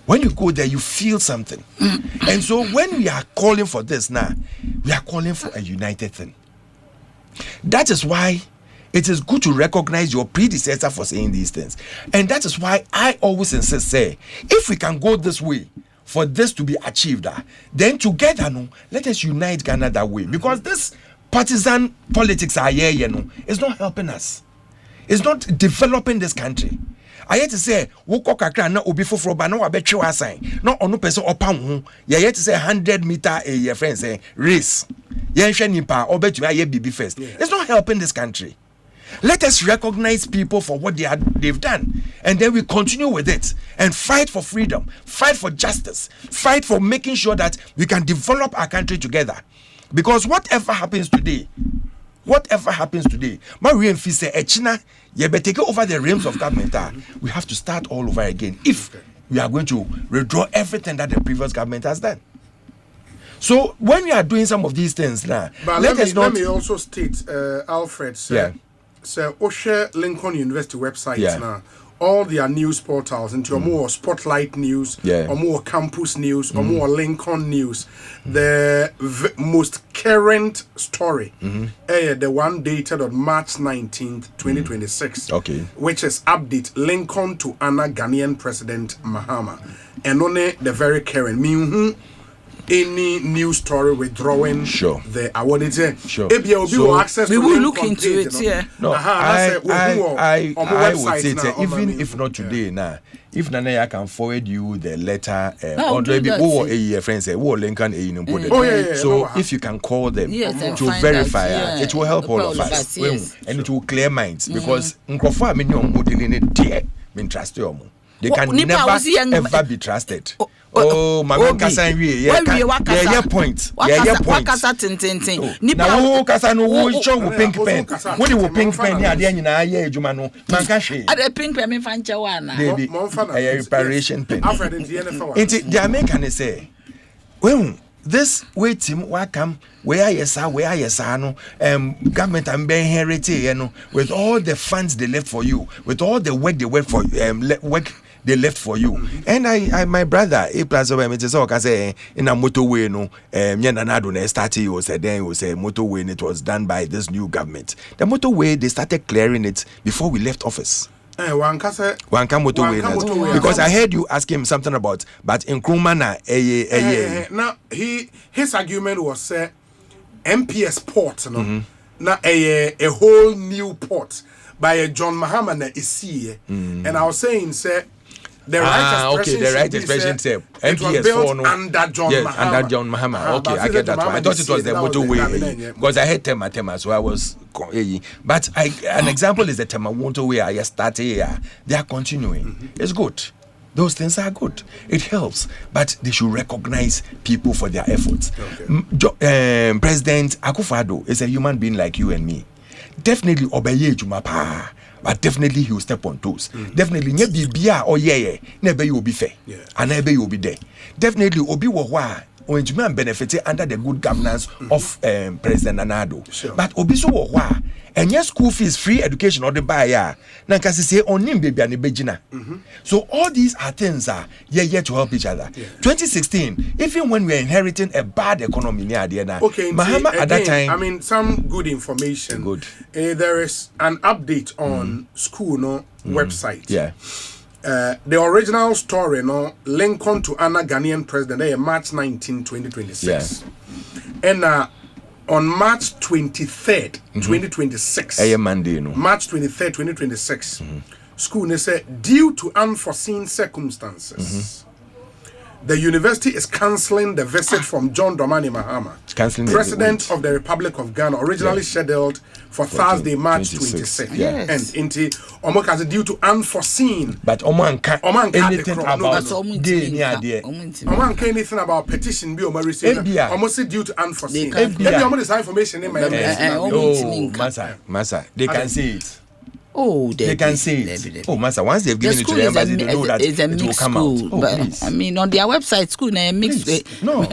When you go there, you feel something. And so when we are calling for this now, we are calling for a united thing. That is why it is good to recognize your predecessor for saying these things. And that is why I always insist, say, if we can go this way for this to be achieved, then together, let us unite Ghana that way. Because this partisan politics are here, it's not helping us. It's not developing this country. I had to say, Woko Kakra na obi foforo ba na wa betwe asan. No ono person opam ho. You had to say 100 meter a your friend say race. Yen hwe nipa obetumi aye bibi first. It's not helping this country. Let us recognize people for what they've done, and then we continue with it and fight for freedom, fight for justice, fight for making sure that we can develop our country together. Because whatever happens today, Marie and Fise Echina, you better take over the realms of government. We have to start all over again if we are going to withdraw everything that the previous government has done. So when we are doing some of these things now, but let me also state, Alfred, sir. So, Osei Lincoln University website now, all their news portals into more Spotlight News, or more Campus News, or more Lincoln News. The most current story, the one dated on March 19th, 2026, which is update Lincoln to Anna Ghanaian President Mahama, and only the very current. Any news story withdrawing the award is so we will look into it. I would say even if not today now, if Nana can forward you the letter on the friends say Lincoln so if you can call them to verify it will help all of us and it will clear minds because they can never ever be trusted. Oh, my Kasan, yeah, point. Now, Kasano will show pink pen. What do you pink pen? Yeah, yeah, Jumano, Mankashi. At a pink pen, baby, a reparation pen. It's the American say, well, this wait him, welcome, where yes, no, government and being heritage, you know, with all the funds they left for you, with all the work they work for work. They left for you. And I my brother, A plus of me so can say in a motorway no Nyananado started you said then was a motorway and it was done by this new government. The motorway they started clearing it before we left office. One motorway because I heard you ask him something about but in Krumana now his argument was MPS port now a whole new port by John Mahama is here and I was saying the right expression say MPS under John Mahama. Under John Mahama. Okay, I get that one. I thought it was the motorway because I heard Tema, so I was. But an example is the Tema motorway. I started here. They are continuing. It's good. Those things are good. It helps, but they should recognize people for their efforts. President Akufo-Addo is a human being like you and me. Definitely obey Jumapa. But definitely he will step on toes. Definitely never be never you will be fair. And never you will be there. Definitely obi wa when you benefit under the good governance of President Nana-Addo. But obi so wa and yes school fees, free education or the buyer. Na kasi say onim baby and bejina. So all these are things are here to help each other. 2016, even when we are inheriting a bad economy near the end, Mahama at that time. I mean some good information. Good. There is an update on school website. The original story Lincoln to Anna Ghanaian President March 19, 2026. And on March 23rd, 2026. March 23rd, 2026. School said due to unforeseen circumstances. The university is cancelling the visit from John Dramani Mahama, President of the Republic of Ghana, originally scheduled for Thursday, March 26th. And into Omoka due to unforeseen. But Oman can't anything about petition. Be almost due to unforeseen. This information in my Massa, they can see it. Oh, they can say it. Oh, Master, once they've given it to the embassy, they know that it will come out. Oh, but, I mean, on their website, school mixed. No,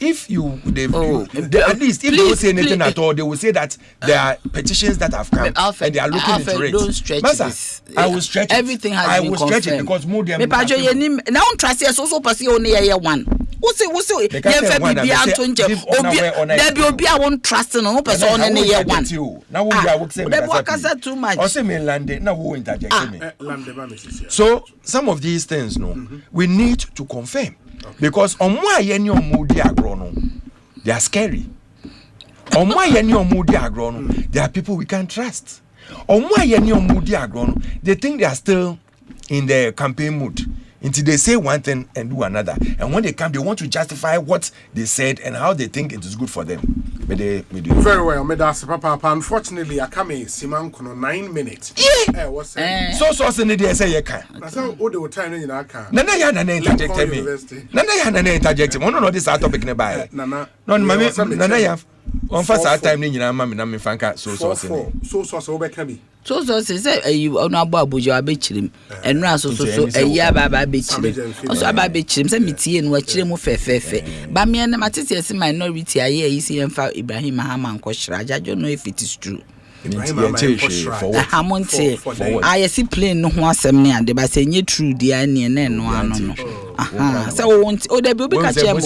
if you, at least if they will say anything at all, they will say that there are petitions that have come and they are looking into it. Don't stretch Master, I will stretch it. Everything has been confirmed. I will stretch it because more than now trust us also pass only a one. What's it? Never be Anton. There be a one trust no person on any year one. Now we are working. Too much. So some of these things, we need to confirm because on why any moody agrono, they are scary. On why any moody agrono, there are people we can't trust. They think they are still in the campaign mood. Until they say one thing and do another. And when they come, they want to justify what they said and how they think it is good for them. But they do. Very well, Papa. Unfortunately, I come in Simon 9 minutes. Yeah. What's that? So in the say you can. That's how all the time in our car. Nana interject me. Nana interject me. No, this topic in by. Nana, Nana have. On first time in your mammy, Nami Franca, so over so say you on about Abuja Bichim and Raso a year by Bichim. Also about Bichim, send me tea and watch him fefe. But me and Matis minority, I hear easy and found Ibrahim Haman Koshra. I don't know if it is true. I see plain no one sem near the but say true the and one. So won't there be catch him oh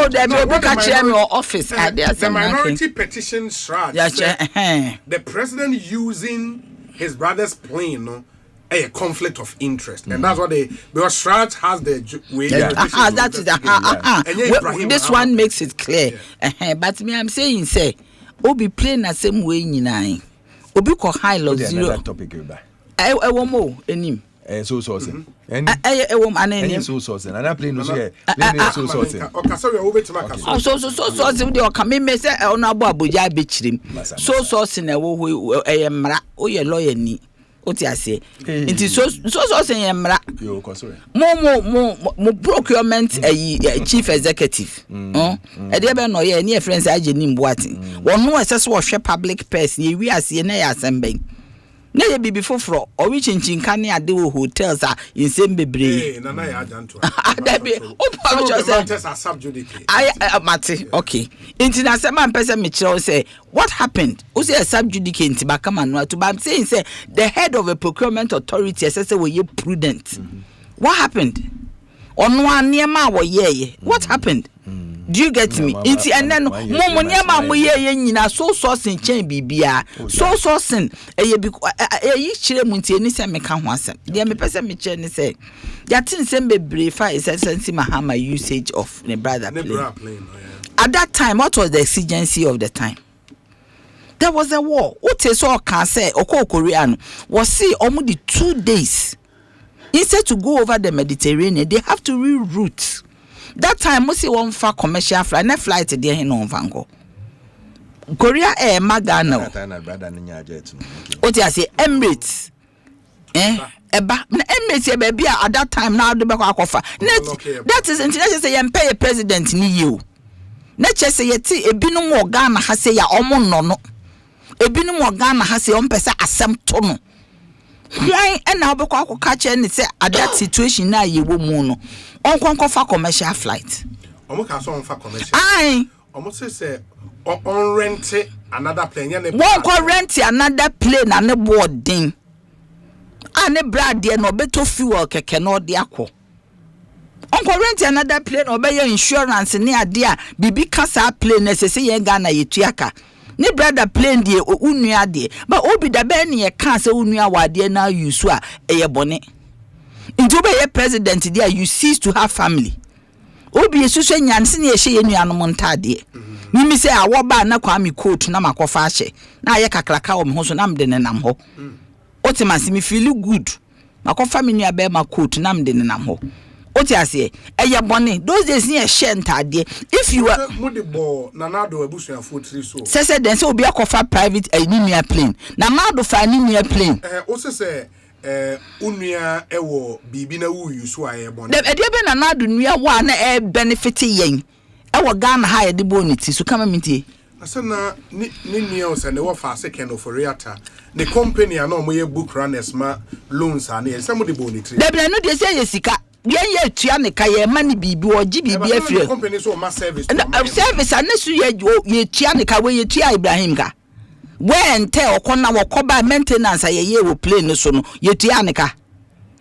there be catch him your office the minority petition shrug the president using his brother's plane a conflict of interest and that's what they because Shraj has the way that is this one makes it clear but me I'm saying say Obi plain the same way nyina. Obi ko high low zero. Topic ba. Ewo mo enim. So sourcing. Ewo anenim. So sourcing. Ana plain no here. So sourcing. Okasa we over to maka. So sourcing dey o ka me say ono abo Abuja bechirim. So sourcing ewo ho mra. O ye lawyer ni. Oti ase nti so say yemra yo kosore mo procurement chief executive e dey be no ye ni friends age ni mboati won no ese wo hwe public person ye wi ase na ya asemben na ye bibi foforo o wi chinchin kan ne ade wo hotels a insem bebre na ya ajanto ada be o pa cho say I mate okay nti na se man pese me kire say what happened? Who's a subjudicant Bakaman to I'm saying say the head of a procurement authority says we you prudent. What happened? On one near ma what happened? Do you get me? It's and then more near ma yina so sourcing chain bibia so sourcing a chile munti ni se meka ho asem. Dia me pese me che ni say that thing sem bebre fa is essence mahama usage of the brother plane. At that time what was the exigency of the time? There was a war. What is all can say Korean was see almost 2 days. Instead to go over the Mediterranean, they have to reroute. That time, we see one far commercial flight, and flight there in Vango. Korea Air Magano. What I say, Emirates. Emirates, baby, at that time now the back offer. That is international say and pay a president ni you. Nature say a binu more Ghana has say ya omo no. Ebinu mo Ghana ha se on pese asem to no hwan e na obekwa akọ catch ni say at that situation na ye wo mu no on kon fa commercial flight omo ka so on fa commercial omo say on rent another plane ya ne won ko rent another plane and boarding ane brad there no beto fuel keke no de akọ on ko rent another plane obey insurance ni ade a bibi kasa plane say ye Ghana ye tuaka ni brother plane die unua de but obi da be ne ye kan se unua wade na yusu a eye bone nti obi ye president there you cease to have family obi yesusu nyanse ne ye hye nua no montade mimi se awo ba na kwa mi coat na makofa ahye na ye kakraka wo me ho so na mde ne nam ho otimase me feel good makofa me nua be ma coat na mde ne nam ho oti ase eye bone those days ne hye ntade if you were mudebo nanado abusuafo tiri so say den say obi akofa private anemia plane na mado fa anemia plane o se unua ewo bibi na wu yusu aye bone de be nanado nua wa na benefit yen ewo Ghana ha ye de boniti so kama mintie asana ni nua o se ne wo fa second of reata the company na o moye book runners ma loans ana ye se mo de boniti de be no de say yesika ye tua ne ka ye ma ne bibi oji bibi afire company so ma service service anesu ye tua ne ka we ye tua Ibrahim ga when tell okona wokoba maintenance ye wo plane so no ye tua ne ka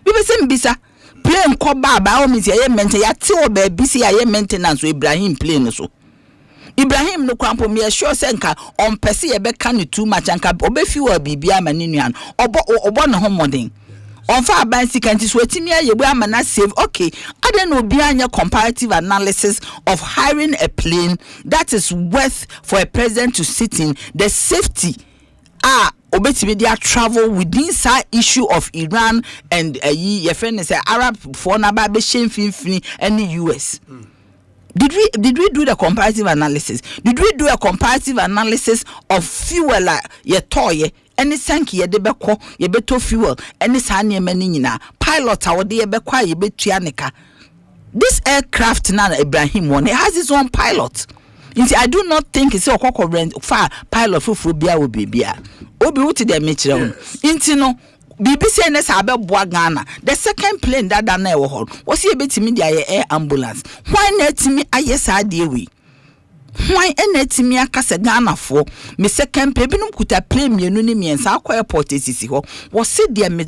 bibi se mbisa plane ko ba o mi ye maintenance ya ti o ba bisi ye maintenance Ibrahim plane so Ibrahim no kwampo me sure say nka on pese ye be ka ne too much nka obefi wa bibi ama ne nuan obo ne ho modern on fa abansi kanti so etimi ayebu amana save okay ade no obi anya comparative analysis of hiring a plane that is worth for a president to sit in the safety obetimi dia travel within side issue of Iran and your friend say Arab for na ba be finfini any US. Did we do the comparative analysis? Did we do a comparative analysis of fuel ye toy any sanki ye de beko ye beto fuel any sanye mani nyina pilot awode ye bekwa ye betuaneka. This aircraft now Ibrahim one, it has its own pilot. I do not think it's a coco rent far pilot for bia will be bia. Obi wuti de metre. Inti no BBC NS abeboa Ghana. The second plane that na e wo ho. Was he betimi dia air ambulance. Why na timi ayesa de we? Why na timi aka se Ghana for me second plane binum kuta plane mienu ni miensa akwa airport esisi ho. Was se dia me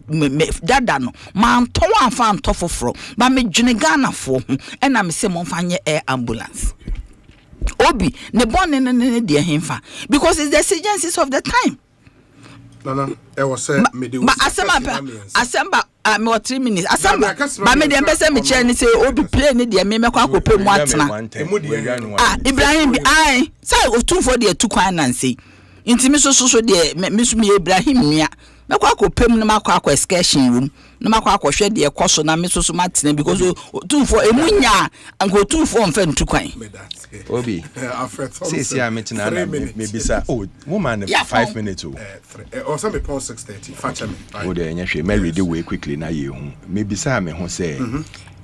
dada no. Ma nto anfa nto foforo. Ba me dwene Ghana for. E na me se mo mfa nye air ambulance. Obi ne born ne de himfa because it's the exigencies of the time. No, I was saying, but Asempa, me 3 minutes. Asempa, but me dem pese me chair ni say Obi play ni de me kwa ko pe mu atena. Ibrahim bi ai, say otu for de tu kwan nan say. Intimi so de me so me Ibrahim nia. Me kwa ko pe mu na makwa excursion room. Na makwa hwe de ekoso na me so matena because otu for emunya anko otu for mfa ntu kwan. Obi, see, I'm meeting maybe say, woman, 5 minutes. Or something past 6:30. Fetch me. Oh, then you marry the way quickly now. You maybe say, me who say,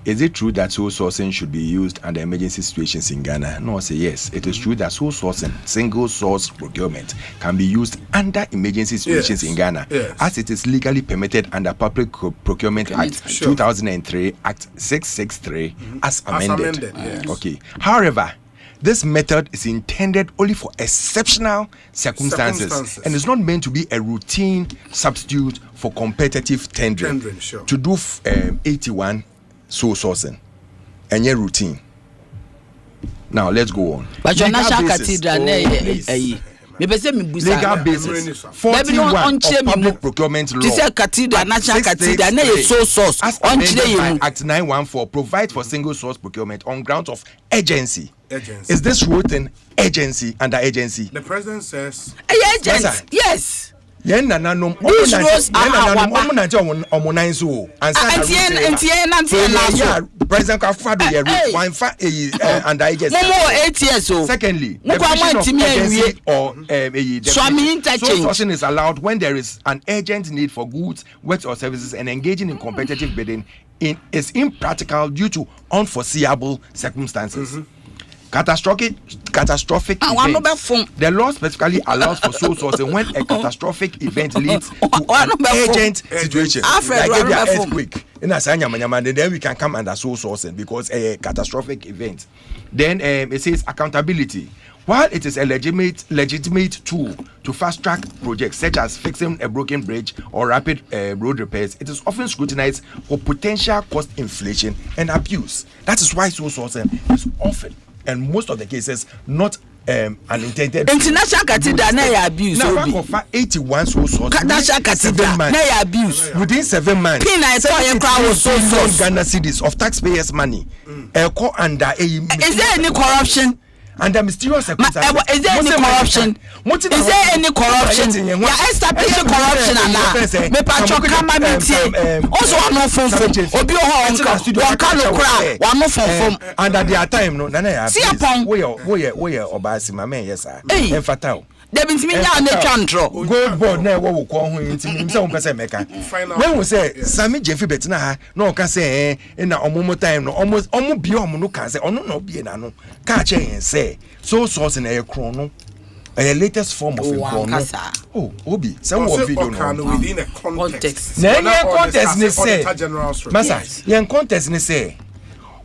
is it true that sole sourcing should be used under emergency situations in Ghana? No, I say yes. It is true that sole sourcing, single source procurement, can be used under emergency situations in Ghana, as it is legally permitted under Public Procurement Act 2003, Act 663, as amended. Okay. However, this method is intended only for exceptional circumstances and is not meant to be a routine substitute for competitive tendering. To do 81 sole sourcing and your routine. Now let's go on. But your national cathedral, legal basis 41 of public procurement law. This cathedral, national cathedral, na sole source. Act 914 provides for single source procurement on grounds of agency. Is this routine agency under agency? The president says agent. Yes. Yen na nanom President Kafado ye one fa under agency. More 8 years old. Secondly, the or sourcing is allowed when there is an urgent need for goods, works or services, and engaging in competitive bidding is impractical due to unforeseeable circumstances. Catastrophic event. The law specifically allows for sole sourcing when a catastrophic event leads to an urgent situation, like an earthquake. Then we can come under sole sourcing because a catastrophic event. Then it says accountability. While it is a legitimate tool to fast-track projects such as fixing a broken bridge or rapid road repairs, it is often scrutinized for potential cost inflation and abuse. That is why sole sourcing is often, and most of the cases, not unintended. International cathedral na abuse. Now, we offer 81 sole sources. National cathedral na abuse. Within 7 months, 70 Ghana cedis of taxpayers' money. Is there any corruption? Under mysterious circumstances. Is there any corruption? Is there any corruption? You establish corruption and me patcho kama meeting. Also one from obi ho on kan okra one from under their time no na ya. See upon we obasi mama yes ah. Emfatao. There been me na twantro. Gold board na wo ko ho ntim se wo pese meka. When we say Sami Jefi betina ha na o ka say na omomo time no omo bi omo no ka say ono na obi na no ka che yen say so source na e kron no a latest form of information. Oh, Obi, some of video no within a context. Na context ni say Masa, yen context ni say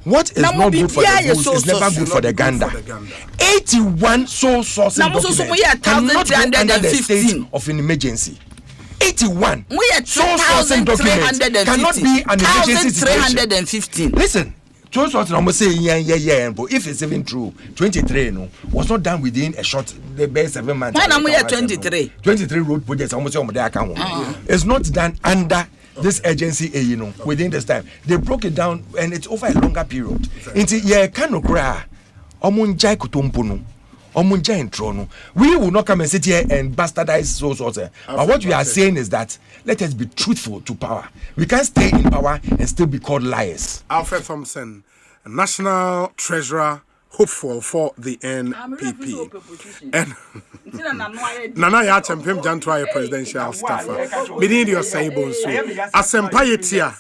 what is not good for the goose is never good for the gander. 81 sole sourcing documents cannot go under the state of an emergency. 81 sole sourcing documents cannot be an emergency situation. Listen, sole sourcing almost say yeah, but if it's even true, 23 no was not done within a short the best 7 months. Why am I 23? 23 road projects almost on the account. It's not done under this agency, within this time. They broke it down and it's over a longer period. Into yeah, cano cry. Omunjai kutumpuno. Omunja intro no. We will not come and sit here and bastardize so. But what we are saying is that let us be truthful to power. We can't stay in power and still be called liars. Alfred Thompson, National Treasurer, hopeful for the NPP. And Nana ya champion Jantwa presidential staffer. Meaning you say Bonsu. Asempa yetia